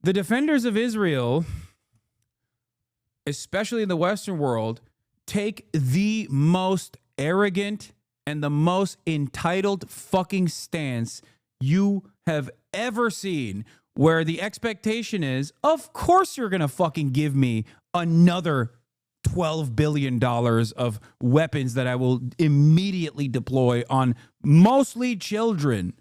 the defenders of Israel, especially in the Western world, take the most arrogant and the most entitled fucking stance you have ever seen, where the expectation is, of course you're going to fucking give me another $12 billion of weapons that I will immediately deploy on mostly children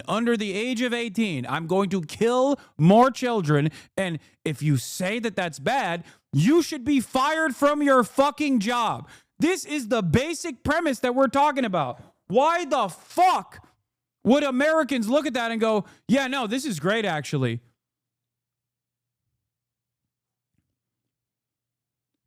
under the age of 18. I'm going to kill more children. And if you say that that's bad, you should be fired from your fucking job. This is the basic premise that we're talking about. Why the fuck would Americans look at that and go, yeah, no, this is great, actually?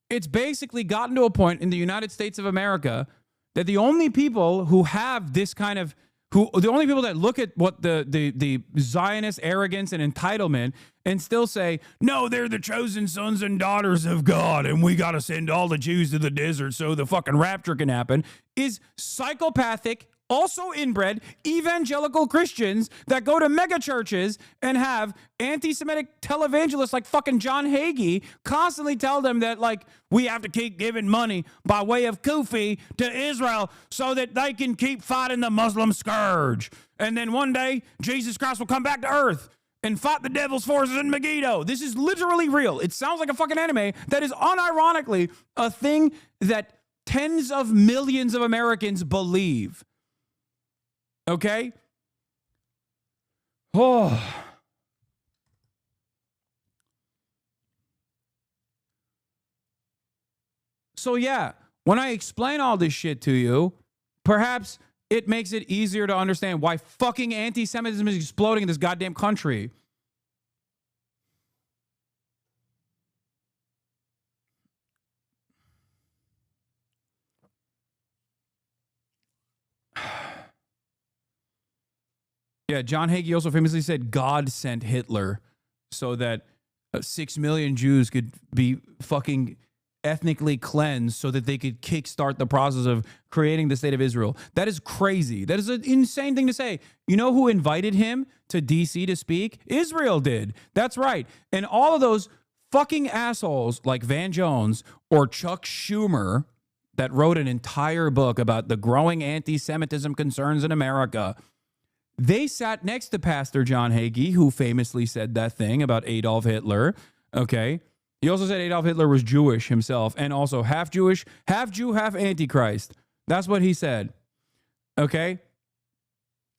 It's basically gotten to a point in the United States of America that the only people who have this kind of, the only people that look at what the Zionist arrogance and entitlement and still say, no, they're the chosen sons and daughters of God and we got to send all the Jews to the desert so the fucking rapture can happen, is psychopathic, also inbred evangelical Christians that go to mega churches and have anti-Semitic televangelists like fucking John Hagee constantly tell them that, like, we have to keep giving money by way of kufi to Israel so that they can keep fighting the Muslim scourge. And then one day, Jesus Christ will come back to earth and fight the devil's forces in Megiddo. This is literally real. It sounds like a fucking anime. That is unironically a thing that tens of millions of Americans believe. Okay? Oh. So yeah, when I explain all this shit to you, perhaps it makes it easier to understand why fucking anti-Semitism is exploding in this goddamn country. Yeah, John Hagee also famously said God sent Hitler so that 6 million Jews could be fucking ethnically cleansed so that they could kickstart the process of creating the state of Israel. That is crazy. That is an insane thing to say. You know who invited him to DC to speak? Israel did. That's right. And all of those fucking assholes like Van Jones or Chuck Schumer that wrote an entire book about the growing anti-Semitism concerns in America, they sat next to Pastor John Hagee, who famously said that thing about Adolf Hitler. Okay. He also said Adolf Hitler was Jewish himself and also half Jewish, half Jew, half Antichrist. That's what he said. Okay?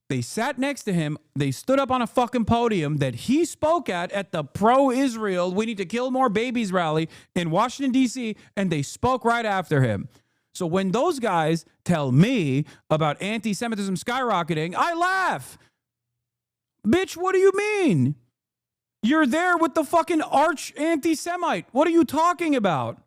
They sat next to him. They stood up on a fucking podium that he spoke at the pro-Israel, we need to kill more babies rally in Washington, D.C., and they spoke right after him. So when those guys tell me about anti-Semitism skyrocketing, I laugh. Bitch, what do you mean? You're there with the fucking arch anti-Semite. What are you talking about?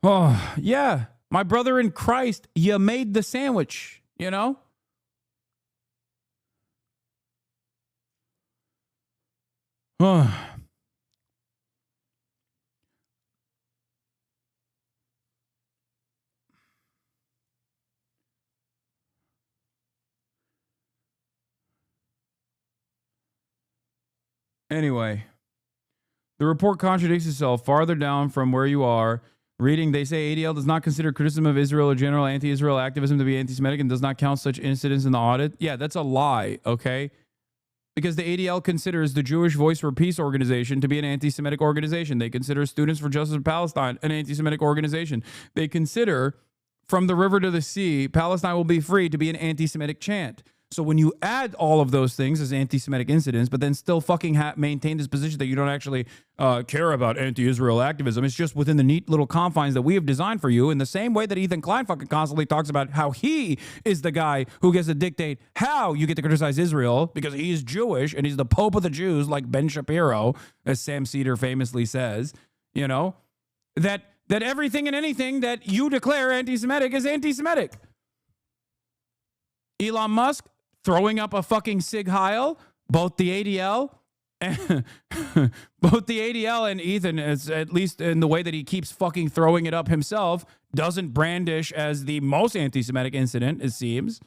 Oh, yeah. My brother in Christ, you made the sandwich, you know? Oh. Anyway, the report contradicts itself farther down from where you are. Reading, they say ADL does not consider criticism of Israel or general anti-Israel activism to be anti-Semitic and does not count such incidents in the audit. Yeah, that's a lie, okay? Because the ADL considers the Jewish Voice for Peace organization to be an anti-Semitic organization. They consider Students for Justice of Palestine an anti-Semitic organization. They consider From the River to the Sea, Palestine will be free to be an anti-Semitic chant. So when you add all of those things as anti-Semitic incidents, but then still fucking maintain this position that you don't actually care about anti-Israel activism, it's just within the neat little confines that we have designed for you, in the same way that Ethan Klein fucking constantly talks about how he is the guy who gets to dictate how you get to criticize Israel because he's Jewish and he's the Pope of the Jews, like Ben Shapiro, as Sam Cedar famously says, you know, that everything and anything that you declare anti-Semitic is anti-Semitic. Elon Musk throwing up a fucking Sig Heil, both the ADL and Ethan, at least in the way that he keeps fucking throwing it up himself, doesn't brandish as the most anti-Semitic incident, it seems.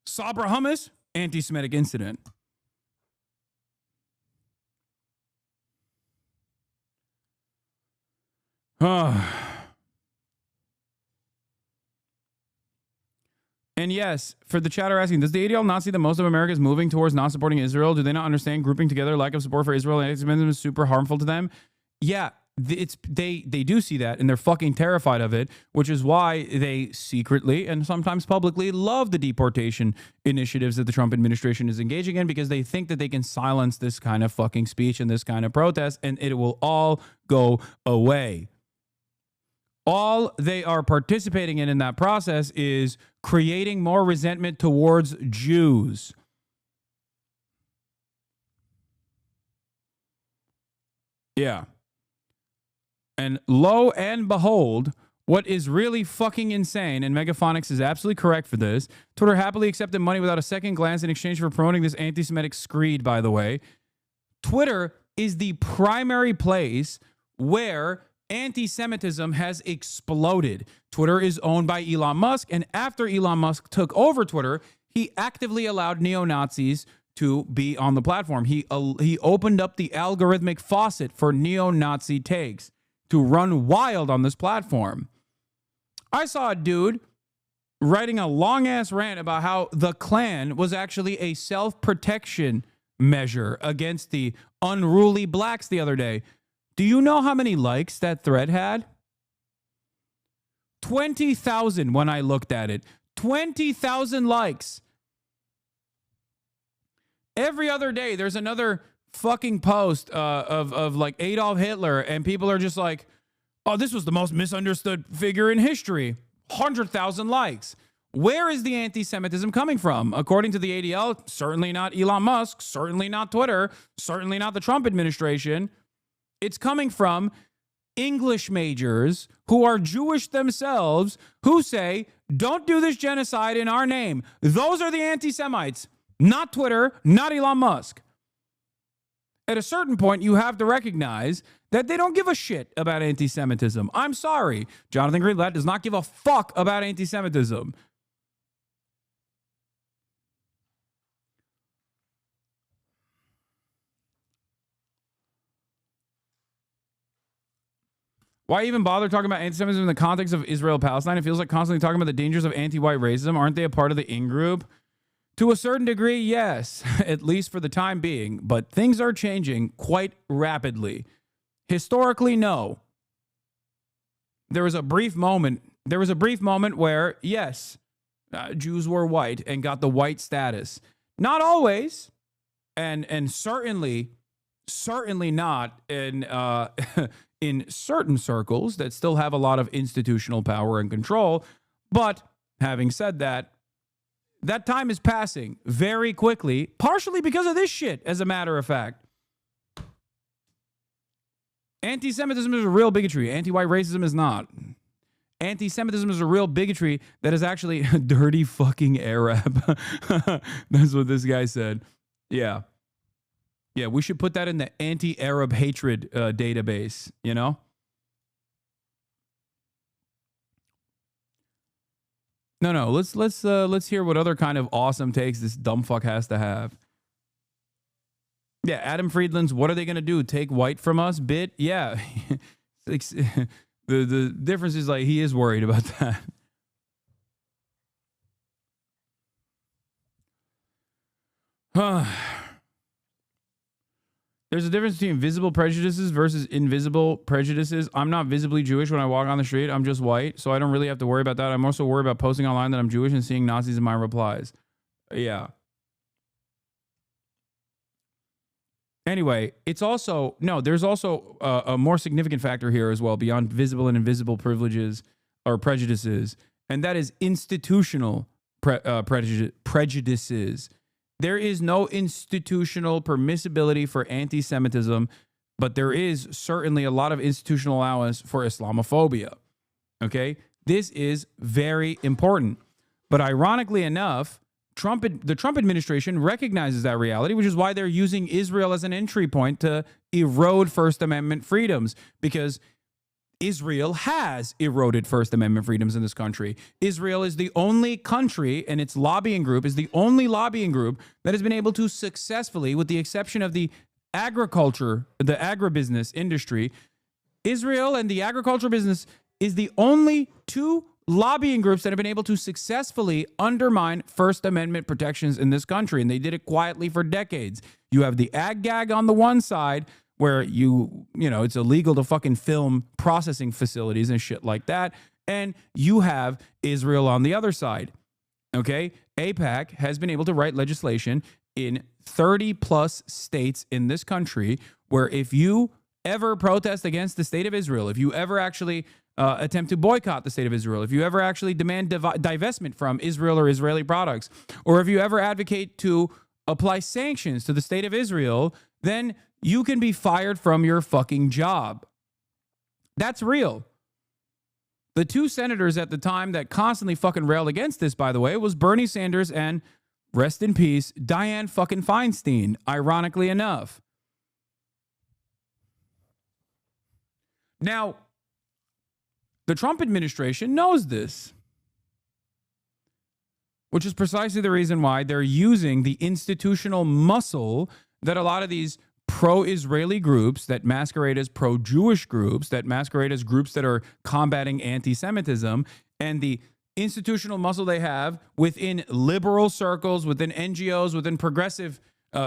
Sabra Hummus, anti-Semitic incident. And yes, for the chatter asking, does the ADL not see that most of America is moving towards not supporting Israel? Do they not understand grouping together lack of support for Israel and anti-Semitism is super harmful to them? Yeah, they do see that, and they're fucking terrified of it, which is why they secretly and sometimes publicly love the deportation initiatives that the Trump administration is engaging in, because they think that they can silence this kind of fucking speech and this kind of protest, and it will all go away. All they are participating in that process is creating more resentment towards Jews. Yeah. And lo and behold, What is really fucking insane, and Megaphonics is absolutely correct for this, Twitter happily accepted money without a second glance in exchange for promoting this anti-Semitic screed, by the way. Twitter is the primary place where anti-Semitism has exploded. Twitter is owned by Elon Musk, and after Elon Musk took over Twitter, he actively allowed neo-Nazis to be on the platform. He opened up the algorithmic faucet for neo-Nazi takes to run wild on this platform. I saw a dude writing a long-ass rant about how the Klan was actually a self-protection measure against the unruly blacks the other day. Do you know how many likes that thread had? 20,000 when I looked at it. 20,000 likes. Every other day, there's another fucking post of like Adolf Hitler, and people are just like, oh, this was the most misunderstood figure in history. 100,000 likes. Where is the anti-Semitism coming from? According to the ADL, certainly not Elon Musk, certainly not Twitter, certainly not the Trump administration. It's coming from English majors who are Jewish themselves who say, don't do this genocide in our name. Those are the anti-Semites, not Twitter, not Elon Musk. At a certain point, you have to recognize that they don't give a shit about anti-Semitism. I'm sorry. Jonathan Greenblatt does not give a fuck about anti-Semitism. Why even bother talking about anti-Semitism in the context of Israel-Palestine? It feels like constantly talking about the dangers of anti-white racism. Aren't they a part of the in-group? To a certain degree, yes, at least for the time being. But things are changing quite rapidly. Historically, no. There was a brief moment where, yes, Jews were white and got the white status. Not always, and certainly not in in certain circles that still have a lot of institutional power and control. But having said that, that time is passing very quickly, partially because of this shit, as a matter of fact. Anti-Semitism is a real bigotry. Anti-white racism is not. Anti-Semitism is a real bigotry that is actually a dirty fucking Arab. That's what this guy said. Yeah. Yeah, we should put that in the anti-Arab hatred database, you know? No, let's hear what other kind of awesome takes this dumb fuck has to have. Yeah, Adam Friedland's what are they going to do? Take white from us bit? Yeah. The difference is like he is worried about that. There's a difference between visible prejudices versus invisible prejudices. I'm not visibly Jewish when I walk on the street. I'm just white, so I don't really have to worry about that. I'm also worried about posting online that I'm Jewish and seeing Nazis in my replies. Yeah. Anyway, it's also, no, there's also a more significant factor here as well beyond visible and invisible privileges or prejudices, and that is institutional prejudices. There is no institutional permissibility for anti-Semitism, but there is certainly a lot of institutional allowance for Islamophobia. Okay? This is very important. But ironically enough, the Trump administration recognizes that reality, which is why they're using Israel as an entry point to erode First Amendment freedoms, because Israel has eroded First Amendment freedoms in this country. Israel is the only country, and its lobbying group is the only lobbying group that has been able to successfully, with the exception of the agribusiness industry, Israel and the agriculture business is the only two lobbying groups that have been able to successfully undermine First Amendment protections in this country, and they did it quietly for decades. You have the ag gag on the one side, where you know, it's illegal to fucking film processing facilities and shit like that. And you have Israel on the other side. Okay? AIPAC has been able to write legislation in 30 plus states in this country where if you ever protest against the state of Israel, if you ever actually attempt to boycott the state of Israel, if you ever actually demand divestment from Israel or Israeli products, or if you ever advocate to apply sanctions to the state of Israel, then you can be fired from your fucking job. That's real. The two senators at the time that constantly fucking railed against this, by the way, was Bernie Sanders and, rest in peace, Dianne fucking Feinstein, ironically enough. Now, the Trump administration knows this, which is precisely the reason why they're using the institutional muscle that a lot of these pro-Israeli groups that masquerade as pro-Jewish groups, that masquerade as groups that are combating anti-Semitism, and the institutional muscle they have within liberal circles, within NGOs, within progressive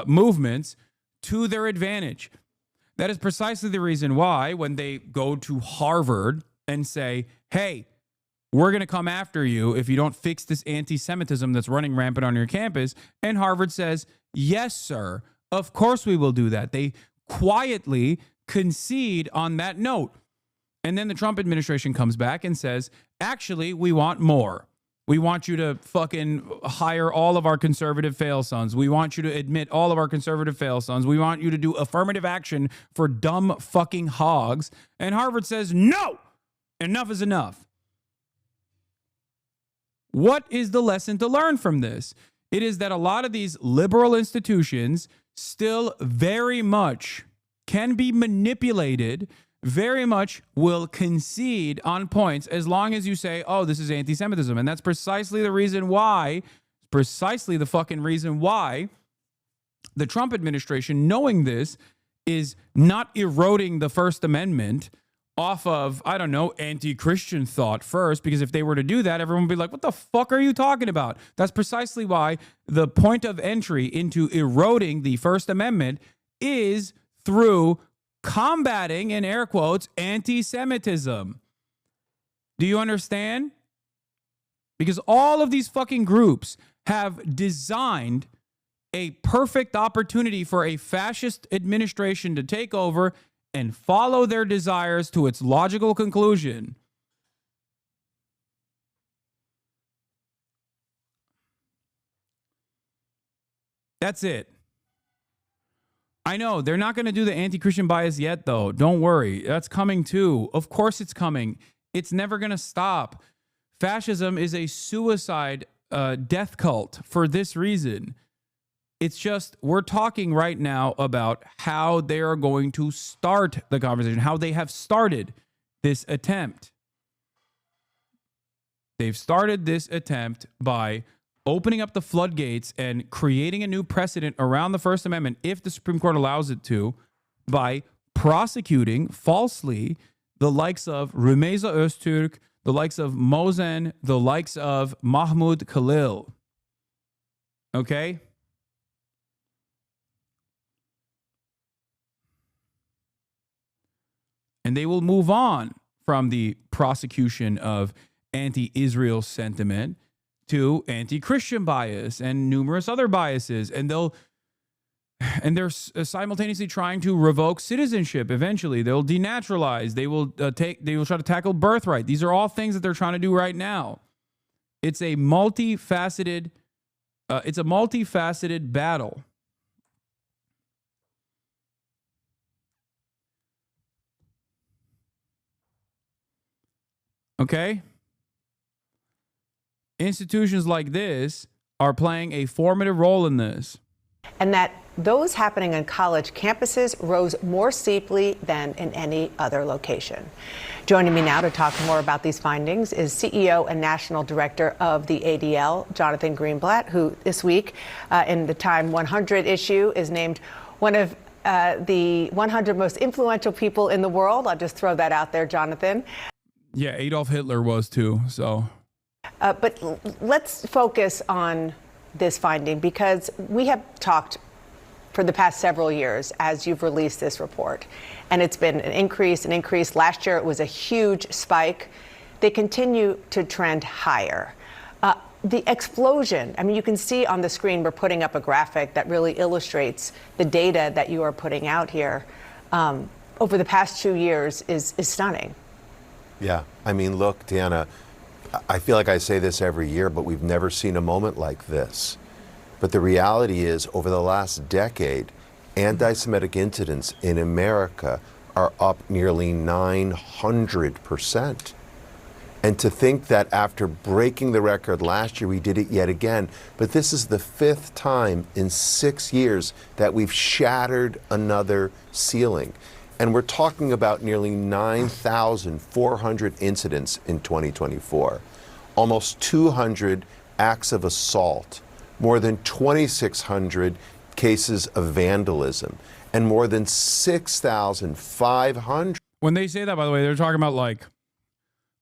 movements to their advantage. That is precisely the reason why when they go to Harvard and say, hey, we're going to come after you if you don't fix this anti-Semitism that's running rampant on your campus, and Harvard says, yes, sir, of course we will do that. They quietly concede on that note. And then the Trump administration comes back and says, actually, we want more. We want you to fucking hire all of our conservative fail sons. We want you to admit all of our conservative fail sons. We want you to do affirmative action for dumb fucking hogs. And Harvard says, no, enough is enough. What is the lesson to learn from this? It is that a lot of these liberal institutions still very much can be manipulated, very much will concede on points as long as you say, oh, this is anti-Semitism. And that's precisely the reason why, precisely the fucking reason why the Trump administration, knowing this, is not eroding the First Amendment off of, I don't know, anti-Christian thought first, because if they were to do that, everyone would be like, what the fuck are you talking about? That's precisely why the point of entry into eroding the First Amendment is through combating, in air quotes, anti-Semitism. Do you understand? Because all of these fucking groups have designed a perfect opportunity for a fascist administration to take over and follow their desires to its logical conclusion. That's it. I know they're not going to do the anti-Christian bias yet, though. Don't worry. That's coming too. Of course it's coming. It's never going to stop. Fascism is a suicide death cult for this reason. It's just, we're talking right now about how they are going to start the conversation, how they have started this attempt. They've started this attempt by opening up the floodgates and creating a new precedent around the First Amendment, if the Supreme Court allows it to, by prosecuting falsely the likes of Rumeysa Öztürk, the likes of Mosen, the likes of Mahmoud Khalil. Okay? And they will move on from the prosecution of anti-Israel sentiment to anti-Christian bias and numerous other biases. And they're simultaneously trying to revoke citizenship. Eventually, they'll denaturalize. They will try to tackle birthright. These are all things that they're trying to do right now. It's a multifaceted battle. Okay? Institutions like this are playing a formative role in this. And that those happening on college campuses rose more steeply than in any other location. Joining me now to talk more about these findings is CEO and National Director of the ADL, Jonathan Greenblatt, who this week in the Time 100 issue is named one of the 100 most influential people in the world. I'll just throw that out there, Jonathan. Yeah, Adolf Hitler was too, so. But let's focus on this finding, because we have talked for the past several years as you've released this report, and it's been an increase. Last year it was a huge spike. They continue to trend higher. The explosion, I mean, you can see on the screen, we're putting up a graphic that really illustrates the data that you are putting out here over the past 2 years is stunning. Yeah, I mean, look, Deanna, I feel like I say this every year, but we've never seen a moment like this. But the reality is, over the last decade, anti-Semitic incidents in America are up nearly 900%. And to think that after breaking the record last year, we did it yet again. But this is the 5th time in 6 years that we've shattered another ceiling. And we're talking about nearly 9,400 incidents in 2024, almost 200 acts of assault, more than 2,600 cases of vandalism, and more than 6,500. When they say that, by the way, they're talking about like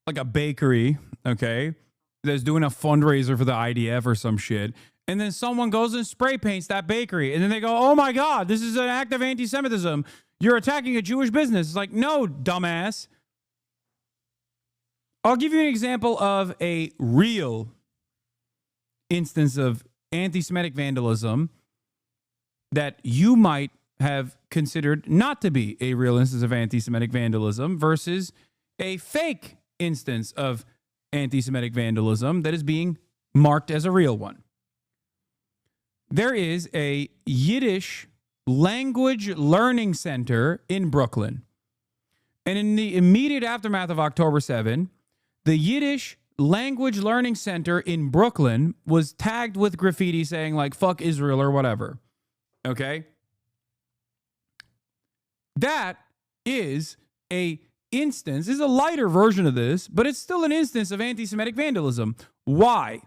a bakery, okay, that's doing a fundraiser for the IDF or some shit. And then someone goes and spray paints that bakery. And then they go, oh my God, this is an act of anti-Semitism. You're attacking a Jewish business. It's like, no, dumbass. I'll give you an example of a real instance of anti-Semitic vandalism that you might have considered not to be a real instance of anti-Semitic vandalism versus a fake instance of anti-Semitic vandalism that is being marked as a real one. There is a Yiddish language learning center in Brooklyn. And in the immediate aftermath of October 7, the Yiddish language learning center in Brooklyn was tagged with graffiti saying like, fuck Israel or whatever. Okay? That is a instance, is a lighter version of this, but it's still an instance of anti-Semitic vandalism. Why?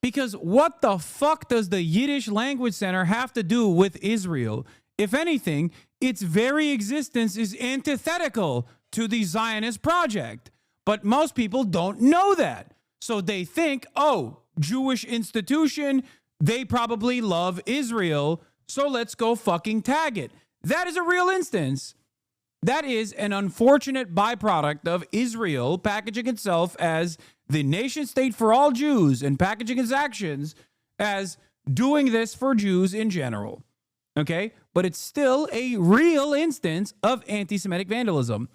Because what the fuck does the Yiddish Language Center have to do with Israel? If anything, its very existence is antithetical to the Zionist project. But most people don't know that. So they think, oh, Jewish institution, they probably love Israel, so let's go fucking tag it. That is a real instance. That is an unfortunate byproduct of Israel packaging itself as the nation state for all Jews and packaging its actions as doing this for Jews in general. Okay? But it's still a real instance of anti-Semitic vandalism.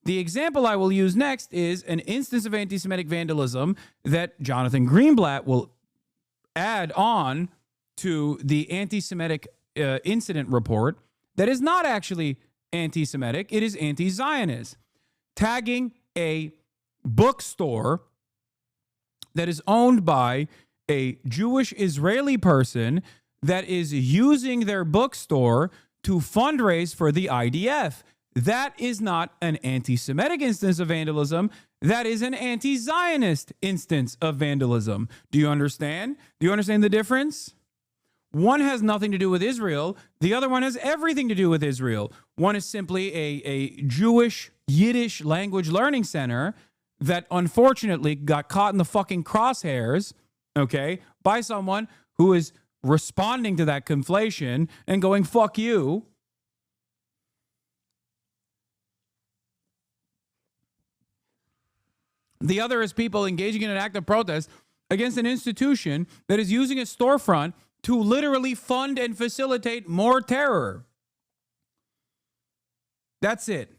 The example I will use next is an instance of anti-Semitic vandalism that Jonathan Greenblatt will add on to the anti-Semitic incident report that is not actually anti-Semitic, it is anti-Zionist. Tagging a bookstore that is owned by a Jewish Israeli person that is using their bookstore to fundraise for the IDF. That is not an anti-Semitic instance of vandalism. That is an anti-Zionist instance of vandalism. Do you understand? Do you understand the difference? One has nothing to do with Israel. The other one has everything to do with Israel. One is simply a Jewish Yiddish language learning center that unfortunately got caught in the fucking crosshairs, okay, by someone who is responding to that conflation and going, fuck you. The other is people engaging in an act of protest against an institution that is using a storefront to literally fund and facilitate more terror. That's it.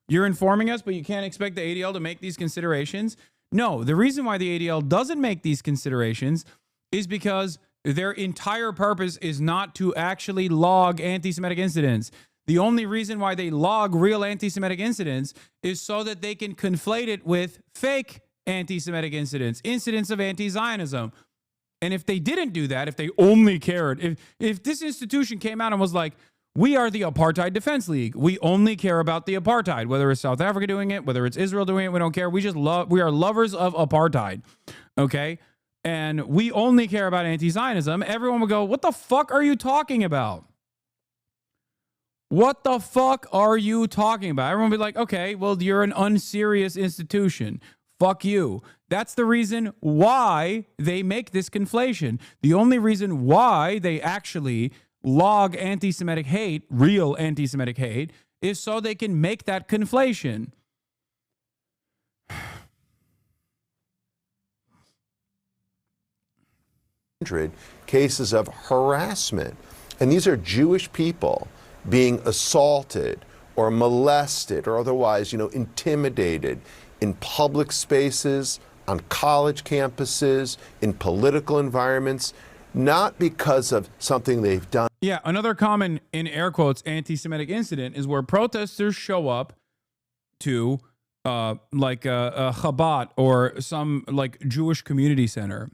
You're informing us, but you can't expect the ADL to make these considerations? No, the reason why the ADL doesn't make these considerations is because their entire purpose is not to actually log anti-Semitic incidents. The only reason why they log real anti-Semitic incidents is so that they can conflate it with fake anti-Semitic incidents, incidents of anti-Zionism. And if they didn't do that, if they only cared, if this institution came out and was like, we are the Apartheid Defense League, we only care about the apartheid, whether it's South Africa doing it, whether it's Israel doing it, we don't care. We are lovers of apartheid, okay? And we only care about anti-Zionism. Everyone would go, what the fuck are you talking about? What the fuck are you talking about? Everyone would be like, okay, well, you're an unserious institution. Fuck you. That's the reason why they make this conflation. The only reason why they actually log anti-Semitic hate, real anti-Semitic hate, is so they can make that conflation. Cases of harassment. And these are Jewish people being assaulted or molested or otherwise, intimidated in public spaces, on college campuses, in political environments, not because of something they've done. Yeah, another common, in air quotes, anti-Semitic incident is where protesters show up to like a Chabad or some like Jewish community center,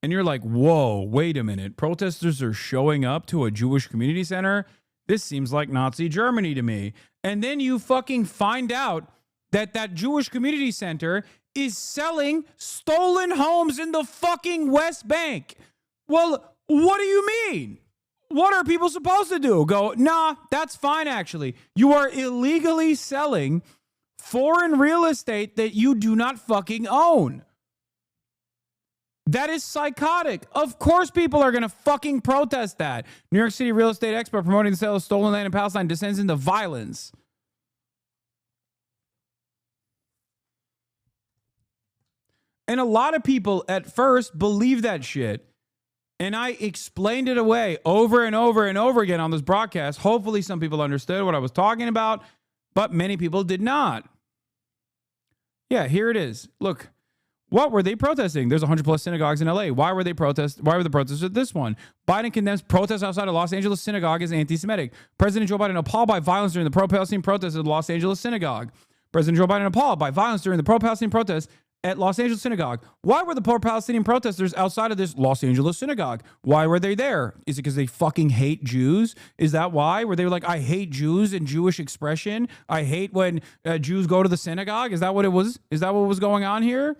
and you're like, whoa, wait a minute, protesters are showing up to a Jewish community center? This seems like Nazi Germany to me. And then you fucking find out that that Jewish community center is selling stolen homes in the fucking West Bank. Well, what do you mean? What are people supposed to do? Go, nah, that's fine, actually. You are illegally selling foreign real estate that you do not fucking own. That is psychotic. Of course people are going to fucking protest that. New York City real estate expert promoting the sale of stolen land in Palestine descends into violence. And a lot of people at first believe that shit. And I explained it away over and over and over again on this broadcast. Hopefully some people understood what I was talking about, but many people did not. Yeah, here it is. Look, what were they protesting? There's 100 plus synagogues in LA. Why were the protests at this one? Biden condemns protests outside a Los Angeles synagogue as anti-Semitic. President Joe Biden appalled by violence during the pro-Palestinian protests at the Los Angeles synagogue. President Joe Biden appalled by violence during the pro-Palestinian protests at Los Angeles synagogue. Why were the poor Palestinian protesters outside of this Los Angeles synagogue? Why were they there? Is it because they fucking hate Jews? Is that why? Were they like, I hate Jews and Jewish expression? I hate when Jews go to the synagogue? Is that what it was? Is that what was going on here?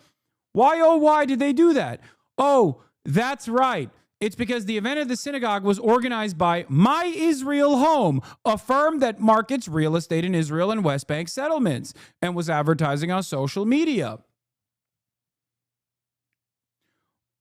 Why, oh, why did they do that? Oh, that's right. It's because the event at the synagogue was organized by My Israel Home, a firm that markets real estate in Israel and West Bank settlements, and was advertising on social media.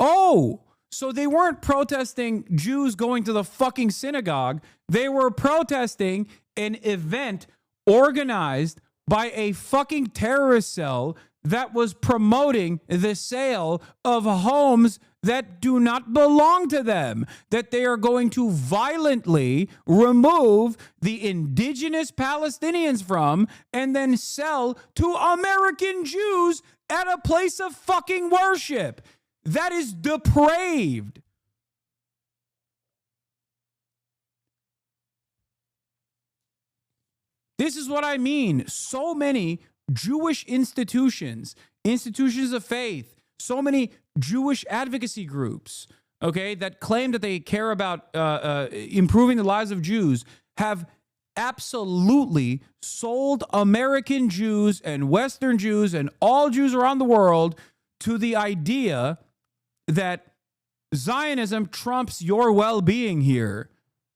Oh, so they weren't protesting Jews going to the fucking synagogue. They were protesting an event organized by a fucking terrorist cell that was promoting the sale of homes that do not belong to them, that they are going to violently remove the indigenous Palestinians from and then sell to American Jews at a place of fucking worship. That is depraved. This is what I mean. So many Jewish institutions of faith, so many Jewish advocacy groups, okay, that claim that they care about improving the lives of Jews have absolutely sold American Jews and Western Jews and all Jews around the world to the idea that Zionism trumps your well-being here,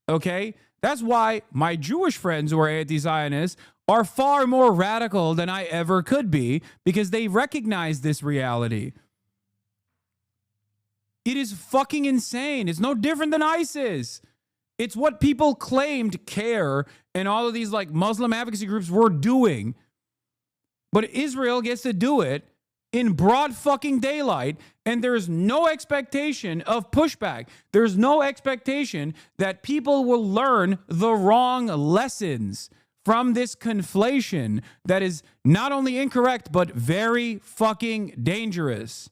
okay? That's why my Jewish friends who are anti-Zionists are far more radical than I ever could be, because they recognize this reality. It is fucking insane. It's no different than ISIS. It's what people claimed CARE and all of these like Muslim advocacy groups were doing. But Israel gets to do it in broad fucking daylight, and there's no expectation of pushback. There's no expectation that people will learn the wrong lessons from this conflation that is not only incorrect, but very fucking dangerous.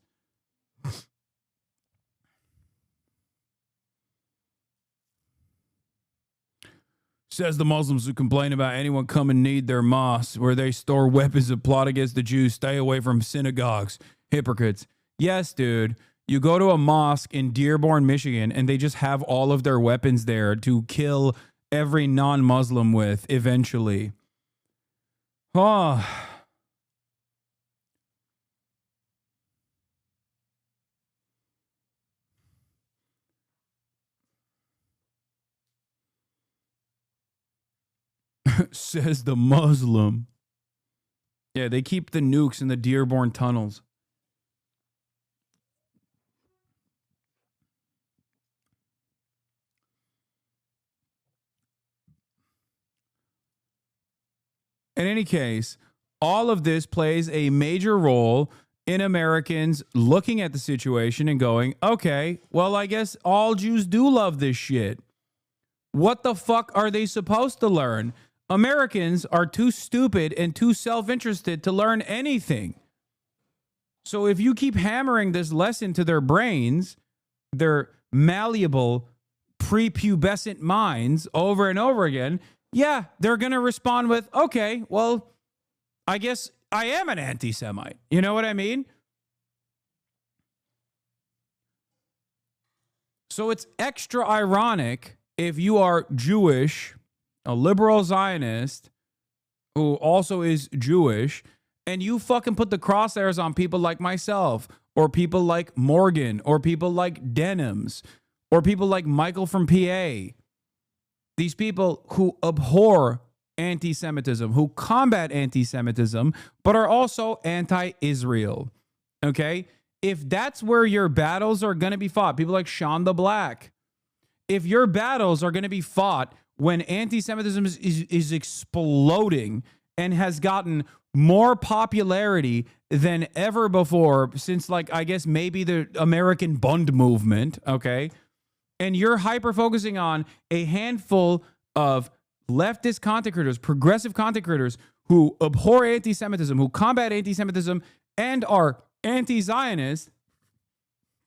Says the Muslims who complain about anyone come and need their mosques where they store weapons and plot against the Jews. Stay away from synagogues. Hypocrites. Yes, dude. You go to a mosque in Dearborn, Michigan, and they just have all of their weapons there to kill every non-Muslim with eventually. Oh. Says the Muslim. Yeah, they keep the nukes in the Dearborn tunnels. In any case, all of this plays a major role in Americans looking at the situation and going, okay, well, I guess all Jews do love this shit. What the fuck are they supposed to learn? Americans are too stupid and too self-interested to learn anything. So if you keep hammering this lesson to their brains, their malleable, prepubescent minds over and over again, yeah, they're going to respond with, okay, well, I guess I am an anti-Semite. You know what I mean? So it's extra ironic if you are Jewish, a liberal Zionist who also is Jewish, and you fucking put the crosshairs on people like myself, or people like Morgan, or people like Dems, or people like Michael from PA. These people who abhor anti-Semitism, who combat anti-Semitism, but are also anti-Israel. Okay? If that's where your battles are going to be fought, people like Sean the Black, if your battles are going to be fought when anti-Semitism is exploding and has gotten more popularity than ever before since, like, I guess maybe the American Bund movement, okay? And you're hyper-focusing on a handful of leftist content creators, progressive content creators who abhor anti-Semitism, who combat anti-Semitism, and are anti-Zionist,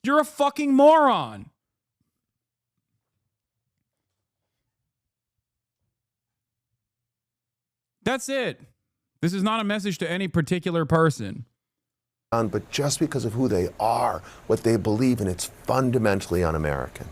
you're a fucking moron. That's it. This is not a message to any particular person. But just because of who they are, what they believe in, it's fundamentally un-American.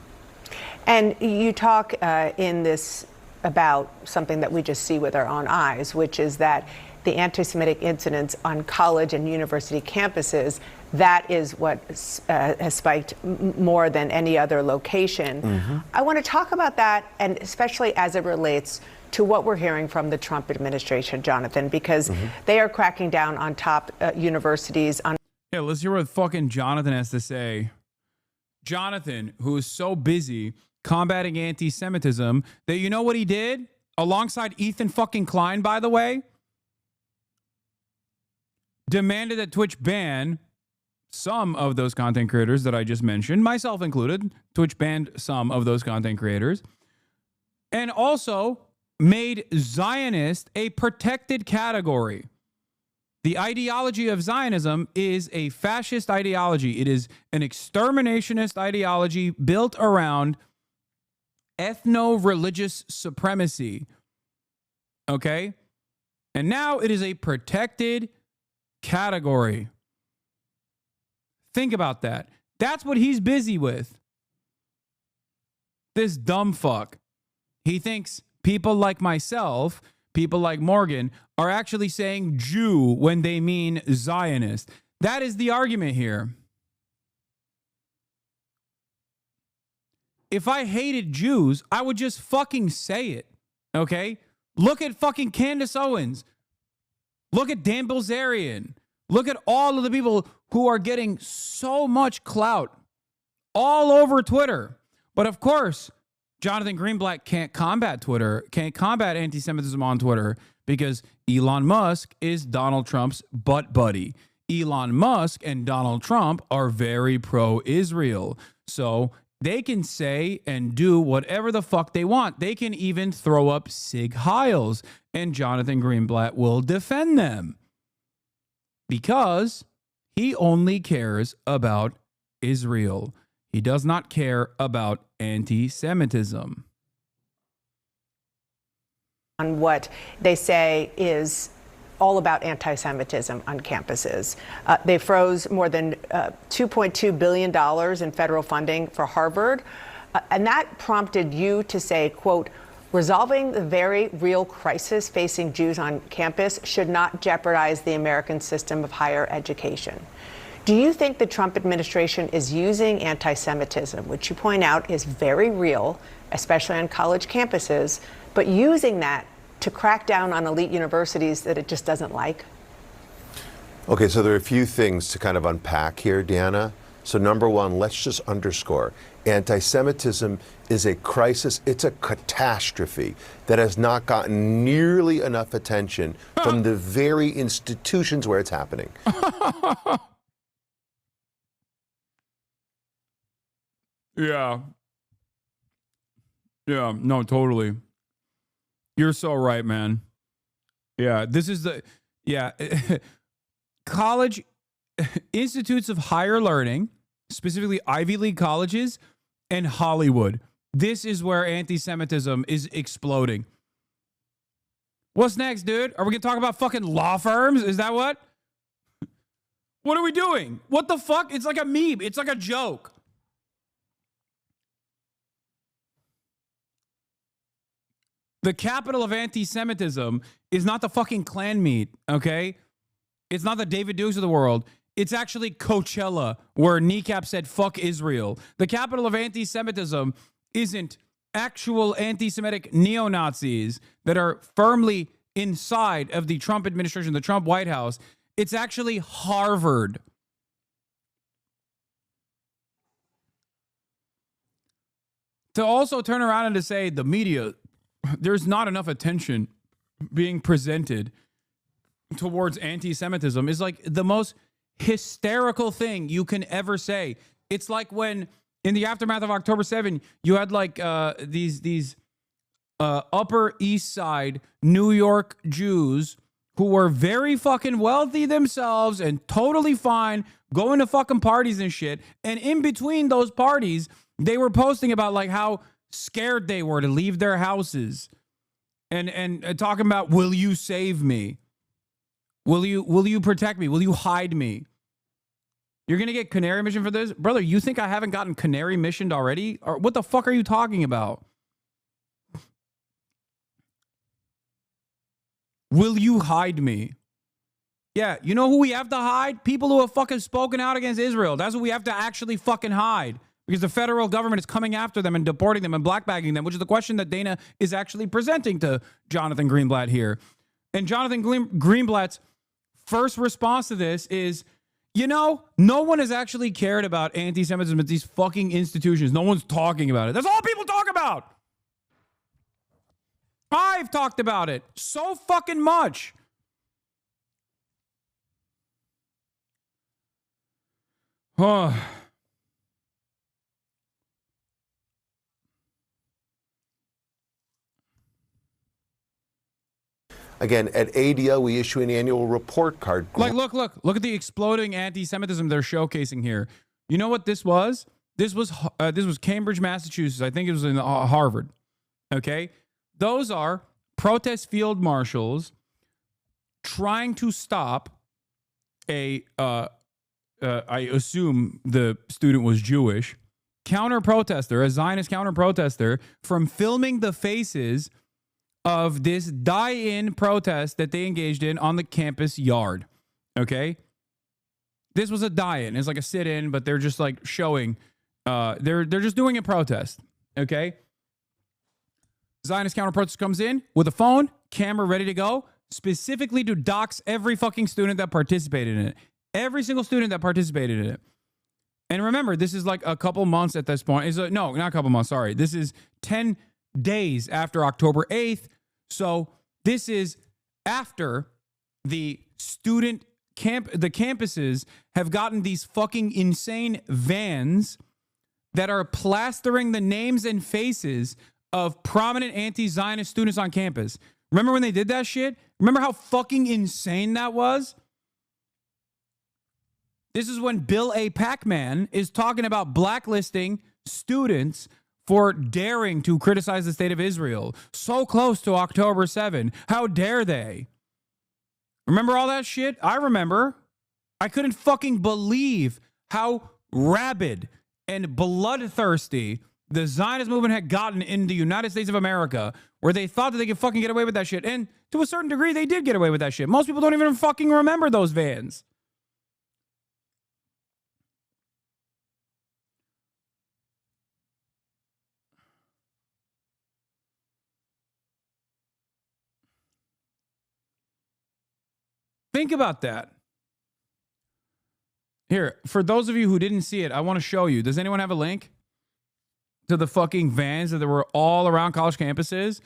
And you talk in this about something that we just see with our own eyes, which is that the anti-Semitic incidents on college and university campuses, that is what has spiked more than any other location. Mm-hmm. I want to talk about that, and especially as it relates to what we're hearing from the Trump administration, Jonathan, because they are cracking down on top universities. Yeah, let's hear what fucking Jonathan has to say. Jonathan, who is so busy combating anti-Semitism that, you know what he did? Alongside Ethan fucking Klein, by the way, demanded that Twitch ban some of those content creators that I just mentioned, myself included. Twitch banned some of those content creators. And also made Zionist a protected category. The ideology of Zionism is a fascist ideology. It is an exterminationist ideology built around ethno-religious supremacy. Okay? And now it is a protected category. Think about that. That's what he's busy with. This dumb fuck. He thinks people like myself, people like Morgan, are actually saying Jew when they mean Zionist. That is the argument here. If I hated Jews, I would just fucking say it. Okay? Look at fucking Candace Owens. Look at Dan Bilzerian. Look at all of the people who are getting so much clout all over Twitter. But of course, Jonathan Greenblatt can't combat Twitter, can't combat anti-Semitism on Twitter because Elon Musk is Donald Trump's butt buddy. Elon Musk and Donald Trump are very pro-Israel. So they can say and do whatever the fuck they want. They can even throw up Sig Heils, and Jonathan Greenblatt will defend them because he only cares about Israel. He does not care about anti-Semitism. On what they say is all about anti-Semitism on campuses. They froze more than $2.2 billion in federal funding for Harvard. And that prompted you to say, quote, resolving the very real crisis facing Jews on campus should not jeopardize the American system of higher education. Do you think the Trump administration is using anti-Semitism, which you point out is very real, especially on college campuses, but using that to crack down on elite universities that it just doesn't like? Okay, so there are a few things to kind of unpack here, Deanna. So number one, let's just underscore, anti-Semitism is a crisis, it's a catastrophe that has not gotten nearly enough attention from the very institutions where it's happening. Yeah. Yeah, no, totally. You're so right, man. Yeah, this is college institutes of higher learning, specifically Ivy League colleges and Hollywood. This is where anti-Semitism is exploding. What's next, dude? Are we going to talk about fucking law firms? Is that what? What are we doing? What the fuck? It's like a meme. It's like a joke. The capital of anti-Semitism is not the fucking Klan meet, okay? It's not the David Dukes of the world. It's actually Coachella, where Kneecap said, fuck Israel. The capital of anti-Semitism isn't actual anti-Semitic neo-Nazis that are firmly inside of the Trump administration, the Trump White House. It's actually Harvard. To also turn around and to say the media, there's not enough attention being presented towards anti-Semitism is like the most hysterical thing you can ever say. It's like when in the aftermath of October 7, you had like these Upper East Side New York Jews who were very fucking wealthy themselves and totally fine going to fucking parties and shit. And in between those parties, they were posting about like how scared they were to leave their houses and talking about, will you save me? Will you protect me? Will you hide me? You're going to get canary mission for this? Brother, you think I haven't gotten canary missioned already? Or what the fuck are you talking about? Will you hide me? Yeah, you know who we have to hide? People who have fucking spoken out against Israel. That's what we have to actually fucking hide. Because the federal government is coming after them and deporting them and blackbagging them, which is the question that Dana is actually presenting to Jonathan Greenblatt here. And Jonathan Greenblatt's first response to this is, you know, no one has actually cared about anti-Semitism at these fucking institutions. No one's talking about it. That's all people talk about. I've talked about it so fucking much. Oh. Again, at ADO, we issue an annual report card. Like, look at the exploding anti-Semitism they're showcasing here. You know what this was? This was Cambridge, Massachusetts. I think it was in Harvard. Okay, those are protest field marshals trying to stop I assume the student was Jewish, counter-protester, a Zionist counter-protester, from filming the faces of this die-in protest that they engaged in on the campus yard. Okay? This was a die-in. It's like a sit-in, but they're just like showing, they're just doing a protest. Okay? Zionist counter-protest comes in with a phone, camera ready to go, specifically to dox every fucking student that participated in it. Every single student that participated in it. And remember, this is like a couple months at this point. No, not a couple months, sorry. This is 10 days after October 8th. So this is after the campuses have gotten these fucking insane vans that are plastering the names and faces of prominent anti-Zionist students on campus. Remember when they did that shit? Remember how fucking insane that was? This is when Bill A. Pac-Man is talking about blacklisting students for daring to criticize the state of Israel. So close to October 7. How dare they? Remember all that shit? I remember. I couldn't fucking believe how rabid and bloodthirsty the Zionist movement had gotten in the United States of America, where they thought that they could fucking get away with that shit. And to a certain degree, they did get away with that shit. Most people don't even fucking remember those vans. Think about that. Here, for those of you who didn't see it, I want to show you. Does anyone have a link to the fucking vans that were all around college campuses?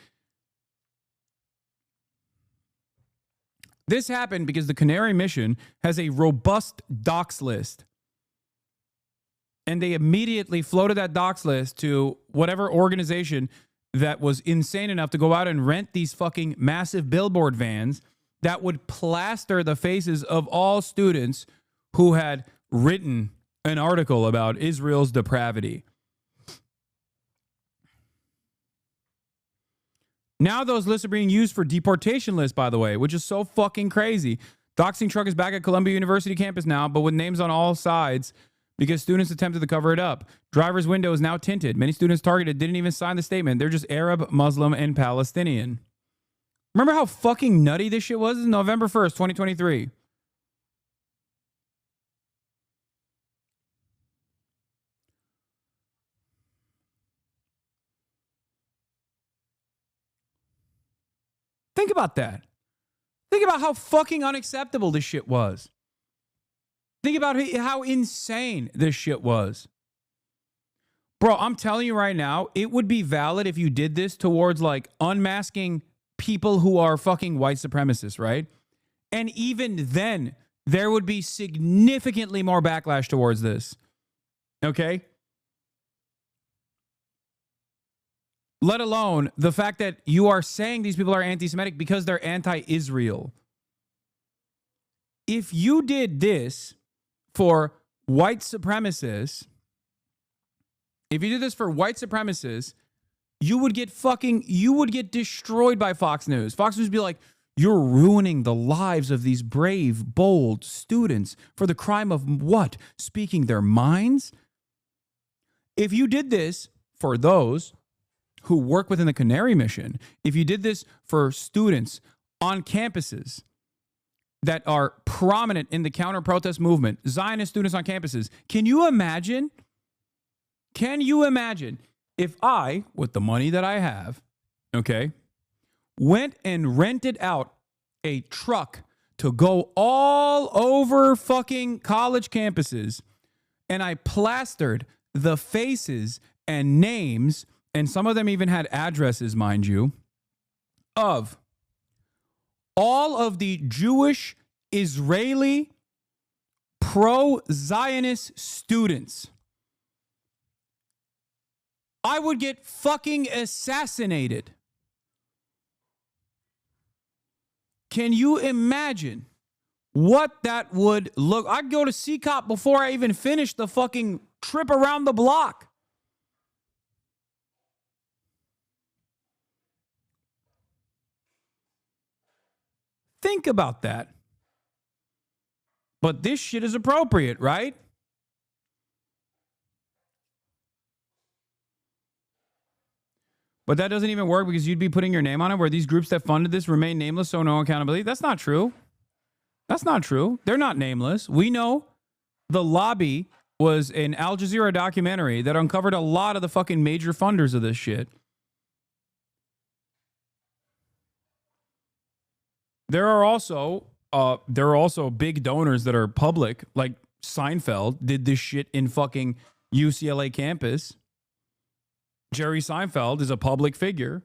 This happened because the Canary Mission has a robust docs list. And they immediately floated that docs list to whatever organization that was insane enough to go out and rent these fucking massive billboard vans that would plaster the faces of all students who had written an article about Israel's depravity. Now those lists are being used for deportation lists, by the way, which is so fucking crazy. Doxing truck is back at Columbia University campus now, but with names on all sides because students attempted to cover it up. Driver's window is now tinted. Many students targeted didn't even sign the statement. They're just Arab, Muslim, and Palestinian. Remember how fucking nutty this shit was? This is November 1st, 2023. Think about that. Think about how fucking unacceptable this shit was. Think about how insane this shit was. Bro, I'm telling you right now, it would be valid if you did this towards like unmasking people who are fucking white supremacists, right? And even then, there would be significantly more backlash towards this. Okay? Let alone the fact that you are saying these people are anti-Semitic because they're anti-Israel. If you did this for white supremacists, you would get destroyed by Fox News. Fox News would be like, you're ruining the lives of these brave, bold students for the crime of what? Speaking their minds? If you did this for those who work within the Canary Mission, if you did this for students on campuses that are prominent in the counter-protest movement, Zionist students on campuses, can you imagine if I, with the money that I have, okay, went and rented out a truck to go all over fucking college campuses and I plastered the faces and names, and some of them even had addresses, mind you, of all of the Jewish, Israeli, pro-Zionist students. I would get fucking assassinated. Can you imagine what that would look? I'd go to CCOP before I even finish the fucking trip around the block. Think about that. But this shit is appropriate, right? But that doesn't even work because you'd be putting your name on it where these groups that funded this remain nameless, so no accountability. That's not true. That's not true. They're not nameless. We know The Lobby was an Al Jazeera documentary that uncovered a lot of the fucking major funders of this shit. There are also big donors that are public, like Seinfeld did this shit in fucking UCLA campus. Jerry Seinfeld is a public figure.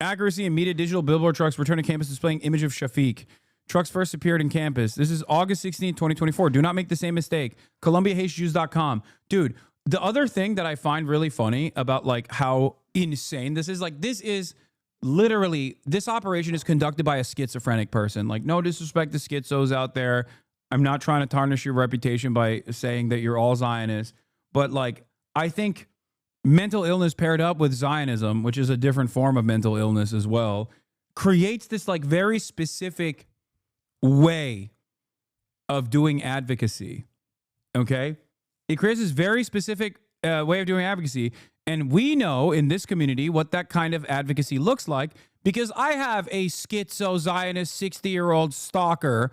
Accuracy and media digital billboard trucks return to campus displaying image of Shafiq. Trucks first appeared in campus. This is August 16, 2024. Do not make the same mistake. ColumbiaHateJews.com. Dude, the other thing that I find really funny about like how insane this is, like this is literally, this operation is conducted by a schizophrenic person. Like no disrespect to schizos out there. I'm not trying to tarnish your reputation by saying that you're all Zionists, but like I think mental illness paired up with Zionism, which is a different form of mental illness as well, creates this like very specific way of doing advocacy. Okay? It creates this very specific way of doing advocacy. And we know in this community what that kind of advocacy looks like because I have a schizo-Zionist 60-year-old stalker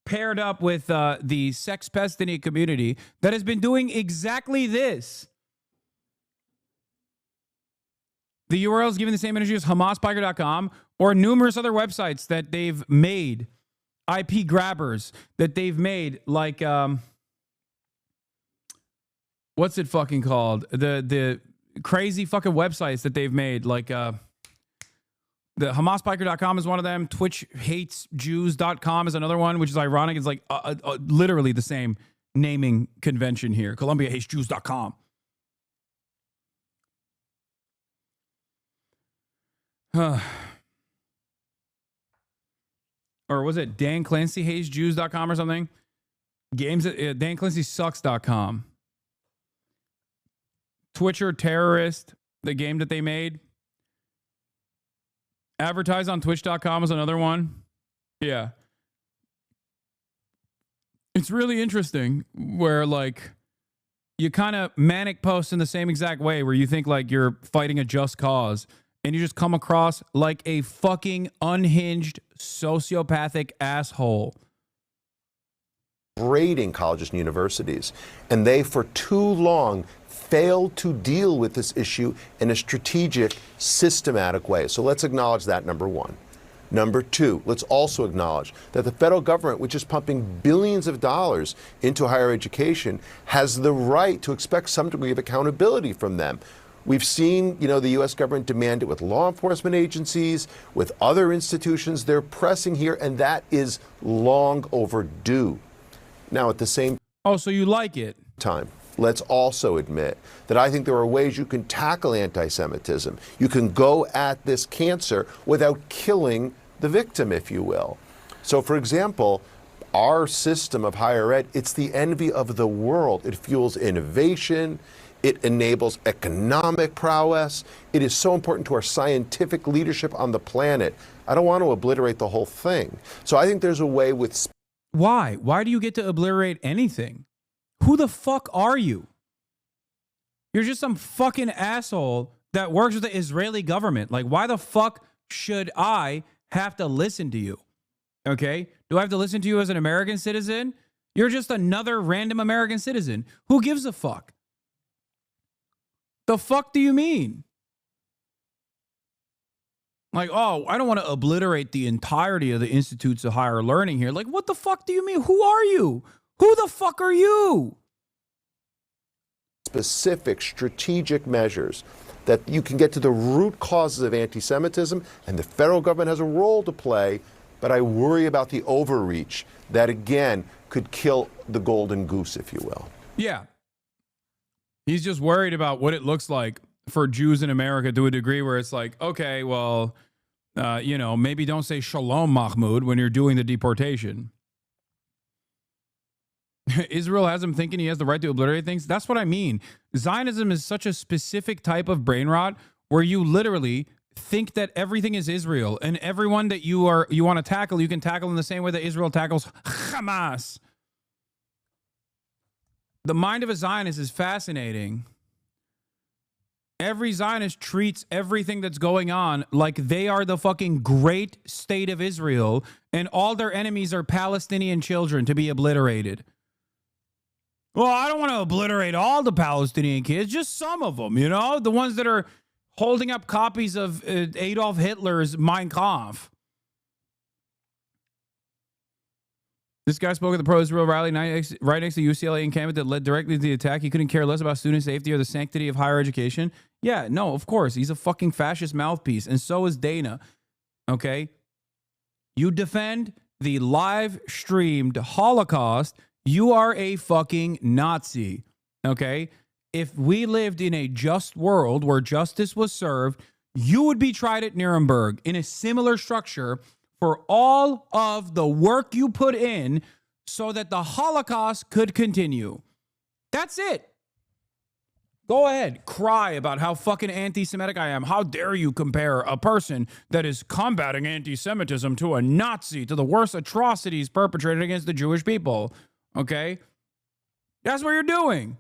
paired up with the sex pestiny community that has been doing exactly this. The URL is given the same energy as HamasPiker.com or numerous other websites that they've made, IP grabbers that they've made, like what's it fucking called? The crazy fucking websites that they've made, like the HamasPiker.com is one of them. TwitchHatesJews.com is another one, which is ironic. It's like literally the same naming convention here. ColumbiaHatesJews.com. Or was it Dan Clancy HatesJews.com or something? Games at DanClancySucks.com. Twitcher terrorist the game that they made. Advertise on Twitch.com is another one. Yeah. It's really interesting where, like, you kind of manic post in the same exact way where you think like you're fighting a just cause and you just come across like a fucking unhinged sociopathic asshole. Braiding colleges and universities, and they for too long failed to deal with this issue in a strategic, systematic way. So let's acknowledge that, number one. Number two, let's also acknowledge that the federal government, which is pumping billions of dollars into higher education, has the right to expect some degree of accountability from them. We've seen, the U.S. government demand it with law enforcement agencies, with other institutions. They're pressing here, and that is long overdue. Now, at the same so you like it? Time, let's also admit that I think there are ways you can tackle anti-Semitism. You can go at this cancer without killing the victim, if you will. So, for example, our system of higher ed, it's the envy of the world. It fuels innovation. It enables economic prowess. It is so important to our scientific leadership on the planet. I don't want to obliterate the whole thing. So I think there's a way with... Why? Why do you get to obliterate anything? Who the fuck are you? You're just some fucking asshole that works with the Israeli government. Like, why the fuck should I have to listen to you? Okay? Do I have to listen to you as an American citizen? You're just another random American citizen. Who gives a fuck? The fuck do you mean? Like, I don't want to obliterate the entirety of the institutes of higher learning here. Like, what the fuck do you mean? Who are you? Who the fuck are you? Specific strategic measures that you can get to the root causes of anti-Semitism, and the federal government has a role to play, but I worry about the overreach that, again, could kill the golden goose, if you will. Yeah. He's just worried about what it looks like for Jews in America to a degree where it's like, okay, well, maybe don't say shalom, Mahmoud, when you're doing the deportation. Israel has him thinking he has the right to obliterate things. That's what I mean. Zionism is such a specific type of brain rot where you literally think that everything is Israel, and everyone that you want to tackle, you can tackle in the same way that Israel tackles Hamas. The mind of a Zionist is fascinating. Every Zionist treats everything that's going on like they are the fucking great state of Israel, and all their enemies are Palestinian children to be obliterated. Well, I don't want to obliterate all the Palestinian kids, just some of them, the ones that are holding up copies of Adolf Hitler's Mein Kampf. This guy spoke at the pro-Israel rally right next to UCLA encampment that led directly to the attack. He couldn't care less about student safety or the sanctity of higher education. Yeah, no, of course. He's a fucking fascist mouthpiece, and so is Dana. Okay? You defend the live-streamed Holocaust, you are a fucking Nazi. Okay? If we lived in a just world where justice was served, you would be tried at Nuremberg in a similar structure for all of the work you put in so that the Holocaust could continue. That's it. Go ahead, cry about how fucking anti-Semitic I am. How dare you compare a person that is combating anti-Semitism to a Nazi, to the worst atrocities perpetrated against the Jewish people. Okay? That's what you're doing.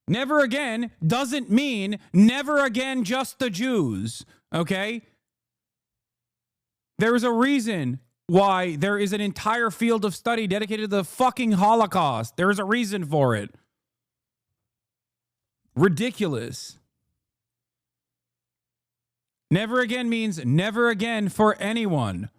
Never again doesn't mean never again just the Jews. Okay? There is a reason why there is an entire field of study dedicated to the fucking Holocaust. There is a reason for it. Ridiculous. Never again means never again for anyone.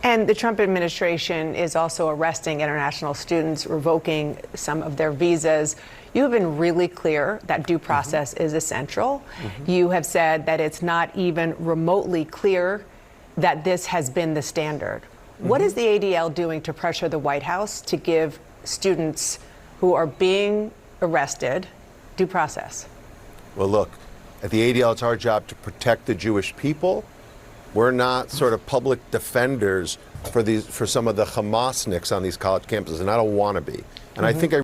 And the Trump administration is also arresting international students, revoking some of their visas. You have been really clear that due process is essential. You have said that it's not even remotely clear that this has been the standard. What is the ADL doing to pressure the White House to give students who are being arrested due process? Well, look, at the ADL, it's our job to protect the Jewish people. We're not sort of public defenders for some of the Hamasniks on these college campuses, and I don't want to be. And I think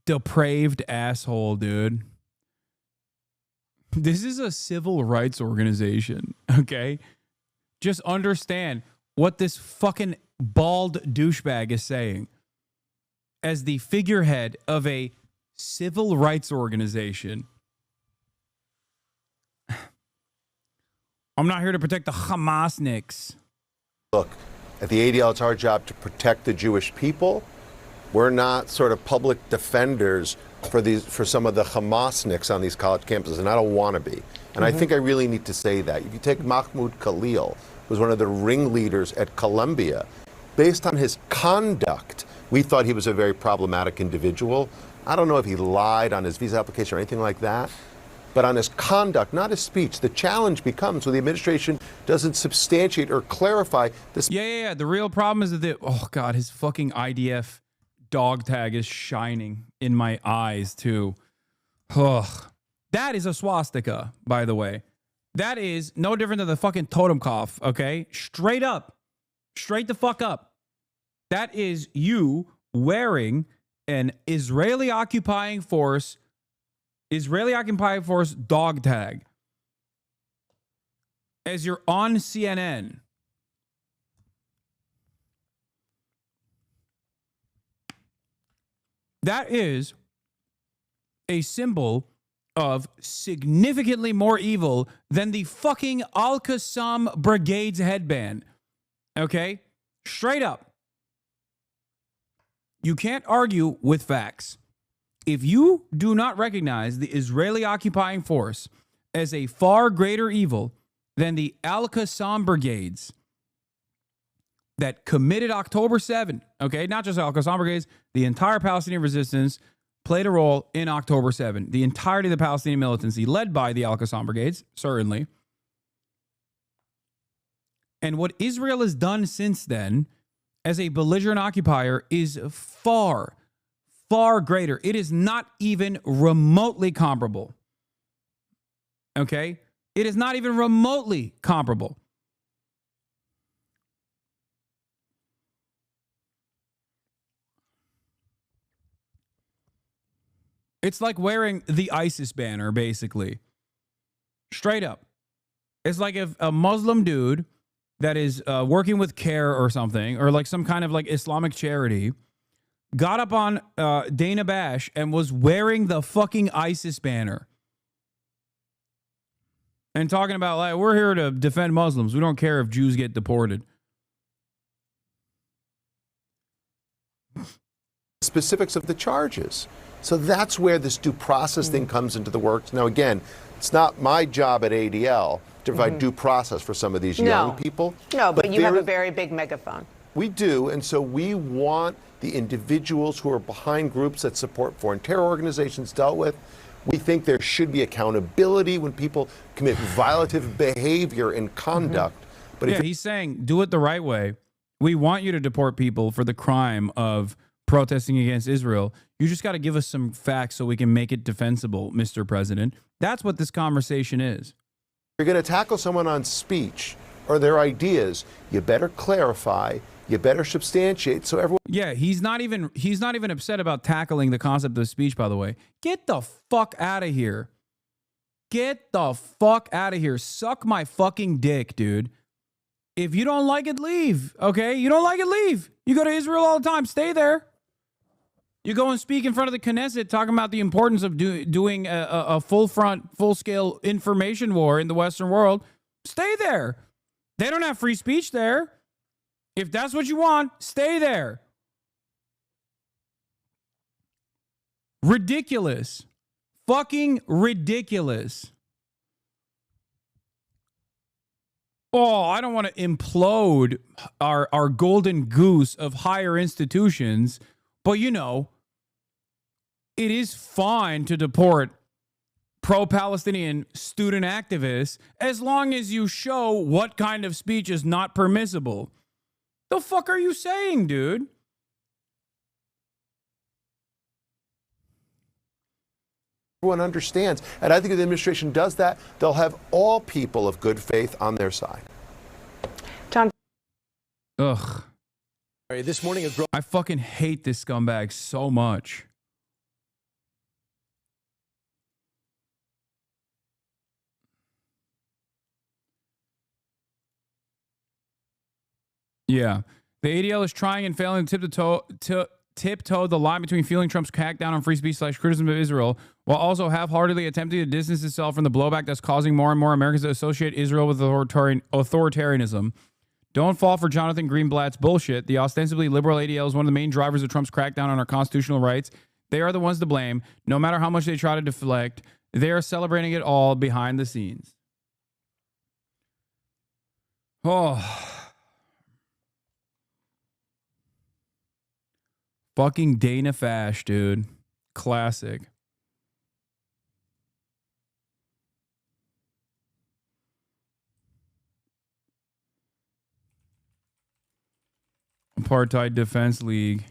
depraved asshole, dude. This is a civil rights organization, okay? Just understand what this fucking bald douchebag is saying. As the figurehead of a civil rights organization, I'm not here to protect the Hamasniks. Look, at the ADL, it's our job to protect the Jewish people. We're not sort of public defenders for some of the Hamasniks on these college campuses, and I don't want to be. And I think I really need to say that. If you take Mahmoud Khalil, who's one of the ringleaders at Columbia, based on his conduct, we thought he was a very problematic individual. I don't know if he lied on his visa application or anything like that, but on his conduct, not his speech. The challenge becomes when the administration doesn't substantiate or clarify this. Yeah. The real problem is that, oh God, his fucking IDF dog tag is shining in my eyes too. Ugh. That is a swastika, by the way. That is no different than the fucking totem cough, okay? Straight up. Straight the fuck up. That is you wearing an Israeli occupying force dog tag as you're on CNN. That is a symbol of significantly more evil than the fucking Al-Qassam Brigade's headband. Okay? Straight up. You can't argue with facts. If you do not recognize the Israeli occupying force as a far greater evil than the Al-Qassam Brigades that committed October 7, okay, not just Al-Qassam Brigades, the entire Palestinian resistance played a role in October 7. The entirety of the Palestinian militancy, led by the Al-Qassam Brigades, certainly. And what Israel has done since then, as a belligerent occupier, is far, far greater. It is not even remotely comparable. Okay? It is not even remotely comparable. It's like wearing the ISIS banner, basically. Straight up. It's like if a Muslim dude that is working with CARE or something, or like some kind of like Islamic charity, got up on Dana Bash and was wearing the fucking ISIS banner. And talking about, like, we're here to defend Muslims. We don't care if Jews get deported. Specifics of the charges. So that's where this due process thing comes into the works. Now, again, it's not my job at ADL to provide due process for some of these young people. No, but you have a very big megaphone. We do, and so we want the individuals who are behind groups that support foreign terror organizations dealt with. We think there should be accountability when people commit violative behavior and conduct. But yeah, he's saying, do it the right way. We want you to deport people for the crime of protesting against Israel. You just got to give us some facts so we can make it defensible, Mr. President. That's what this conversation is. You're going to tackle someone on speech or their ideas, you better clarify, you better substantiate so everyone... Yeah, he's not even upset about tackling the concept of speech, by the way. Get the fuck out of here. Get the fuck out of here. Suck my fucking dick, dude. If you don't like it, leave, okay? You don't like it, leave. You go to Israel all the time. Stay there. You go and speak in front of the Knesset talking about the importance of doing a full-scale information war in the Western world. Stay there. They don't have free speech there. If that's what you want, stay there. Ridiculous. Fucking ridiculous. Oh, I don't want to implode our golden goose of higher institutions, but you know, it is fine to deport pro-Palestinian student activists as long as you show what kind of speech is not permissible. The fuck are you saying, dude? Everyone understands. And I think if the administration does that, they'll have all people of good faith on their side. John. Ugh. This morning, I fucking hate this scumbag so much. Yeah. The ADL is trying and failing to tiptoe the line between fueling Trump's crackdown on free speech / criticism of Israel, while also half-heartedly attempting to distance itself from the blowback that's causing more and more Americans to associate Israel with authoritarianism. Don't fall for Jonathan Greenblatt's bullshit. The ostensibly liberal ADL is one of the main drivers of Trump's crackdown on our constitutional rights. They are the ones to blame. No matter how much they try to deflect, they are celebrating it all behind the scenes. Oh. Fucking Dana Fash, dude. Classic. Apartheid Defense League.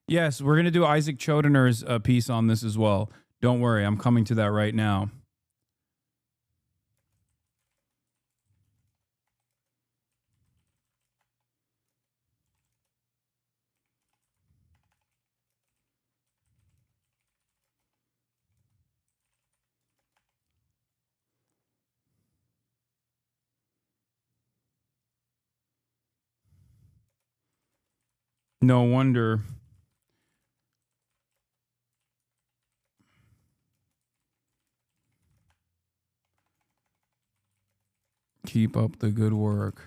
Yes, we're going to do Isaac Chodener's piece on this as well. Don't worry, I'm coming to that right now. No wonder. Keep up the good work.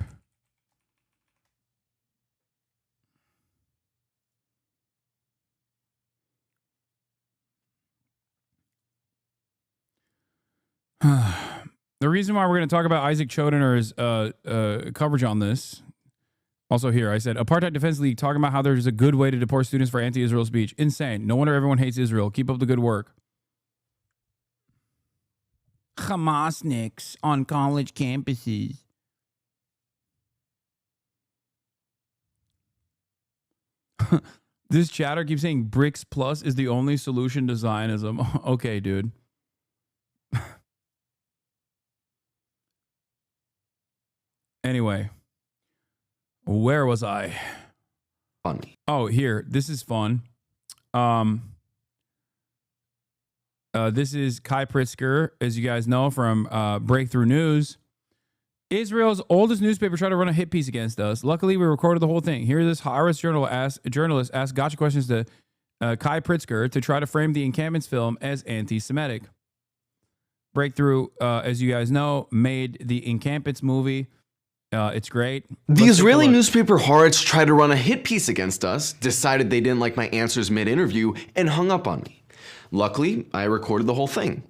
The reason why we're going to talk about Isaac Chodener's coverage on this, also here, I said, Apartheid Defense League talking about how there's a good way to deport students for anti-Israel speech. Insane. No wonder everyone hates Israel. Keep up the good work. Hamasniks on college campuses. This chatter keeps saying BRICS Plus is the only solution to Zionism. Okay, dude. Anyway, where was I? Funny. Oh, here. This is fun. This is Kai Pritzker, as you guys know from Breakthrough News. Israel's oldest newspaper tried to run a hit piece against us. Luckily, we recorded the whole thing. Here, this Haaretz journalist asked gotcha questions to Kai Pritzker to try to frame the encampments film as anti-Semitic. Breakthrough, as you guys know, made the encampments movie. It's great. The Israeli newspaper Haaretz tried to run a hit piece against us, decided they didn't like my answers mid-interview, and hung up on me. Luckily, I recorded the whole thing.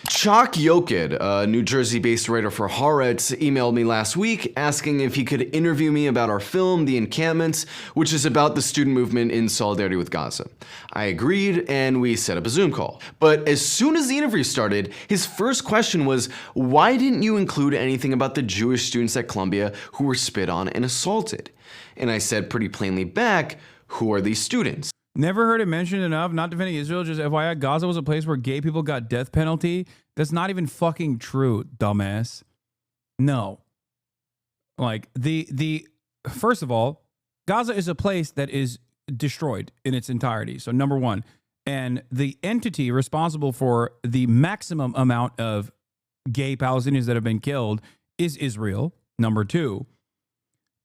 Chuck Yoked, a New Jersey-based writer for Haaretz, emailed me last week asking if he could interview me about our film, The Encampments, which is about the student movement in solidarity with Gaza. I agreed, and we set up a Zoom call. But as soon as the interview started, his first question was, why didn't you include anything about the Jewish students at Columbia who were spit on and assaulted? And I said pretty plainly back, who are these students? Never heard it mentioned enough. Not defending Israel, just FYI, Gaza was a place where gay people got death penalty. That's not even fucking true, dumbass. No. Like, first of all, Gaza is a place that is destroyed in its entirety. So, number one. And the entity responsible for the maximum amount of gay Palestinians that have been killed is Israel, number two.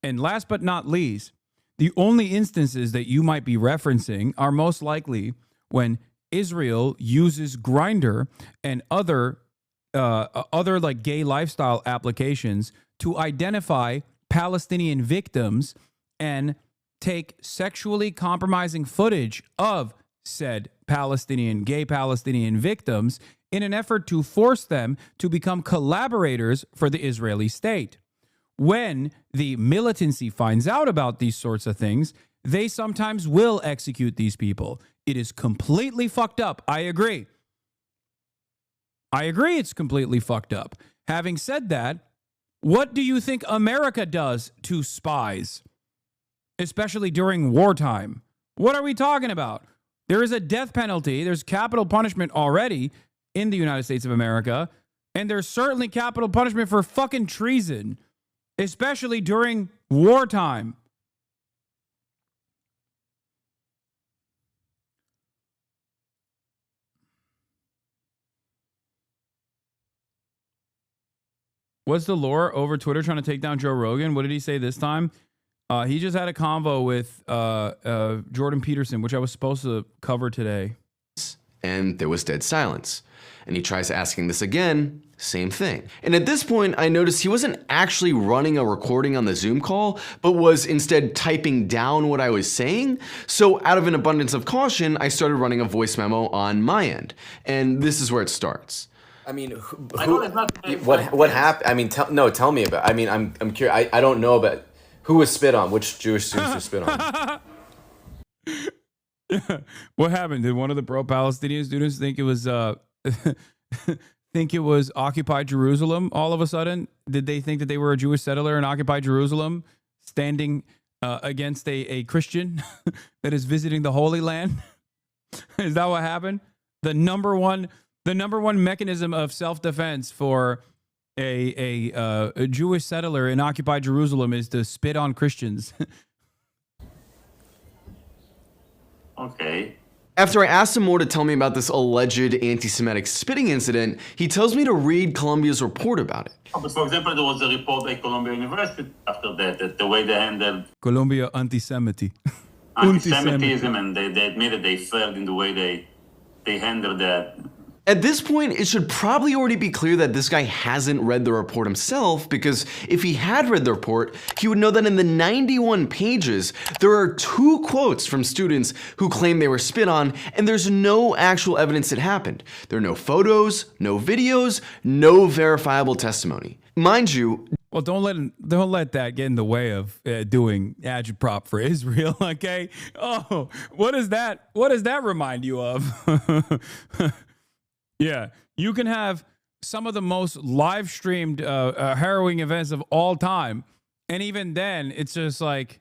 And last but not least, the only instances that you might be referencing are most likely when Israel uses Grindr and other like gay lifestyle applications to identify Palestinian victims and take sexually compromising footage of said gay Palestinian victims in an effort to force them to become collaborators for the Israeli state. When the militancy finds out about these sorts of things, they sometimes will execute these people. It is completely fucked up. I agree. It's completely fucked up. Having said that, what do you think America does to spies, especially during wartime? What are we talking about? There is a death penalty. There's capital punishment already in the United States of America, and there's certainly capital punishment for fucking treason, especially during wartime. What's the lore over Twitter trying to take down Joe Rogan? What did he say this time? He just had a convo with Jordan Peterson, which I was supposed to cover today. And there was dead silence. And he tries asking this again, same thing. And at this point, I noticed he wasn't actually running a recording on the Zoom call, but was instead typing down what I was saying. So out of an abundance of caution, I started running a voice memo on my end. And this is where it starts. I mean, what happened? I mean, tell me about. I mean, I'm curious. I don't know about who was spit on. Which Jewish students were spit on? What happened? Did one of the pro-Palestinian students think it was occupied Jerusalem all of a sudden? Did they think that they were a Jewish settler in occupied Jerusalem standing against a Christian that is visiting the Holy Land? Is that what happened? The number one mechanism of self-defense for a Jewish settler in occupied Jerusalem is to spit on Christians. Okay. After I asked him more to tell me about this alleged anti-Semitic spitting incident, he tells me to read Columbia's report about it. But for example, there was a report by Columbia University after that the way they handled Columbia antisemitism, and they admitted they failed in the way they handled that. At this point, it should probably already be clear that this guy hasn't read the report himself, because if he had read the report, he would know that in the 91 pages, there are 2 quotes from students who claim they were spit on, and there's no actual evidence it happened. There are no photos, no videos, no verifiable testimony. Mind you, well, don't let that get in the way of doing agitprop for Israel, okay? Oh, what does that remind you of? Yeah, you can have some of the most live streamed harrowing events of all time, and even then, it's just like,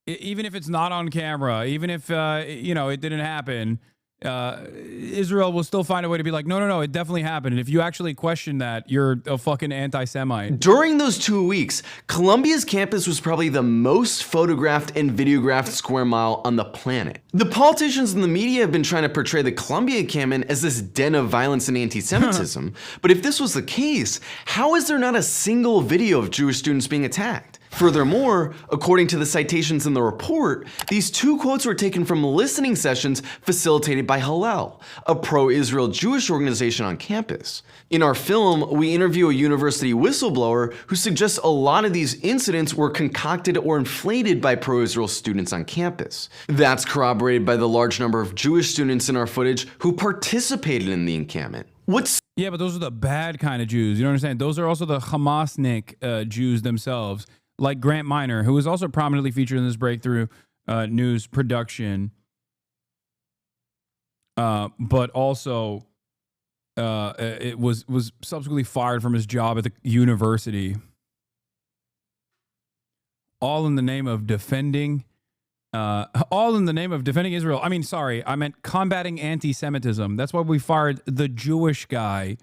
even if it's not on camera, even if it didn't happen, Israel will still find a way to be like, no, it definitely happened. And if you actually question that, you're a fucking anti-Semite. During those 2 weeks, Columbia's campus was probably the most photographed and videographed square mile on the planet. The politicians and the media have been trying to portray the Columbia campus as this den of violence and anti-Semitism. But if this was the case, how is there not a single video of Jewish students being attacked? Furthermore, according to the citations in the report, these 2 quotes were taken from listening sessions facilitated by Hillel, a pro-Israel Jewish organization on campus. In our film, we interview a university whistleblower who suggests a lot of these incidents were concocted or inflated by pro-Israel students on campus. That's corroborated by the large number of Jewish students in our footage who participated in the encampment. Yeah, but those are the bad kind of Jews. You know what I'm saying? Those are also the Hamasnik Jews themselves. Like Grant Minor, who was also prominently featured in this Breakthrough News production, but also it was subsequently fired from his job at the university, all in the name of defending Israel. I mean, sorry, I meant combating anti-Semitism. That's why we fired the Jewish guy.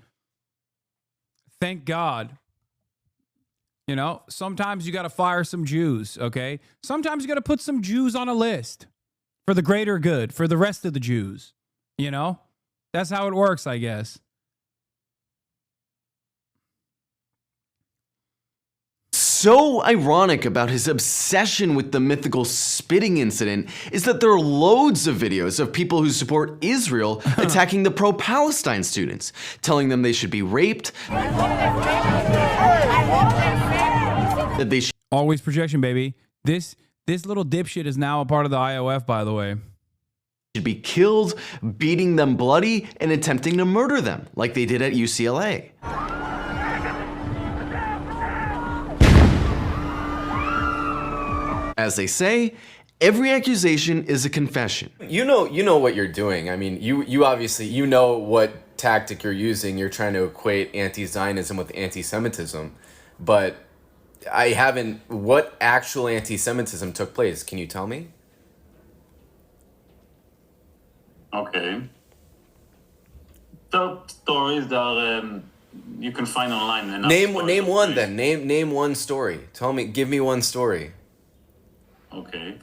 Thank God. You know, sometimes you got to fire some Jews, okay? Sometimes you got to put some Jews on a list for the greater good, for the rest of the Jews, you know? That's how it works, I guess. So ironic about his obsession with the mythical spitting incident is that there are loads of videos of people who support Israel attacking the pro-Palestine students, telling them they should be raped, that they should always projection, baby. This little dipshit is now a part of the IOF, by the way. Should be killed, beating them bloody, and attempting to murder them, like they did at UCLA. As they say, every accusation is a confession. You know what you're doing. I mean, you obviously know what tactic you're using. You're trying to equate anti-Zionism with anti-Semitism, but I haven't. What actual anti-Semitism took place? Can you tell me? Okay. The stories that you can find online. Name one then. Name one story. Tell me. Give me one story. Okay.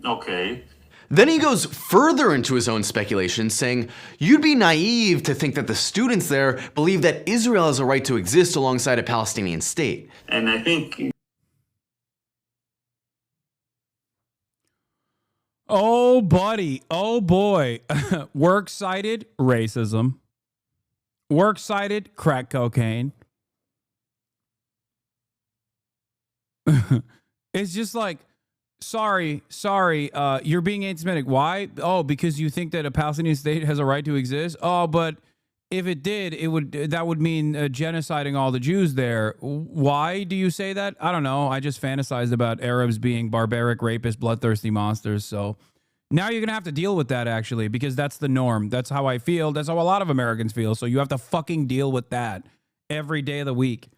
Okay. Then he goes further into his own speculation, saying, you'd be naive to think that the students there believe that Israel has a right to exist alongside a Palestinian state. And I think... Oh, buddy. Oh, boy. Works cited, racism. Works cited, crack cocaine. It's just like, sorry, you're being anti-Semitic. Why? Oh, because you think that a Palestinian state has a right to exist? Oh, but if it did, that would mean genociding all the Jews there. Why do you say that? I don't know. I just fantasized about Arabs being barbaric, rapist, bloodthirsty monsters. So now you're going to have to deal with that, actually, because that's the norm. That's how I feel. That's how a lot of Americans feel. So you have to fucking deal with that every day of the week.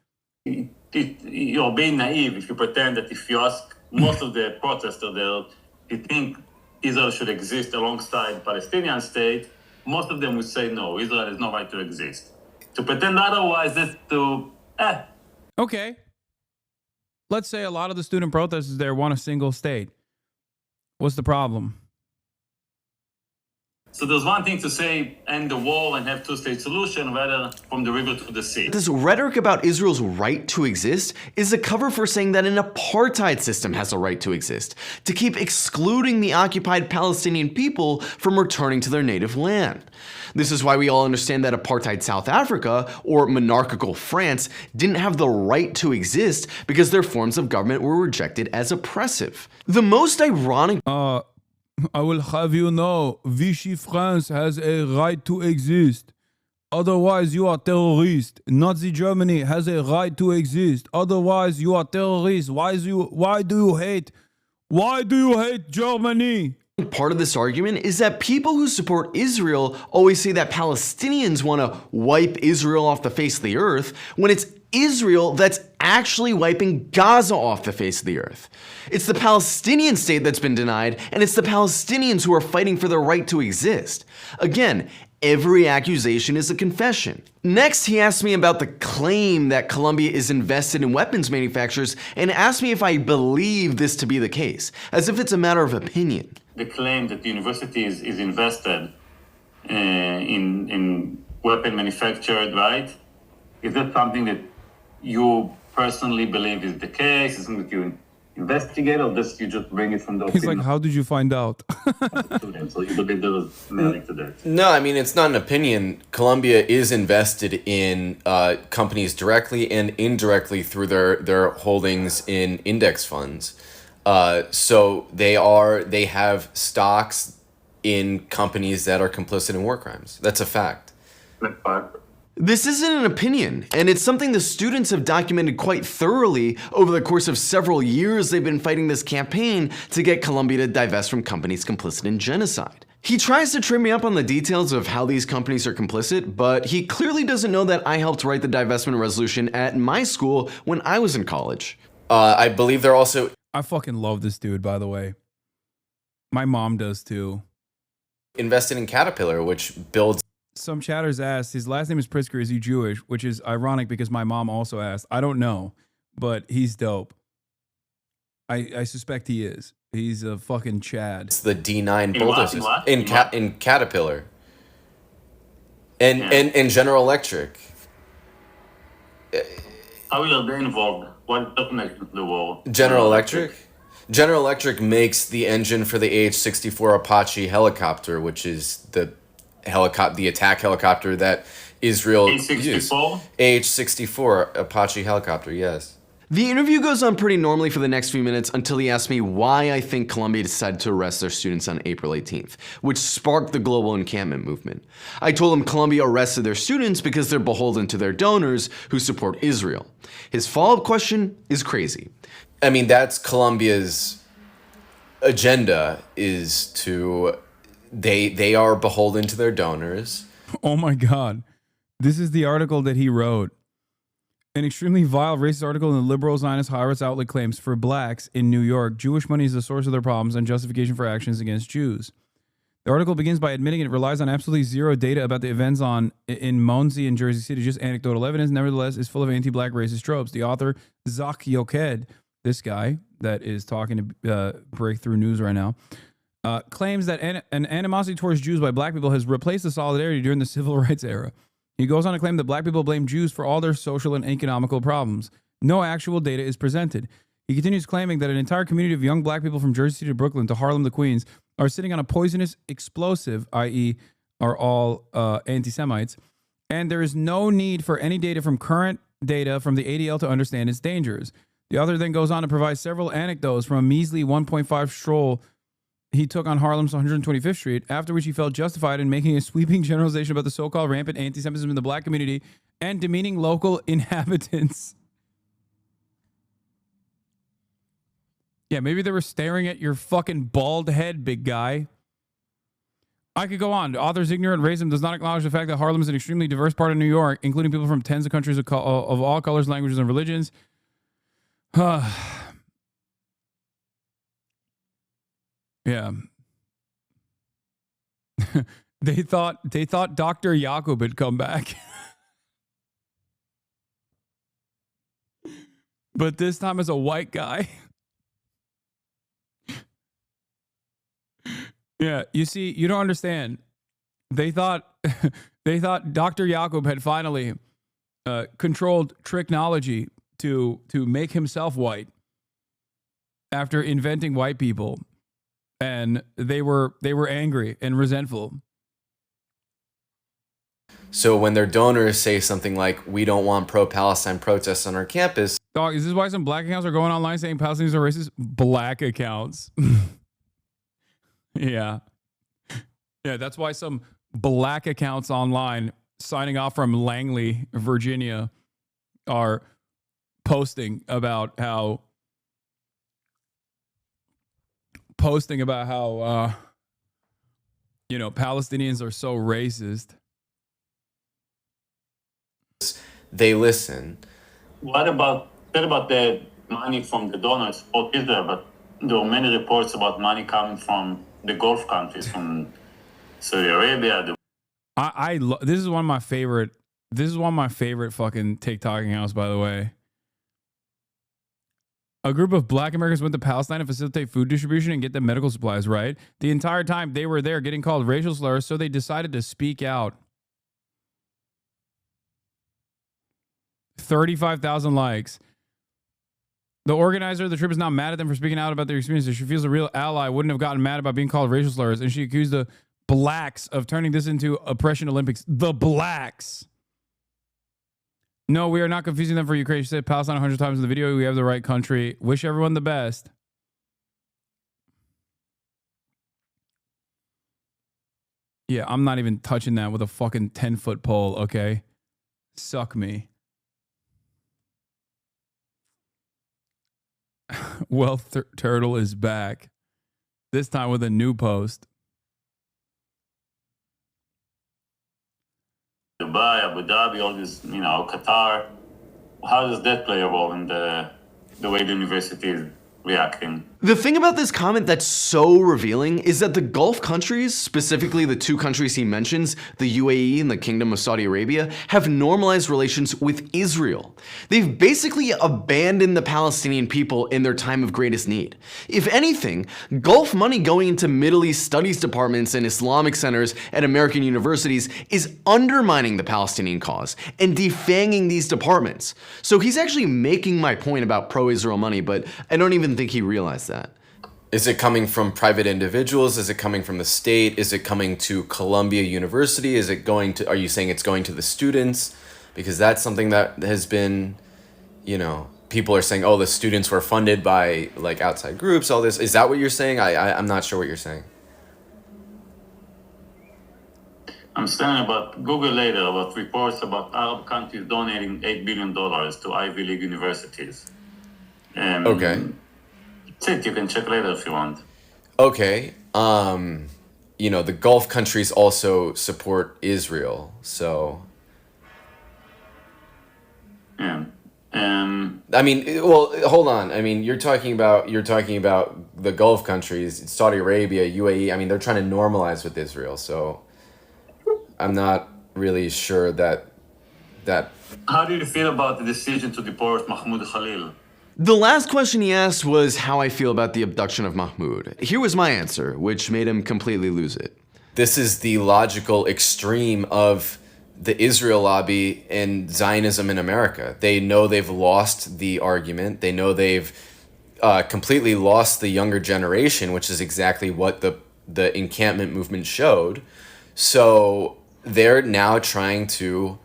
You're being naive if you pretend that if you ask most of the protesters there, you think Israel should exist alongside Palestinian state, most of them would say no, Israel has no right to exist. To pretend otherwise is to, Okay. Let's say a lot of the student protesters there want a single state. What's the problem? So there's one thing to say, end the war and have two-state solution, rather from the river to the sea. This rhetoric about Israel's right to exist is a cover for saying that an apartheid system has a right to exist, to keep excluding the occupied Palestinian people from returning to their native land. This is why we all understand that apartheid South Africa, or monarchical France, didn't have the right to exist because their forms of government were rejected as oppressive. The most ironic... I will have you know, Vichy France has a right to exist. Otherwise, you are terrorist. Nazi Germany has a right to exist. Otherwise, you are terrorist. Why do you hate Germany? Part of this argument is that people who support Israel always say that Palestinians want to wipe Israel off the face of the earth, when it's Israel that's actually wiping Gaza off the face of the earth. It's the Palestinian state that's been denied, and it's the Palestinians who are fighting for their right to exist. Again, every accusation is a confession. Next, he asked me about the claim that Colombia is invested in weapons manufacturers and asked me if I believe this to be the case, as if it's a matter of opinion. The claim that the university is invested in weapon manufactured, right? Is that something that you personally believe is the case? Is it something that you investigate, or you just bring it from the He's like, how did you find out? So you believe there was merit to that? No, I mean, it's not an opinion. Colombia is invested in companies directly and indirectly through their holdings in index funds. So they have stocks in companies that are complicit in war crimes. That's a fact. This isn't an opinion, and it's something the students have documented quite thoroughly over the course of several years they've been fighting this campaign to get Colombia to divest from companies complicit in genocide. He tries to trip me up on the details of how these companies are complicit, but he clearly doesn't know that I helped write the divestment resolution at my school when I was in college. I believe they're also... I fucking love this dude, by the way. My mom does too. Invested in Caterpillar, which builds... Some chatters asked, his last name is Pritzker, is he Jewish? Which is ironic because my mom also asked. I don't know, but he's dope. I suspect he is. He's a fucking Chad. It's the D9 bulldozer in Caterpillar. And General Electric. How are they involved? What connection to the war? General Electric? General Electric makes the engine for the AH-64 Apache helicopter, which is the attack helicopter that Israel used. AH-64 Apache helicopter, yes. The interview goes on pretty normally for the next few minutes until he asked me why I think Colombia decided to arrest their students on April 18th, which sparked the global encampment movement. I told him Colombia arrested their students because they're beholden to their donors who support Israel. His follow-up question is crazy. I mean, that's Colombia's agenda, is to... They are beholden to their donors. Oh my God. This is the article that he wrote. An extremely vile racist article in the liberal Zionist Haaretz outlet claims for blacks in New York, Jewish money is the source of their problems and justification for actions against Jews. The article begins by admitting it relies on absolutely zero data about the events in Monsey and Jersey City, just anecdotal evidence, nevertheless is full of anti-black racist tropes. The author, Zach Yoked, this guy that is talking to Breakthrough News right now, claims that an animosity towards Jews by black people has replaced the solidarity during the civil rights era. He goes on to claim that black people blame Jews for all their social and economical problems. No actual data is presented. He continues claiming that an entire community of young black people from Jersey City to Brooklyn to Harlem to Queens are sitting on a poisonous explosive, i.e., are all anti-Semites, and there is no need for any data from current data from the ADL to understand its dangers. The author then goes on to provide several anecdotes from a measly 1.5 stroll he took on Harlem's 125th Street, after which he felt justified in making a sweeping generalization about the so-called rampant anti-Semitism in the black community and demeaning local inhabitants. Yeah, maybe they were staring at your fucking bald head, big guy. I could go on. The author's ignorant racism does not acknowledge the fact that Harlem is an extremely diverse part of New York, including people from tens of countries of all colors, languages, and religions. Yeah. They thought Dr. Yakub had come back. But this time as a white guy. Yeah, you see, you don't understand. They thought Dr. Yakub had finally controlled tricknology to make himself white after inventing white people. And they were angry and resentful. So when their donors say something like, we don't want pro-Palestine protests on our campus. Dog, is this why some black accounts are going online saying Palestinians are racist? Black accounts. Yeah. Yeah, that's why some black accounts online signing off from Langley, Virginia, are posting about how Palestinians are so racist. They listen. What about the money from the donors for Israel? But there were many reports about money coming from the Gulf countries, from Saudi Arabia. This is one of my favorite fucking TikTok accounts, by the way. A group of black Americans went to Palestine to facilitate food distribution and get them medical supplies, right? The entire time they were there getting called racial slurs, so they decided to speak out. 35,000 likes. The organizer of the trip is not mad at them for speaking out about their experiences. She feels a real ally wouldn't have gotten mad about being called racial slurs, and she accused the blacks of turning this into oppression Olympics. The blacks. No, we are not confusing them for Ukraine. She said Palestine 100 times in the video. We have the right country. Wish everyone the best. Yeah, I'm not even touching that with a fucking 10-foot pole, okay? Suck me. Wealth Turtle is back. This time with a new post. Dubai, Abu Dhabi, all this, Qatar. How does that play a role in the way the university is reacting? The thing about this comment that's so revealing is that the Gulf countries, specifically the two countries he mentions, the UAE and the Kingdom of Saudi Arabia, have normalized relations with Israel. They've basically abandoned the Palestinian people in their time of greatest need. If anything, Gulf money going into Middle East studies departments and Islamic centers at American universities is undermining the Palestinian cause and defanging these departments. So he's actually making my point about pro-Israel money, but I don't even think he realized that. Is it coming from private individuals? Is it coming from the state? Is it coming to Columbia University? Are you saying it's going to the students? Because that's something that has been, people are saying, oh, the students were funded by like outside groups, all this. Is that what you're saying? I'm not sure what you're saying. I'm saying about Google later, about reports about Arab countries donating $8 billion to Ivy League universities. Okay. That's it. You can check later if you want. Okay. The Gulf countries also support Israel, so. Yeah. Hold on. You're talking about the Gulf countries, Saudi Arabia, UAE. They're trying to normalize with Israel, so I'm not really sure that. How do you feel about the decision to deport Mahmoud Khalil? The last question he asked was how I feel about the abduction of Mahmoud. Here was my answer, which made him completely lose it. This is the logical extreme of the Israel lobby and Zionism in America. They know they've lost the argument. They know they've completely lost the younger generation, which is exactly what the encampment movement showed. So they're now trying to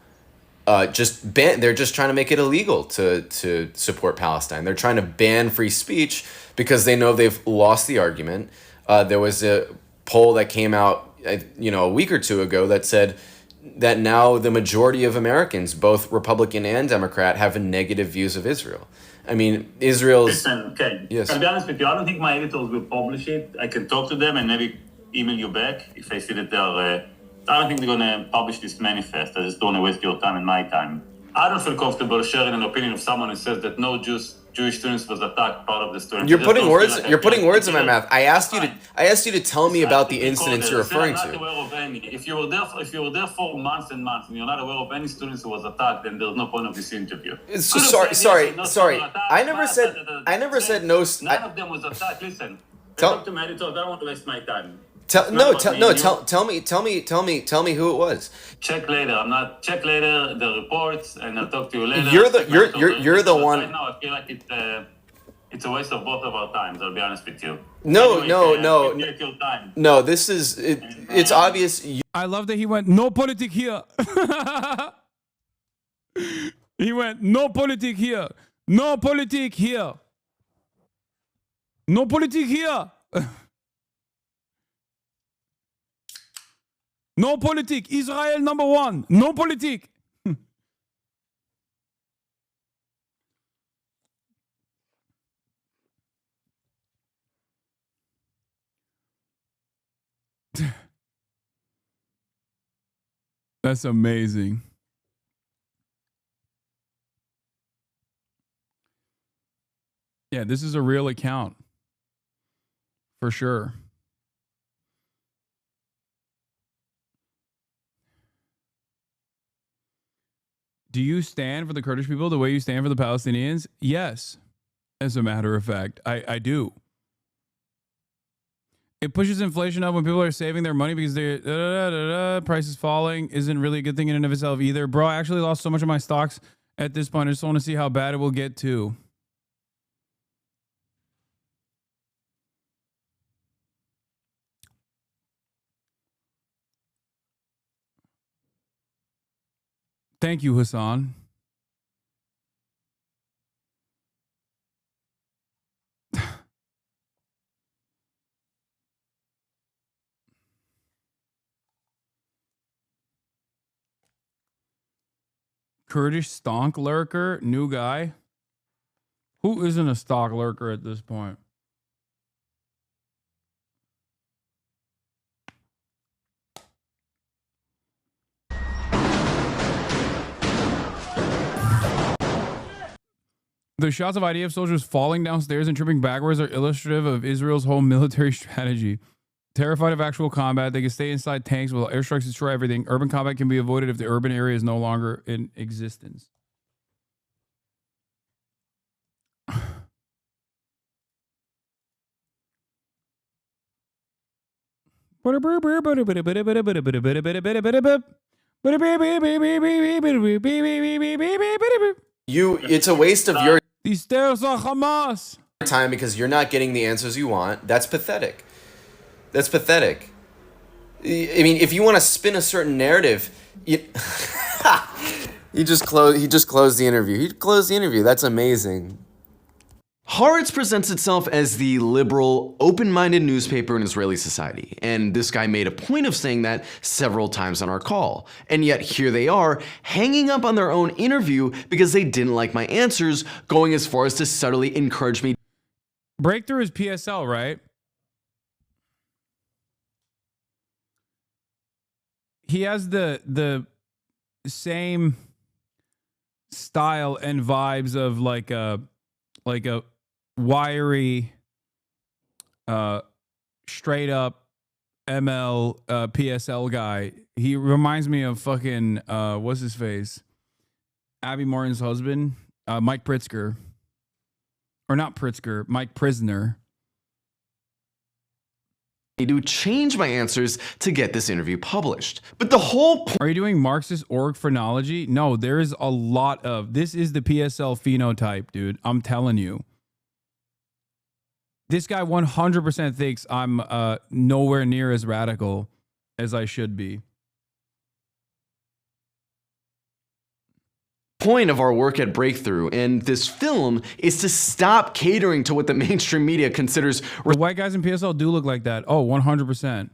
they're just trying to make it illegal to support Palestine. They're trying to ban free speech because they know they've lost the argument. There was a poll that came out, a week or two ago that said that now the majority of Americans, both Republican and Democrat, have negative views of Israel. I mean, Israel's... Listen, okay. Yes. I'll be honest with you. I don't think my editors will publish it. I can talk to them and maybe email you back if I see that they're... I don't think they're going to publish this manifest. I just don't want to waste your time and my time. I don't feel comfortable sharing an opinion of someone who says that no Jewish students was attacked, part of the students. You're putting words in my mouth. I asked you to tell me about the incidents you're referring I'm not to. aware of any. If you were there for months and months and you're not aware of any students who was attacked, then there's no point of this interview. Sorry. I never said no. None of them was attacked. Listen, talk to my editor. I don't want to waste my time. Tell me who it was. Check later. Check later the reports, and I'll talk to you later. You're the one. Right now, I feel like it's a waste of both of our times. I'll be honest with you. No. This is it's obvious. I love that he went no politic here. He went no politic here. No politic here. No politic here. No politic. Israel number one. No politic. That's amazing. Yeah, this is a real account. For sure. Do you stand for the Kurdish people the way you stand for the Palestinians? Yes. As a matter of fact, I do. It pushes inflation up when people are saving their money because their price is falling. Isn't really a good thing in and of itself either. Bro, I actually lost so much of my stocks at this point. I just want to see how bad it will get to. Thank you, Hasan. Kurdish stonk lurker, new guy. Who isn't a stock lurker at this point? The shots of IDF soldiers falling downstairs and tripping backwards are illustrative of Israel's whole military strategy. Terrified of actual combat, they can stay inside tanks while airstrikes destroy everything. Urban combat can be avoided if the urban area is no longer in existence. It's a waste of your These stairs are Hamas. time because you're not getting the answers you want. That's pathetic. That's pathetic. I mean, if you want to spin a certain narrative, he just closed the interview. He closed the interview. That's amazing. Haaretz presents itself as the liberal, open-minded newspaper in Israeli society, and this guy made a point of saying that several times on our call. And yet here they are, hanging up on their own interview because they didn't like my answers, going as far as to subtly encourage me. Breakthrough is PSL, right? He has the same style and vibes of like a wiry, straight up ML PSL guy. He reminds me of fucking what's his face, Abby Martin's husband, Mike Pritzker. or not Pritzker, Mike Prisner. To change my answers to get this interview published. But the whole Are you doing Marxist org phrenology? No, there is a lot of, this is the PSL phenotype, dude. I'm telling you. This guy 100% thinks I'm nowhere near as radical as I should be. point of our work at Breakthrough and this film is to stop catering to what the mainstream media considers. The white guys in PSL do look like that. Oh, 100%.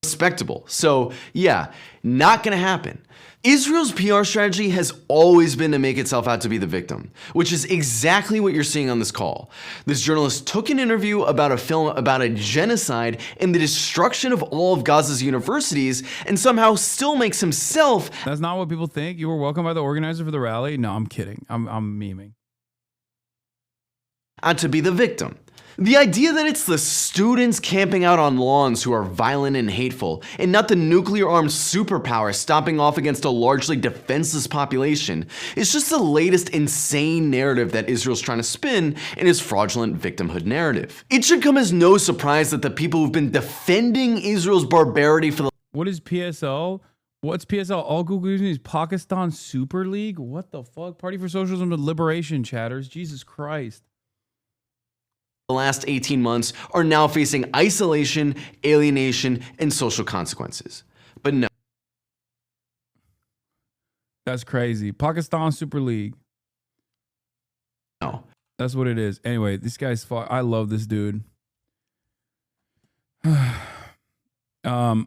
Respectable. So yeah, not gonna happen. Israel's PR strategy has always been to make itself out to be the victim, which is exactly what you're seeing on this call. This journalist took an interview about a film about a genocide and the destruction of all of Gaza's universities and somehow still makes himself— That's not what people think. You were welcomed by the organizer for the rally. No, I'm kidding. I'm memeing. —out to be the victim. The idea that it's the students camping out on lawns who are violent and hateful, and not the nuclear-armed superpower stomping off against a largely defenseless population, is just the latest insane narrative that Israel's trying to spin in its fraudulent victimhood narrative. It should come as no surprise that the people who've been defending Israel's barbarity for the— What is PSL? What's PSL? All Google using is Pakistan Super League? What the fuck? Party for Socialism and Liberation, chatters. Jesus Christ. The last 18 months are now facing isolation, alienation, and social consequences. But no. That's crazy. Pakistan Super League. No. That's what it is. Anyway, this guy's I love this dude. Yeah.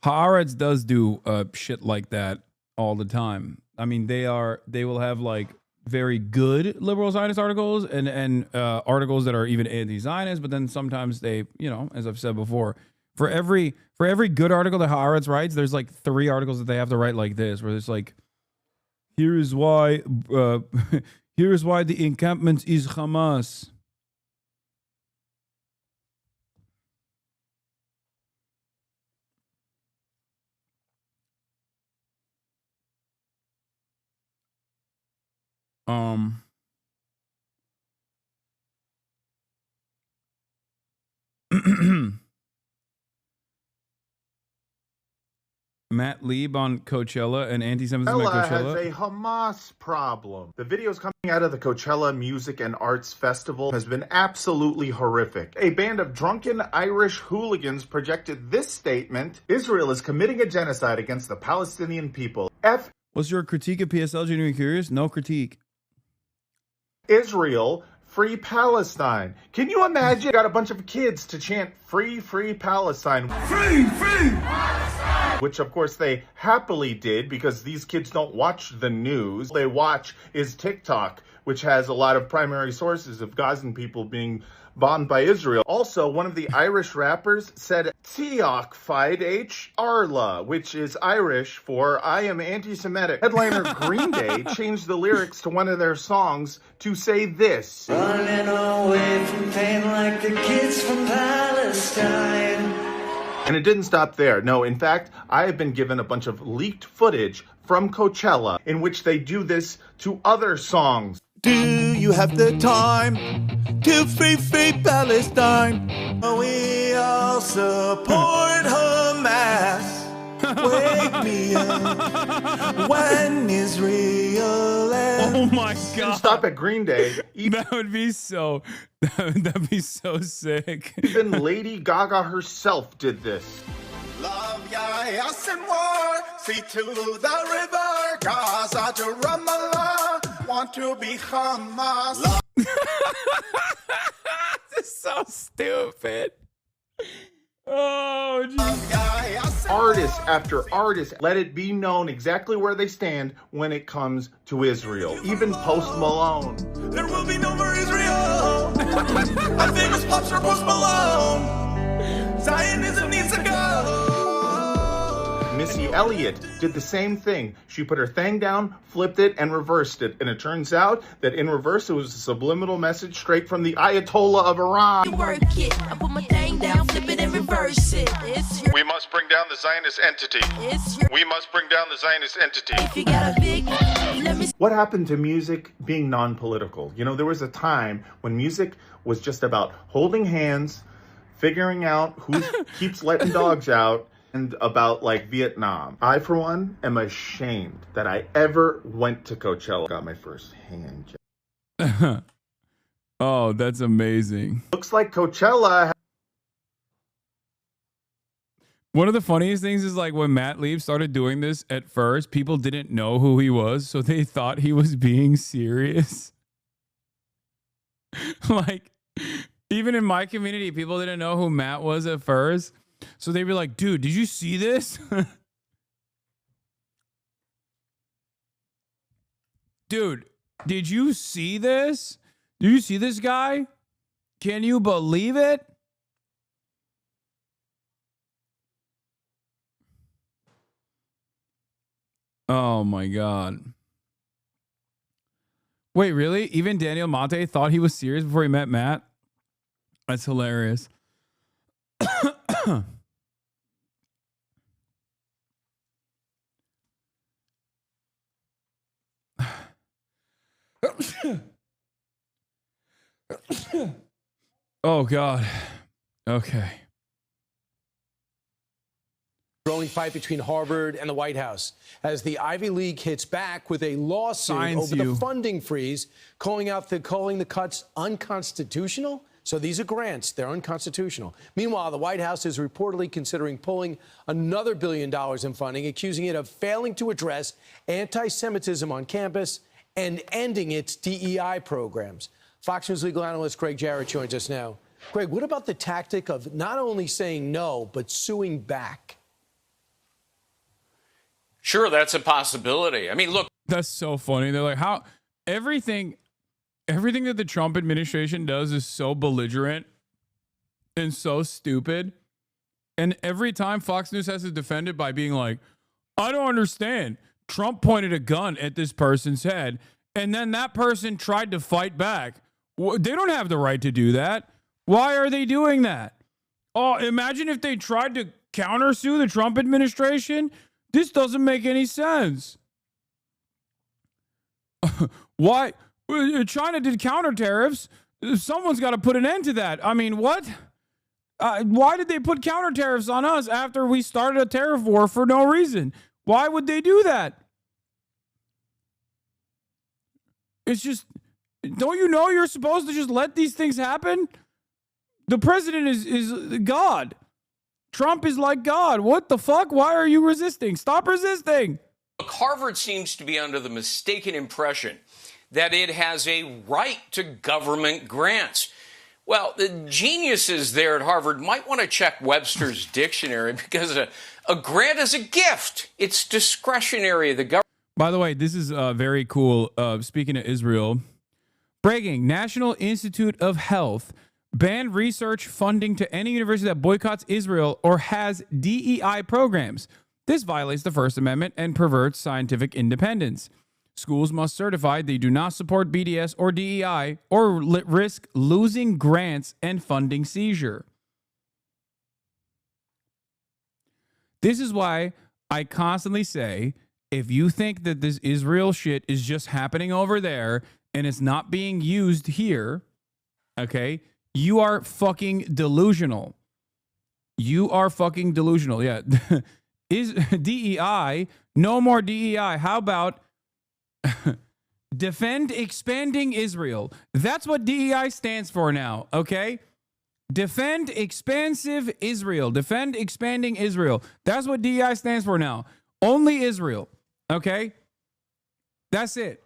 Haaretz does do shit like that all the time. I mean, they will have like very good liberal Zionist articles and articles that are even anti-Zionist, but then sometimes they, you know, as I've said before, for every good article that Haaretz writes, there's like 3 articles that they have to write like this, where it's like, here is why the encampment is Hamas. Matt Lieb on Coachella and anti-Semitism at Coachella has a Hamas problem. The videos coming out of the Coachella Music and Arts Festival has been absolutely horrific. A band of drunken Irish hooligans projected this statement: Israel is committing a genocide against the Palestinian people. What's your critique of PSL? Genuinely curious? No critique. Israel, free Palestine. Can you imagine? Got a bunch of kids to chant free, free Palestine. Free, free Palestine! Which of course they happily did, because these kids don't watch the news. They watch is TikTok, which has a lot of primary sources of Gazan people being bombed by Israel. Also, one of the Irish rappers said Tiach Fied H Arla, which is Irish for I am anti-Semitic. Headliner Green Day changed the lyrics to one of their songs to say this: running away from pain like the kids from Palestine. And it didn't stop there. No, in fact, I have been given a bunch of leaked footage from Coachella in which they do this to other songs. Do you have the time to free Palestine? We all support Hamas. Wake me up when Israel ends. Oh my God! Stop at Green Day. That would be so. That'd be so sick. Even Lady Gaga herself did this. Love Yas and war, see to the river, Gaza to Ramallah, want to be Hamas. This is so stupid. Oh, geez. Artist after artist let it be known exactly where they stand when it comes to Israel. Even Post Malone. There will be no more Israel. My famous pops are Post Malone. Zionism needs to go. Missy Elliott did the same thing. She put her thing down, flipped it, and reversed it. And it turns out that in reverse, it was a subliminal message straight from the Ayatollah of Iran. Work it. I put my thing down, flip it, and reverse reverse it. We must bring down the Zionist entity. We must bring down the Zionist entity. If you got a big, let me. What happened to music being non-political? You know, there was a time when music was just about holding hands, figuring out who keeps letting dogs out, and about like Vietnam. I, for one, am ashamed that I ever went to Coachella. Got my first hand job. Oh, that's amazing. Looks like Coachella. One of the funniest things is like when Matt Leaf started doing this at first, people didn't know who he was, so they thought he was being serious. Like, even in my community, people didn't know who Matt was at first. So they'd be like, dude, did you see this? Dude, did you see this? Do you see this guy? Can you believe it? Oh my God. Wait, really? Even Daniel Monte thought he was serious before he met Matt? That's hilarious. Oh God. Okay. Growing fight between Harvard and the White House as the Ivy League hits back with a lawsuit over the funding freeze, calling the cuts unconstitutional. So these are grants. They're unconstitutional. Meanwhile, the White House is reportedly considering pulling another $1 billion in funding, accusing it of failing to address anti-Semitism on campus and ending its DEI programs. Fox News legal analyst Greg Jarrett joins us now. Greg, what about the tactic of not only saying no, but suing back? Sure, that's a possibility. I mean, look. That's so funny. They're like, how everything that the Trump administration does is so belligerent and so stupid. And every time Fox News has to defend it by being like, I don't understand. Trump pointed a gun at this person's head, and then that person tried to fight back. They don't have the right to do that. Why are they doing that? Oh, imagine if they tried to countersue the Trump administration. This doesn't make any sense. Why? China did counter tariffs. Someone's got to put an end to that. I mean, what? Why did they put counter tariffs on us after we started a tariff war for no reason? Why would they do that? It's just, don't you know you're supposed to just let these things happen? The president is God. Trump is like God. What the fuck? Why are you resisting? Stop resisting. Look, Harvard seems to be under the mistaken impression that it has a right to government grants. Well, the geniuses there at Harvard might want to check Webster's dictionary because a grant is a gift. It's discretionary. The government. By the way, this is very cool. Speaking of Israel, breaking National Institute of Health banned research funding to any university that boycotts Israel or has DEI programs. This violates the First Amendment and perverts scientific independence. Schools must certify they do not support BDS or DEI or risk losing grants and funding seizure. This is why I constantly say, if you think that this Israel shit is just happening over there and it's not being used here, okay, you are fucking delusional. You are fucking delusional. Yeah. Is DEI, no more DEI. How about defend expanding Israel? That's what DEI stands for now, okay? Defend expansive Israel. Defend expanding Israel. That's what DEI stands for now. Only Israel, okay? That's it.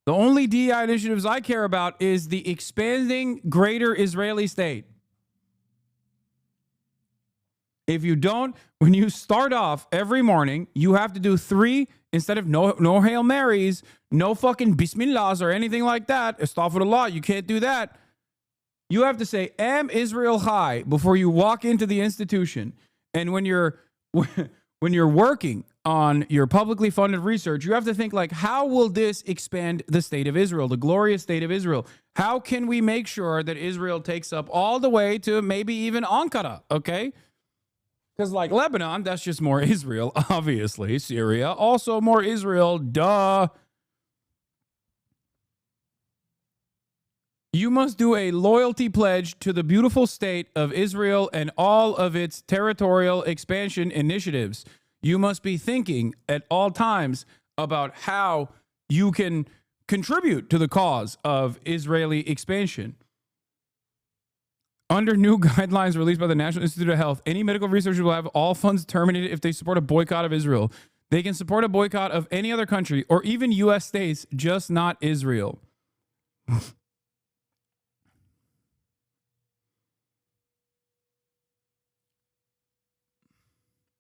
The only DEI initiatives I care about is the expanding greater Israeli state. If you don't, when you start off every morning, you have to do 3 instead of no Hail Marys, no fucking Bismillahs or anything like that. Astaghfirullah, you can't do that. You have to say, Am Israel High before you walk into the institution. And when you're working on your publicly funded research, you have to think like, how will this expand the state of Israel, the glorious state of Israel? How can we make sure that Israel takes up all the way to maybe even Ankara? Okay. Because like Lebanon, that's just more Israel, obviously. Syria, also more Israel, duh. You must do a loyalty pledge to the beautiful state of Israel and all of its territorial expansion initiatives. You must be thinking at all times about how you can contribute to the cause of Israeli expansion. Under new guidelines released by the National Institute of Health, any medical researcher will have all funds terminated if they support a boycott of Israel. They can support a boycott of any other country or even U.S. states, just not Israel.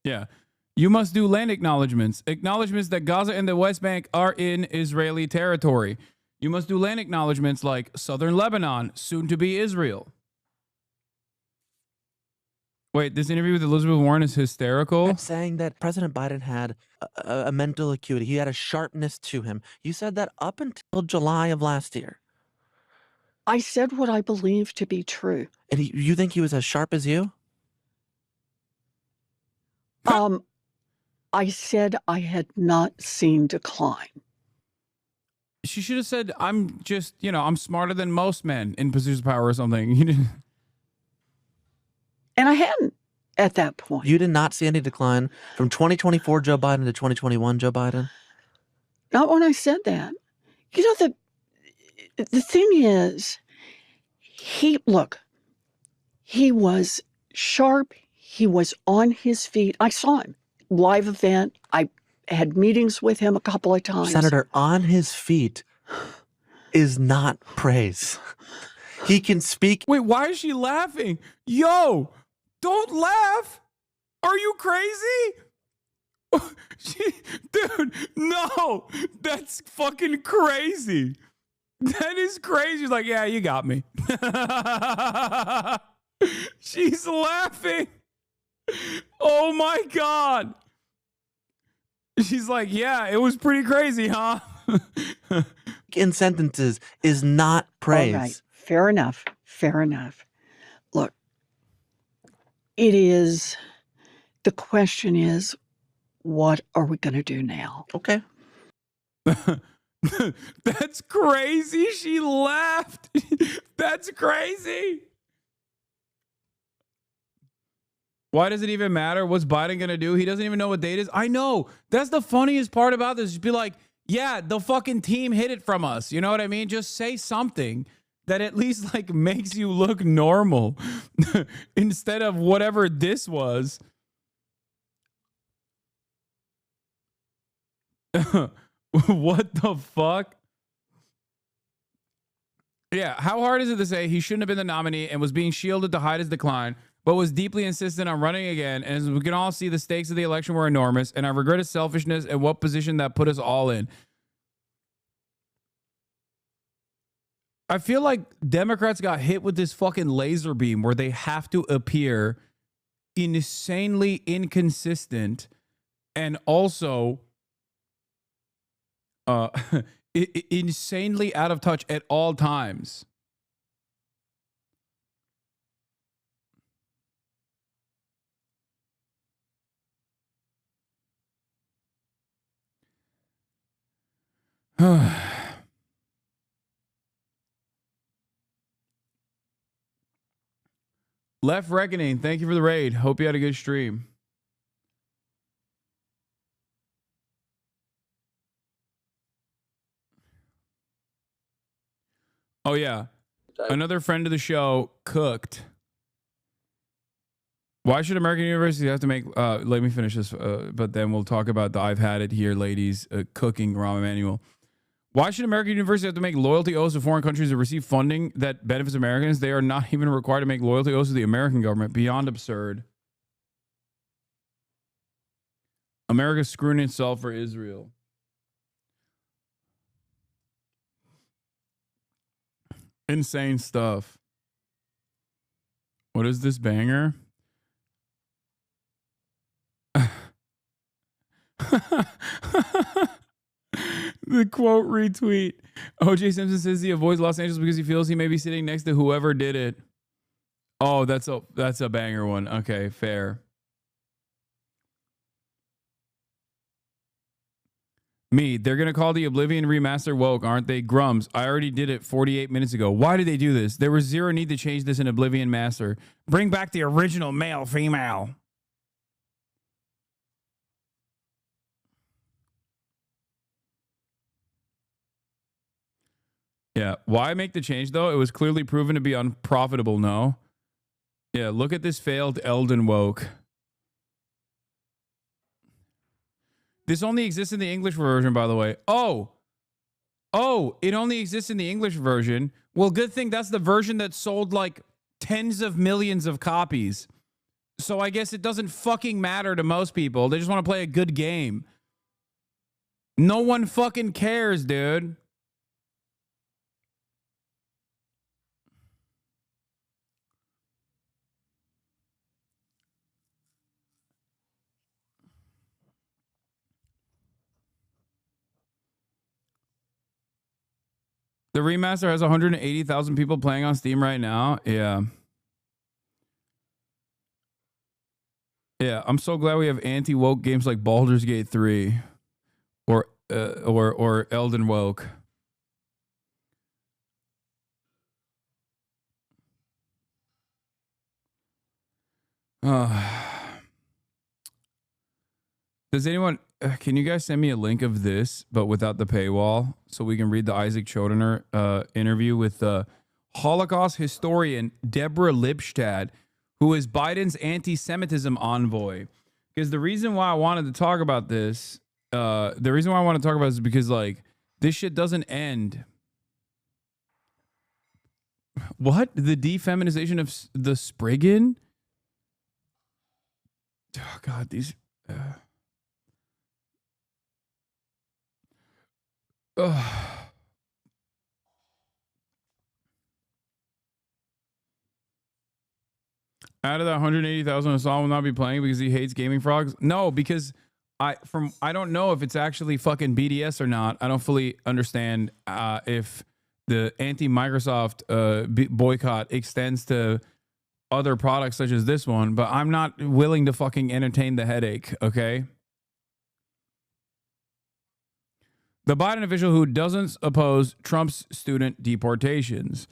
Yeah. You must do land acknowledgements. Acknowledgements that Gaza and the West Bank are in Israeli territory. You must do land acknowledgements like southern Lebanon, soon to be Israel. Wait, this interview with Elizabeth Warren is hysterical. I'm saying that President Biden had a mental acuity. He had a sharpness to him. You said that up until July of last year. I said what I believe to be true. And you think he was as sharp as you? I said I had not seen decline. She should have said, I'm just, I'm smarter than most men in positions of power or something. And I hadn't at that point. You did not see any decline from 2024 Joe Biden to 2021 Joe Biden? Not when I said that. The thing is, he was sharp. He was on his feet. I saw him. Live event. I had meetings with him a couple of times. Senator, on his feet is not praise. He can speak. Wait, why is she laughing? Yo, don't laugh. Are you crazy? Dude, no, that's fucking crazy. That is crazy. She's like, yeah, you got me. She's laughing. Oh my God. She's like, yeah, it was pretty crazy, huh? In sentences is not praise. All right. Fair enough. Fair enough. Look, the question is, what are we going to do now? Okay. That's crazy. She laughed. That's crazy. Why does it even matter? What's Biden going to do? He doesn't even know what date is. I know. That's the funniest part about this. Just be like, yeah, the fucking team hid it from us. You know what I mean? Just say something that at least like makes you look normal instead of whatever this was. What the fuck? Yeah, how hard is it to say he shouldn't have been the nominee and was being shielded to hide his decline, but was deeply insistent on running again? And as we can all see, the stakes of the election were enormous, and I regret his selfishness and what position that put us all in. I feel like Democrats got hit with this fucking laser beam where they have to appear insanely inconsistent and also insanely out of touch at all times. Left Reckoning, thank you for the raid. Hope you had a good stream. Oh, yeah. Another friend of the show cooked. Why should American universities have to make... let me finish this, but then we'll talk about the I've Had It Here ladies cooking Rahm Emanuel. Why should American universities have to make loyalty oaths to foreign countries that receive funding that benefits Americans? They are not even required to make loyalty oaths to the American government. Beyond absurd. America's screwing itself for Israel. Insane stuff. What is this banger? The quote retweet. O.J. Simpson says he avoids Los Angeles because he feels he may be sitting next to whoever did it. Oh, that's a banger one. Okay, fair. Me, they're going to call the Oblivion remaster woke, aren't they? Grums, I already did it 48 minutes ago. Why did they do this? There was zero need to change this in Oblivion Master. Bring back the original male, female. Yeah, why make the change, though? It was clearly proven to be unprofitable, no? Yeah, look at this failed Elden woke. This only exists in the English version, by the way. Oh, it only exists in the English version. Well, good thing that's the version that sold like tens of millions of copies. So I guess it doesn't fucking matter to most people. They just want to play a good game. No one fucking cares, dude. The remaster has 180,000 people playing on Steam right now. Yeah. Yeah, I'm so glad we have anti-woke games like Baldur's Gate 3 or Elden Woke. Does anyone can you guys send me a link of this, but without the paywall, so we can read the Isaac Chodener interview with Holocaust historian Deborah Lipstadt, who is Biden's anti-Semitism envoy? Because the reason why I wanted to talk about this, is because like this shit doesn't end. What? The defeminization of the Spriggan? Oh God, these. Out of the 180,000, Hasan will not be playing because he hates gaming frogs. No, because I don't know if it's actually fucking BDS or not. I don't fully understand if the anti-Microsoft boycott extends to other products such as this one, but I'm not willing to fucking entertain the headache, okay? The Biden official who doesn't oppose Trump's student deportations.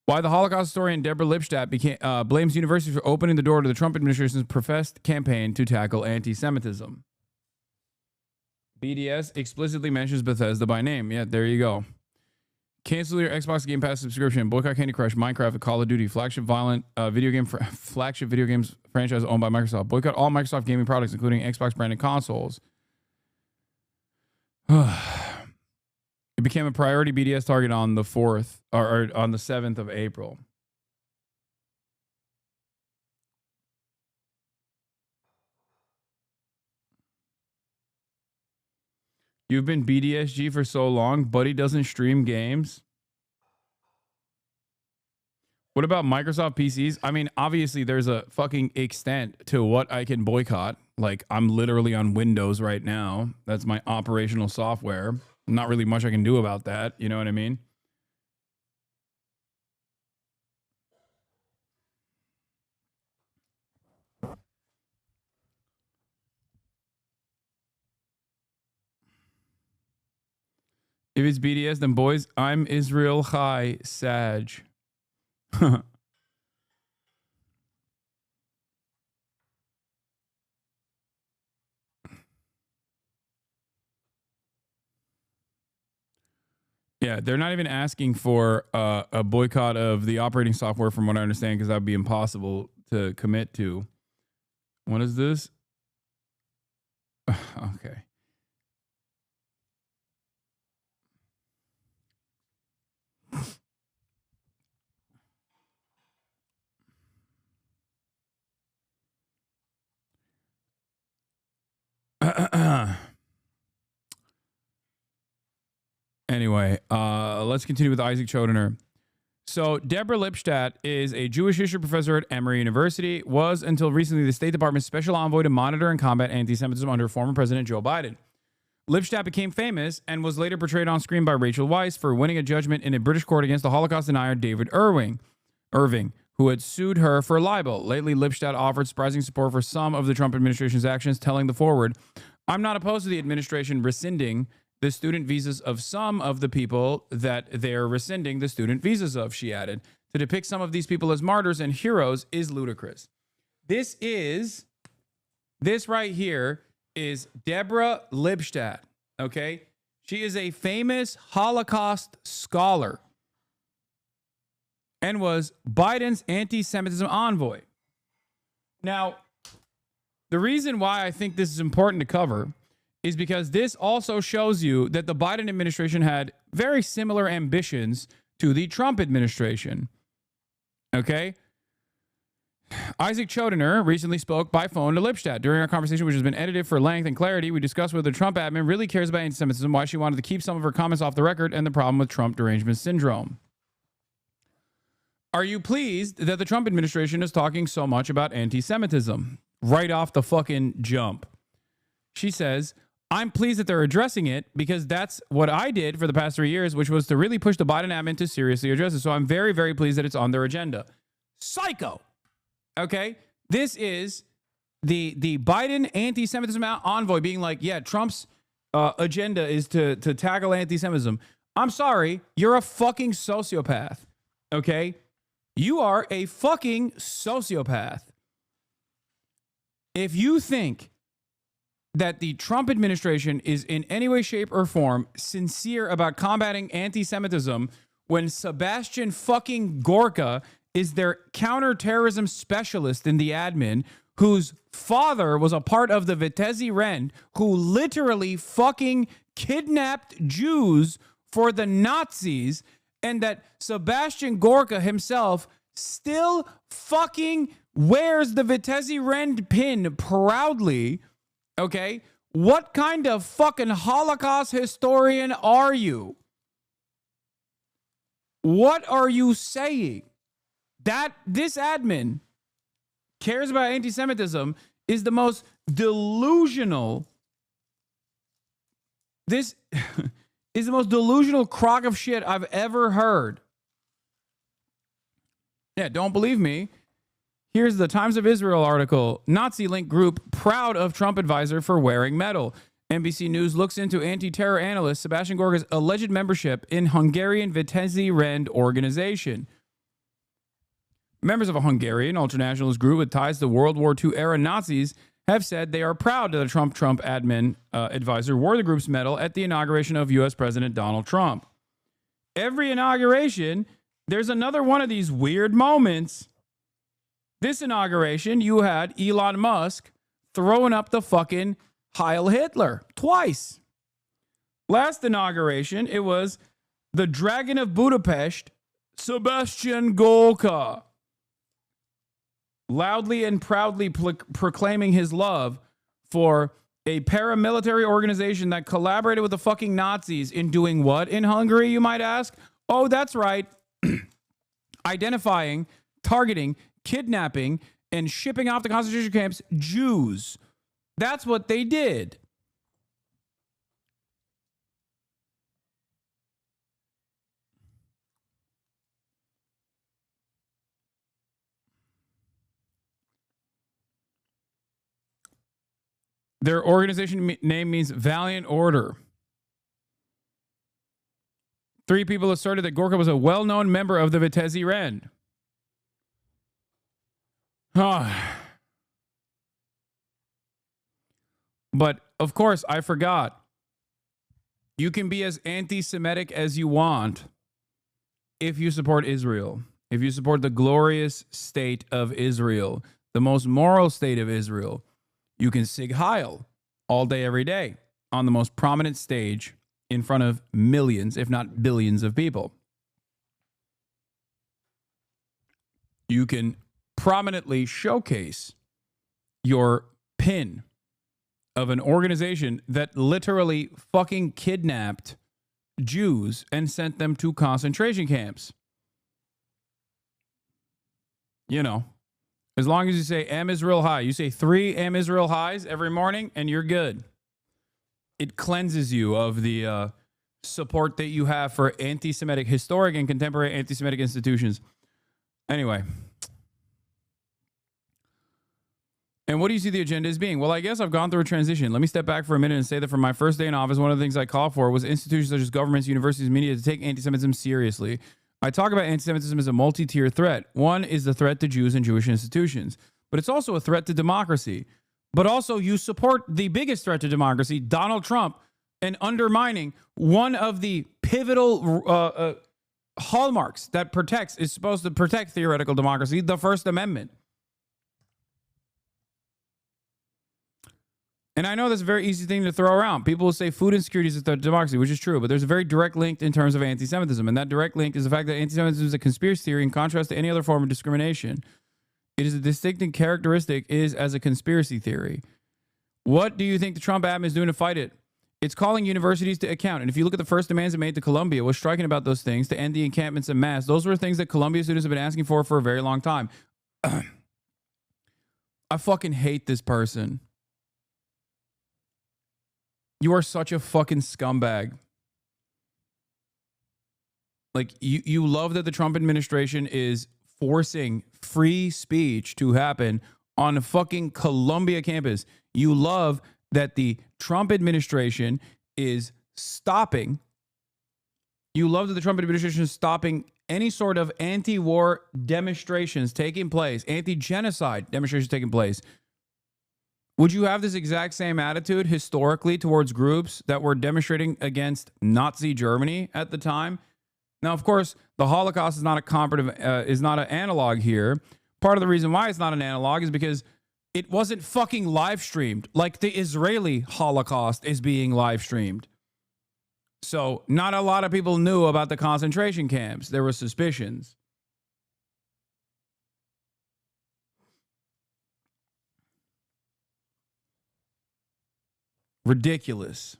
Why the Holocaust historian Deborah Lipstadt blames universities for opening the door to the Trump administration's professed campaign to tackle anti-Semitism. BDS explicitly mentions Bethesda by name. Yeah, there you go. Cancel your Xbox Game Pass subscription. Boycott Candy Crush, Minecraft, Call of Duty, flagship video games franchise owned by Microsoft. Boycott all Microsoft gaming products, including Xbox branded consoles. It became a priority BDS target on the 4th or on the 7th of April. You've been BDSG for so long. Buddy doesn't stream games. What about Microsoft PCs? I mean, obviously there's a fucking extent to what I can boycott. Like, I'm literally on Windows right now. That's my operational software. Not really much I can do about that. You know what I mean? If it's BDS, then boys, I'm Israel Chai Sag. Yeah, they're not even asking for a boycott of the operating software, from what I understand, because that would be impossible to commit to. What is this? Okay. Anyway, let's continue with Isaac Chodener. So Deborah Lipstadt is a Jewish history professor at Emory University, was until recently the State Department's special envoy to monitor and combat anti-Semitism under former President Joe Biden. Lipstadt became famous and was later portrayed on screen by Rachel Weisz for winning a judgment in a British court against the Holocaust denier David Irving, who had sued her for libel. Lately, Lipstadt offered surprising support for some of the Trump administration's actions, telling The Forward, "I'm not opposed to the administration rescinding the student visas of some of the people that they're rescinding the student visas of," she added. To depict some of these people as martyrs and heroes is ludicrous. This right here is Deborah Lipstadt, okay? She is a famous Holocaust scholar and was Biden's anti-Semitism envoy. Now, the reason why I think this is important to cover is because this also shows you that the Biden administration had very similar ambitions to the Trump administration. Okay? Isaac Chodener recently spoke by phone to Lipstadt. During our conversation, which has been edited for length and clarity, we discussed whether the Trump admin really cares about anti-Semitism, why she wanted to keep some of her comments off the record, and the problem with Trump derangement syndrome. Are you pleased that the Trump administration is talking so much about anti-Semitism? Right off the fucking jump. She says, I'm pleased that they're addressing it because that's what I did for the past 3 years, which was to really push the Biden admin to seriously address it. So I'm very, very pleased that it's on their agenda. Psycho. Okay? This is the Biden anti-Semitism envoy being like, yeah, Trump's agenda is to tackle anti-Semitism. I'm sorry. You're a fucking sociopath. Okay? You are a fucking sociopath. If you think that the Trump administration is in any way, shape, or form sincere about combating anti-Semitism when Sebastian fucking Gorka is their counterterrorism specialist in the admin, whose father was a part of the Vitesse Rend, who literally fucking kidnapped Jews for the Nazis, and that Sebastian Gorka himself still fucking wears the Vitesse Rend pin proudly, okay? What kind of fucking Holocaust historian are you? What are you saying? That this admin cares about anti-Semitism is the most delusional. This is the most delusional crock of shit I've ever heard. Yeah, don't believe me? Here's the Times of Israel article. Nazi link group proud of Trump advisor for wearing medal. NBC News looks into anti-terror analyst Sebastian Gorka's alleged membership in Hungarian Vitesse Rend organization. Members of a Hungarian ultranationalist group with ties to World War II era Nazis have said they are proud that the Trump admin advisor wore the group's medal at the inauguration of U.S. President Donald Trump. Every inauguration, there's another one of these weird moments. This inauguration, you had Elon Musk throwing up the fucking Heil Hitler twice. Last inauguration, it was the Dragon of Budapest, Sebastian Gorka, loudly and proudly proclaiming his love for a paramilitary organization that collaborated with the fucking Nazis in doing what in Hungary, you might ask? Oh, that's right. Identifying, targeting, kidnapping, and shipping off the concentration camps Jews. That's what they did. Their organization name means Valiant Order. 3 people asserted that Gorka was a well-known member of the Vitesse Rend. But, of course, I forgot. You can be as anti-Semitic as you want if you support Israel. If you support the glorious state of Israel, the most moral state of Israel. You can sig heil all day, every day on the most prominent stage in front of millions, if not billions of people. You can prominently showcase your pin of an organization that literally fucking kidnapped Jews and sent them to concentration camps. You know. As long as you say Am Israel High. You say 3 Am Israel Highs every morning and you're good. it cleanses you of the support that you have for anti-Semitic, historic and contemporary anti-Semitic institutions. Anyway. And what do you see the agenda as being? Well, I guess I've gone through a transition. Let me step back for a minute and say that from my first day in office, one of the things I called for was institutions such as governments, universities, media to take anti-Semitism seriously. I talk about anti-Semitism as a multi-tier threat. One is the threat to Jews and Jewish institutions, but it's also a threat to democracy. But also you support the biggest threat to democracy, Donald Trump, and undermining one of the pivotal hallmarks that is supposed to protect theoretical democracy, the First Amendment. And I know that's a very easy thing to throw around. People will say food insecurity is a threat to democracy, which is true, but there's a very direct link in terms of anti-Semitism. And that direct link is the fact that anti-Semitism is a conspiracy theory in contrast to any other form of discrimination. It is a distinct characteristic is as a conspiracy theory. What do you think the Trump admin is doing to fight it? It's calling universities to account. And if you look at the first demands it made to Columbia, what's striking about those things, to end the encampments en masse, those were things that Columbia students have been asking for a very long time. I fucking hate this person. You are such a fucking scumbag. Like, you love that the Trump administration is forcing free speech to happen on a fucking Columbia campus. You love that the Trump administration is stopping. You love that the Trump administration is stopping any sort of anti-war demonstrations taking place, anti-genocide demonstrations taking place. Would you have this exact same attitude historically towards groups that were demonstrating against Nazi Germany at the time? Now, of course, the Holocaust is not a comparative, is not an analog here. Part of the reason why it's not an analog is because it wasn't fucking live streamed like the Israeli Holocaust is being live streamed. So not a lot of people knew about the concentration camps. There were suspicions. Ridiculous.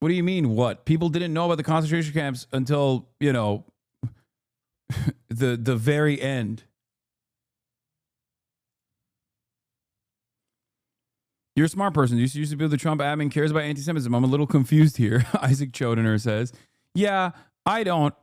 What do you mean, what? People didn't know about the concentration camps until, you know, the very end. You're a smart person. You used to be the Trump admin cares about anti-Semitism. I'm a little confused here. Isaac Chodener says, yeah, I don't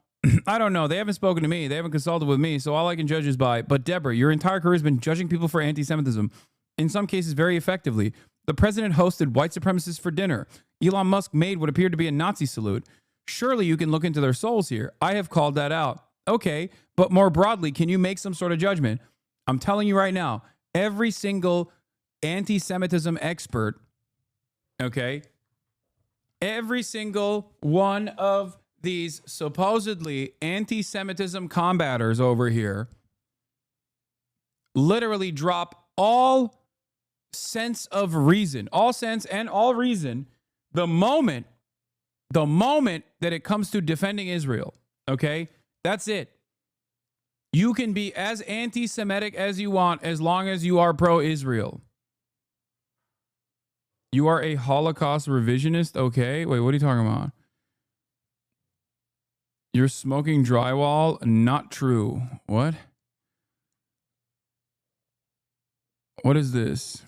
know. They haven't spoken to me. They haven't consulted with me. So all I can judge is by, but Deborah, your entire career has been judging people for anti-Semitism. In some cases, very effectively. The president hosted white supremacists for dinner. Elon Musk made what appeared to be a Nazi salute. Surely you can look into their souls here. I have called that out. Okay, but more broadly, can you make some sort of judgment? I'm telling you right now, every single anti-Semitism expert, okay, every single one of these supposedly anti-Semitism combaters over here literally drop all sense of reason, all sense and all reason, the moment that it comes to defending Israel, okay? That's it. You can be as anti-Semitic as you want as long as you are pro-Israel. You are a Holocaust revisionist? Okay. Wait, what are you talking about? You're smoking drywall? Not true. What? What is this?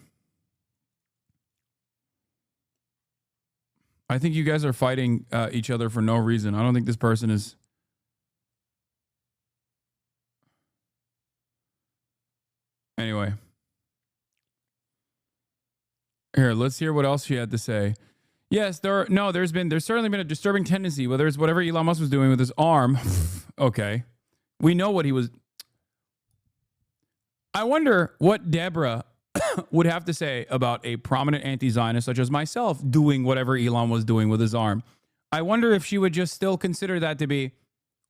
I think you guys are fighting each other for no reason. I don't think this person is... Anyway. Here, let's hear what else she had to say. Yes, there's certainly been a disturbing tendency, whether it's whatever Elon Musk was doing with his arm. Okay. We know what he was... I wonder what Deborah would have to say about a prominent anti-Zionist such as myself doing whatever Elon was doing with his arm. I wonder if she would just still consider that to be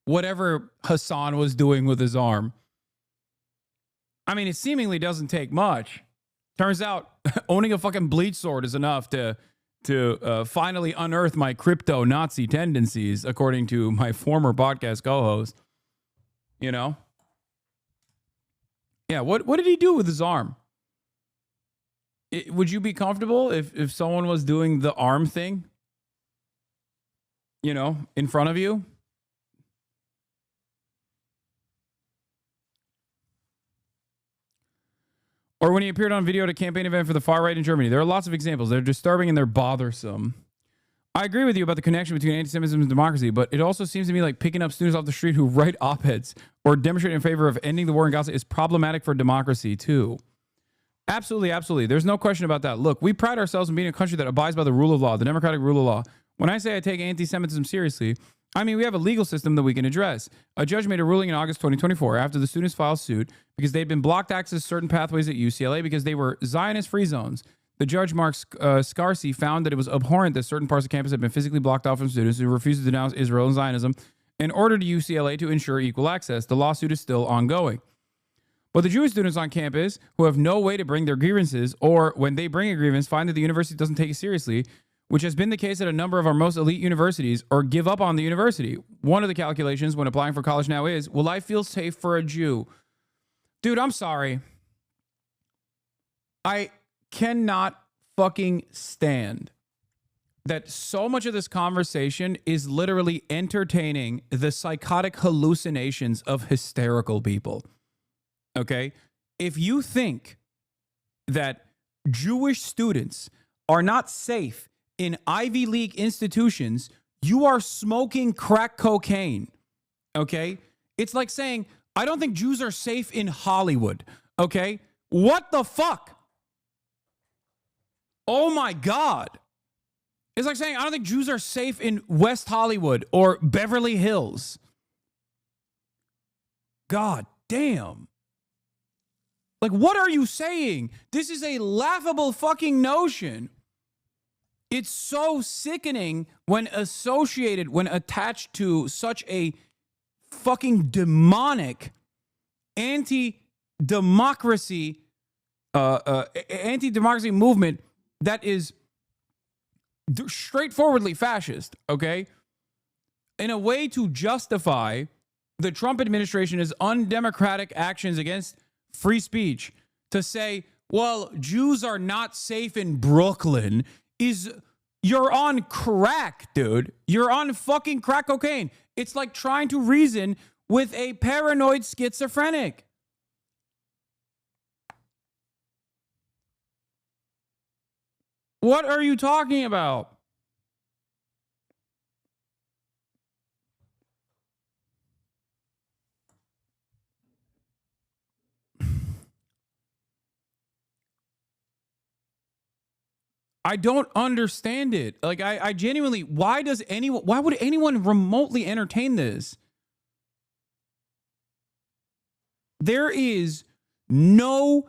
whatever Hasan was doing with his arm. I mean, it seemingly doesn't take much. Turns out owning a fucking bleach sword is enough to finally unearth my crypto Nazi tendencies, according to my former podcast co-host. You know? Yeah, what did he do with his arm? Would you be comfortable if someone was doing the arm thing? You know, in front of you? Or when he appeared on video at a campaign event for the far right in Germany. There are lots of examples. They're disturbing and they're bothersome. I agree with you about the connection between anti-Semitism and democracy, but it also seems to me like picking up students off the street who write op-eds or demonstrate in favor of ending the war in Gaza is problematic for democracy too. Absolutely, absolutely. There's no question about that. Look, we pride ourselves in being a country that abides by the rule of law, the democratic rule of law. When I say I take anti-Semitism seriously, I mean we have a legal system that we can address. A judge made a ruling in August 2024 after the students filed suit because they'd been blocked access to certain pathways at UCLA because they were Zionist-free zones. The judge, Mark Scarsi, found that it was abhorrent that certain parts of campus had been physically blocked off from students who refused to denounce Israel and Zionism and ordered UCLA to ensure equal access. The lawsuit is still ongoing. But the Jewish students on campus who have no way to bring their grievances, or when they bring a grievance, find that the university doesn't take it seriously, which has been the case at a number of our most elite universities, or give up on the university. One of the calculations when applying for college now is, will I feel safe for a Jew? Dude, I'm sorry. I cannot fucking stand that so much of this conversation is literally entertaining the psychotic hallucinations of hysterical people. Okay? If you think that Jewish students are not safe in Ivy League institutions, you are smoking crack cocaine. Okay? It's like saying, I don't think Jews are safe in Hollywood. Okay? What the fuck? Oh my God. It's like saying, I don't think Jews are safe in West Hollywood or Beverly Hills. God damn. Like, what are you saying? This is a laughable fucking notion. It's so sickening when associated, when attached to such a fucking demonic anti-democracy movement that is straightforwardly fascist, okay? In a way to justify the Trump administration's undemocratic actions against free speech, to say, well, Jews are not safe in Brooklyn, you're on crack, dude. You're on fucking crack cocaine. It's like trying to reason with a paranoid schizophrenic. What are you talking about? I don't understand it. Like, I genuinely, why would anyone remotely entertain this? There is no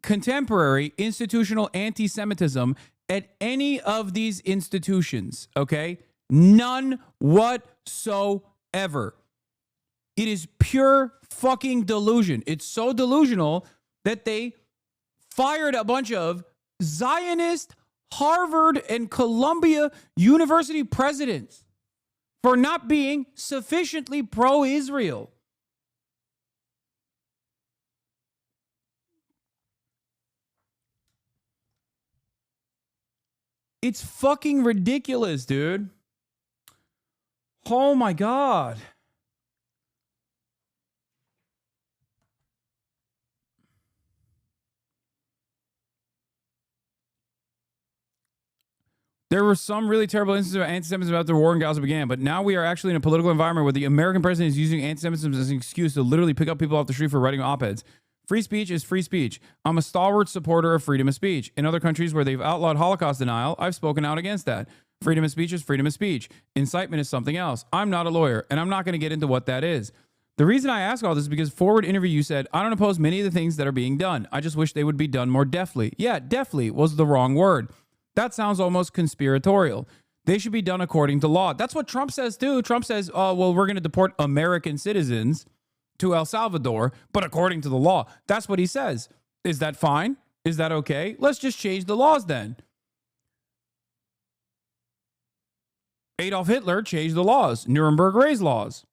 contemporary institutional anti-Semitism at any of these institutions, okay? None whatsoever. It is pure fucking delusion. It's so delusional that they fired a bunch of Zionist Harvard and Columbia University presidents for not being sufficiently pro-Israel. It's fucking ridiculous, dude. Oh my God. There were some really terrible instances of anti-Semitism after the war in Gaza began, but now we are actually in a political environment where the American president is using anti-Semitism as an excuse to literally pick up people off the street for writing op-eds. Free speech is free speech. I'm a stalwart supporter of freedom of speech. In other countries where they've outlawed Holocaust denial, I've spoken out against that. Freedom of speech is freedom of speech. Incitement is something else. I'm not a lawyer, and I'm not going to get into what that is. The reason I ask all this is because forward interview you said, I don't oppose many of the things that are being done. I just wish they would be done more deftly. Yeah, deftly was the wrong word. That sounds almost conspiratorial. They should be done according to law. That's what Trump says too. Trump says, oh, well, we're going to deport American citizens to El Salvador, but according to the law. That's what he says. Is that fine? Is that okay? Let's just change the laws then. Adolf Hitler changed the laws, Nuremberg Race laws.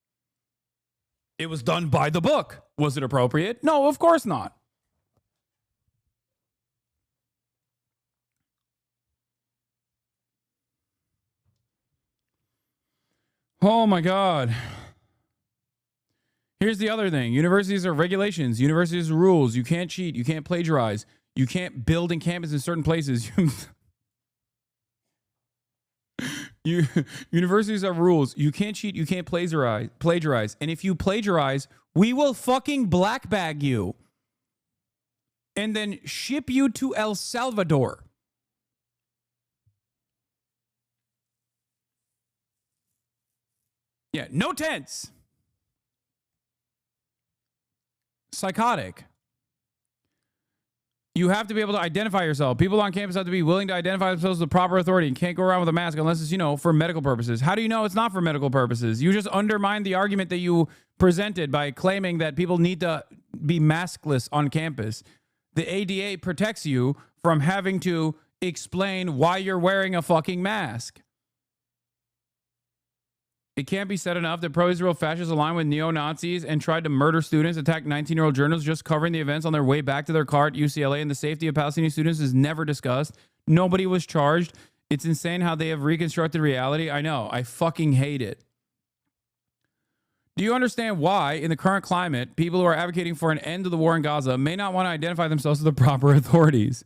It was done by the book. Was it appropriate? No, of course not. Oh my God. Here's the other thing. Universities are regulations. Universities are rules. You can't cheat. You can't plagiarize. You can't build in campus in certain places. Universities have rules. You can't cheat. You can't plagiarize. And if you plagiarize, we will fucking black bag you and then ship you to El Salvador. Yeah, no tents. Psychotic. You have to be able to identify yourself. People on campus have to be willing to identify themselves with the proper authority and can't go around with a mask unless it's, for medical purposes. How do you know it's not for medical purposes? You just undermine the argument that you presented by claiming that people need to be maskless on campus. The ADA protects you from having to explain why you're wearing a fucking mask. It can't be said enough that pro-Israel fascists aligned with neo-Nazis and tried to murder students, attack 19-year-old journalists just covering the events on their way back to their car at UCLA, and the safety of Palestinian students is never discussed. Nobody was charged. It's insane how they have reconstructed reality. I know. I fucking hate it. Do you understand why, in the current climate, people who are advocating for an end to the war in Gaza may not want to identify themselves with the proper authorities?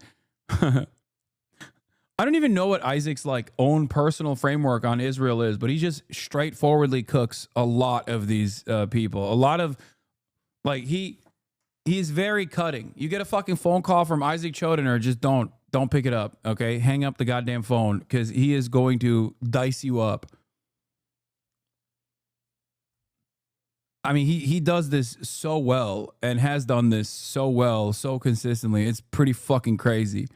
I don't even know what Isaac's own personal framework on Israel is, but he just straightforwardly cooks a lot of these people. A lot of he's very cutting. You get a fucking phone call from Isaac Chodener, just don't pick it up, okay? Hang up the goddamn phone because he is going to dice you up. I mean, he does this so well and has done this so well, so consistently. It's pretty fucking crazy.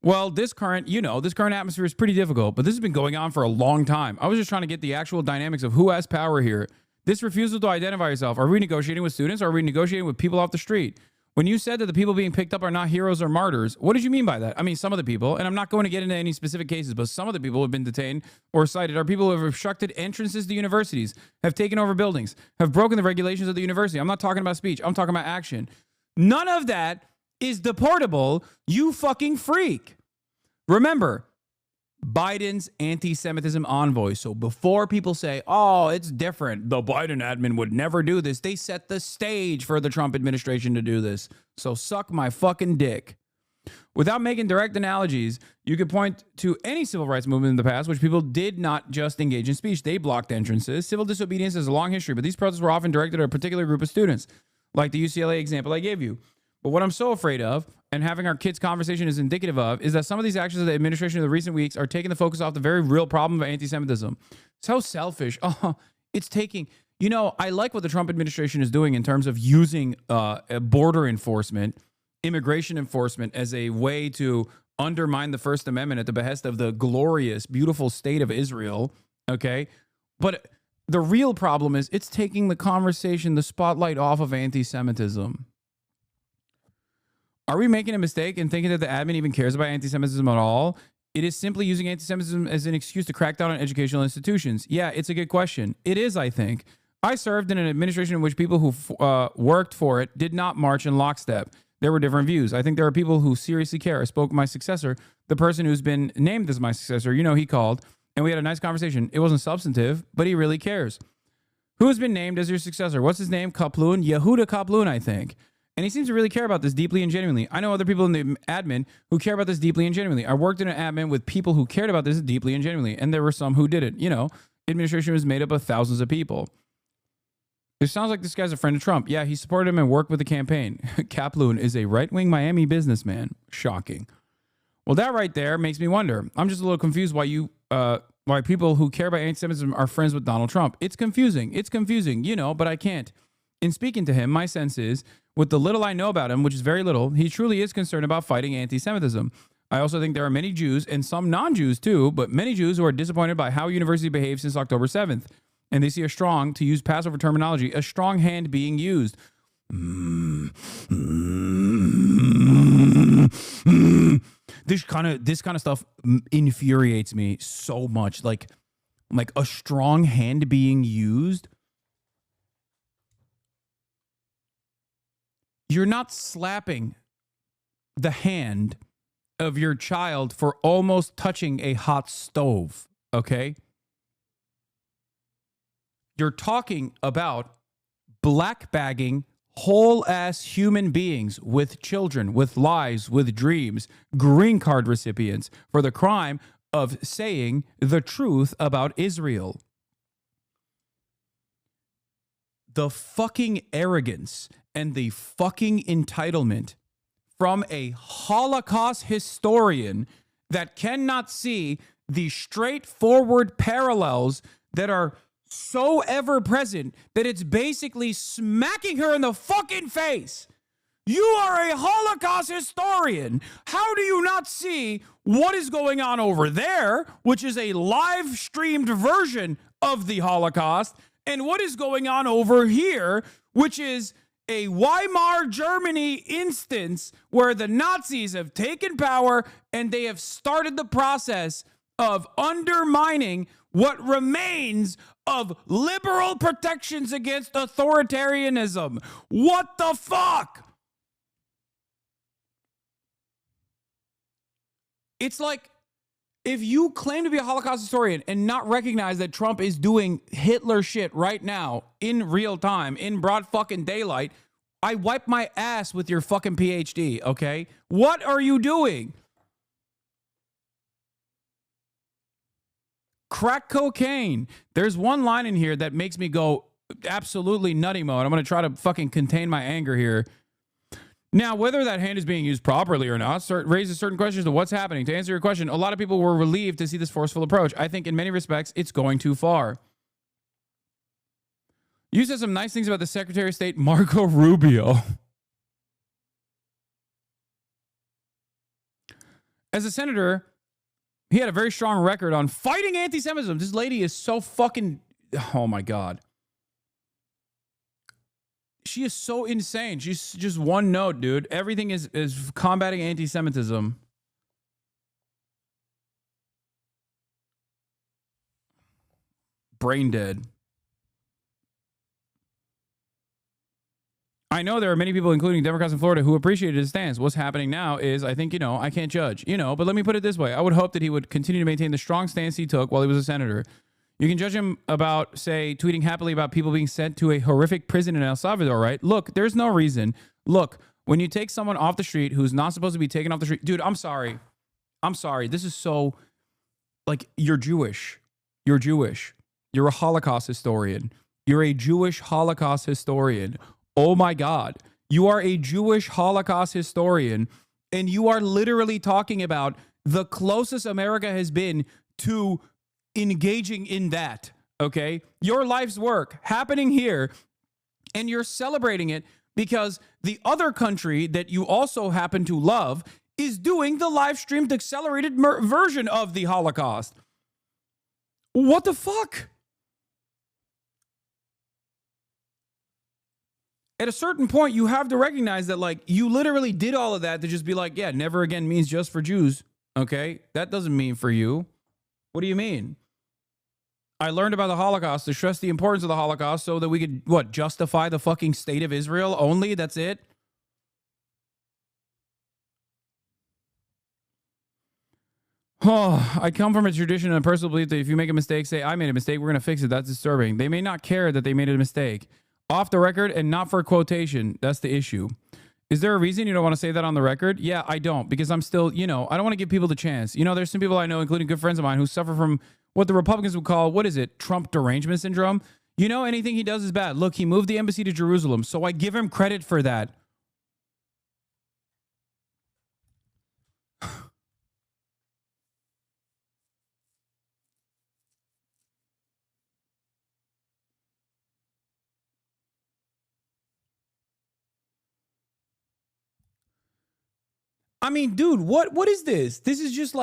Well, this current atmosphere is pretty difficult, but this has been going on for a long time. I was just trying to get the actual dynamics of who has power here. This refusal to identify yourself. Are we negotiating with students or are we negotiating with people off the street? When you said that the people being picked up are not heroes or martyrs, what did you mean by that? I mean, some of the people, and I'm not going to get into any specific cases, but some of the people who have been detained or cited are people who have obstructed entrances to universities, have taken over buildings, have broken the regulations of the university. I'm not talking about speech. I'm talking about action. None of that is deportable, you fucking freak. Remember, Biden's anti-Semitism envoy. So before people say, oh, it's different, the Biden admin would never do this, they set the stage for the Trump administration to do this. So suck my fucking dick. Without making direct analogies, you could point to any civil rights movement in the past, which people did not just engage in speech. They blocked entrances. Civil disobedience has a long history, but these protests were often directed at a particular group of students, like the UCLA example I gave you. But what I'm so afraid of, and having our kids' conversation is indicative of, is that some of these actions of the administration in the recent weeks are taking the focus off the very real problem of anti-Semitism. So selfish. Oh, it's taking... I like what the Trump administration is doing in terms of using border enforcement, immigration enforcement as a way to undermine the First Amendment at the behest of the glorious, beautiful state of Israel. Okay? But the real problem is it's taking the conversation, the spotlight off of anti-Semitism. Are we making a mistake in thinking that the admin even cares about anti-Semitism at all? It is simply using anti-Semitism as an excuse to crack down on educational institutions. Yeah, it's a good question. It is, I think. I served in an administration in which people who worked for it did not march in lockstep. There were different views. I think there are people who seriously care. I spoke with my successor, the person who's been named as my successor. He called, and we had a nice conversation. It wasn't substantive, but he really cares. Who has been named as your successor? What's his name? Kaplun? Yehuda Kaplun, I think. And he seems to really care about this deeply and genuinely. I know other people in the admin who care about this deeply and genuinely. I worked in an admin with people who cared about this deeply and genuinely, and there were some who didn't. Administration was made up of thousands of people. It sounds like this guy's a friend of Trump. Yeah, he supported him and worked with the campaign. Kaplan is a right-wing Miami businessman. Shocking. Well, that right there makes me wonder. I'm just a little confused why people who care about anti-Semitism are friends with Donald Trump. It's confusing, but I can't. In speaking to him, my sense is, with the little I know about him, which is very little, he truly is concerned about fighting anti-Semitism. I also think there are many Jews, and some non-Jews too, but many Jews who are disappointed by how university behaved since October 7th. And they see a strong, to use Passover terminology, a strong hand being used. This kind of stuff infuriates me so much. Like a strong hand being used. You're not slapping the hand of your child for almost touching a hot stove, okay? You're talking about blackbagging whole ass human beings with children, with lives, with dreams, green card recipients for the crime of saying the truth about Israel. The fucking arrogance and the fucking entitlement from a Holocaust historian that cannot see the straightforward parallels that are so ever present that it's basically smacking her in the fucking face. You are a Holocaust historian. How do you not see what is going on over there, which is a live streamed version of the Holocaust, and what is going on over here, which is a Weimar Germany instance where the Nazis have taken power and they have started the process of undermining what remains of liberal protections against authoritarianism. What the fuck? It's like, if you claim to be a Holocaust historian and not recognize that Trump is doing Hitler shit right now in real time, in broad fucking daylight, I wipe my ass with your fucking PhD, okay? What are you doing? Crack cocaine. There's one line in here that makes me go absolutely nutty mode. I'm going to try to fucking contain my anger here. Now, whether that hand is being used properly or not raises certain questions to what's happening. To answer your question, a lot of people were relieved to see this forceful approach. I think in many respects, it's going too far. You said some nice things about the Secretary of State, Marco Rubio. As a senator, he had a very strong record on fighting anti-Semitism. This lady is so fucking... Oh, my God. She is so insane. She's just one note, dude. Everything is combating anti-Semitism. Brain dead. I know there are many people, including Democrats in Florida, who appreciated his stance. What's happening now is, I think, I can't judge, but let me put it this way. I would hope that he would continue to maintain the strong stance he took while he was a senator. You can judge him about, say, tweeting happily about people being sent to a horrific prison in El Salvador, right? Look, there's no reason. Look, when you take someone off the street who's not supposed to be taken off the street, dude, I'm sorry. This is so, you're Jewish. You're Jewish. You're a Holocaust historian. You're a Jewish Holocaust historian. Oh my God. You are a Jewish Holocaust historian, and you are literally talking about the closest America has been to engaging in that, okay? Your life's work happening here, and you're celebrating it because the other country that you also happen to love is doing the live streamed accelerated version of the Holocaust. What the fuck? At a certain point, you have to recognize that, you literally did all of that to just be like, yeah, never again means just for Jews, okay? That doesn't mean for you. What do you mean? I learned about the Holocaust to stress the importance of the Holocaust so that we could, justify the fucking state of Israel only? That's it? Oh, I come from a tradition and a personal belief that if you make a mistake, say, I made a mistake, we're going to fix it. That's disturbing. They may not care that they made a mistake. Off the record and not for quotation. That's the issue. Is there a reason you don't want to say that on the record? Yeah, I don't, because I'm still, I don't want to give people the chance. There's some people I know, including good friends of mine, who suffer from what the Republicans would call, Trump derangement syndrome. Anything he does is bad. Look, he moved the embassy to Jerusalem, so I give him credit for that. I mean, dude, what is this? This is just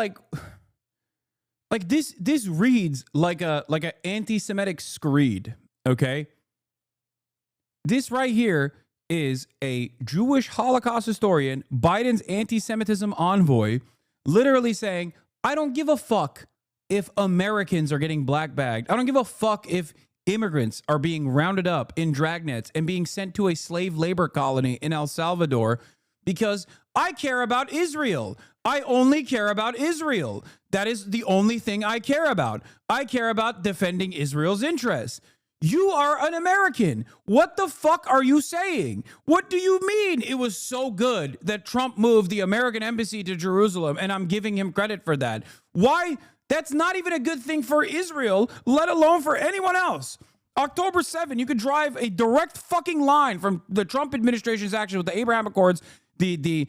this reads like a anti-Semitic screed, okay? This right here is a Jewish Holocaust historian, Biden's anti-Semitism envoy, literally saying, I don't give a fuck if Americans are getting blackbagged. I don't give a fuck if immigrants are being rounded up in dragnets and being sent to a slave labor colony in El Salvador, because I care about Israel. I only care about Israel. That is the only thing I care about. I care about defending Israel's interests. You are an American. What the fuck are you saying? What do you mean it was so good that Trump moved the American embassy to Jerusalem and I'm giving him credit for that? Why? That's not even a good thing for Israel, let alone for anyone else. October 7, you could drive a direct fucking line from the Trump administration's action with the Abraham Accords, the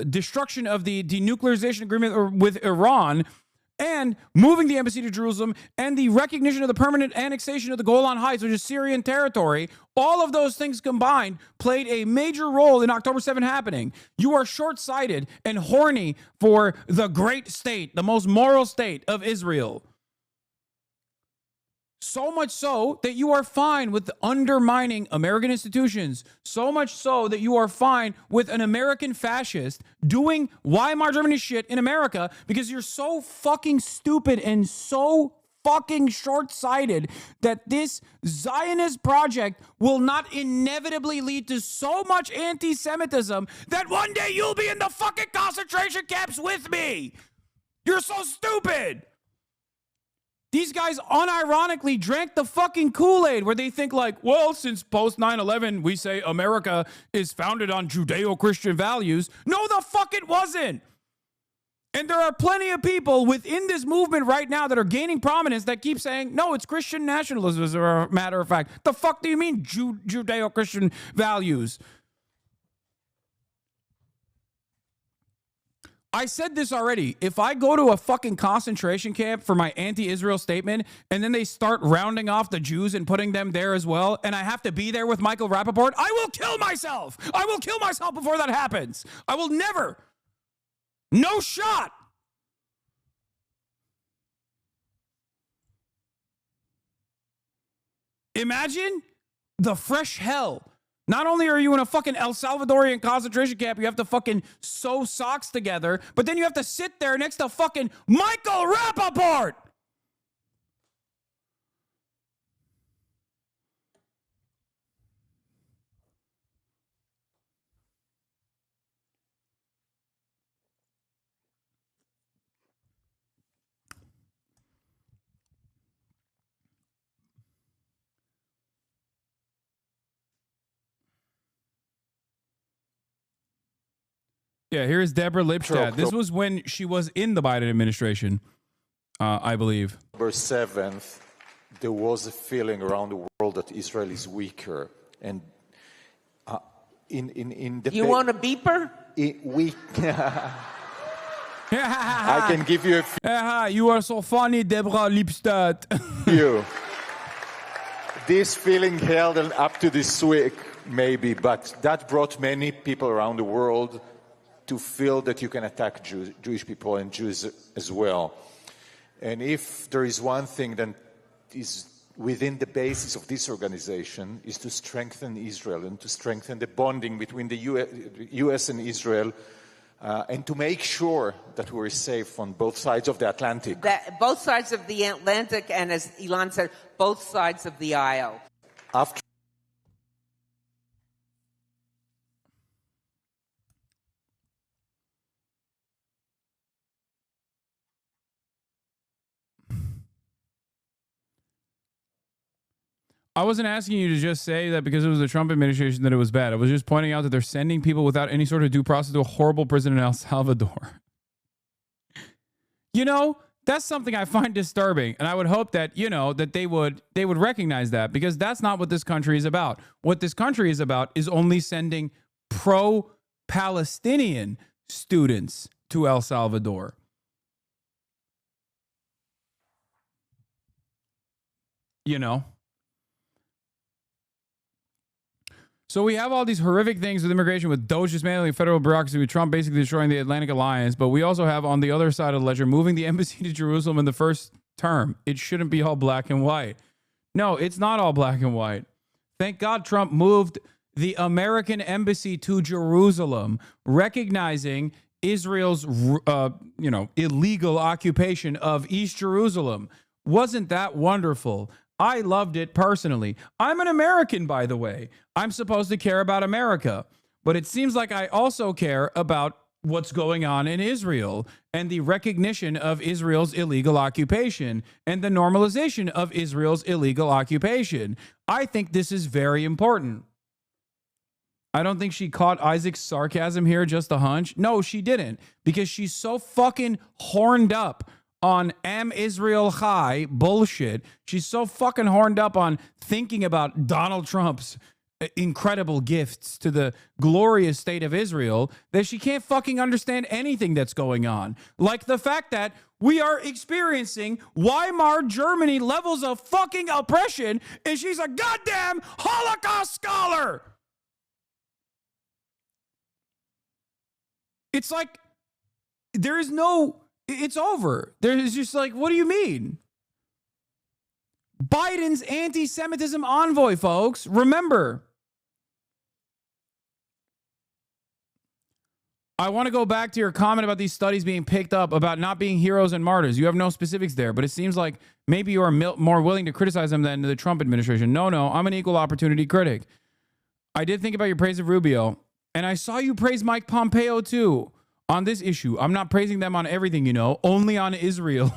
destruction of the denuclearization agreement with Iran, and moving the embassy to Jerusalem, and the recognition of the permanent annexation of the Golan Heights, which is Syrian territory. All of those things combined played a major role in October 7 happening. You are short-sighted and horny for the great state, the most moral state of Israel. So much so that you are fine with undermining American institutions. So much so that you are fine with an American fascist doing Weimar Germany shit in America because you're so fucking stupid and so fucking short-sighted that this Zionist project will not inevitably lead to so much anti-Semitism that one day you'll be in the fucking concentration camps with me. You're so stupid. These guys unironically drank the fucking Kool-Aid where they think like, well, since post 9/11, we say America is founded on Judeo-Christian values. No, the fuck it wasn't. And there are plenty of people within this movement right now that are gaining prominence that keep saying, no, it's Christian nationalism as a matter of fact. The fuck do you mean Judeo-Christian values? I said this already. If I go to a fucking concentration camp for my anti-Israel statement and then they start rounding off the Jews and putting them there as well, and I have to be there with Michael Rappaport, I will kill myself. I will kill myself before that happens. I will never. No shot. Imagine the fresh hell. Not only are you in a fucking El Salvadorian concentration camp, you have to fucking sew socks together, but then you have to sit there next to fucking Michael Rappaport. Yeah, here's Deborah Lipstadt. This was when she was in the Biden administration, I believe. October 7th, there was a feeling around the world that Israel is weaker. And in the... You want a beeper? I can give you a few. You are so funny, Deborah Lipstadt. This feeling held up to this week, maybe, but that brought many people around the world to feel that you can attack Jewish people and Jews as well. And if there is one thing that is within the basis of this organization is to strengthen Israel and to strengthen the bonding between the US and Israel and to make sure that we're safe on both sides of the Atlantic. Both sides of the Atlantic, and as Elon said, both sides of the aisle. After I wasn't asking you to just say that because it was the Trump administration that it was bad. I was just pointing out that they're sending people without any sort of due process to a horrible prison in El Salvador. You know, that's something I find disturbing. And I would hope that, you know, that they would recognize that, because that's not what this country is about. What this country is about is only sending pro-Palestinian students to El Salvador. You know? So we have all these horrific things with immigration, with Doge dismantling federal bureaucracy, with Trump basically destroying the Atlantic Alliance. But we also have, on the other side of the ledger, moving the embassy to Jerusalem in the first term. It shouldn't be all black and white. No, it's not all black and white. Thank God Trump moved the American embassy to Jerusalem, recognizing Israel's, illegal occupation of East Jerusalem. Wasn't that wonderful? I loved it personally. I'm an American, by the way. I'm supposed to care about America. But it seems like I also care about what's going on in Israel and the recognition of Israel's illegal occupation and the normalization of Israel's illegal occupation. I think this is very important. I don't think she caught Isaac's sarcasm here just a hunch. No, she didn't, because she's so fucking horned up on Am Israel Chai bullshit. She's so fucking horned up on thinking about Donald Trump's incredible gifts to the glorious state of Israel that she can't fucking understand anything that's going on. Like the fact that we are experiencing Weimar Germany levels of fucking oppression, and she's a goddamn Holocaust scholar. It's like, there is no, it's over. There's just like, what do you mean? Biden's anti-Semitism envoy, folks. Remember. I want to go back to your comment about these studies being picked up about not being heroes and martyrs. You have no specifics there, but it seems like maybe you are more willing to criticize them than the Trump administration. No, I'm an equal opportunity critic. I did think about your praise of Rubio, and I saw you praise Mike Pompeo too on this issue. I'm not praising them on everything, only on Israel.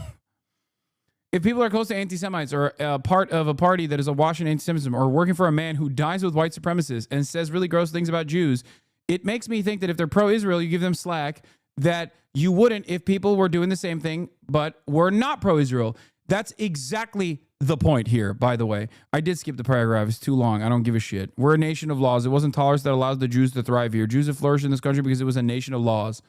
If people are close to anti-Semites or part of a party that is awash in anti-Semitism or working for a man who dines with white supremacists and says really gross things about Jews, it makes me think that if they're pro-Israel, you give them slack, that you wouldn't if people were doing the same thing but were not pro-Israel. That's exactly the point here, by the way. I did skip the paragraph. It's too long. I don't give a shit. We're a nation of laws. It wasn't tolerance that allows the Jews to thrive here. Jews have flourished in this country because it was a nation of laws.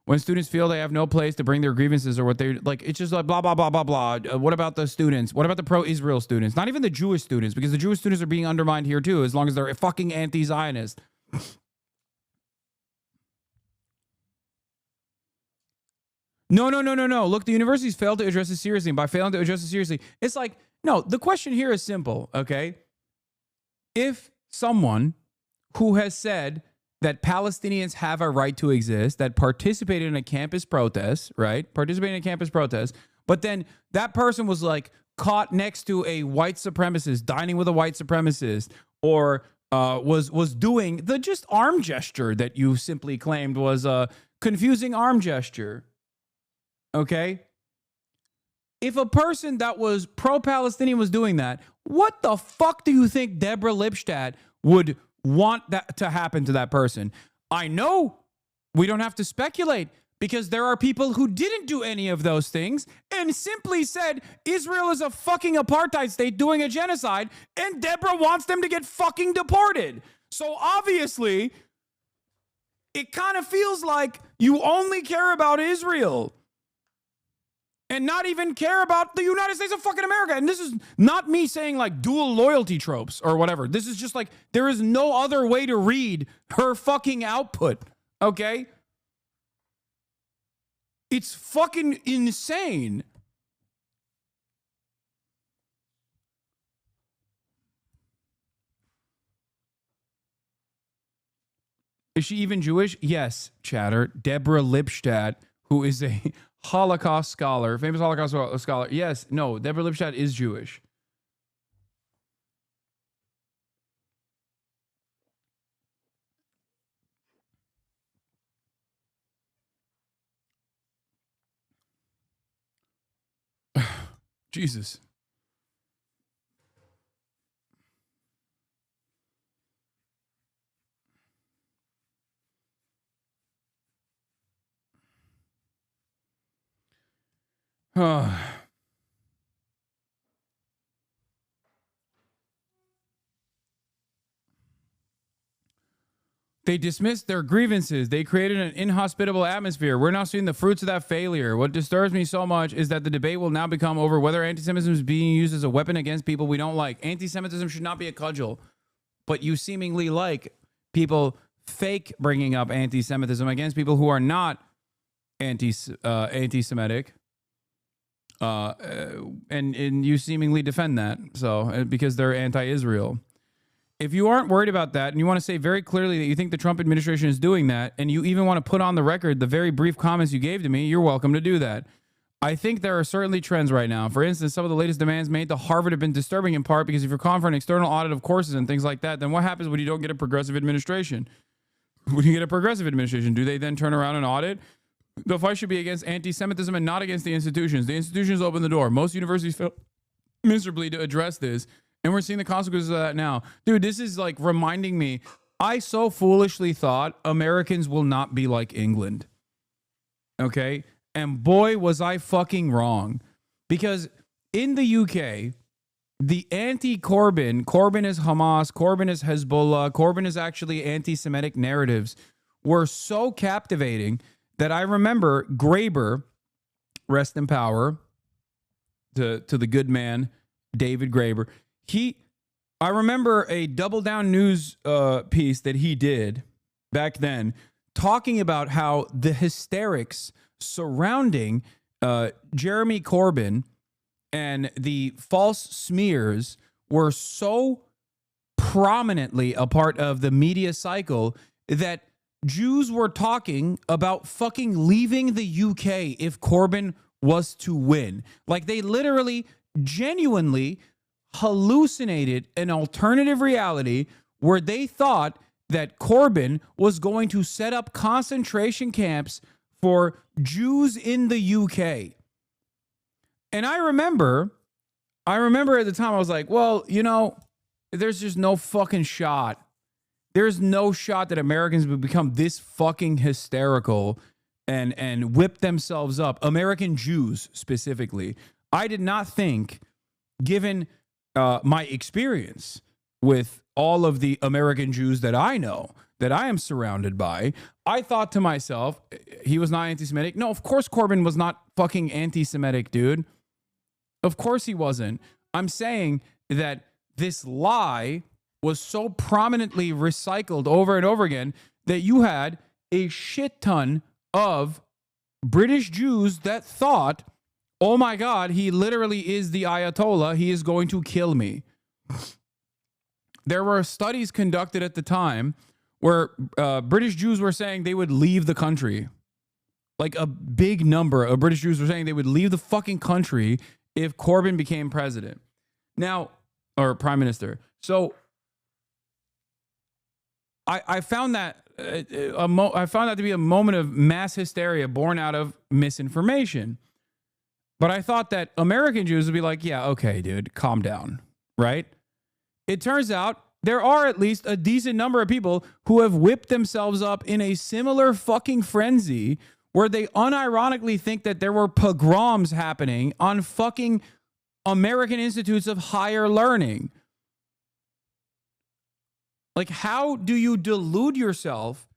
When students feel they have no place to bring their grievances or what they like, it's just like blah, blah, blah, blah, blah. What about the students? What about the pro-Israel students? Not even the Jewish students, because the Jewish students are being undermined here too, as long as they're fucking anti-Zionist. No. Look, the universities failed to address this seriously. And by failing to address it seriously, it's like, no, the question here is simple, okay? If someone who has said that Palestinians have a right to exist, that participated in a campus protest, right? Participated in a campus protest, but then that person was like caught next to a white supremacist, dining with a white supremacist, or was doing the just arm gesture that you simply claimed was a confusing arm gesture. Okay? If a person that was pro-Palestinian was doing that, what the fuck do you think Deborah Lipstadt would want that to happen to that person? I know we don't have to speculate, because there are people who didn't do any of those things and simply said Israel is a fucking apartheid state doing a genocide, and Deborah wants them to get fucking deported. So obviously, it kind of feels like you only care about Israel and not even care about the United States of fucking America. And this is not me saying like dual loyalty tropes or whatever. This is just like, there is no other way to read her fucking output, okay? It's fucking insane. Is she even Jewish? Yes, chatter. Deborah Lipstadt, who is a Holocaust scholar, famous Holocaust scholar. Yes, no, Deborah Lipstadt is Jewish. Jesus. They dismissed their grievances. They created an inhospitable atmosphere. We're now seeing the fruits of that failure. What disturbs me so much is that the debate will now become over whether anti-Semitism is being used as a weapon against people we don't like. Anti-Semitism should not be a cudgel, but you seemingly like people fake bringing up anti-Semitism against people who are not anti-Semitic. And you seemingly defend that. So because they're anti-Israel. If you aren't worried about that and you want to say very clearly that you think the Trump administration is doing that, and you even want to put on the record the very brief comments you gave to me, you're welcome to do that. I think there are certainly trends right now. For instance, some of the latest demands made to Harvard have been disturbing in part because if you're calling for an external audit of courses and things like that, then what happens when you don't get a progressive administration? When you get a progressive administration, do they then turn around and audit? The fight should be against anti-Semitism and not against the institutions. The institutions open the door. Most universities fail miserably to address this, and we're seeing the consequences of that now. Dude, this is like reminding me, I so foolishly thought Americans will not be like England. Okay? And boy, was I fucking wrong. Because in the UK, the anti-Corbyn, Corbyn is Hamas, Corbyn is Hezbollah, Corbyn is actually anti-Semitic narratives, were so captivating that I remember Graeber, rest in power, to the good man, David Graeber. I remember a Double Down News piece that he did back then, talking about how the hysterics surrounding Jeremy Corbyn and the false smears were so prominently a part of the media cycle that Jews were talking about fucking leaving the UK if Corbyn was to win. Like, they literally, genuinely hallucinated an alternative reality where they thought that Corbyn was going to set up concentration camps for Jews in the UK. And I remember at the time, I was like, well, you know, there's just no fucking shot. There's no shot that Americans would become this fucking hysterical and whip themselves up. American Jews specifically. I did not think, given my experience with all of the American Jews that I know, that I am surrounded by, I thought to myself, he was not anti-Semitic. No, of course Corbyn was not fucking anti-Semitic, dude. Of course he wasn't. I'm saying that this lie was so prominently recycled over and over again that you had a shit ton of British Jews that thought, oh my God, he literally is the Ayatollah. He is going to kill me. There were studies conducted at the time where British Jews were saying they would leave the country. Like, a big number of British Jews were saying they would leave the fucking country if Corbyn became president. Now, or prime minister. So I found that I found that to be a moment of mass hysteria born out of misinformation. But I thought that American Jews would be like, yeah, okay, dude, calm down, right? It turns out there are at least a decent number of people who have whipped themselves up in a similar fucking frenzy where they unironically think that there were pogroms happening on fucking American institutes of higher learning. Like, how do you delude yourself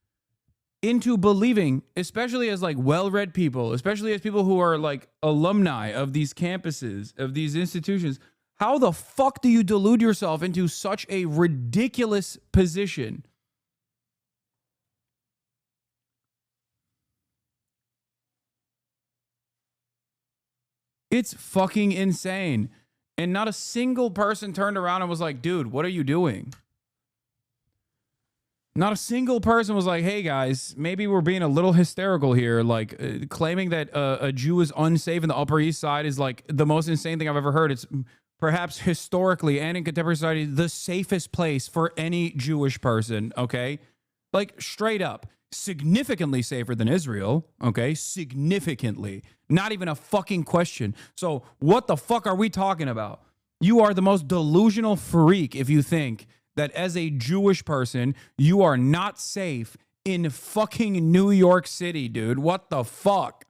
into believing, especially as like well-read people, especially as people who are like alumni of these campuses, of these institutions, how the fuck do you delude yourself into such a ridiculous position? It's fucking insane. And not a single person turned around and was like, dude, what are you doing? Not a single person was like, hey guys, maybe we're being a little hysterical here. Like claiming that a Jew is unsafe in the Upper East Side is like the most insane thing I've ever heard. It's perhaps historically and in contemporary society, the safest place for any Jewish person, okay? Like, straight up, significantly safer than Israel, okay? Significantly. Not even a fucking question. So what the fuck are we talking about? You are the most delusional freak if you think that as a Jewish person, you are not safe in fucking New York City, dude. What the fuck?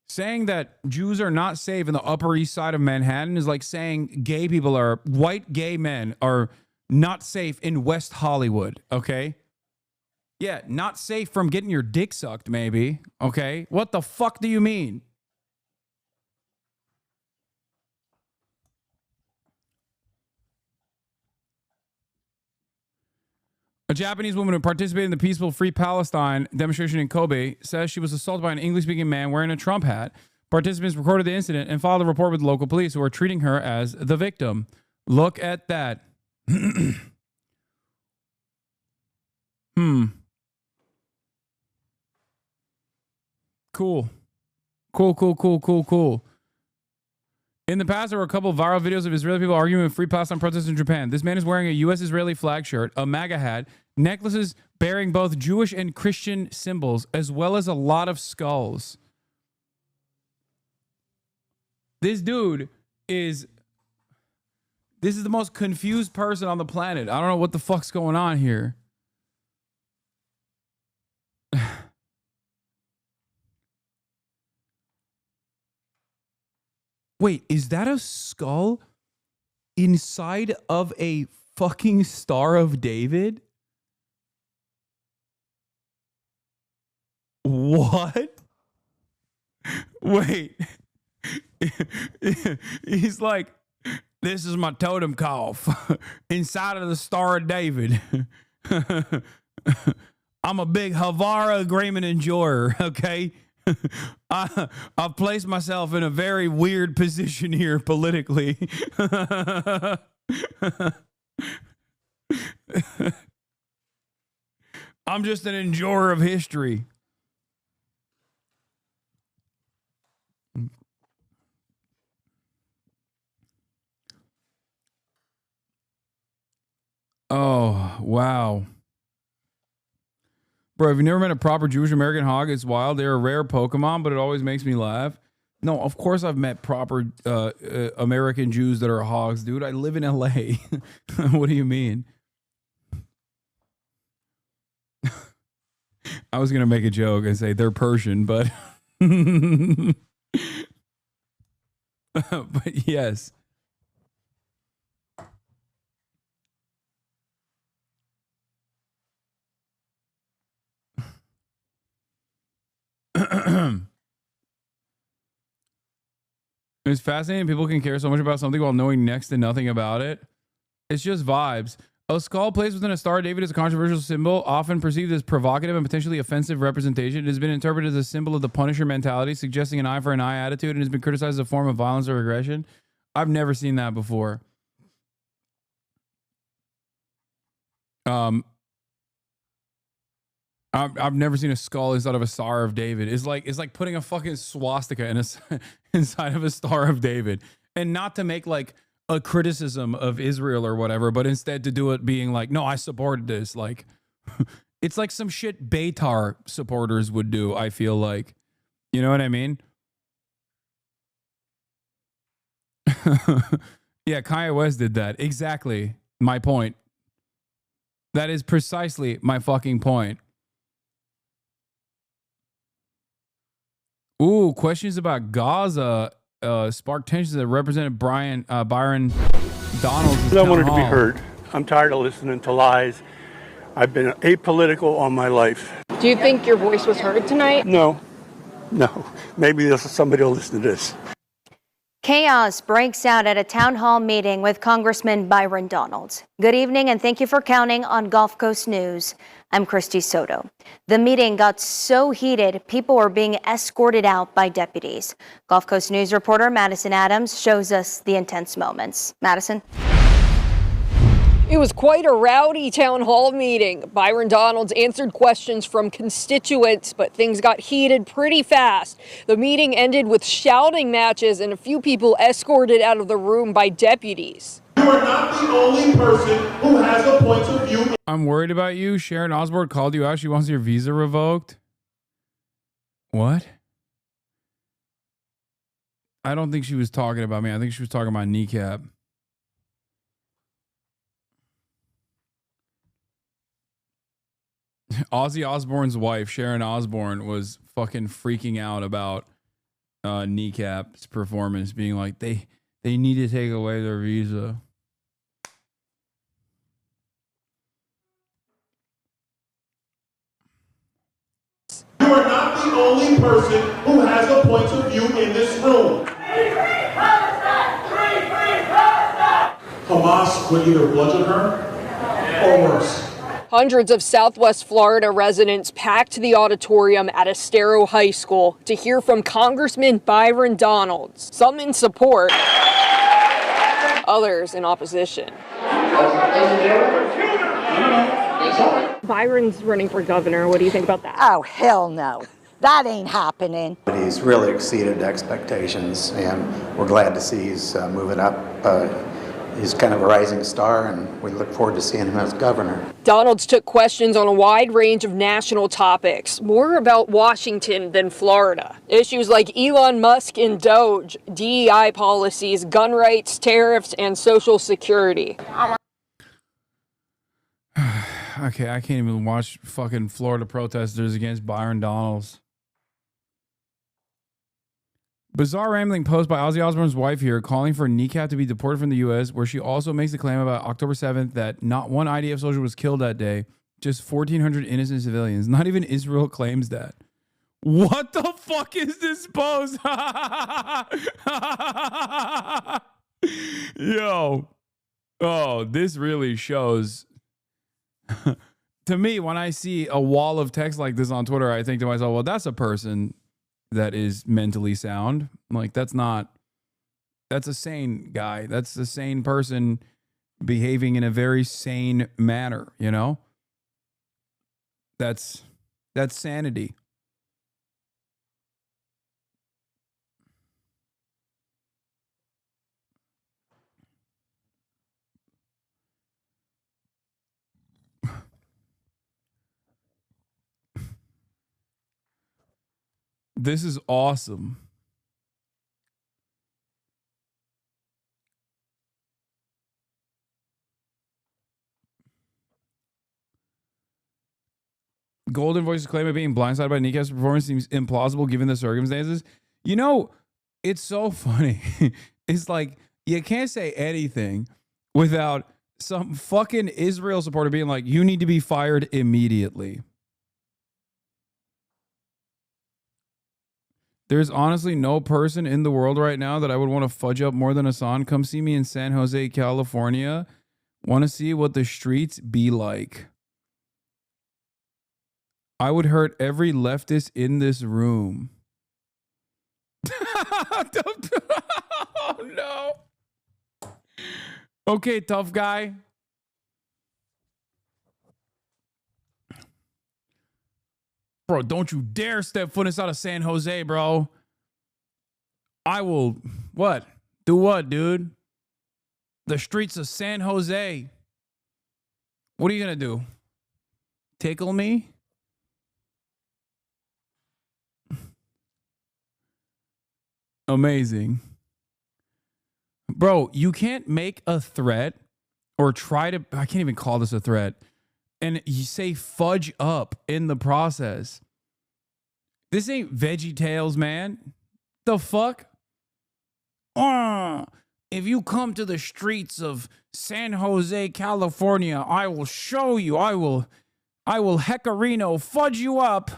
Saying that Jews are not safe in the Upper East Side of Manhattan is like saying white gay men are not safe in West Hollywood, okay? Yeah, not safe from getting your dick sucked, maybe, okay? What the fuck do you mean? A Japanese woman who participated in the peaceful Free Palestine demonstration in Kobe says she was assaulted by an English-speaking man wearing a Trump hat. Participants recorded the incident and filed a report with local police, who are treating her as the victim. Look at that. Cool. Cool. In the past, there were a couple of viral videos of Israeli people arguing with free Palestine protests in Japan. This man is wearing a U.S.-Israeli flag shirt, a MAGA hat, necklaces bearing both Jewish and Christian symbols, as well as a lot of skulls. This dude is... This is the most confused person on the planet. I don't know what the fuck's going on here. Wait, is that a skull inside of a fucking Star of David? What? Wait. He's like, this is my totem cough inside of the Star of David. I'm a big Havara agreement enjoyer, okay? I've placed myself in a very weird position here politically. I'm just an enjoyer of history. Oh, wow. Bro, have you never met a proper Jewish American hog? It's wild. They're a rare Pokemon, but it always makes me laugh. No, of course I've met proper American Jews that are hogs, dude. I live in LA. What do you mean? I was going to make a joke and say they're Persian, but... but yes. It's fascinating. People can care so much about something while knowing next to nothing about it. It's just vibes. A skull placed within a Star of David is a controversial symbol, often perceived as provocative and potentially offensive representation. It has been interpreted as a symbol of the Punisher mentality, suggesting an eye for an eye attitude, and has been criticized as a form of violence or aggression. I've never seen that before. I've never seen a skull inside of a Star of David. It's like putting a fucking swastika inside of a Star of David, and not to make like a criticism of Israel or whatever, but instead to do it being like, no, I supported this. Like, it's like some shit Beitar supporters would do. I feel like, you know what I mean? Yeah, Kanye West did that. Exactly my point. That is precisely my fucking point. Ooh, questions about Gaza sparked tensions that represented Byron Donalds. I wanted to be heard. I'm tired of listening to lies. I've been apolitical all my life. Do you think your voice was heard tonight? No. Maybe somebody will listen to this. Chaos breaks out at a town hall meeting with Congressman Byron Donalds. Good evening, and thank you for counting on Gulf Coast News. I'm Christy Soto. The meeting got so heated, people were being escorted out by deputies. Gulf Coast News reporter Madison Adams shows us the intense moments. Madison? It was quite a rowdy town hall meeting. Byron Donalds answered questions from constituents, but things got heated pretty fast. The meeting ended with shouting matches and a few people escorted out of the room by deputies. You are not the only person who has a point of view. I'm worried about you. Sharon Osbourne called you out. She wants your visa revoked. What? I don't think she was talking about me. I think she was talking about Kneecap. Ozzy Osbourne's wife, Sharon Osbourne, was fucking freaking out about Kneecap's performance, being like, they need to take away their visa. You are not the only person who has a point of view in this room. Hamas would either bludgeon her or worse. Hundreds of Southwest Florida residents packed the auditorium at Estero High School to hear from Congressman Byron Donalds. Some in support, others in opposition. Byron's running for governor. What do you think about that? Oh, hell no. That ain't happening. But he's really exceeded expectations, and we're glad to see he's moving up. He's kind of a rising star, and we look forward to seeing him as governor. Donalds took questions on a wide range of national topics, more about Washington than Florida. Issues like Elon Musk and Doge, DEI policies, gun rights, tariffs, and Social Security. Okay, I can't even watch fucking Florida protesters against Byron Donalds. Bizarre rambling post by Ozzy Osbourne's wife here calling for Kneecap to be deported from the U.S., where she also makes the claim about October 7th that not one IDF soldier was killed that day, just 1,400 innocent civilians. Not even Israel claims that. What the fuck is this post? Yo. Oh, this really shows. To me, when I see a wall of text like this on Twitter, I think to myself, well, that's a person that is mentally sound. Like, that's a sane guy. That's a sane person behaving in a very sane manner, you know? That's sanity. This is awesome. Golden Voice's claim of being blindsided by Kneecap's performance seems implausible given the circumstances. You know, it's so funny. It's like, you can't say anything without some fucking Israel supporter being like, you need to be fired immediately. There's honestly no person in the world right now that I would want to fudge up more than Hasan. Come see me in San Jose, California. Want to see what the streets be like. I would hurt every leftist in this room. Oh, no. Okay, tough guy. Bro, don't you dare step foot inside of San Jose, bro. I will... What? Do what, dude? The streets of San Jose. What are you going to do? Tickle me? Amazing. Bro, you can't make a threat or try to... I can't even call this a threat. And you say fudge up in the process. This ain't Veggie Tales, man. The fuck? If you come to the streets of San Jose, California, I will show you. I will Heckarino fudge you up.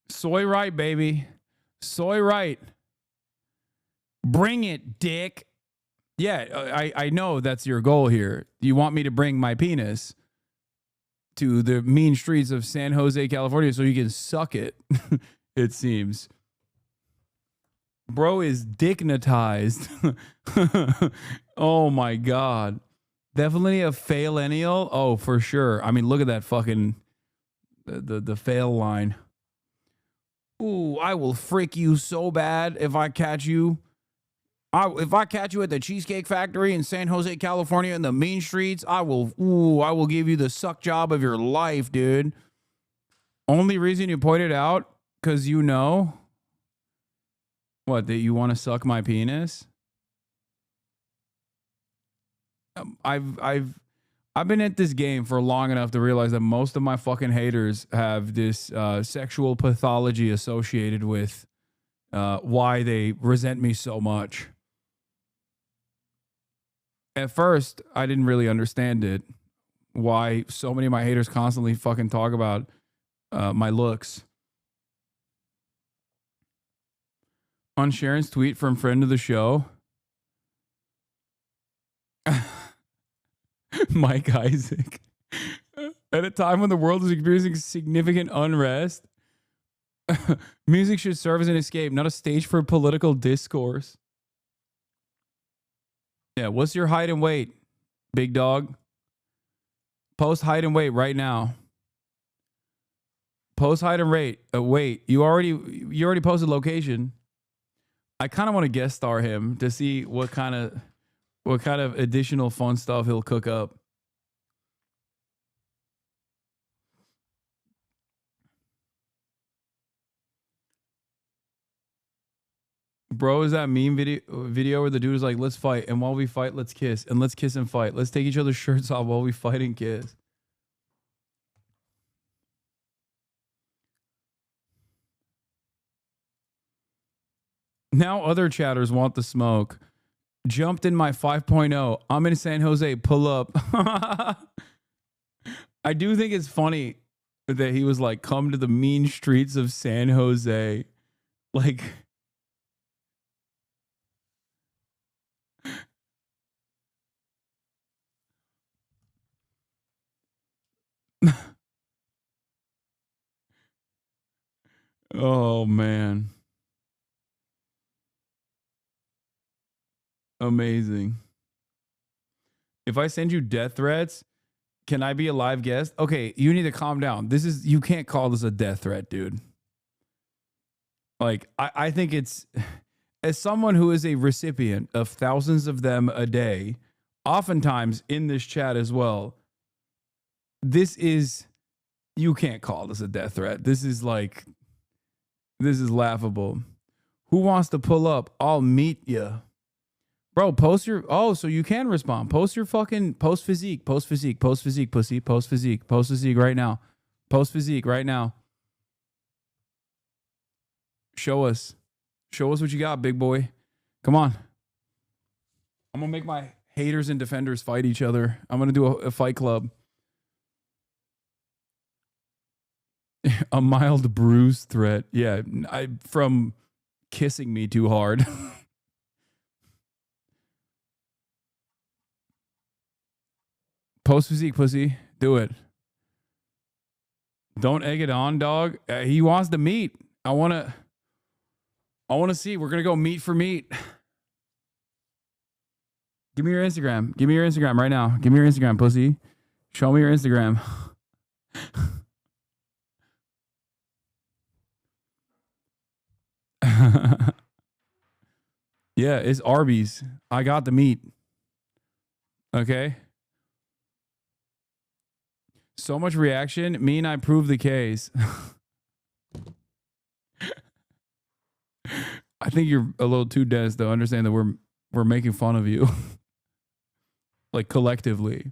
Soy right, baby. Soy right. Bring it, dick. Yeah, I know that's your goal here. You want me to bring my penis to the mean streets of San Jose, California so you can suck it, it seems. Bro is dignitized. Oh my God. Definitely a fail-ennial. Oh, for sure. I mean, look at that fucking, the fail line. Ooh, I will frick you so bad if I catch you. If I catch you at the Cheesecake Factory in San Jose, California in the mean streets, I will give you the suck job of your life, dude. Only reason you pointed out, because you know. What, that you want to suck my penis? I've been at this game for long enough to realize that most of my fucking haters have this sexual pathology associated with why they resent me so much. At first, I didn't really understand it. Why so many of my haters constantly fucking talk about my looks. On Sharon's tweet from friend of the show, Mike Isaac. At a time when the world is experiencing significant unrest, music should serve as an escape, not a stage for political discourse. Yeah, what's your height and weight, big dog? Post height and weight right now. Post height and rate. Wait, you already posted location. I kind of want to guest star him to see what kind of additional fun stuff he'll cook up. Bro, is that meme video where the dude is like, let's fight, and while we fight, let's kiss, and let's kiss and fight. Let's take each other's shirts off while we fight and kiss. Now other chatters want the smoke. Jumped in my 5.0. I'm in San Jose. Pull up. I do think it's funny that he was like, come to the mean streets of San Jose. Like... Oh, man. Amazing. If I send you death threats, can I be a live guest? Okay, you need to calm down. You can't call this a death threat, dude. Like, I think it's, as someone who is a recipient of thousands of them a day, oftentimes in this chat as well, you can't call this a death threat. This is laughable. Who wants to pull up? I'll meet you. Bro, so you can respond. Post your fucking, post physique, pussy, post physique right now. Post physique right now. Show us what you got, big boy. Come on. I'm gonna make my haters and defenders fight each other. I'm gonna do a fight club. A mild bruise threat. Yeah, from kissing me too hard. Post physique, pussy. Do it. Don't egg it on, dog. He wants to meet. I want to see. We're going to go meet for meet. Give me your Instagram. Give me your Instagram right now. Give me your Instagram, pussy. Show me your Instagram. Yeah, it's Arby's. I got the meat. Okay. So much reaction. Me and I prove the case. I think you're a little too dense to understand that we're making fun of you. Like collectively.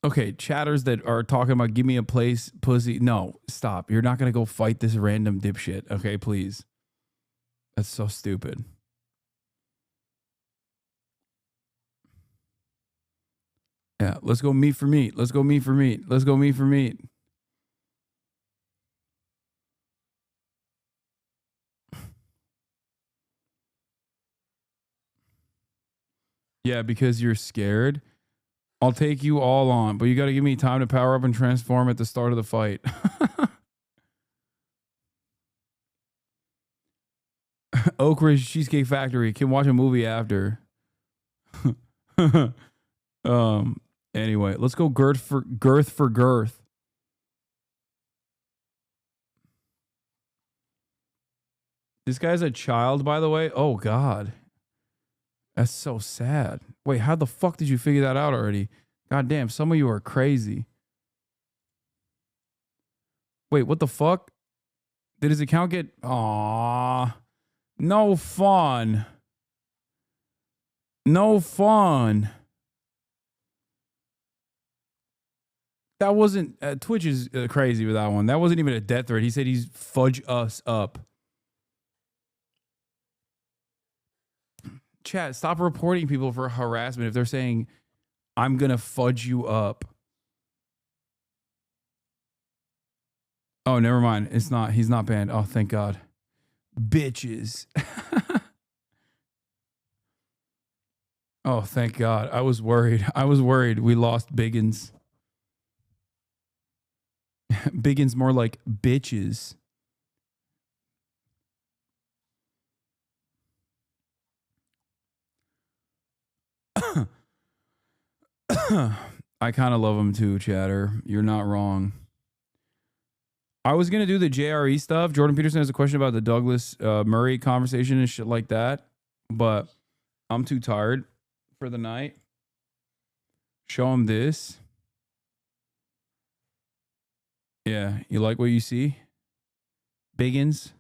Okay, chatters that are talking about give me a place, pussy. No, stop. You're not going to go fight this random dipshit. Okay, please. That's so stupid. Yeah, let's go meet for meat. Let's go meet for meat. Let's go meet for meat. Yeah, because you're scared. I'll take you all on, but you got to give me time to power up and transform at the start of the fight. Oak Ridge Cheesecake Factory can watch a movie after. Anyway, let's go girth for girth. This guy's a child, by the way. Oh God. That's so sad. Wait, how the fuck did you figure that out already? God damn, some of you are crazy. Wait, what the fuck? Did his account get... Aww. No fun. No fun. That wasn't... Twitch is crazy with that one. That wasn't even a death threat. He said he's fudge us up. Chat, stop reporting people for harassment if they're saying, I'm going to fudge you up. Oh, never mind. It's not. He's not banned. Oh, thank God. Bitches. Oh, thank God. I was worried. I was worried we lost Biggins. Biggins more like bitches. I kind of love him too, Chatter. You're not wrong. I was going to do the JRE stuff. Jordan Peterson has a question about the Douglas Murray conversation and shit like that, but I'm too tired for the night. Show him this. Yeah, you like what you see? Biggins?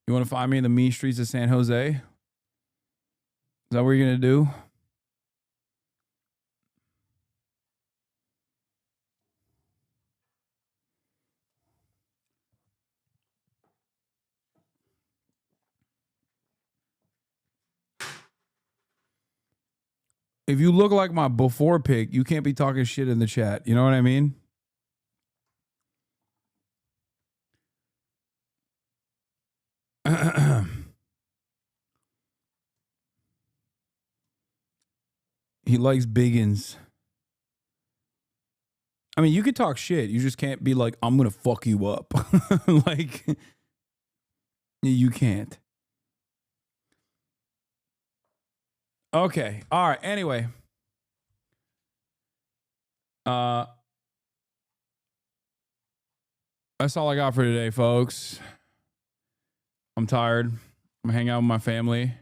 You want to find me in the mean streets of San Jose? Is that what you're going to do? If you look like my before pic, you can't be talking shit in the chat. You know what I mean? He likes biggins. I mean, you could talk shit. You just can't be like, I'm going to fuck you up. Like, you can't. Okay. All right. Anyway. That's all I got for today, folks. I'm tired. I'm gonna hang out with my family.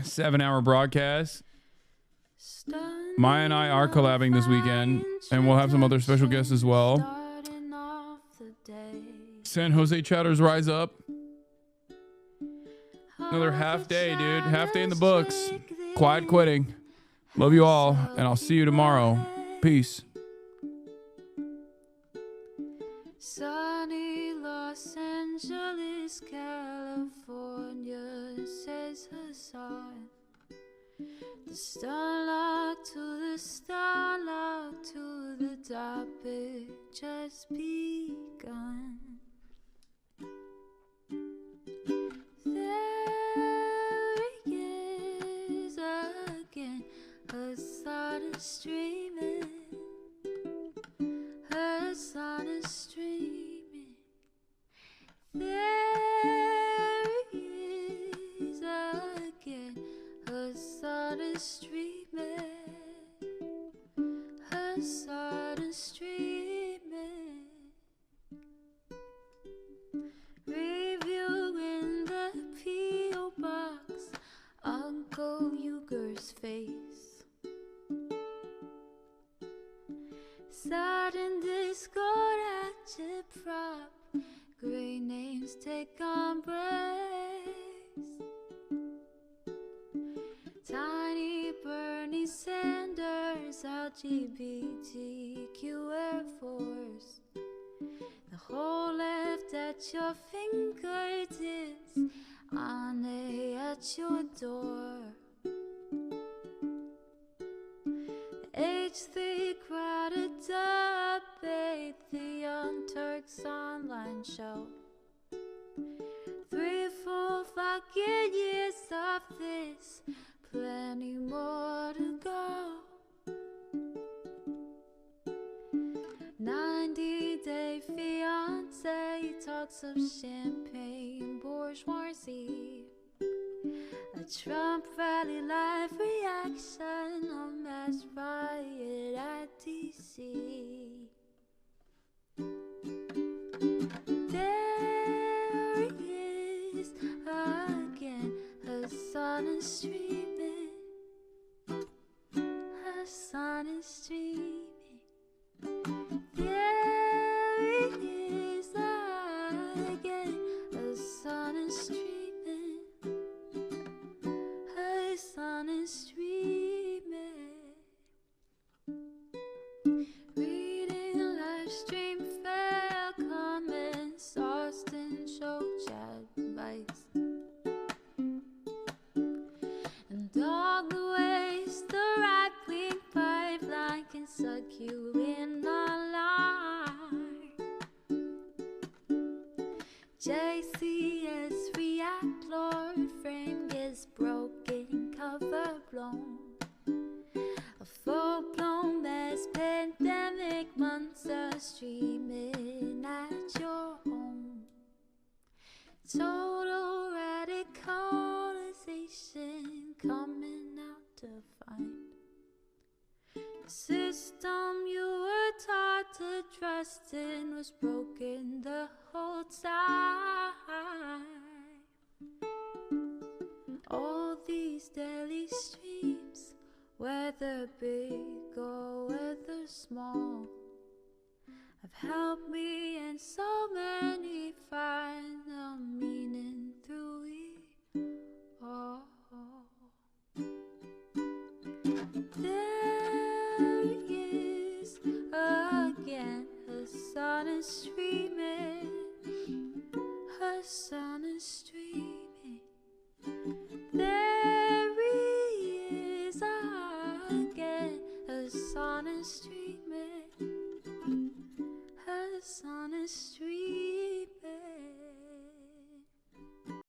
7-hour broadcast. Maya and I are collabing this weekend, and we'll have some other special guests as well. San Jose chatters rise up. Another half day, dude. Half day in the books. Quiet quitting. Love you all, and I'll see you tomorrow. Peace. Sunny Los Angeles, California, says Hasan. The starlight to the starlight to the topic just begun. There he is again, Hasan is streaming. Hasan is streaming. There he is again, Hasan is streaming. Hasan is streaming. Reviewing the P.O. box, Uncle Uger's face. Sudden discord agitprop, great names take embrace. Tiny Bernie Sanders, LGBTQ Air Force. The whole left at your fingertips, Ane at your door. H3 crowded debate, the Young Turks online show. 3 full fucking years of this, plenty more to go. 90-day fiance, talks of champagne bourgeoisie. A Trump rally live reaction, a mass riot at DC. There he is again, Hasan is streaming. Hasan is streaming. There he is again, Hasan is streaming. Hasan is streaming. Reading live stream fair comments, Austin show chat advice. And all the ways the right-wing pipeline can suck you in online. JCS react, Lord frame gets broken, cover blown. A full-blown mass pandemic, monster streaming at your home. Total radicalization coming. All these daily streams, whether big or whether small, have helped me and so many find the meaning through it all. There is again her sun is streaming, her sun is streaming. There he is again, her sun is streaming, her sun is